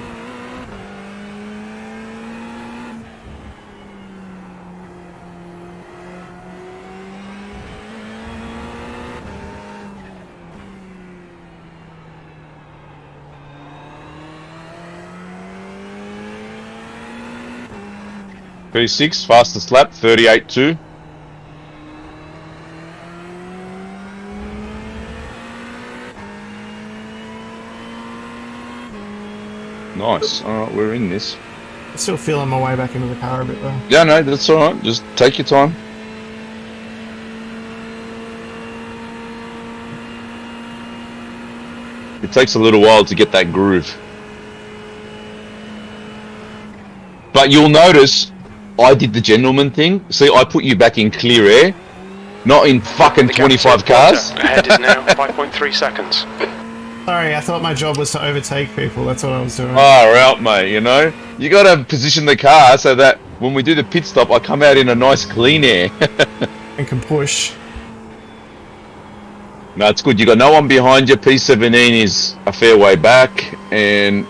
P6, fastest lap, 38.2. Nice. Alright, we're in this. I'm still feeling my way back into the car a bit though. Yeah, no, that's alright. Just take your time. It takes a little while to get that groove. But you'll notice I did the gentleman thing. See, I put you back in clear air, not in fucking 25 cars. Ahead is now 5.3 seconds. Sorry, I thought my job was to overtake people. That's what I was doing. Far out, mate, you know? You gotta position the car so that when we do the pit stop, I come out in a nice clean air. And can push. No, it's good. You got no one behind you. P17 is a fair way back, and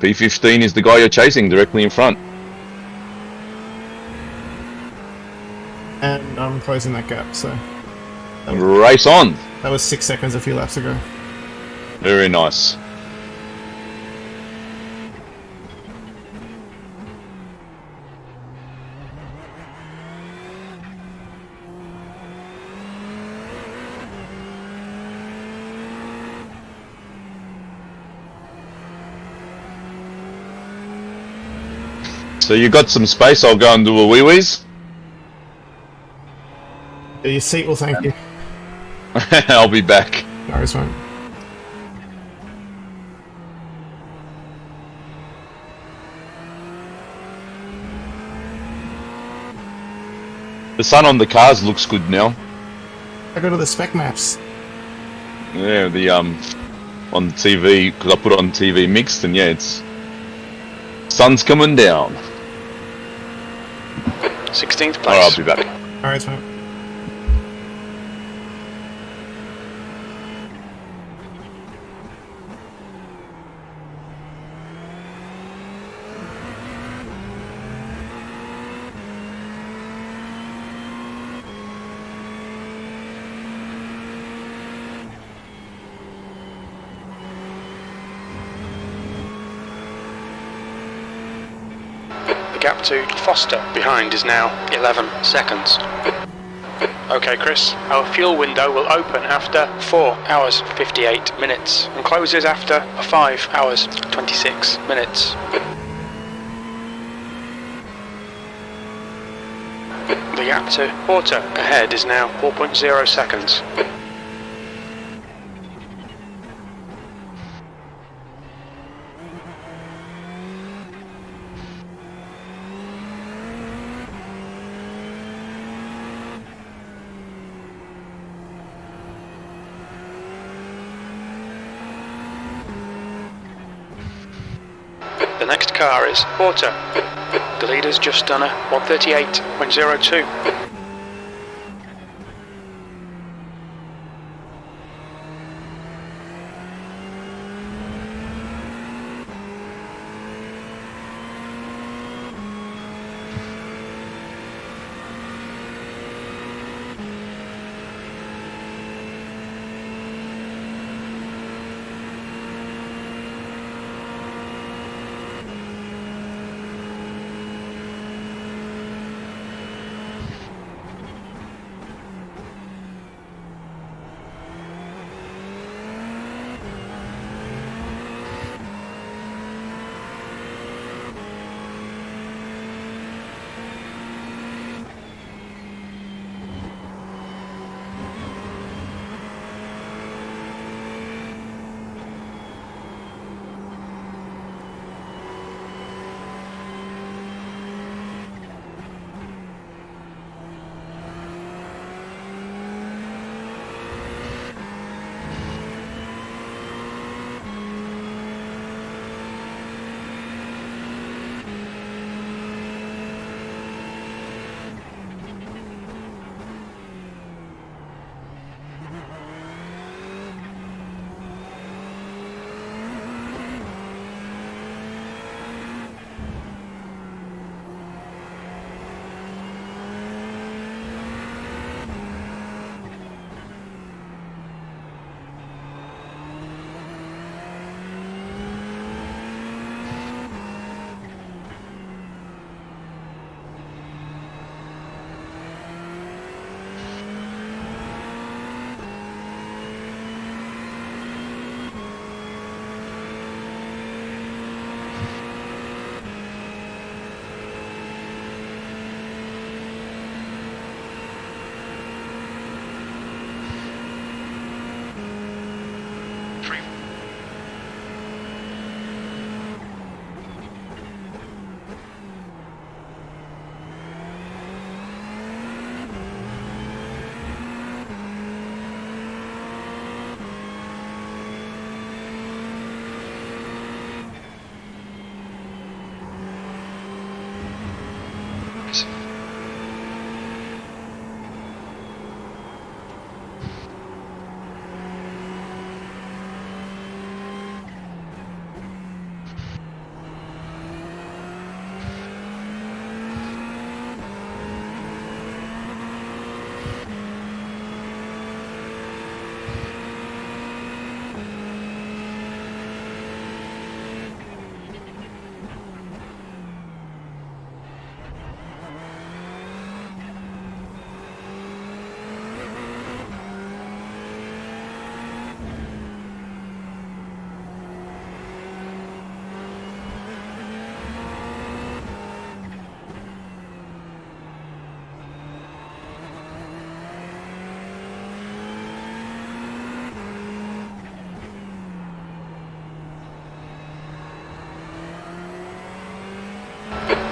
P15 is the guy you're chasing directly in front. And I'm closing that gap, so... Race on. That was 6 seconds a few laps ago. Very nice. So you got some space, I'll go and do a wee-wees. Your seat will thank you. I'll be back. No worries, mate. The sun on the cars looks good now. I go to the spec maps. Yeah, the on the TV, because I put it on TV mixed, and yeah, it's sun's coming down. 16th place. Alright, I'll be back. No worries, mate. The gap to Foster behind is now 11 seconds. Okay, Chris, our fuel window will open after 4 hours 58 minutes and closes after 5 hours 26 minutes. The gap to Porter ahead is now 4.0 seconds. The next car is Porter. The leader's just done a 138.02.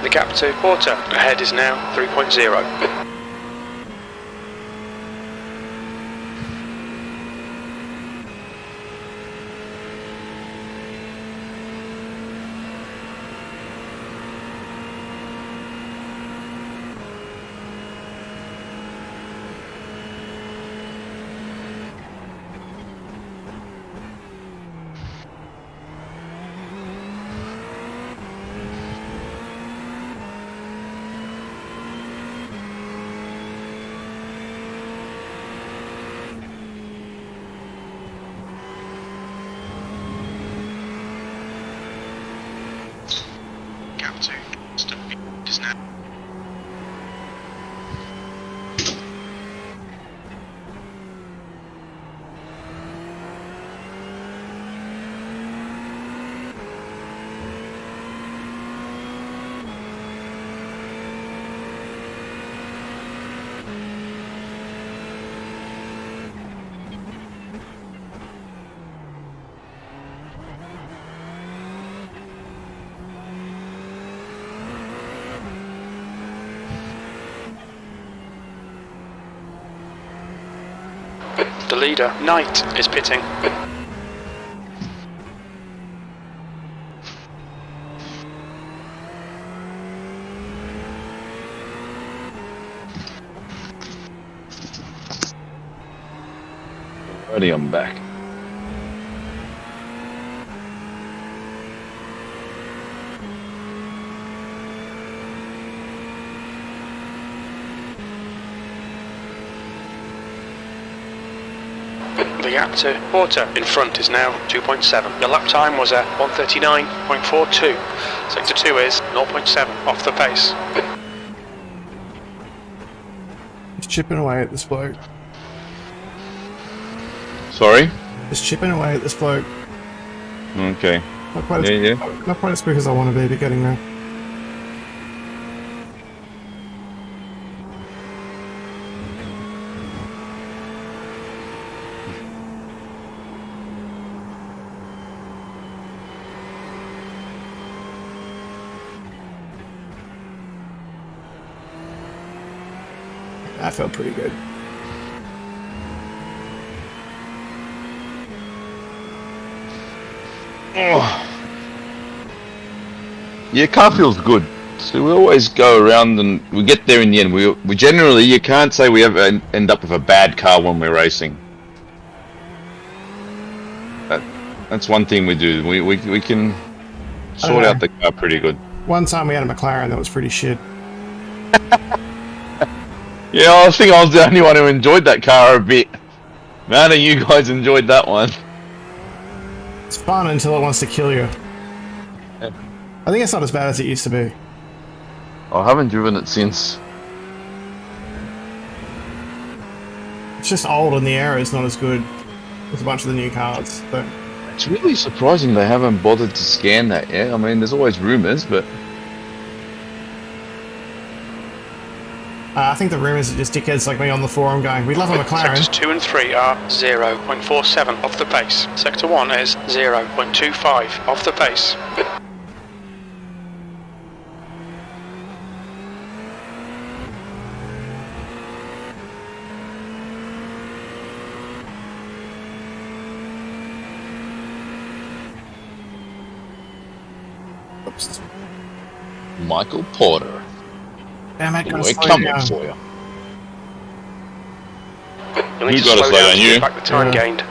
The gap to Porter ahead is now 3.0. Gap to is now. The leader, Knight, is pitting. Already I'm back. The gap to Porter in front is now 2.7. The lap time was at 1:39.42. Sector 2 is 0.7 off the pace. He's chipping away at this bloke. Sorry? Just chipping away at this bloke. Okay. Not quite, Yeah. not quite as quick as I want to be, but getting there. That felt pretty good. Oh. Yeah, car feels good. So we always go around and we get there in the end. We generally, you can't say we ever end up with a bad car when we're racing. That's one thing we do. We can sort out the car pretty good. One time we had a McLaren that was pretty shit. Yeah, I think I was the only one who enjoyed that car a bit. None of you guys enjoyed that one. It's fun until it wants to kill you. Yeah. I think it's not as bad as it used to be. I haven't driven it since. It's just old and the air is not as good with a bunch of the new cars. But It's really surprising they haven't bothered to scan that yet. I mean, there's always rumours, but I think the rumours are just dickheads like me on the forum going, we'd love a McLaren. Sectors 2 and 3 are 0.47 off the pace. Sector 1 is 0.25 off the pace. Oops. Michael Porter. Damn it, We're coming for you. You'll need Who to got slow to slow down down, to you? get back the time Yeah. gained.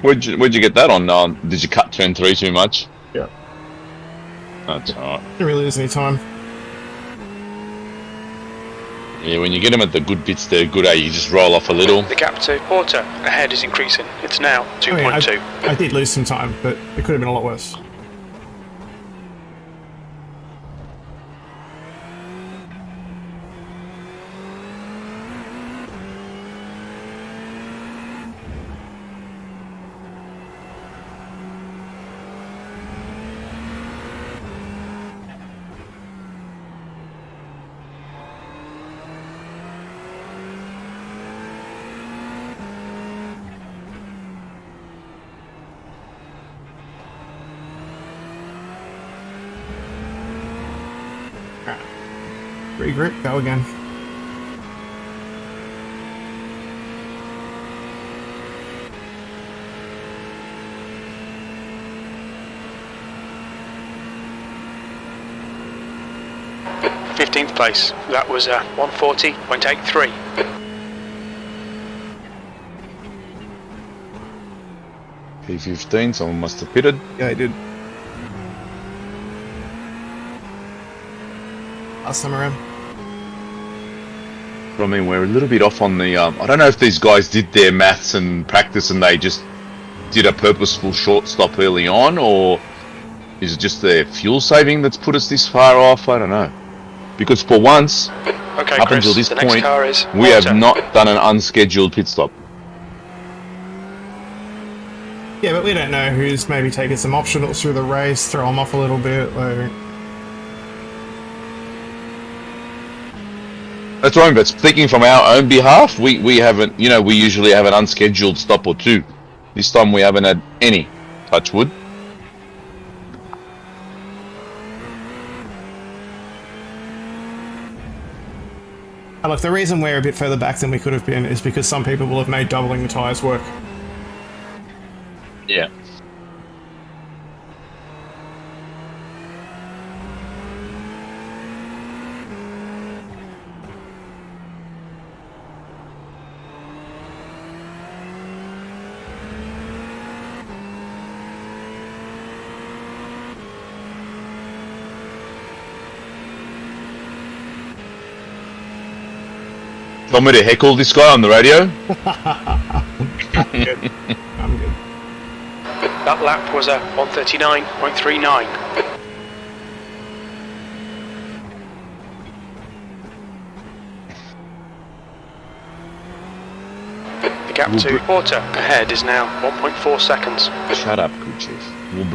Where'd you get that on? Did you cut turn 3 too much? Yeah. That's alright. Didn't really lose any time. Yeah, when you get them at the good bits, they're good, eh? You just roll off a little. The gap to Porter ahead is increasing. It's now 2.2. I did lose some time, but it could have been a lot worse. Regroup, go again. th place. That was 140.83. P15, someone must have pitted. Yeah, I did. Last time around. But I mean, we're a little bit off on the. I don't know if these guys did their maths and practice and they just did a purposeful short stop early on, or is it just their fuel saving that's put us this far off? I don't know. Because for once, Okay, up Chris, until this the next point, car is we have Walter. not done an unscheduled pit stop. Yeah, but we don't know who's maybe taking some optionals through the race, throw them off a little bit. Like, That's right, but speaking from our own behalf, we haven't, you know, we usually have an unscheduled stop or two. This time we haven't had any, touch wood. and look, the reason we're a bit further back than we could have been is because some people will have made doubling the tyres work. Yeah. Want me to heckle this guy on the radio? I'm good. I'm good. That lap was a 139.39. The gap to Porter ahead is now 1.4 seconds. Shut up, good chief. We'll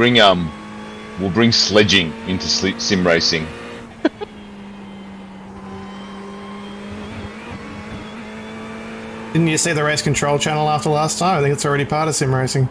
bring sledging into sim racing. Didn't you see the race control channel after last time? I think it's already part of sim racing.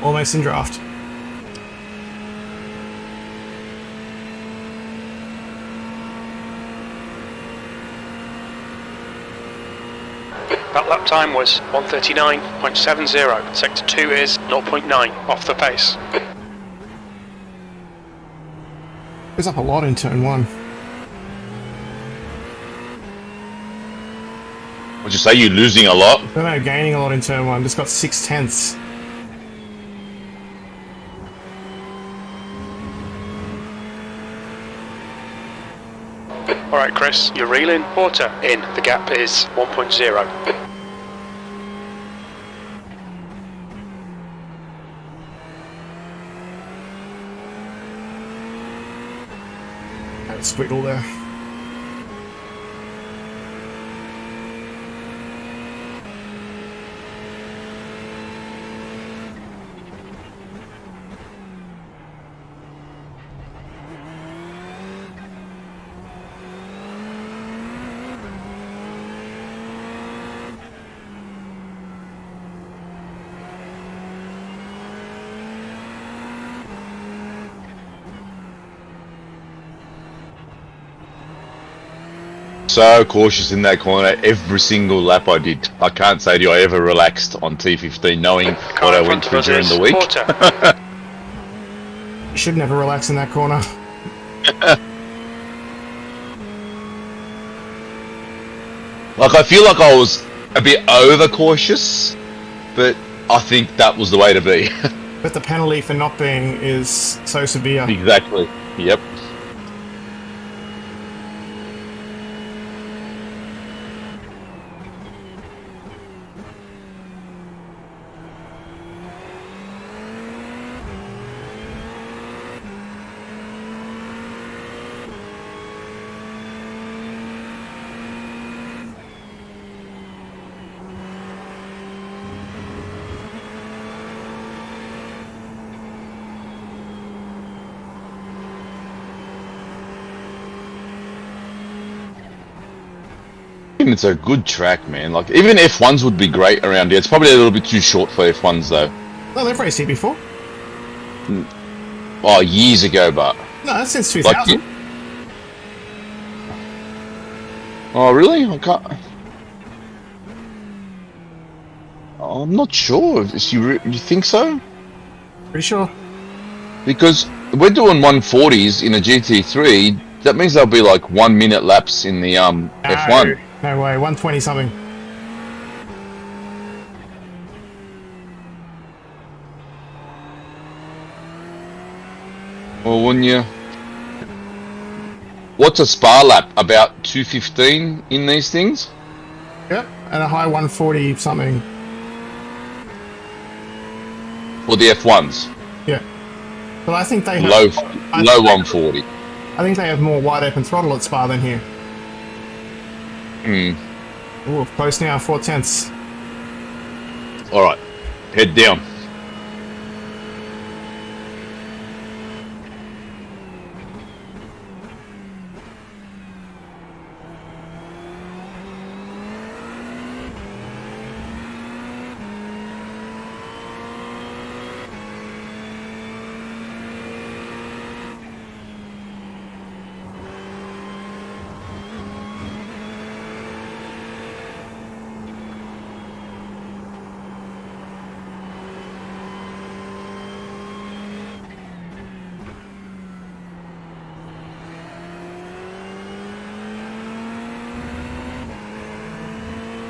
Almost in draft. That lap time was 139.70. Sector 2 is 0.9 off the pace. Goes up a lot in turn 1. Would you say you're losing a lot? No, no, gaining a lot in turn 1. Just got 6/10. Alright, Chris, you're reeling. Porter in. The gap is 1.0. Squiggle there. So cautious in that corner. Every single lap I did. I can't say to you I ever relaxed on T15 knowing what I went through during the week. You should never relax in that corner. Like, I feel like I was a bit overcautious, but I think that was the way to be. But the penalty for not being is so severe. Exactly. Yep. It's a good track, man. Like, even F1s would be great around here. It's probably a little bit too short for F1s, though. No, they've raced here before. Oh, years ago, but... No, that's since 2000. Like, oh, really? I can't... Oh, I'm not sure. You think so? Pretty sure. Because we're doing 140s in a GT3. That means there'll be like 1 minute laps in the F1. No way, 120 something. Well, wouldn't you? What's a Spa lap? About 2:15 in these things? Yep, and a high 140 something. For the F1s? Yeah. But I think they have... Low 140. I think they have more wide open throttle at Spa than here. Hmm. Ooh, close now, 4/10. Alright. Head down.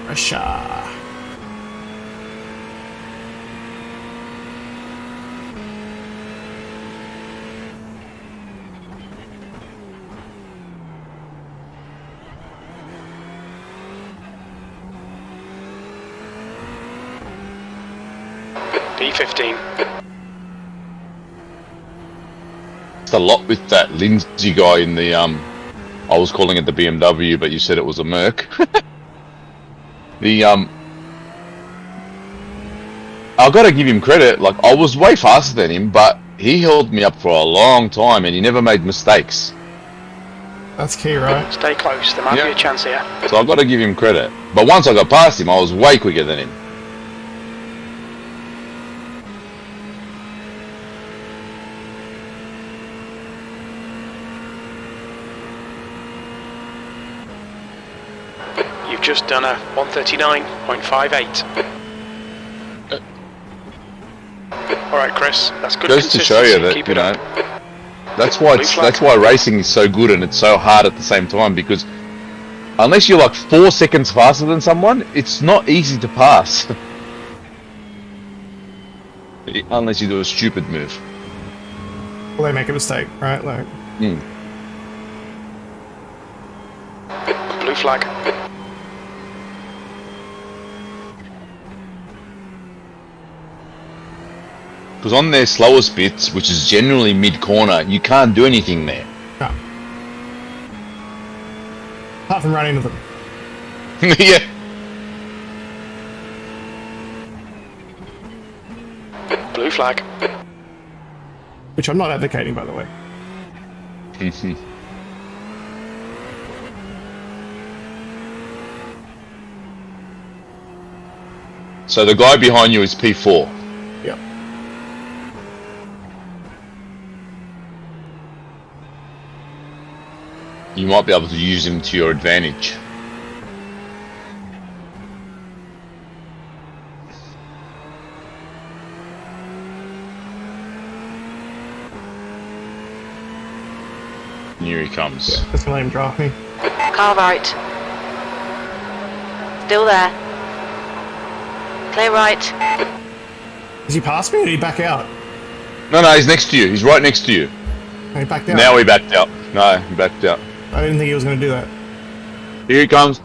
Russia. P15. It's a lot with that Lindsay guy in the I was calling it the BMW, but you said it was a Merc. The I've got to give him credit. Like, I was way faster than him, but he held me up for a long time, and he never made mistakes. That's key, right? Stay close, there might be a chance here. So I've got to give him credit. But once I got past him, I was way quicker than him. You've just done a 139.58. Alright, Chris, that's good. Goes to show you that, Keep you it know, up. that's why racing is so good and it's so hard at the same time, because unless you're like 4 seconds faster than someone, it's not easy to pass. Unless you do a stupid move. Well, they make a mistake, right? Like, Blue flag. Because on their slowest bits, which is generally mid-corner, you can't do anything there. no. Apart from running into them. Yeah. Blue flag. Which I'm not advocating, by the way. So the guy behind you is P4. Yep. You might be able to use him to your advantage. And here he comes. Just gonna let him draft me. Car right. Still there. Clear right. Is he past me or did he back out? No, he's next to you. He's right next to you. No, he backed out. Now he backed out. No, he backed out. I didn't think he was going to do that. Here he comes.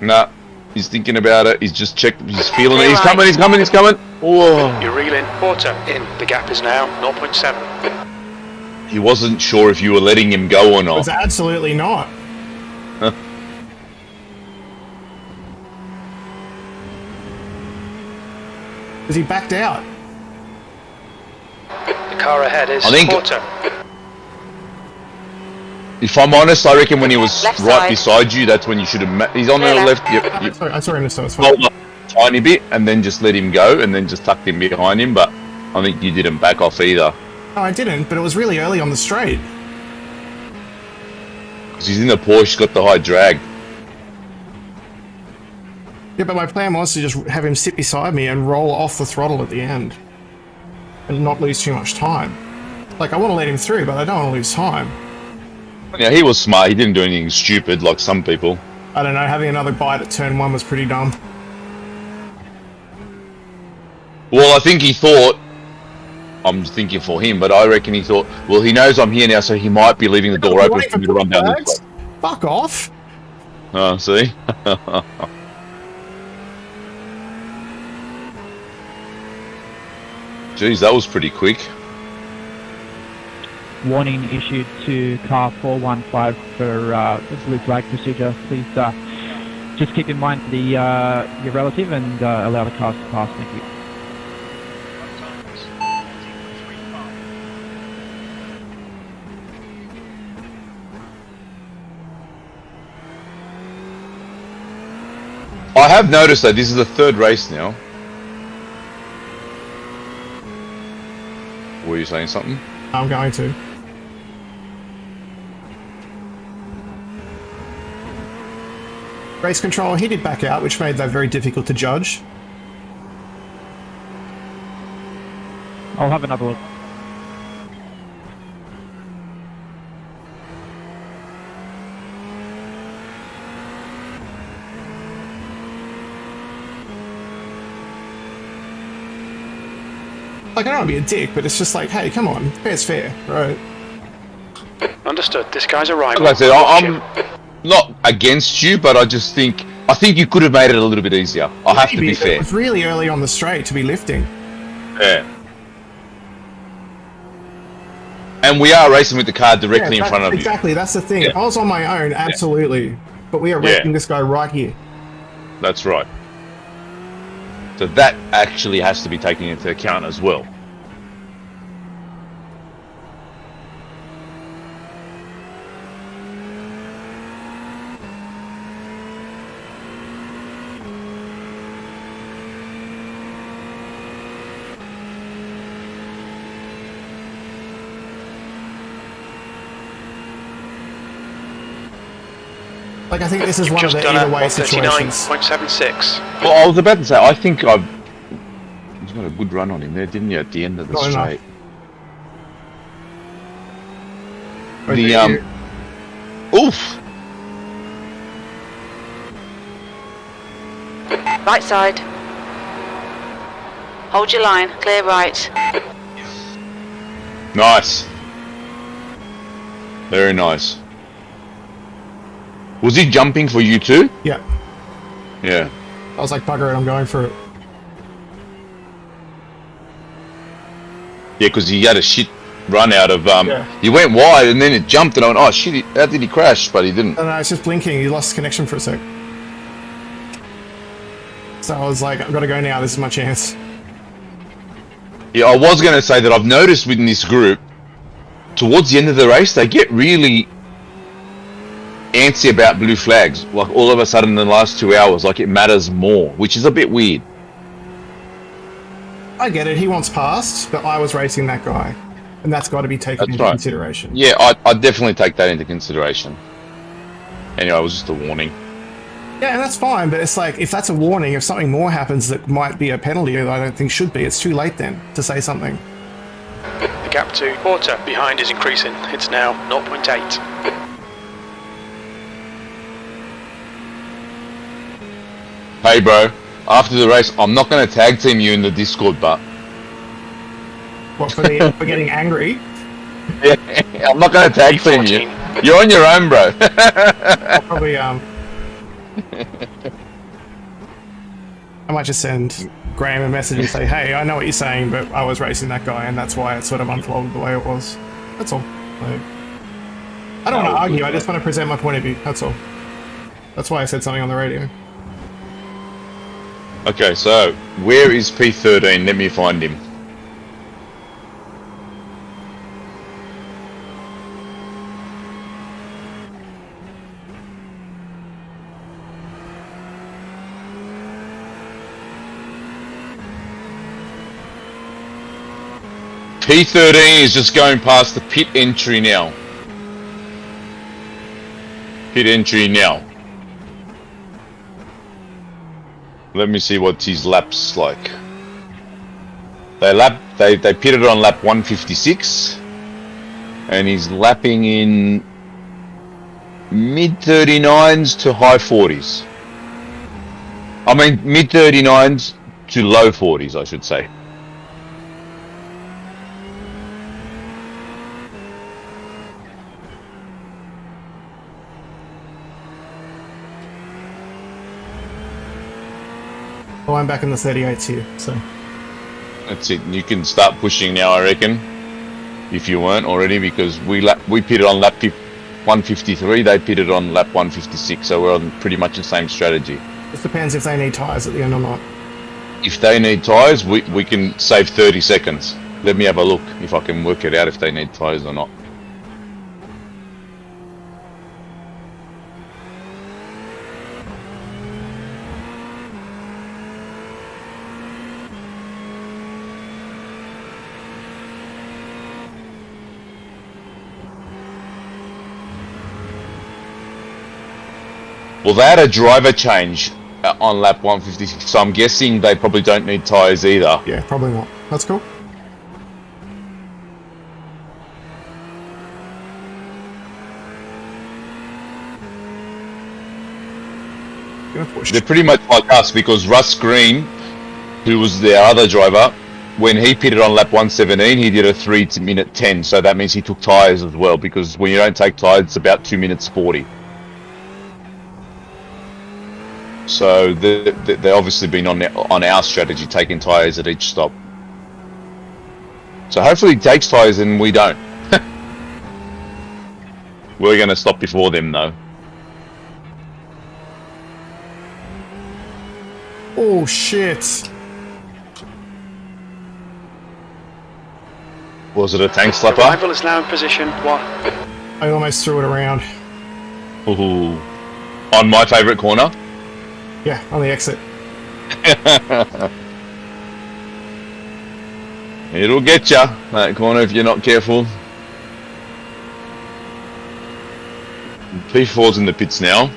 Nah, he's thinking about it. He's just checked. He's feeling it. Clear He's right. coming. He's coming. He's coming. Whoa. You're reeling. Quarter in. The gap is now 0.7. He wasn't sure if you were letting him go or It was not. absolutely not. Because he backed out. The car ahead is I think- quarter. If I'm honest, I reckon when he was Left right side. beside you, that's when you should have. He's on Clear the left. left. You Sorry, I saw him, so it's fine. hold up a tiny bit and then just let him go, and then just tucked him behind him. But I think you didn't back off either, No, I didn't, but it was really early on the straight. because he's in the Porsche. He's got the high drag. Yeah, but my plan was to just have him sit beside me and roll off the throttle at the end. And not lose too much time. Like, I want to let him through, but I don't want to lose time. Yeah, he was smart. He didn't do anything stupid like some people. I don't know, having another bite at turn 1 was pretty dumb. Well, I think he thought. I'm thinking for him, but I reckon he thought, well, he knows I'm here now, so he might be leaving the door open Waiting for me to run down this way. Fuck off! Oh, see? Jeez, that was pretty quick. Warning issued to car 415 for the blue flag procedure. Please just keep in mind the your relative and allow the cars to pass. Thank you. I have noticed that this is the third race now. Were you saying something? I'm going to. Race control, he did back out, which made that very difficult to judge. I'll have another look. Like, I don't want to be a dick, but it's just like, hey, come on, fair's fair, right? Understood. This guy's arriving. Like I said, I'm not against you, but I think you could have made it a little bit easier. I have to Maybe, be but fair. It was really early on the straight to be lifting. Yeah. And we are racing with the car directly in front of you. Exactly, that's the thing. Yeah. If I was on my own, absolutely. But we are Yeah. racing this guy right here. That's right. So that actually has to be taken into account as well. Like, I think this is one Just of the done either a way situations. 139.76. Well, I was about to say, I think he's got a good run on him there, didn't you, at the end of the Not enough. straight? Right The, there. Oof! Right side. Hold your line. Clear right. Nice. Very nice. Was he jumping for you too? Yeah. Yeah. I was like, bugger it, I'm going for it. Yeah, because he had a shit run out of, Yeah. he went wide and then it jumped and I went, oh shit, how did he crash? But he didn't. And it's just blinking, he lost connection for a sec. So I was like, I've got to go now, this is my chance. Yeah, I was going to say that I've noticed within this group, towards the end of the race, they get really antsy about blue flags. Like all of a sudden in the last 2 hours, like it matters more, which is a bit weird. I get it, he wants past, but I was racing that guy. And that's got to be taken That's into right. consideration. Yeah, I'd definitely take that into consideration. Anyway, it was just a warning. Yeah, and that's fine, but it's like, if that's a warning, if something more happens that might be a penalty, I don't think should be, it's too late then to say something. The gap to quarter behind is increasing. It's now 0.8. Hey, bro. After the race, I'm not going to tag team you in the Discord, but What for getting angry? I'm not going to tag team you. You're on your own, bro. I'll probably I might just send Graham a message and say, hey, I know what you're saying, but I was racing that guy, and that's why it sort of unfolded the way it was. That's all. Like, I don't want to argue. I just want to present my point of view. That's all. That's why I said something on the radio. Okay, so where is P13? Let me find him. P13 is just going past the pit entry now. Pit entry now. Let me see what his laps like. They pitted on lap 156, and he's lapping in mid 39s to high 40s. I mean mid 39s to low 40s, I should say. Well, I'm back in the 38s here, so. That's it. You can start pushing now, I reckon, if you weren't already, because we pitted on lap 153. They pitted on lap 156, so we're on pretty much the same strategy. It depends if they need tyres at the end or not. If they need tyres, we can save 30 seconds. Let me have a look if I can work it out if they need tyres or not. Well, they had a driver change on lap 156, so I'm guessing they probably don't need tyres either. Yeah, probably not. That's cool. They're pretty much like us, because Russ Green, who was their other driver, when he pitted on lap 117, he did a 3-minute 10, so that means he took tyres as well, because when you don't take tyres, it's about 2 minutes 40. So they've obviously been on our strategy, taking tyres at each stop. So hopefully he takes tyres and we don't. We're going to stop before them though. Oh shit! Was it a tank slapper? Arrival is now in position 1. I almost threw it around. Ooh. On my favourite corner? Yeah, on the exit. It'll get ya, that corner, if you're not careful. P4's in the pits now.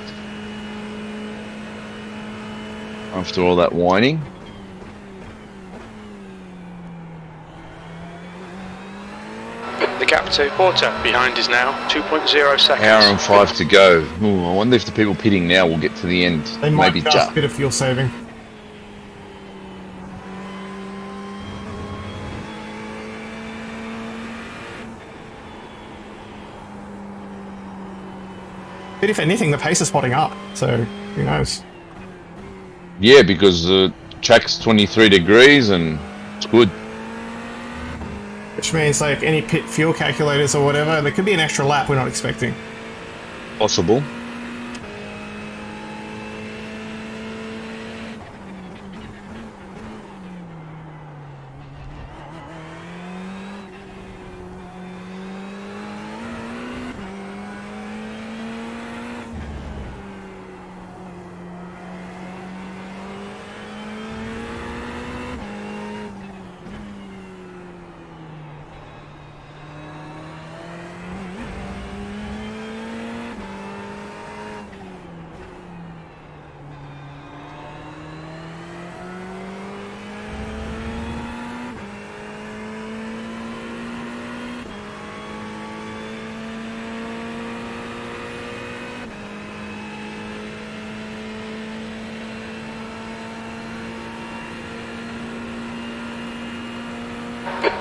After all that whining. The gap to Porter behind is now 2.0 seconds. Hour and 5 to go. Ooh, I wonder if the people pitting now will get to the end. They might Maybe just a bit of fuel saving. But if anything, the pace is spotting up, so who knows? Yeah, because the track's 23 degrees and it's good. Which means, like, any pit fuel calculators or whatever, there could be an extra lap we're not expecting. Possible.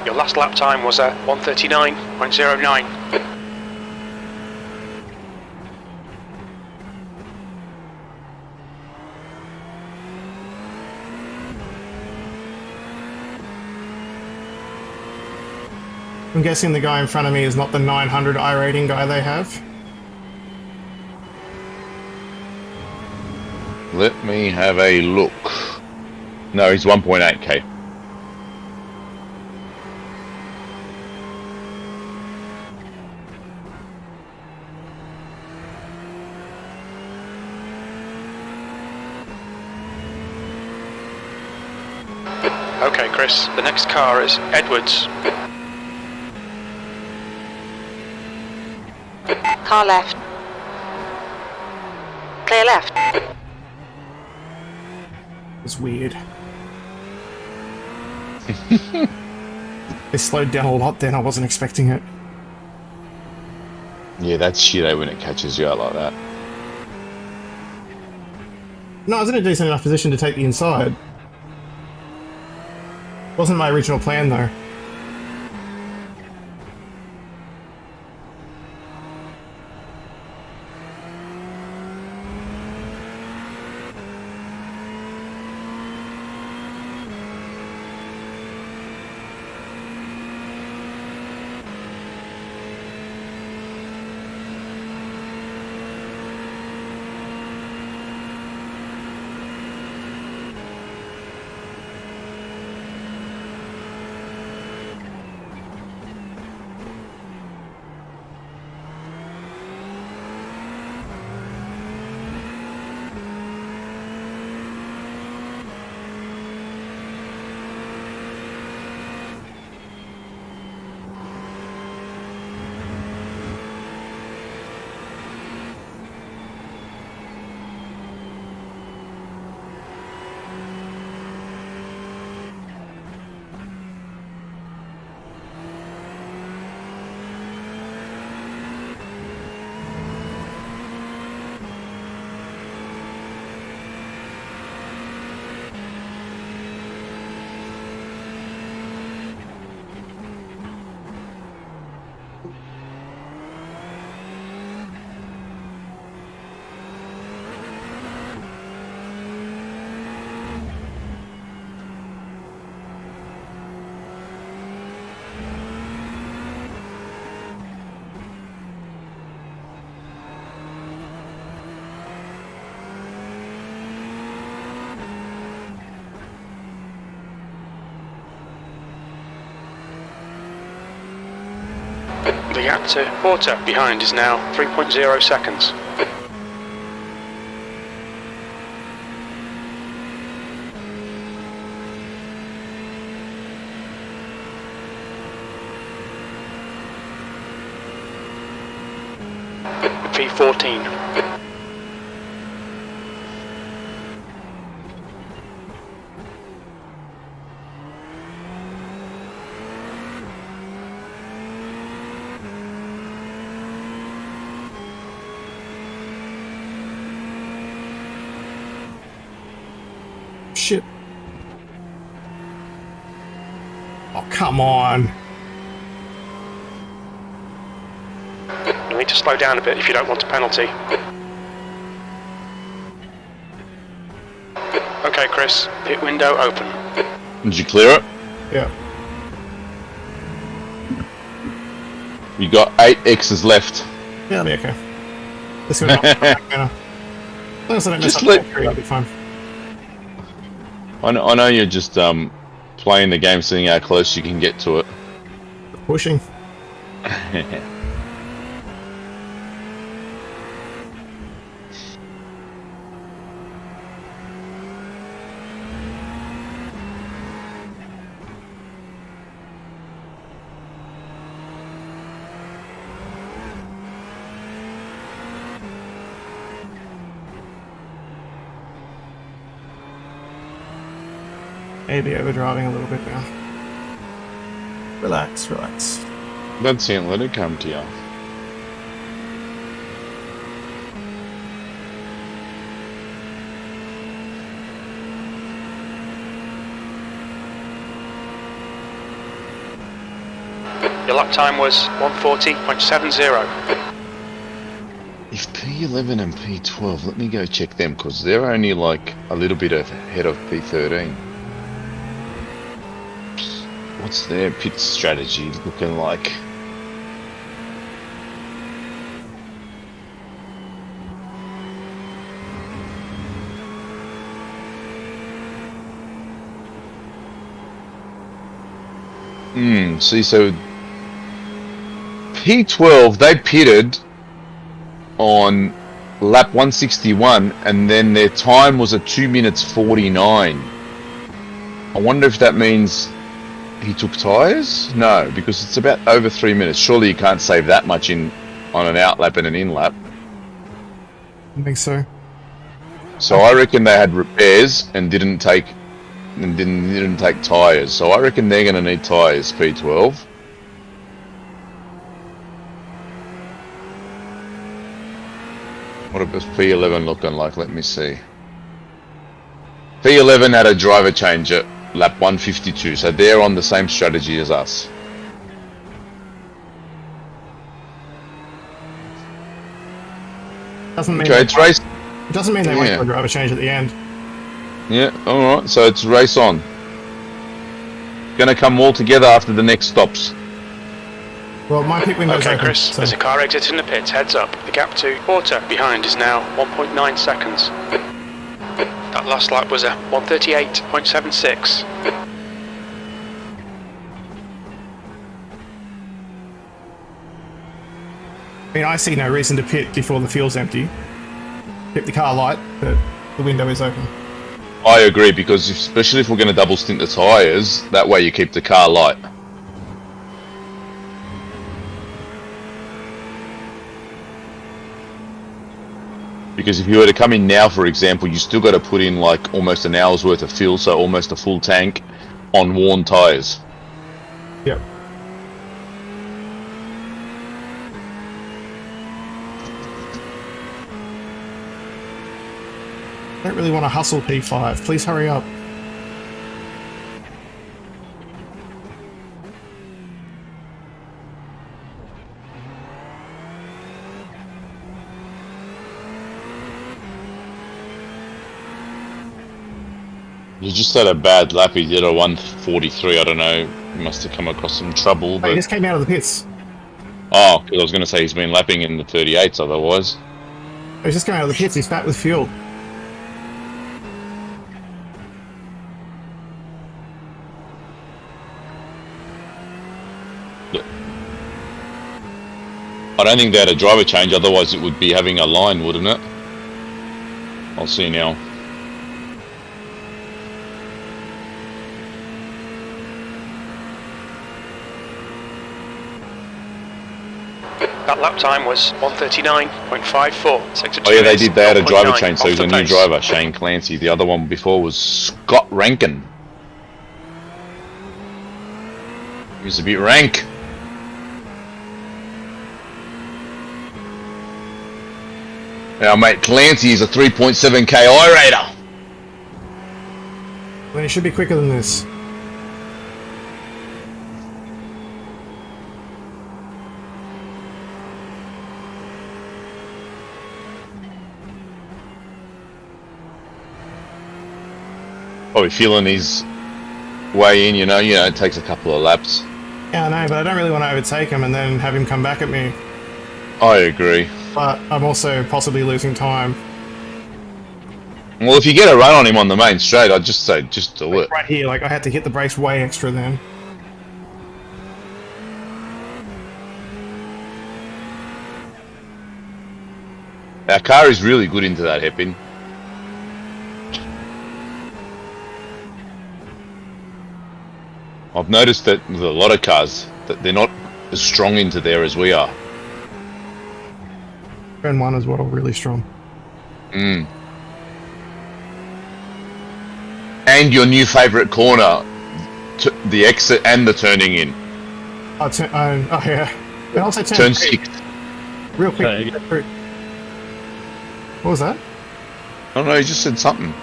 Your last lap time was a 1:39.09. I'm guessing the guy in front of me is not the 900 iRating guy they have. Let me have a look. No, he's 1.8k. Okay, Chris, the next car is Edwards. Car left. Clear left. It's weird. They slowed down a lot then, I wasn't expecting it. Yeah, that's shit when it catches you out like that. No, I was in a decent enough position to take the inside. Wasn't my original plan though. The gap to Porter behind is now 3.0 seconds. P14. Shit. Oh, come on. You need to slow down a bit if you don't want a penalty. Okay, Chris, pit window open. Did you clear it? Yeah. You got 8 X's left. Yeah, I'll be okay. This is not back now. As long as I don't mess Just up let- the three, I'll be fine. I know you're just playing the game, seeing how close you can get to it. Pushing. Maybe overdriving a little bit now. Relax, relax. That's it, let it come to you. lap time was 1:40.70. If P11 and P12, let me go check them because they're only like a little bit ahead of P13. What's their pit strategy looking like? See, so P12, they pitted on lap 161 and then their time was at 2 minutes 49. I wonder if that means he took tyres? No, because it's about over 3 minutes. Surely you can't save that much on an out lap and an in lap. I think so. So I reckon they had repairs and didn't take tyres. So I reckon they're going to need tyres, P12. What is P11 looking like? Let me see. P11 had a driver change at lap 152, so they're on the same strategy as us. Doesn't mean Okay, it's race. it doesn't mean they wait for a driver change at the end. Yeah, alright, so it's race on. Gonna come all together after the next stops. Well, my pit window's Okay, open. Chris, So there's a car exiting the pits, heads up. The gap to Porter behind is now 1.9 seconds. That last lap was a 1:38.76. I mean, I see no reason to pit before the fuel's empty. Keep the car light, but the window is open. I agree, because especially if we're going to double stint the tyres, that way you keep the car light. Because if you were to come in now, for example, you still got to put in like almost an hour's worth of fuel, so almost a full tank on worn tyres. Yep. I don't really want to hustle P5. Please hurry up. You just had a bad lap. He did a 1:43. I don't know. He must have come across some trouble. He But just came out of the pits. oh, because I was going to say he's been lapping in the 38s otherwise. He's just coming out of the pits. He's fat with fuel. I don't think they had a driver change. Otherwise, it would be having a line, wouldn't it? I'll see now. That lap time was 1:39.54. Oh yeah, they did. They had a driver change, so he's a new driver, Shane Clancy. The other one before was Scott Rankin. He was a bit rank. Now, mate, Clancy is a 3.7k iRater. Then he should be quicker than this. Probably feeling his way in, you know, it takes a couple of laps. Yeah, I know, but I don't really want to overtake him and then have him come back at me. I agree. But I'm also possibly losing time. Well, if you get a run on him on the main straight, I'd just say, just do it. Right here, like I had to hit the brakes way extra then. Our car is really good into that hairpin. I've noticed that with a lot of cars, that they're not as strong into there as we are. Turn 1 as well, really strong. And your new favourite corner, the exit and the turning in. Oh yeah. And also Turn 6. Real quick. What was that? I don't know, you just said something.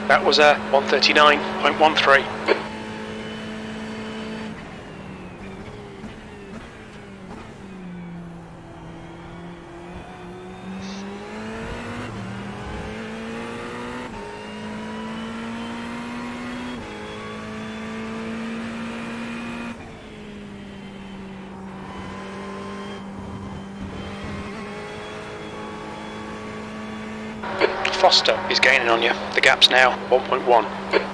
That was a 1:39.13. Foster is gaining on you. The gap's now 1.1.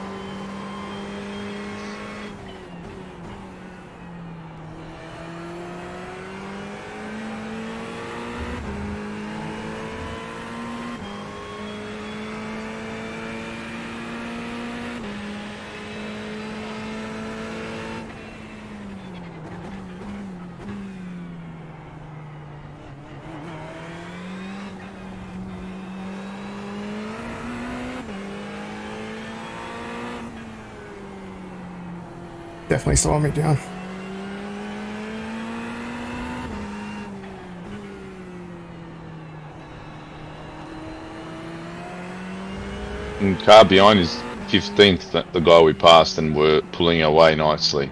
Definitely slowing me down. And car behind is 15th, the guy we passed, and we're pulling away nicely.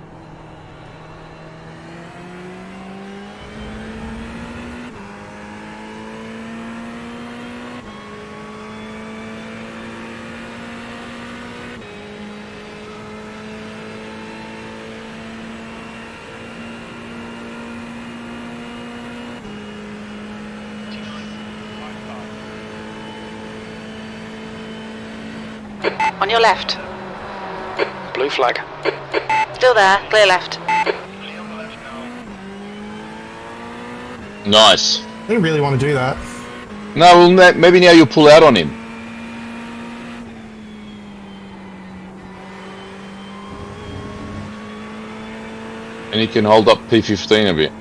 On your left. Blue flag. Still there. Clear left. Nice. I didn't really want to do that. No, well, maybe now you'll pull out on him. And he can hold up P15 a bit.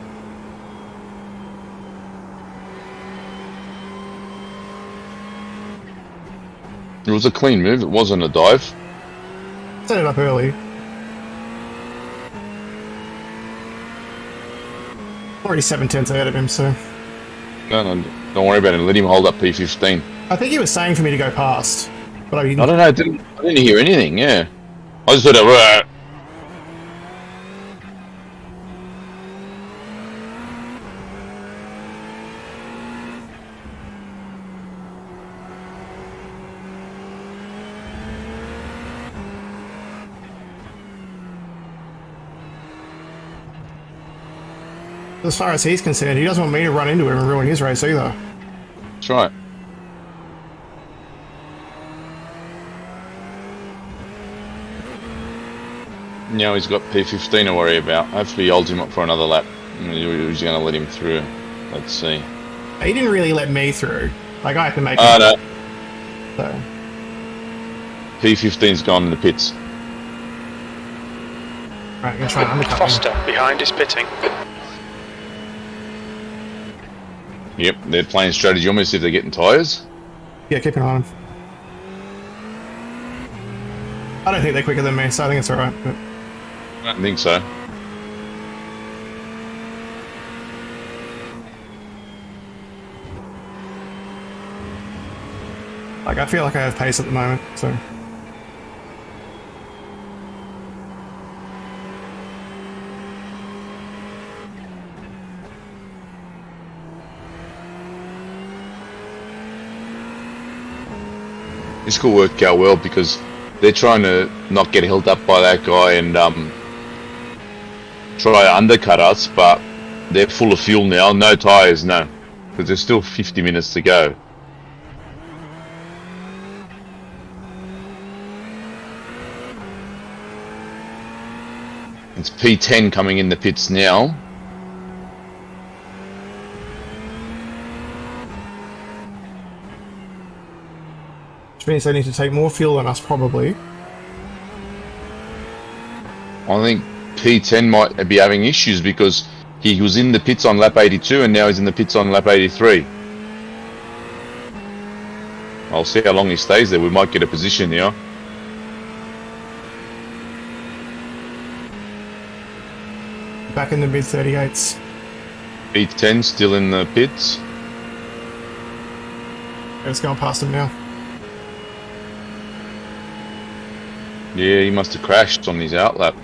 It was a clean move, it wasn't a dive. Set it up early. Already 7/10 ahead of him, so... No, don't worry about it. Let him hold up P15. I think he was saying for me to go past. But I I don't know, I didn't hear anything, yeah. I just heard a... as far as he's concerned, he doesn't want me to run into him and ruin his race either. That's right. Now he's got P15 to worry about. Hopefully he holds him up for another lap. He's going to let him through. Let's see. He didn't really let me through. Like, I had to make Oh, it. no. So. P15's gone in the pits. Right, I'm going to try and undercut him. Foster behind is pitting. Yep, they're playing strategy almost if they're getting tyres. Yeah, keep an eye on him. I don't think they're quicker than me, so I think it's alright. But... I don't think so. Like, I feel like I have pace at the moment, so... This could work out well because they're trying to not get held up by that guy and try to undercut us, but they're full of fuel now. No tyres, no. Because there's still 50 minutes to go. It's P10 coming in the pits now. Which means they need to take more fuel than us, probably. I think P10 might be having issues because he was in the pits on lap 82 and now he's in the pits on lap 83. I'll see how long he stays there. We might get a position here. Back in the mid-38s. P10 still in the pits. It's going past him now. Yeah, he must have crashed on his outlap.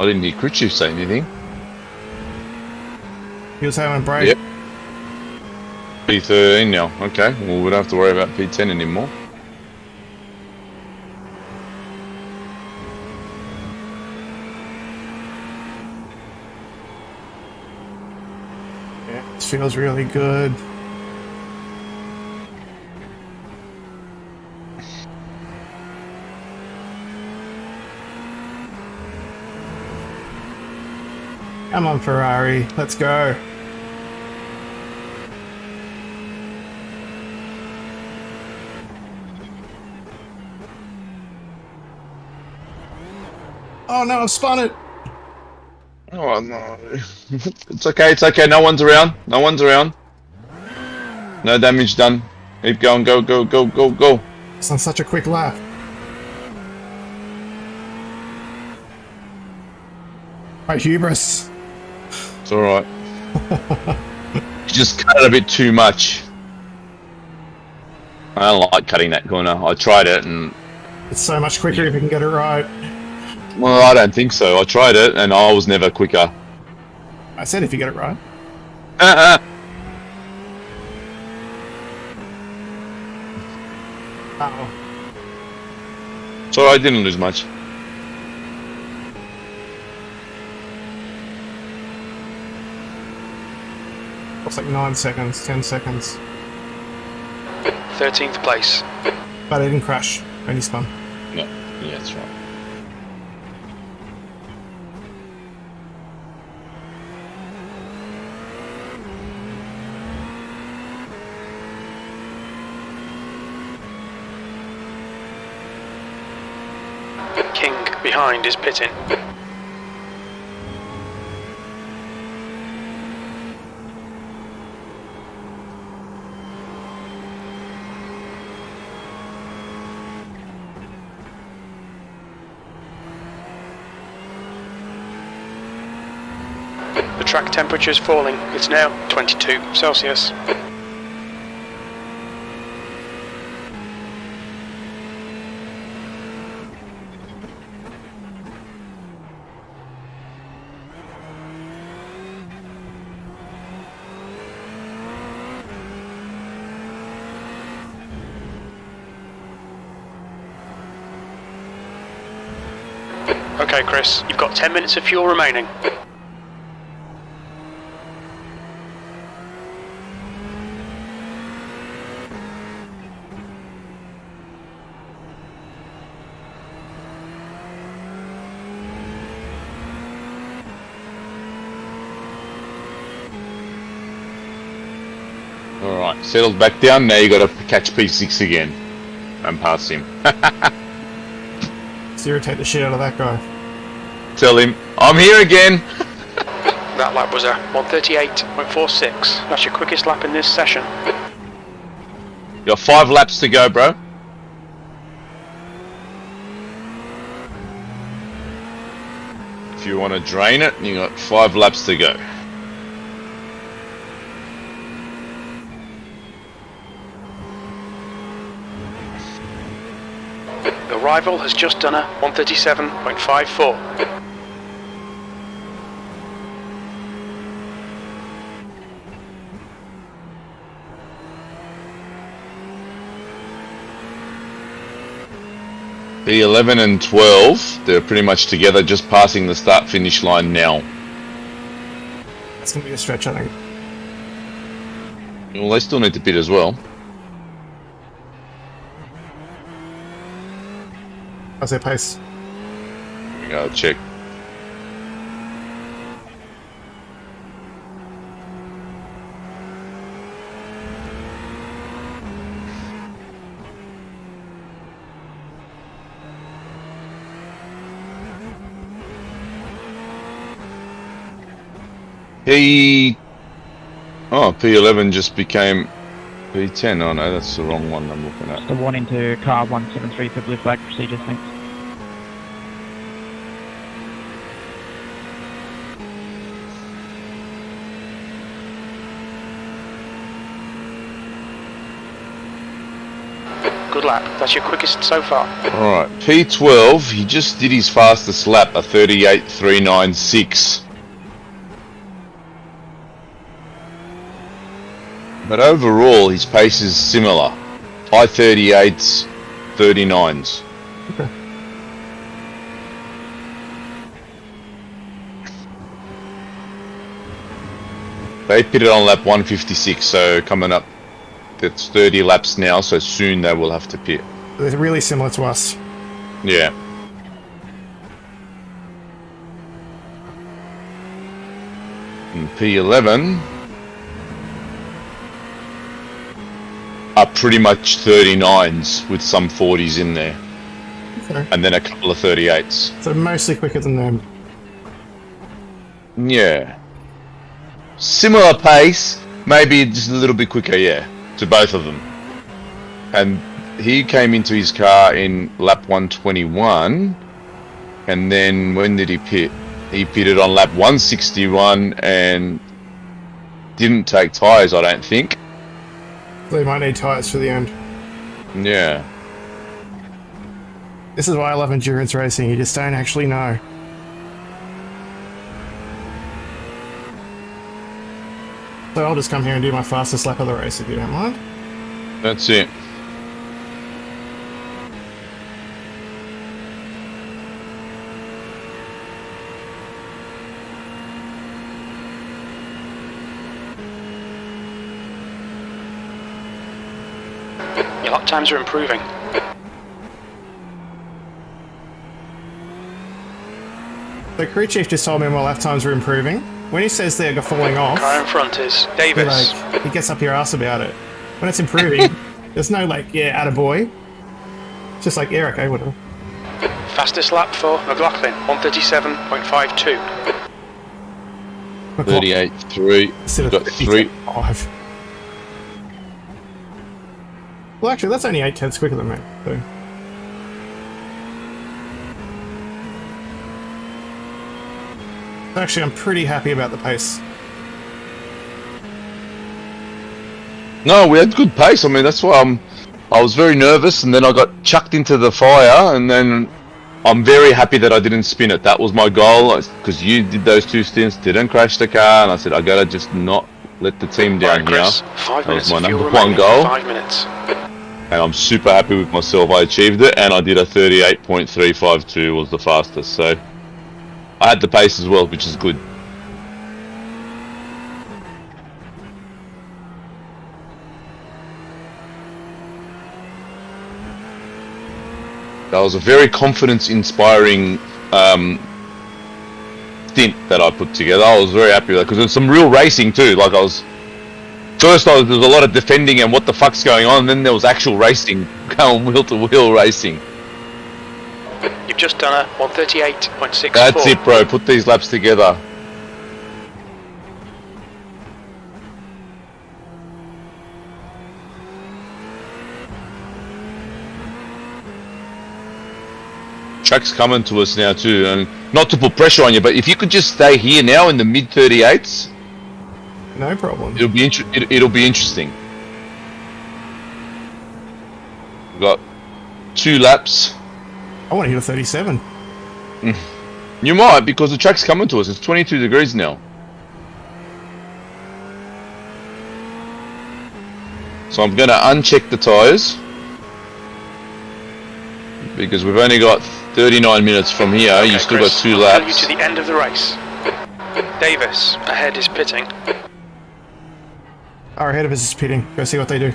I didn't hear Critchu say anything. He was having a break. Yep. P13 now. Okay, well we don't have to worry about P10 anymore. This feels really good. Come on, Ferrari. Let's go. Oh no, I've spun it. Oh no. It's okay, it's okay. No one's around. No one's around. No damage done. Keep going, go, go, go, go, go. It's on such a quick lap. My hubris. It's alright. You just cut it a bit too much. I don't like cutting that corner. I tried it and... It's so much quicker if you can get it right. Well, I don't think so. I tried it and I was never quicker. I said if you get it right. Uh-oh. So I didn't lose much. Looks like 9 seconds, 10 seconds. 13th place. But I didn't crash. Only spun. No, yeah, that's right. King behind is pitting. The track temperature is falling. It's now 22 Celsius. Okay, Chris, you've got 10 minutes of fuel remaining. Alright, settled back down. Now you got to catch P6 again and pass him. Let's irritate the shit out of that guy. Tell him, I'm here again. That lap was a 1:38.46. That's your quickest lap in this session. You got 5 laps to go, bro. If you want to drain it, you got 5 laps to go. The rival has just done a 1:37.54. P11 and 12, they're pretty much together, just passing the start-finish line now. That's going to be a stretch, I think. Well, they still need to pit as well. How's their pace? Go check. P11 just became P10. Oh no, that's the wrong one I'm looking at. The one into car 173 for blue flag procedure, thanks. Good lap. That's your quickest so far. Alright, P12, he just did his fastest lap, a 38.396. But overall, his pace is similar. High 38s, 39s. Okay. They pitted on lap 156, so coming up, it's 30 laps now, so soon they will have to pit. They're really similar to us. Yeah. And P11 are pretty much 39s with some 40s in there. Okay. And then a couple of 38s. So mostly quicker than them. Yeah. Similar pace, maybe just a little bit quicker, yeah, to both of them. And he came into his car in lap 121, and then when did he pit? He pitted on lap 161 and didn't take tyres, I don't think. They might need tyres for the end. Yeah. This is why I love endurance racing. You just don't actually know. So I'll just come here and do my fastest lap of the race if you don't mind. That's it. Your lap times are improving. The crew chief just told me my lap times are improving. When he says they're falling off, Car in front is Davis. he gets up your ass about it. When it's improving, there's no like, yeah, attaboy. It's just like, yeah, okay, whatever. Fastest lap for McLaughlin, 137.52. 38.3. Instead of Got 3. 5. Well, actually, that's only 8/10 quicker than me. So. Actually, I'm pretty happy about the pace. No, we had good pace. I mean, that's why I was very nervous, and then I got chucked into the fire, and then I'm very happy that I didn't spin it. That was my goal, because you did those 2 stints, didn't crash the car, and I said, I gotta just not let the team down here. Chris, 5 That was minutes my of fuel number 1 remaining, goal. 5 minutes. And I'm super happy with myself. I achieved it, and I did a 38.352 was the fastest, so I had the pace as well, which is good. That was a very confidence-inspiring stint that I put together. I was very happy with that, because there's some real racing too. Like there was a lot of defending and what the fuck's going on, and then there was actual racing, going wheel-to-wheel racing. You've just done a 138.64. That's it, bro. Put these laps together. Track's coming to us now too, and not to put pressure on you, but if you could just stay here now in the mid 38s, No problem. it'll be interesting. We've got 2 laps. I want to hit a 37. You might, because the track's coming to us. It's 22 degrees now. So I'm going to uncheck the tyres, because we've only got 39 minutes from here. Okay, You still Chris, got 2 I'll laps. tell you to the end of the race. Davis, ahead is pitting. Our ahead of us is pitting. Go see what they do.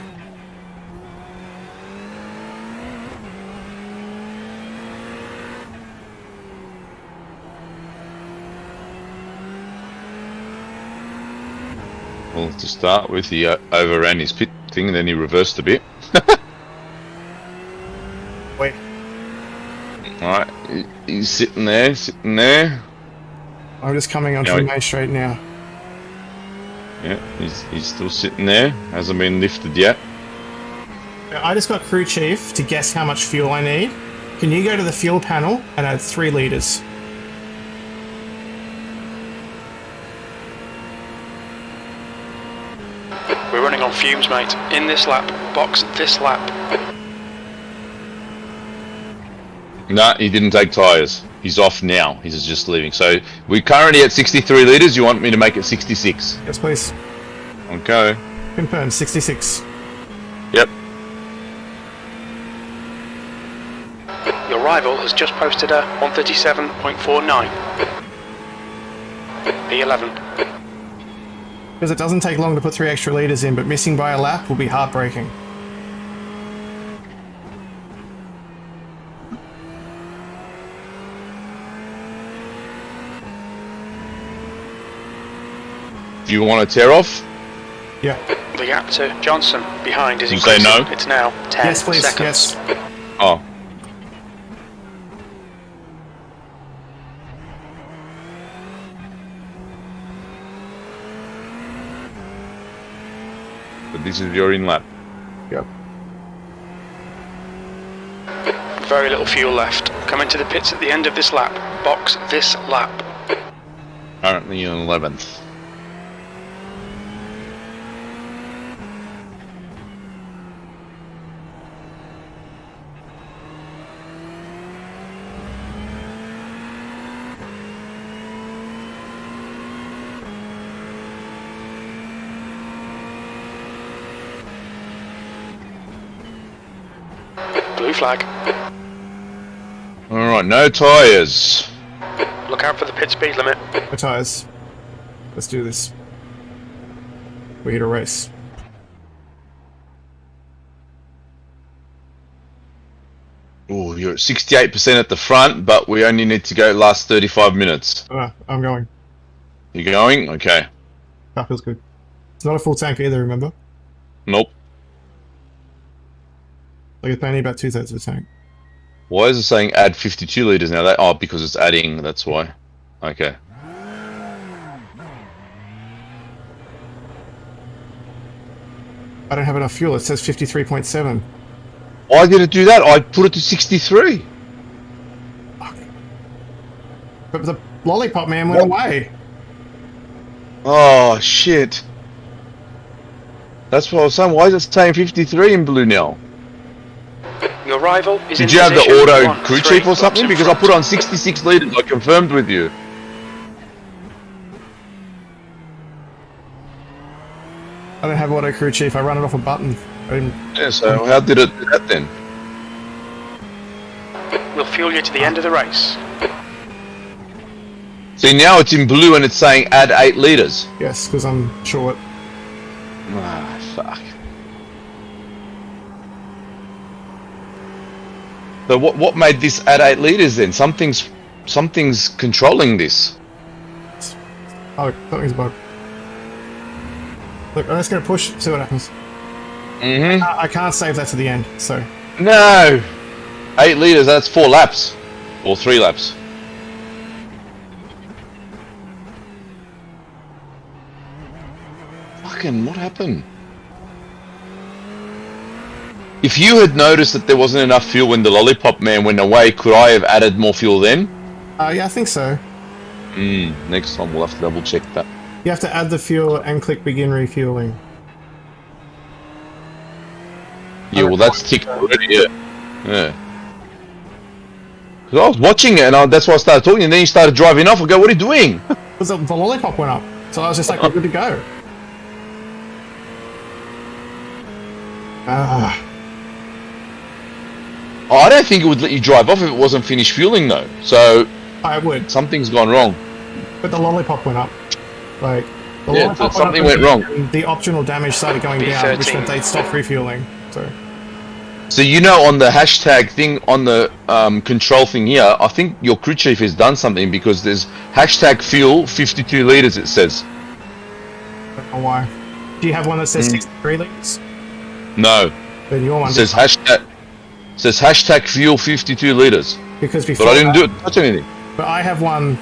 Well, to start with, he overran his pit thing, and then he reversed a bit. Wait. Alright, he's sitting there. I'm just coming onto the main straight now. Yeah, he's still sitting there. Hasn't been lifted yet. I just got crew chief to guess how much fuel I need. Can you go to the fuel panel and add 3 litres? We're running on fumes, mate. In this lap, box this lap. Nah, he didn't take tyres. He's off now. He's just leaving. So we're currently at 63 litres. You want me to make it 66? Yes, please. Okay. Confirmed, 66. Yep. Your rival has just posted a 137.49. P11. Because it doesn't take long to put 3 extra litres in, but missing by a lap will be heartbreaking. Do you want to tear off? Yeah. The gap to Johnson behind is You say increasing. no? It's now 10 Yes, please. seconds. Yes. Oh. But this is your in lap. Yep. Very little fuel left. Come into the pits at the end of this lap. Box this lap. Currently in 11th. Blue flag. Alright, no tyres. Look out for the pit speed limit. My tyres. Let's do this. We're here to race. Oh, you're at 68% at the front, but we only need to go last 35 minutes. I'm going. You going? Okay. That feels good. It's not a full tank either, remember? Nope. Like it's only about 2/3 of a tank. Why is it saying add 52 litres now? Oh, because it's adding, that's why. Okay. I don't have enough fuel. It says 53.7. Why did it do that? I put it to 63. But the lollipop man went away. Oh, shit. That's what I was saying. Why is it saying 53 in blue now? Your rival is in Did you have the position. auto 1, crew 3 chief or something? laps in Because I front. put on 66 litres. I confirmed with you. I don't have auto crew chief. I run it off a button. I didn't... Yeah, so how did it do that then? We'll fuel you to the end of the race. See, now it's in blue and it's saying add 8 litres. Yes, because I'm short. Ah, fuck. So what made this add 8 litres then? Something's controlling this. Oh, something's bugged. Look, I'm just going to push, see what happens. Mm-hmm. I can't save that to the end, so... No! 8 litres, that's 4 laps. Or 3 laps. Fucking, what happened? If you had noticed that there wasn't enough fuel when the lollipop man went away, could I have added more fuel then? yeah, I think so. Next time we'll have to double check that. You have to add the fuel and click begin refueling. Yeah, well that's ticked already, yeah. Yeah. Because I was watching it and that's why I started talking and then you started driving off. I go, what are you doing? Because the lollipop went up. So I was just like, we're good to go. Ah. Oh, I don't think it would let you drive off if it wasn't finished fueling though. So I would. something's gone wrong. But the lollipop went up. Like, the Yeah, lollipop something went went up wrong. and the optional damage started going down, which B13. meant they'd stop refueling. So, So you know on the hashtag thing, on the control thing here, I think your crew chief has done something because there's hashtag fuel 52 litres it says. I don't know why. Do you have one that says 63 litres? No. Then your one It says hashtag fuel 52 litres. because before But I didn't touch anything. But I have one.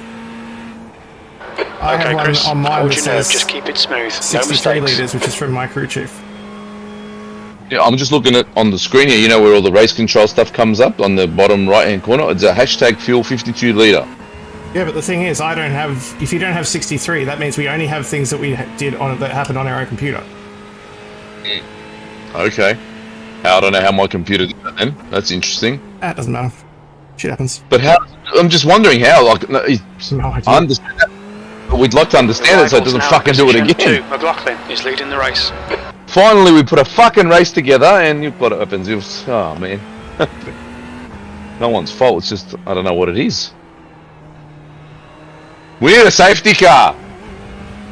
I Okay, have one Chris, on mine hold that your nerve, says just keep it smooth. No 63 mistakes. litres, which is from my crew chief. Yeah, I'm just looking at on the screen here, you know where all the race control stuff comes up on the bottom right hand corner? It's a hashtag fuel 52 litre. Yeah, but the thing is, I don't have. If you don't have 63, that means we only have things that we did on that happened on our own computer. Okay. I don't know how my computer did that then. That's interesting. That doesn't matter. Shit happens. But how? I'm just wondering how. Like, no, No idea. I understand that. But we'd like to understand it so it doesn't Rivals now fucking do it in position again. 2. McLaughlin is leading the race. Finally, we put a fucking race together, and you've got it happens. Oh man, no one's fault. It's just I don't know what it is. We need a safety car.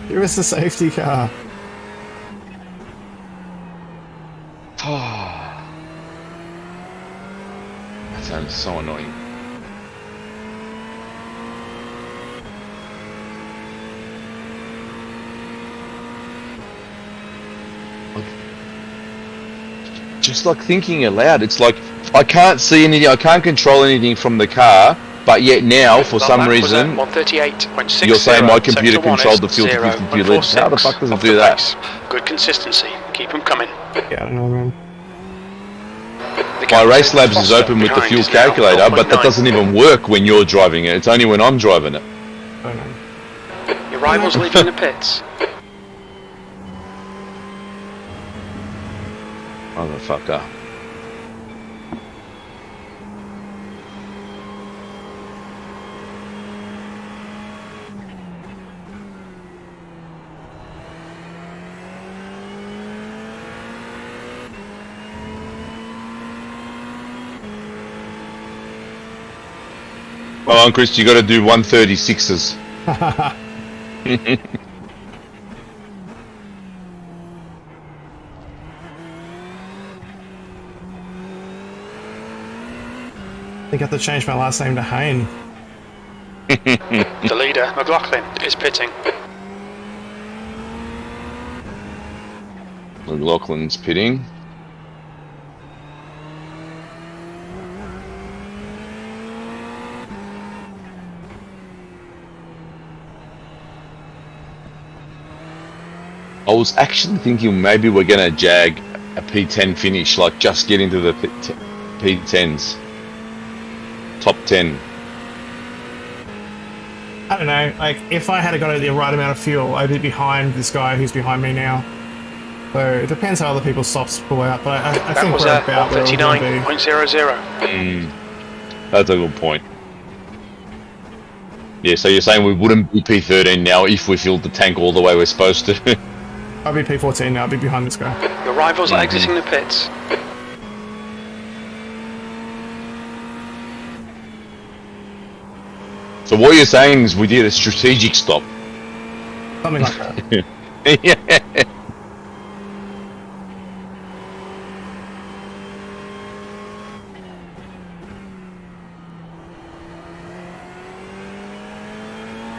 Give us the safety car. That sounds so annoying. Just like thinking aloud, it's like I can't see anything, I can't control anything from the car, but yet now, for some reason, 138.60. you're saying my computer Sector one controlled the is fuel to 52 litres. How the fuck does it 0.46 do of the that? pace. Good consistency. Keep them coming. Yeah, I don't know, man. The My gap race to labs is Foster open with the behind fuel is now calculator, but that 0.9. doesn't even work when you're driving it. It's only when I'm driving it. I don't know. Your rivals leaving the pits. Motherfucker. Well, Chris, you got to do 136s. I think I have to change my last name to Hayne. The leader, McLaughlin, is pitting. McLaughlin's pitting. I was actually thinking maybe we're gonna jag a P10 finish, like just get into the P10s. Top 10. I don't know, like, if I had got the right amount of fuel, I'd be behind this guy who's behind me now. So it depends how other people's stops pull out, but I That think was we're at about where we're going to be. 139.00. That's a good point. Yeah, so you're saying we wouldn't be P13 now if we filled the tank all the way we're supposed to? I'll be P14 now, I'll be behind this guy. Your rivals are exiting the pits. So what you're saying is we did a strategic stop. Something like that. Yeah.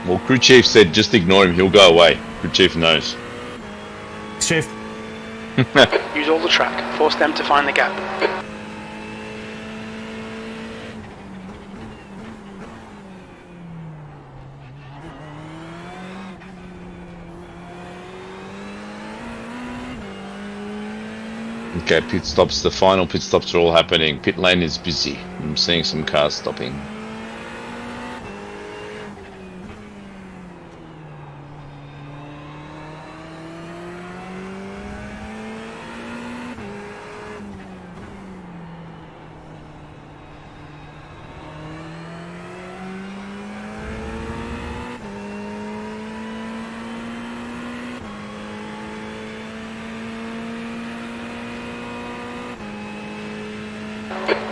Well, crew chief said just ignore him, he'll go away. Crew chief knows. Chief. Use all the track. Force them to find the gap. Okay, pit stops, the final pit stops are all happening. Pit lane is busy. I'm seeing some cars stopping.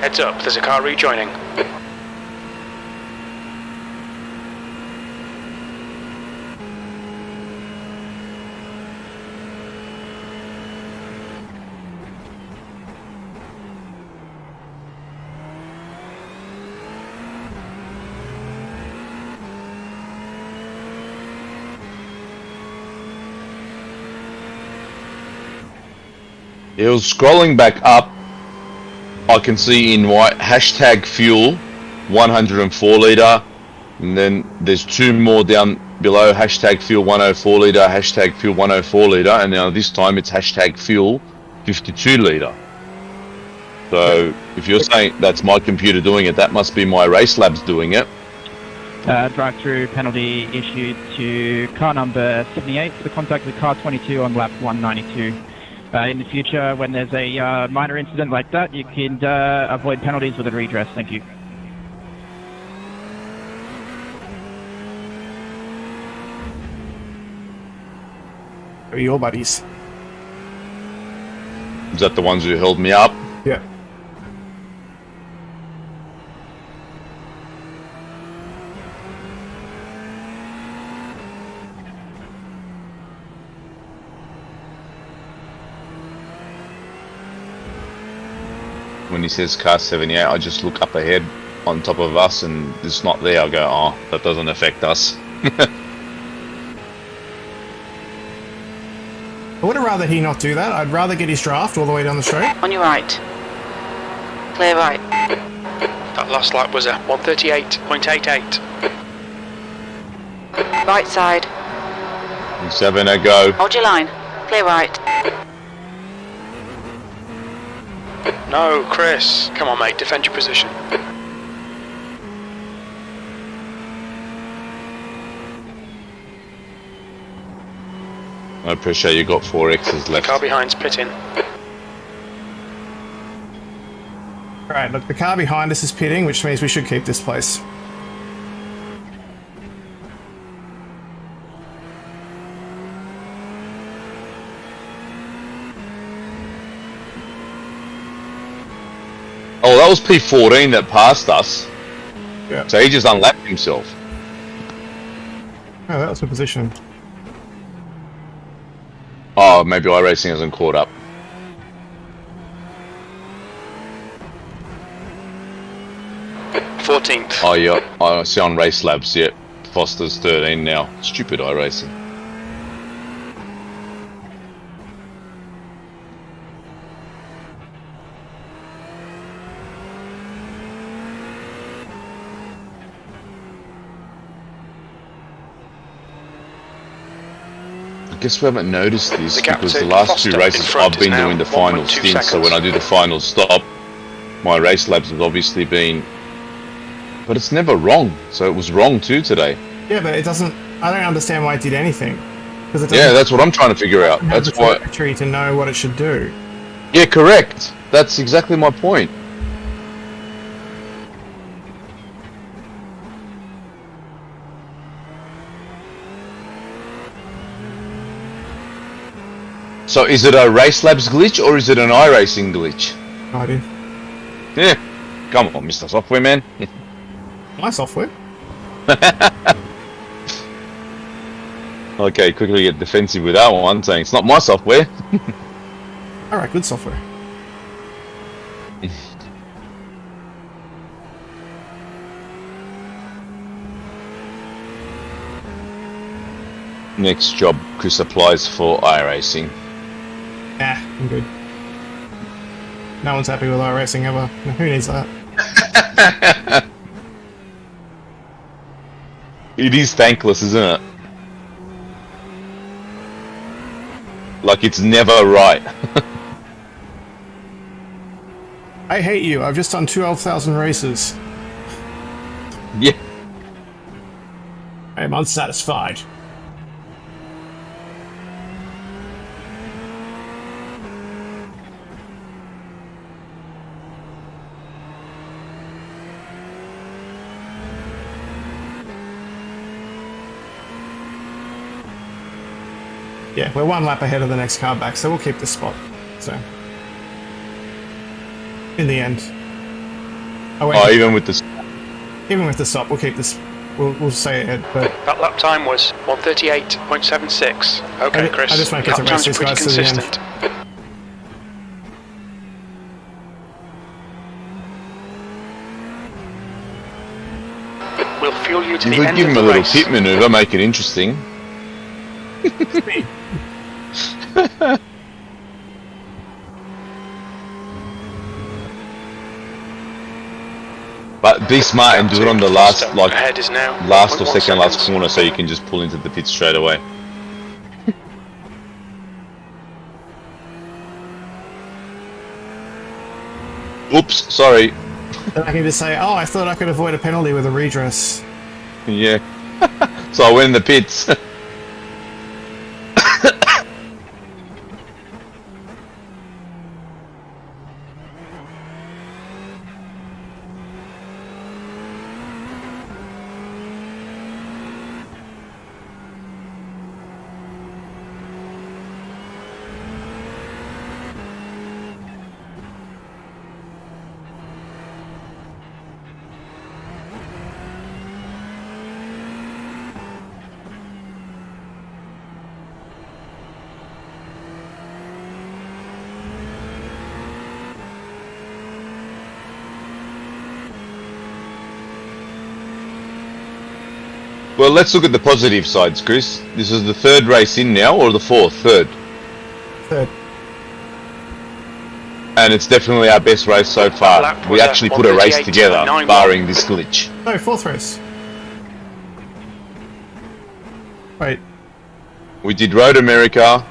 Heads up, there's a car rejoining. It was scrolling back up. I can see in white hashtag fuel 104 litre, and then there's two more down below, hashtag fuel 104 litre, hashtag fuel 104 litre, and now this time it's hashtag fuel 52 litre. So if you're saying that's my computer doing it, that must be my race labs doing it. Drive-through penalty issued to car number 78 for the contact with car 22 on lap 192. In the future, when there's a minor incident like that, you can avoid penalties with a redress. Thank you. Who are your buddies? Is that the ones who held me up? Yeah. when he says car 78, I just look up ahead on top of us and it's not there. I go, oh, that doesn't affect us. I would have rather he not do that. I'd rather get his draft all the way down the straight. On your right. Clear right. That last lap was a 138.88. Right side. 7 a go. Hold your line. Clear right. No, Chris. Come on, mate. Defend your position. I appreciate you got 4 X's The left. car behind's pitting. Alright, look, the car behind us is pitting, which means we should keep this place. Oh, that was P14 that passed us. Yeah. So he just unlapped himself. Oh, that was the position. Oh, maybe iRacing hasn't caught up. Four 14th. Oh, yeah. I see on Race Labs, yep. Foster's 13 now. Stupid iRacing. I guess we haven't noticed this The gap because to the last Foster two in races front I've been is now doing the final 1.2 stint, so seconds. when I do the final stop, my Race Labs has obviously been... But it's never wrong, so it was wrong too today. Yeah, but it doesn't... I don't understand why it did anything. Because it doesn't Yeah, that's what I'm trying to figure out. have That's the why... telemetry to know what it should do. Yeah, correct. That's exactly my point. So is it a Race Labs glitch or is it an iRacing glitch? No idea. Yeah. Come on, Mr. Software Man. My software. Okay, quickly get defensive with that one, saying it's not my software. Alright, good software. Next job Chris applies for iRacing. Nah, I'm good. No one's happy with iRacing ever. Who needs that? It is thankless, isn't it? Like it's never right. I hate you. I've just done 12,000 races. Yeah. I am unsatisfied. Yeah, we're one lap ahead of the next car back, so we'll keep this spot. So, in the end, Oh, even with this. even with the stop, we'll keep this. We'll stay ahead. But That lap time was 138.76. Okay, Chris. I just might get to Lap race time's these pretty guys to the end. consistent. We'll fuel you to You the could end give of him a the little race. pit maneuver, make it interesting. But be smart and do it on the last, Foster like, ahead is now last or 1.1 second last seconds. corner, so you can just pull into the pit straight away. Oops, sorry. then I can just say, "Oh, I thought I could avoid a penalty with a redress." Yeah. So I went in the pits. Well, let's look at the positive sides, Chris. This is the third race in now, or the fourth? Third. Third. And it's definitely our best race so far. lap We was actually at put a race 1:38.91. together, barring this glitch. No, fourth race. Wait. We did Road America,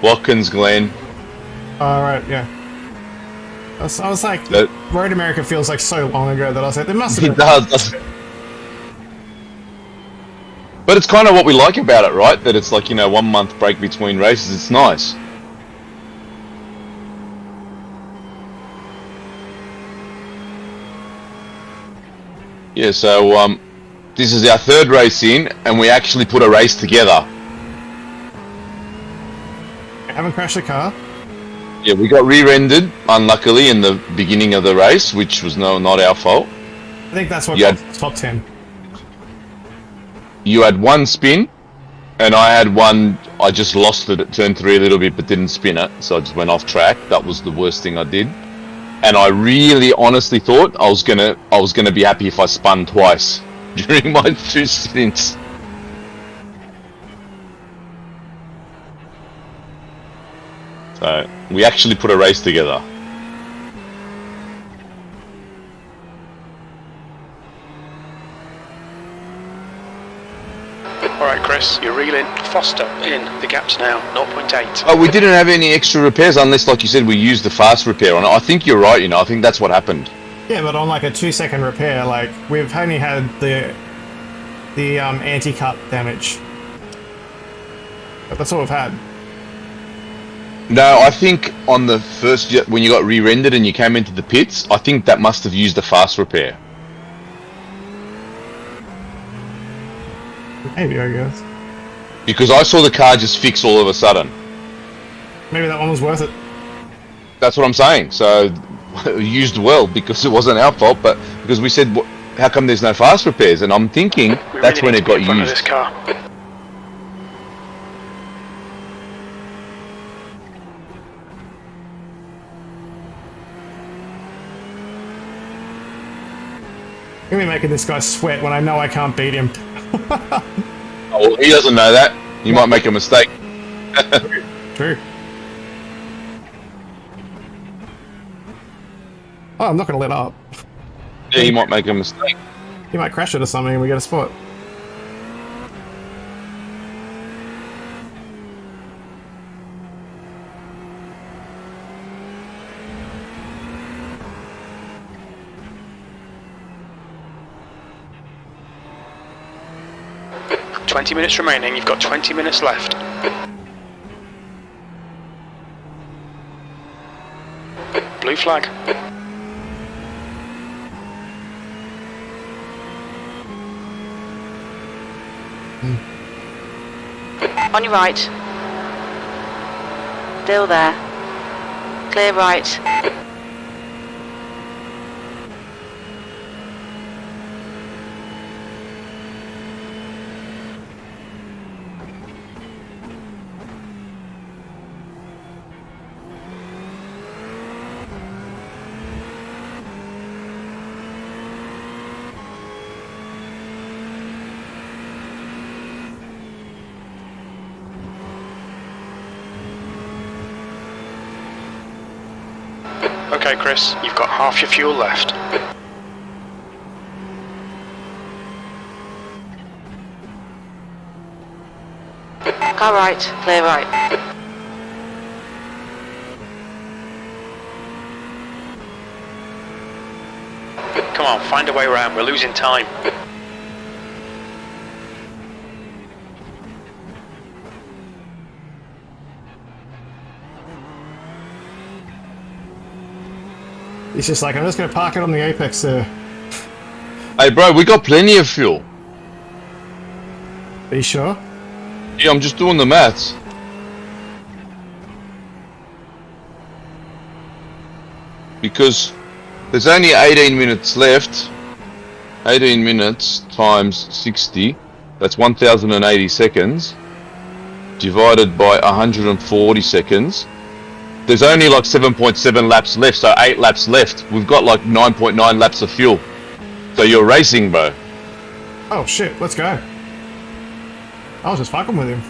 Watkins Glen. Alright, yeah. I was like, That- Road America feels like so long ago that I was like, there must have It been... does. But it's kind of what we like about it, right? That it's like, 1 month break between races. It's nice. Yeah, so this is our third race in, and we actually put a race together. I haven't crashed the car. Yeah, we got rear-ended, unluckily, in the beginning of the race, which was not our fault. I think that's what Yeah. got top 10. You had one spin, and I had one. I just lost it at turn 3 a little bit, but didn't spin it, so I just went off track. That was the worst thing I did. And I really, honestly thought I was gonna be happy if I spun twice during my 2 stints. So we actually put a race together. Alright, Chris, you're reeling Foster in the gaps now, 0.8. Oh, we didn't have any extra repairs unless, like you said, we used the fast repair on it. I think you're right. I think that's what happened. Yeah, but on like a 2-second repair, like, we've only had the anti-cut damage. But that's all we've had. No, I think on the first, when you got rear-ended and you came into the pits, I think that must have used the fast repair. Maybe, I guess. Because I saw the car just fix all of a sudden. Maybe that one was worth it. That's what I'm saying. So, used well because it wasn't our fault, but because we said, how come there's no fast repairs? And I'm thinking We that's really when need it to be got in front of this used. car. You're gonna be making this guy sweat when I know I can't beat him. Oh, well, he doesn't know that. You might make a mistake. True. Oh, I'm not gonna let up. Yeah, you might make a mistake. He might crash it or something and we get a spot. Got 20 minutes remaining, you've got 20 minutes left. Blue flag. On your right. Still there. Clear right. Okay, Chris, you've got half your fuel left. Car right. Clear right. Come on, find a way around, we're losing time. He's just like, I'm just gonna park it on the apex there. Hey, bro, we got plenty of fuel. Are you sure? Yeah, I'm just doing the maths. Because there's only 18 minutes left. 18 minutes times 60, that's 1,080 seconds, divided by 140 seconds. There's only like 7.7 laps left, so 8 laps left. We've got like 9.9 laps of fuel. So you're racing, bro. Oh shit, let's go. I was just fucking with him.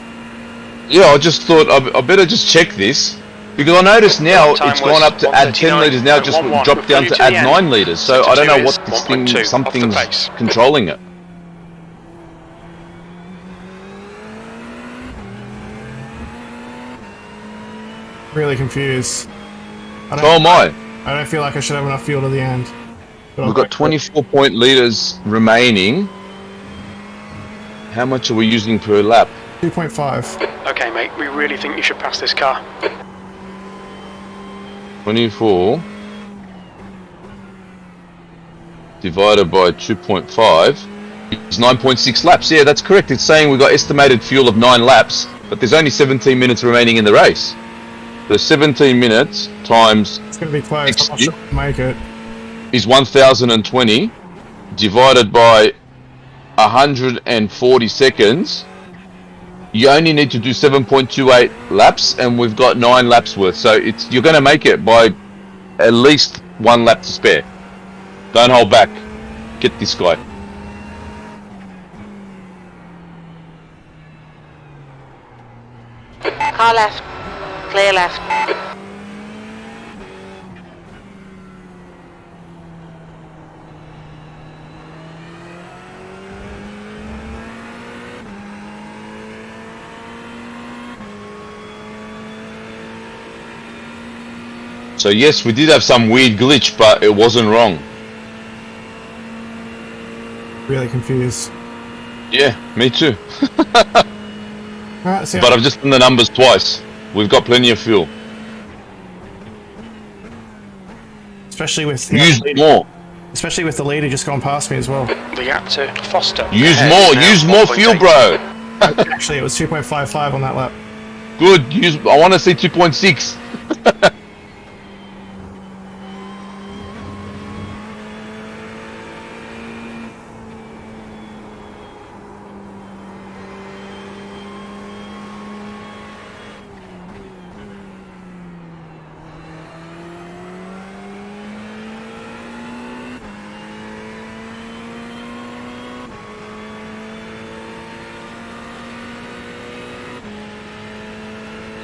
Yeah, I just thought I better just check this because I noticed now Time it's gone was up to add 10 litres. Now it just 139.11. dropped down to To add the end. 9 litres. So I don't know what this thing, 1.2 off the something's pace. controlling it. Really confused. I So am I. I don't feel like I should have enough fuel to the end. But We've got 24 litres remaining. How much are we using per lap? 2.5. Okay, mate, we really think you should pass this car. 24 divided by 2.5 is 9.6 laps. Yeah, that's correct. It's saying we've got estimated fuel of 9 laps, but there's only 17 minutes remaining in the race. So 17 minutes times It's going to be close. I'm not 60 sure we'll make it. is 1020 divided by 140 seconds. You only need to do 7.28 laps, and we've got 9 laps worth. So you're going to make it by at least 1 lap to spare. Don't hold back. Get this guy. Car left. Clear left. So yes, we did have some weird glitch, but it wasn't wrong. Really confused. Yeah, me too. Alright, so But I've just done the numbers twice. We've got plenty of fuel. especially with Use the lead, more. especially with the leader just gone past me as well. The gap to Foster. Use ahead more. is now Use more 1.8. fuel, bro. Actually, it was 2.55 on that lap. Good. Use. I want to see 2.6.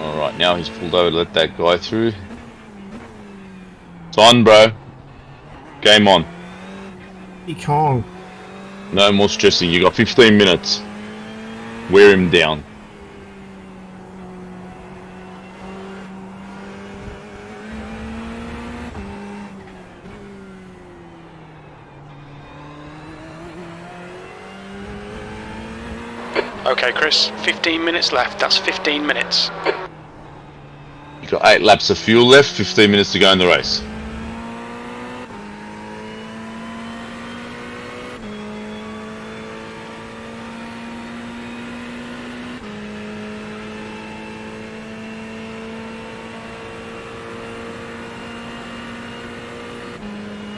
Alright, now he's pulled over to let that guy through. It's on, bro. Game on. Kong. No more stressing. You got 15 minutes. Wear him down. Okay, Chris, 15 minutes left. That's 15 minutes. You got 8 laps of fuel left, 15 minutes to go in the race.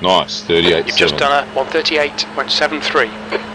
Nice, 38. You've just done a 138.73.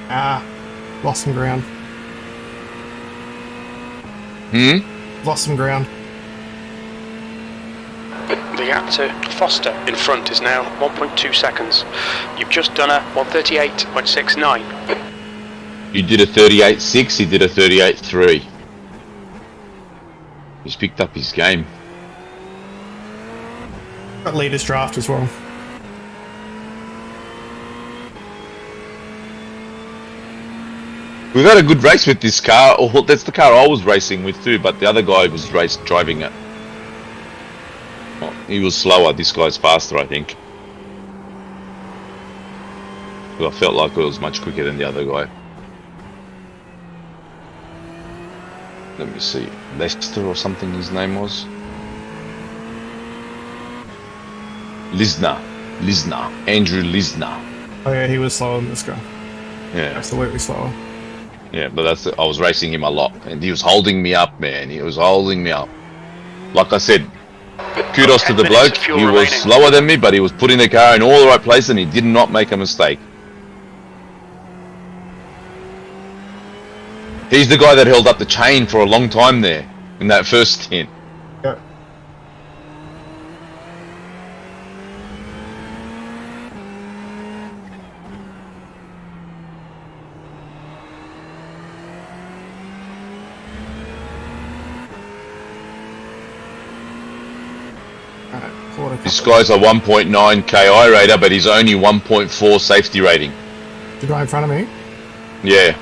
Ah, lost some ground. Hmm? Lost some ground. The gap to Foster in front is now 1.2 seconds. You've just done a 138.69. You did a 38.6, he did a 38.3. He's picked up his game. Got leaders draft as well. We've had a good race with this car. Oh, that's the car I was racing with too, but the other guy was driving it. Oh, he was slower. This guy's faster, I think. Well, I felt like it was much quicker than the other guy. Let me see. Lester or something his name was. Lisner. Andrew Lisner. Oh yeah, he was slower than this guy. Yeah. Absolutely slower. Yeah, but I was racing him a lot, and he was holding me up, man. He was holding me up. Like I said, kudos to the bloke. He was slower than me, but he was putting the car in all the right place, and he did not make a mistake. He's the guy that held up the chain for a long time there in that first stint. Yep. This guy's a 1.9 KI rater, but he's only 1.4 safety rating. The guy in front of me? Yeah.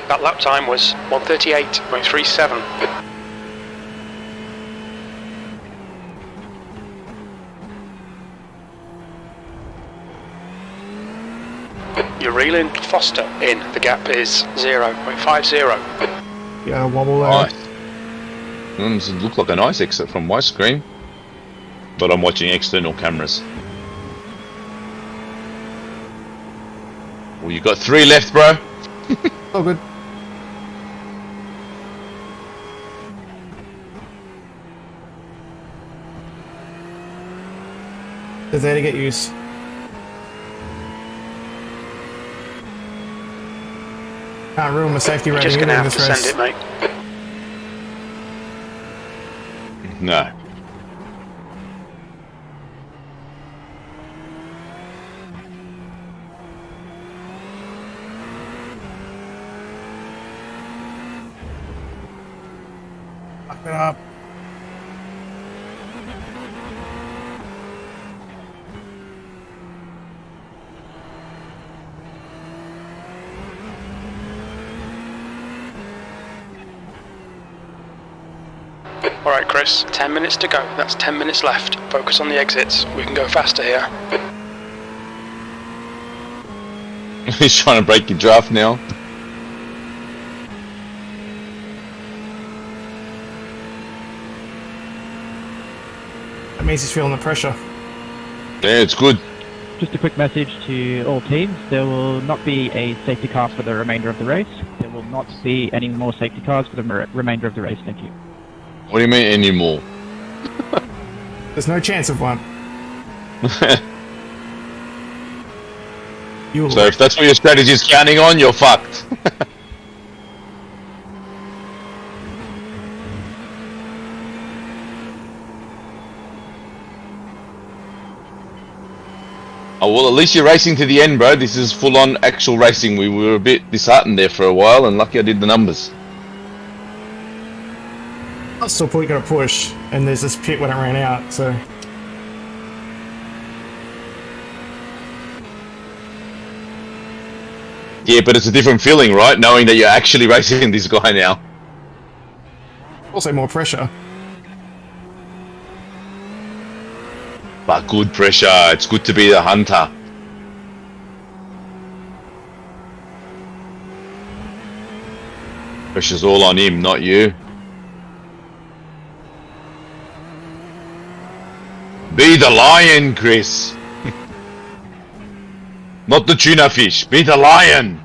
That lap time was 138.37. You're reeling Foster in. The gap is 0.50. Yeah, wobble there. Nice. It looked like a nice exit from my screen, but I'm watching external cameras. Well, you got 3 left, bro. Oh, good. They're there to get used. Can't ruin my safety rating. Just gonna in have this to race. send it, mate. No. Fuck it up. Alright, Chris, 10 minutes to go. That's 10 minutes left. Focus on the exits. We can go faster here. He's trying to break your draft now. That means he's feeling the pressure. Yeah, it's good. Just a quick message to all teams. There will not be a safety car for the remainder of the race. There will not be any more safety cars for the remainder of the race. Thank you. What do you mean anymore? There's no chance of one. You will So if that's what your strategy is counting on, you're fucked. Oh, well, at least you're racing to the end, bro. This is full-on actual racing. We were a bit disheartened there for a while, and lucky I did the numbers. I'll still probably got to push, and there's this pit when it ran out, so. Yeah, but it's a different feeling, right? Knowing that you're actually racing this guy now. Also more pressure. But good pressure. It's good to be the hunter. Pressure's all on him, not you. Be the lion, Chris. Not the tuna fish. Be the lion.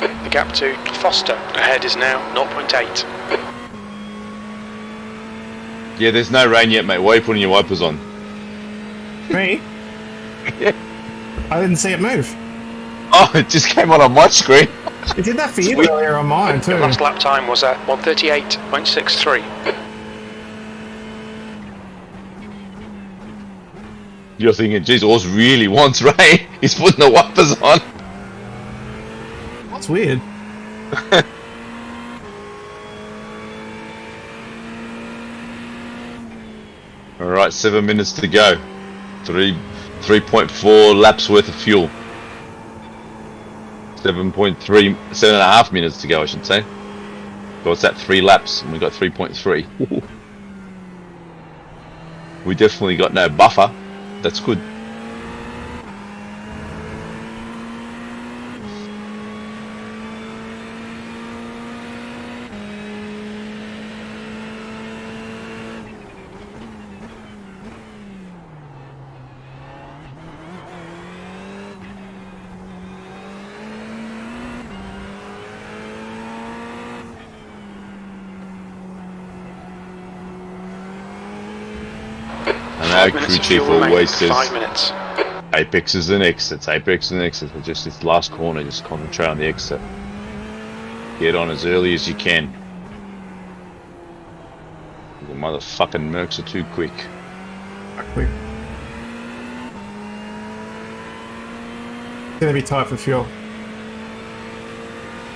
The gap to Foster ahead is now 0.8. Yeah, there's no rain yet, mate. Why are you putting your wipers on? Me? Yeah. I didn't see it move. Oh, it just came on my screen. It did that for you Sweet. earlier on mine too. Your last lap time was at 1:38.63. You're thinking, geez, Oz really wants Ray. He's putting the wipers on. That's weird. All right, 7 minutes to go. 3.4 laps worth of fuel. 7.5 minutes to go, I should say. So what's that? 3 laps, and we got 3.3. We definitely got no buffer. That's good. I know crew chief always says 5 minutes. apex is an exit, apex is an exit. But just this last corner, just concentrate on the exit. Get on as early as you can. The motherfucking Mercs are too quick. Quick. It's gonna be tight for fuel.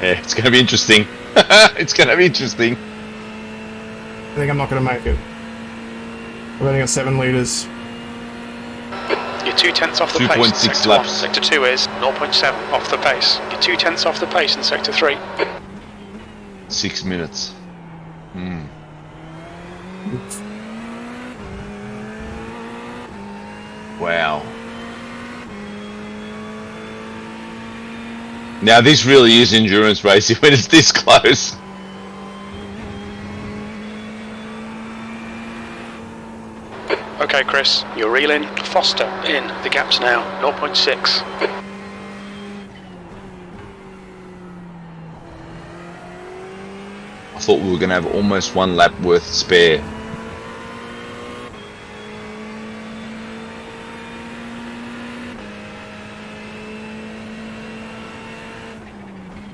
Yeah, it's gonna be interesting. It's gonna be interesting. I think I'm not gonna make it. I've only got 7 litres. You're 2/10 off the pace. 2.6 Sector laps. 1. Sector 2 is 0.7 off the pace. You're 2/10 off the pace in Sector 3. 6 minutes. Wow. Now this really is endurance racing when it's this close. Okay, Chris, you're reeling. Foster in. The gap's now 0.6. I thought we were going to have almost 1 lap worth spare.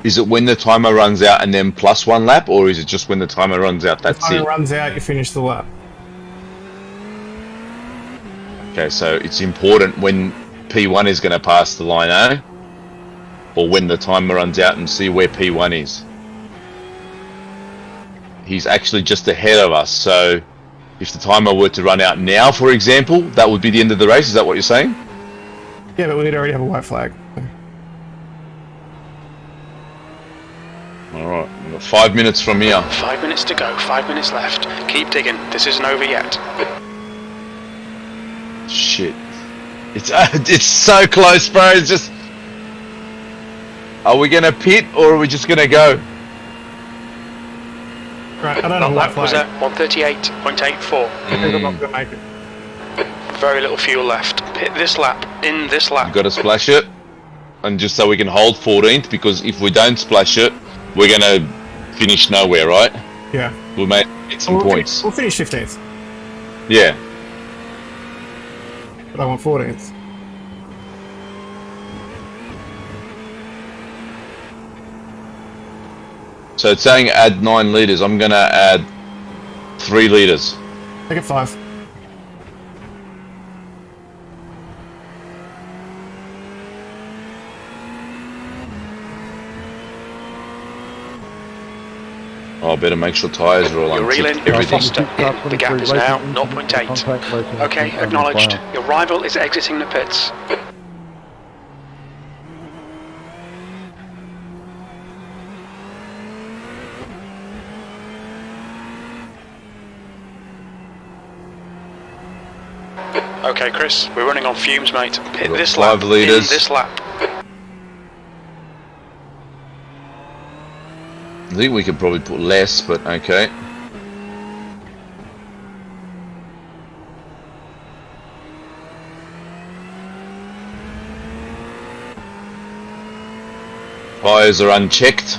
Is it when the timer runs out and then plus 1 lap, or is it just when the timer runs out, that's When it? it runs out, you finish the lap. Okay, so it's important when P1 is going to pass the line, eh? Or when the timer runs out and see where P1 is. He's actually just ahead of us, so if the timer were to run out now, for example, that would be the end of the race. Is that what you're saying? Yeah, but we'd already have a white flag. Alright, we've got 5 minutes from here. 5 minutes to go. 5 minutes left. Keep digging. This isn't over yet. Shit. It's so close, bro. It's just... Are we going to pit, or are we just going to go? Right, I don't That have a white lap was flag. at 1:38.84. I think I'm not gonna make it. Very little fuel left. Pit this lap. In this You lap. got to splash it, and just so we can hold 14th, because if we don't splash it, we're going to finish nowhere, right? Yeah. We'll make some points. We'll finish 15th, Yeah. but I want 14th. So it's saying add 9 litres. I'm going to add 3 litres. Make it 5. Oh, I better make sure tyres are all You're reeling. untipped. Everything. Foster in. The gap is now 0.8. Okay, acknowledged. Your rival is exiting the pits. Okay, Chris, we're running on fumes, mate. Pit We've got this 5 lap. litres. In this lap. I think we could probably put less, but okay. Tyres are unchecked.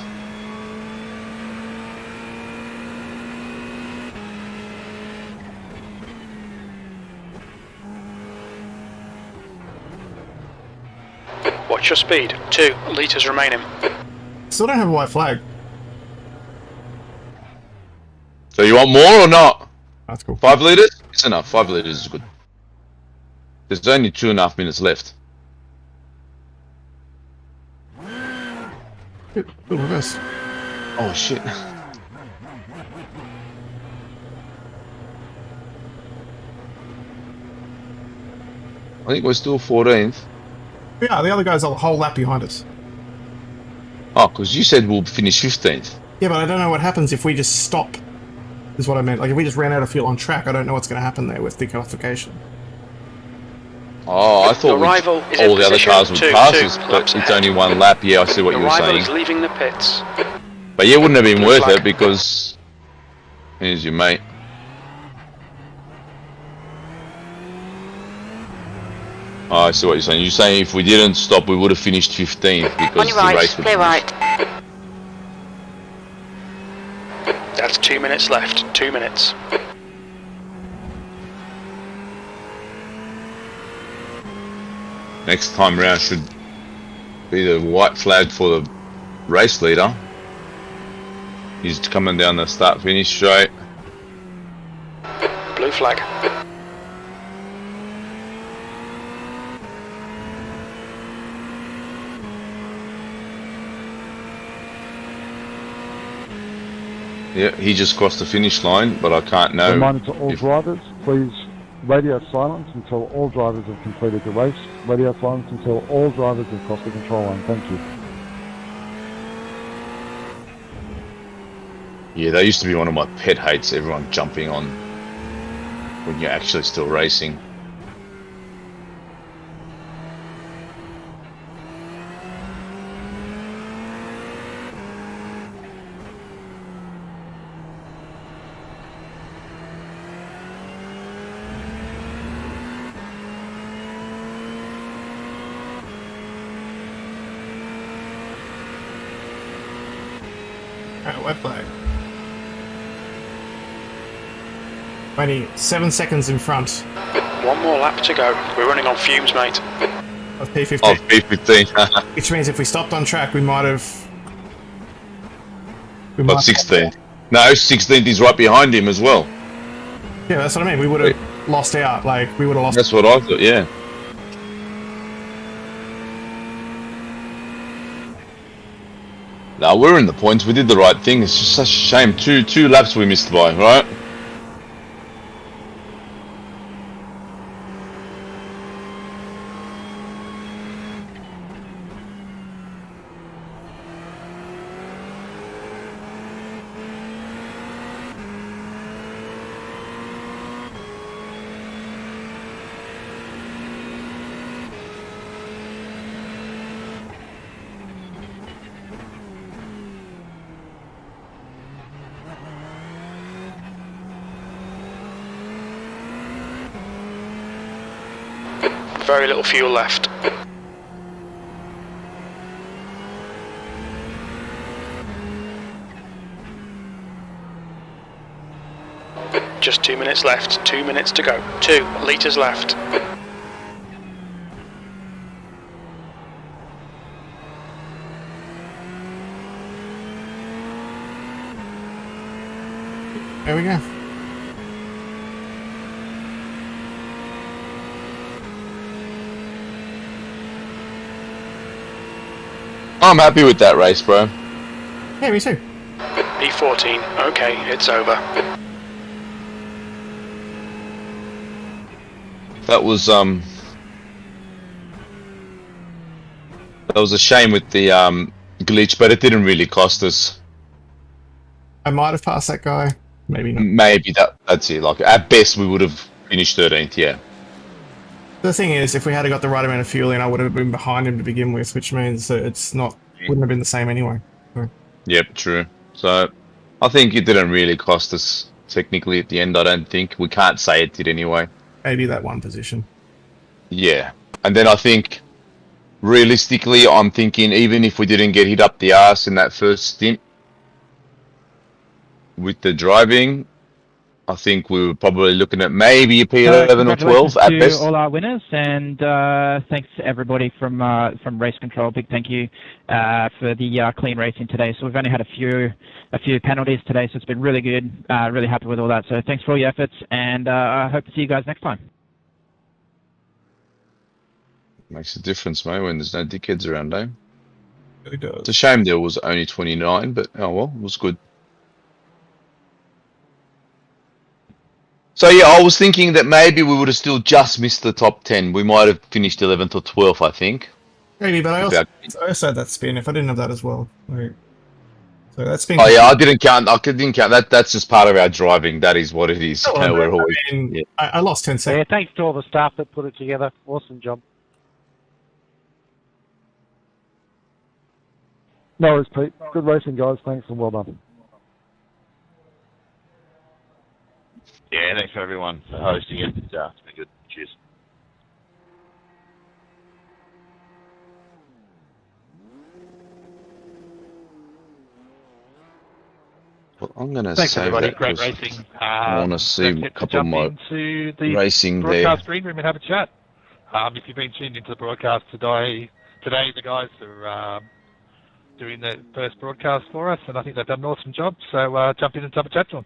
Watch your speed. 2 litres remaining. Still don't have a white flag. So you want more or not? That's cool. 5 litres? It's enough. 5 litres is good. There's only 2.5 minutes left. Good reverse. Oh shit. I think we're still 14th. Yeah, the other guy's a whole lap behind us. Oh, because you said we'll finish 15th. Yeah, but I don't know what happens if we just stop. Is what I meant. Like, if we just ran out of fuel on track, I don't know what's going to happen there with dequalification. Oh, I thought Your rival is in all the other position, cars would 2, pass 2 us, but laps it's ahead. only 1 lap. Yeah, I see what Your you were rival saying. is leaving the pits. But yeah, it wouldn't have been Blue worth flag. it because here's your mate. Oh, I see what you're saying. You're saying if we didn't stop, we would have finished 15th because On your the right, race would clear finish. right. That's 2 minutes left. 2 minutes. Next time round should be the white flag for the race leader. He's coming down the start finish straight. Blue flag. Yeah, he just crossed the finish line, but I can't know. Reminder to all if- drivers, please radio silence until all drivers have completed the race. Radio silence until all drivers have crossed the control line. Thank you. Yeah, that used to be one of my pet hates, everyone jumping on when you're actually still racing. White flag. Only 7 seconds in front 1 more lap to go. We're running on fumes, mate. of P15. Oh, P15. Which means if we stopped on track, we might have... Got 16th. No, 16th is right behind him as well. Yeah, that's what I mean. We would have lost out. Like, we would have lost... That's what I thought, yeah. No, we're in the points. We did the right thing. It's just such a shame. Two laps we missed by, right? Very little fuel left. Just 2 minutes left. 2 minutes to go. 2 litres left. There we go. I'm happy with that race, bro. Yeah, me too. P14. Okay, it's over. That was a shame with the glitch, but it didn't really cost us. I might have passed that guy. Maybe not. Maybe that's it. Like at best, we would have finished 13th. Yeah. The thing is, if we had got the right amount of fuel in, I would have been behind him to begin with, which means that it's not... wouldn't have been the same anyway. So. Yep. True. So I think it didn't really cost us technically at the end. I don't think we can't say it did anyway. Maybe that one position. Yeah. And then I think realistically, I'm thinking even if we didn't get hit up the arse in that first stint with the driving, I think we were probably looking at maybe a So P11 or 12 at congratulations best. to all our winners, and thanks to everybody from Race Control. Big thank you for the clean racing today. So we've only had a few penalties today, so it's been really good. Really happy with all that. So thanks for all your efforts, and I hope to see you guys next time. Makes a difference, mate, when there's no dickheads around, eh? It does. It's a shame there was only 29, but oh well, it was good. So yeah, I was thinking that maybe we would have still just missed the top 10. We might have finished 11th or 12th, I think. Maybe, but I also had that spin. If I didn't have that as well, so that's been. Oh yeah, I didn't count. That. That's just part of our driving. That is what it is. Oh, We're always. I lost 10 seconds. Yeah, thanks to all the staff that put it together. Awesome job. No worries, Pete. Good racing, guys. Thanks and well done. Yeah, thanks for everyone for hosting it. It's been good. Cheers. Well, I'm going to Thanks save everybody. that Great 'cause racing. I want to see a couple of my into the racing broadcast there. green room and have a chat. If you've been tuned into the broadcast today the guys are doing the first broadcast for us, and I think they've done an awesome job. So jump in and have a chat to them.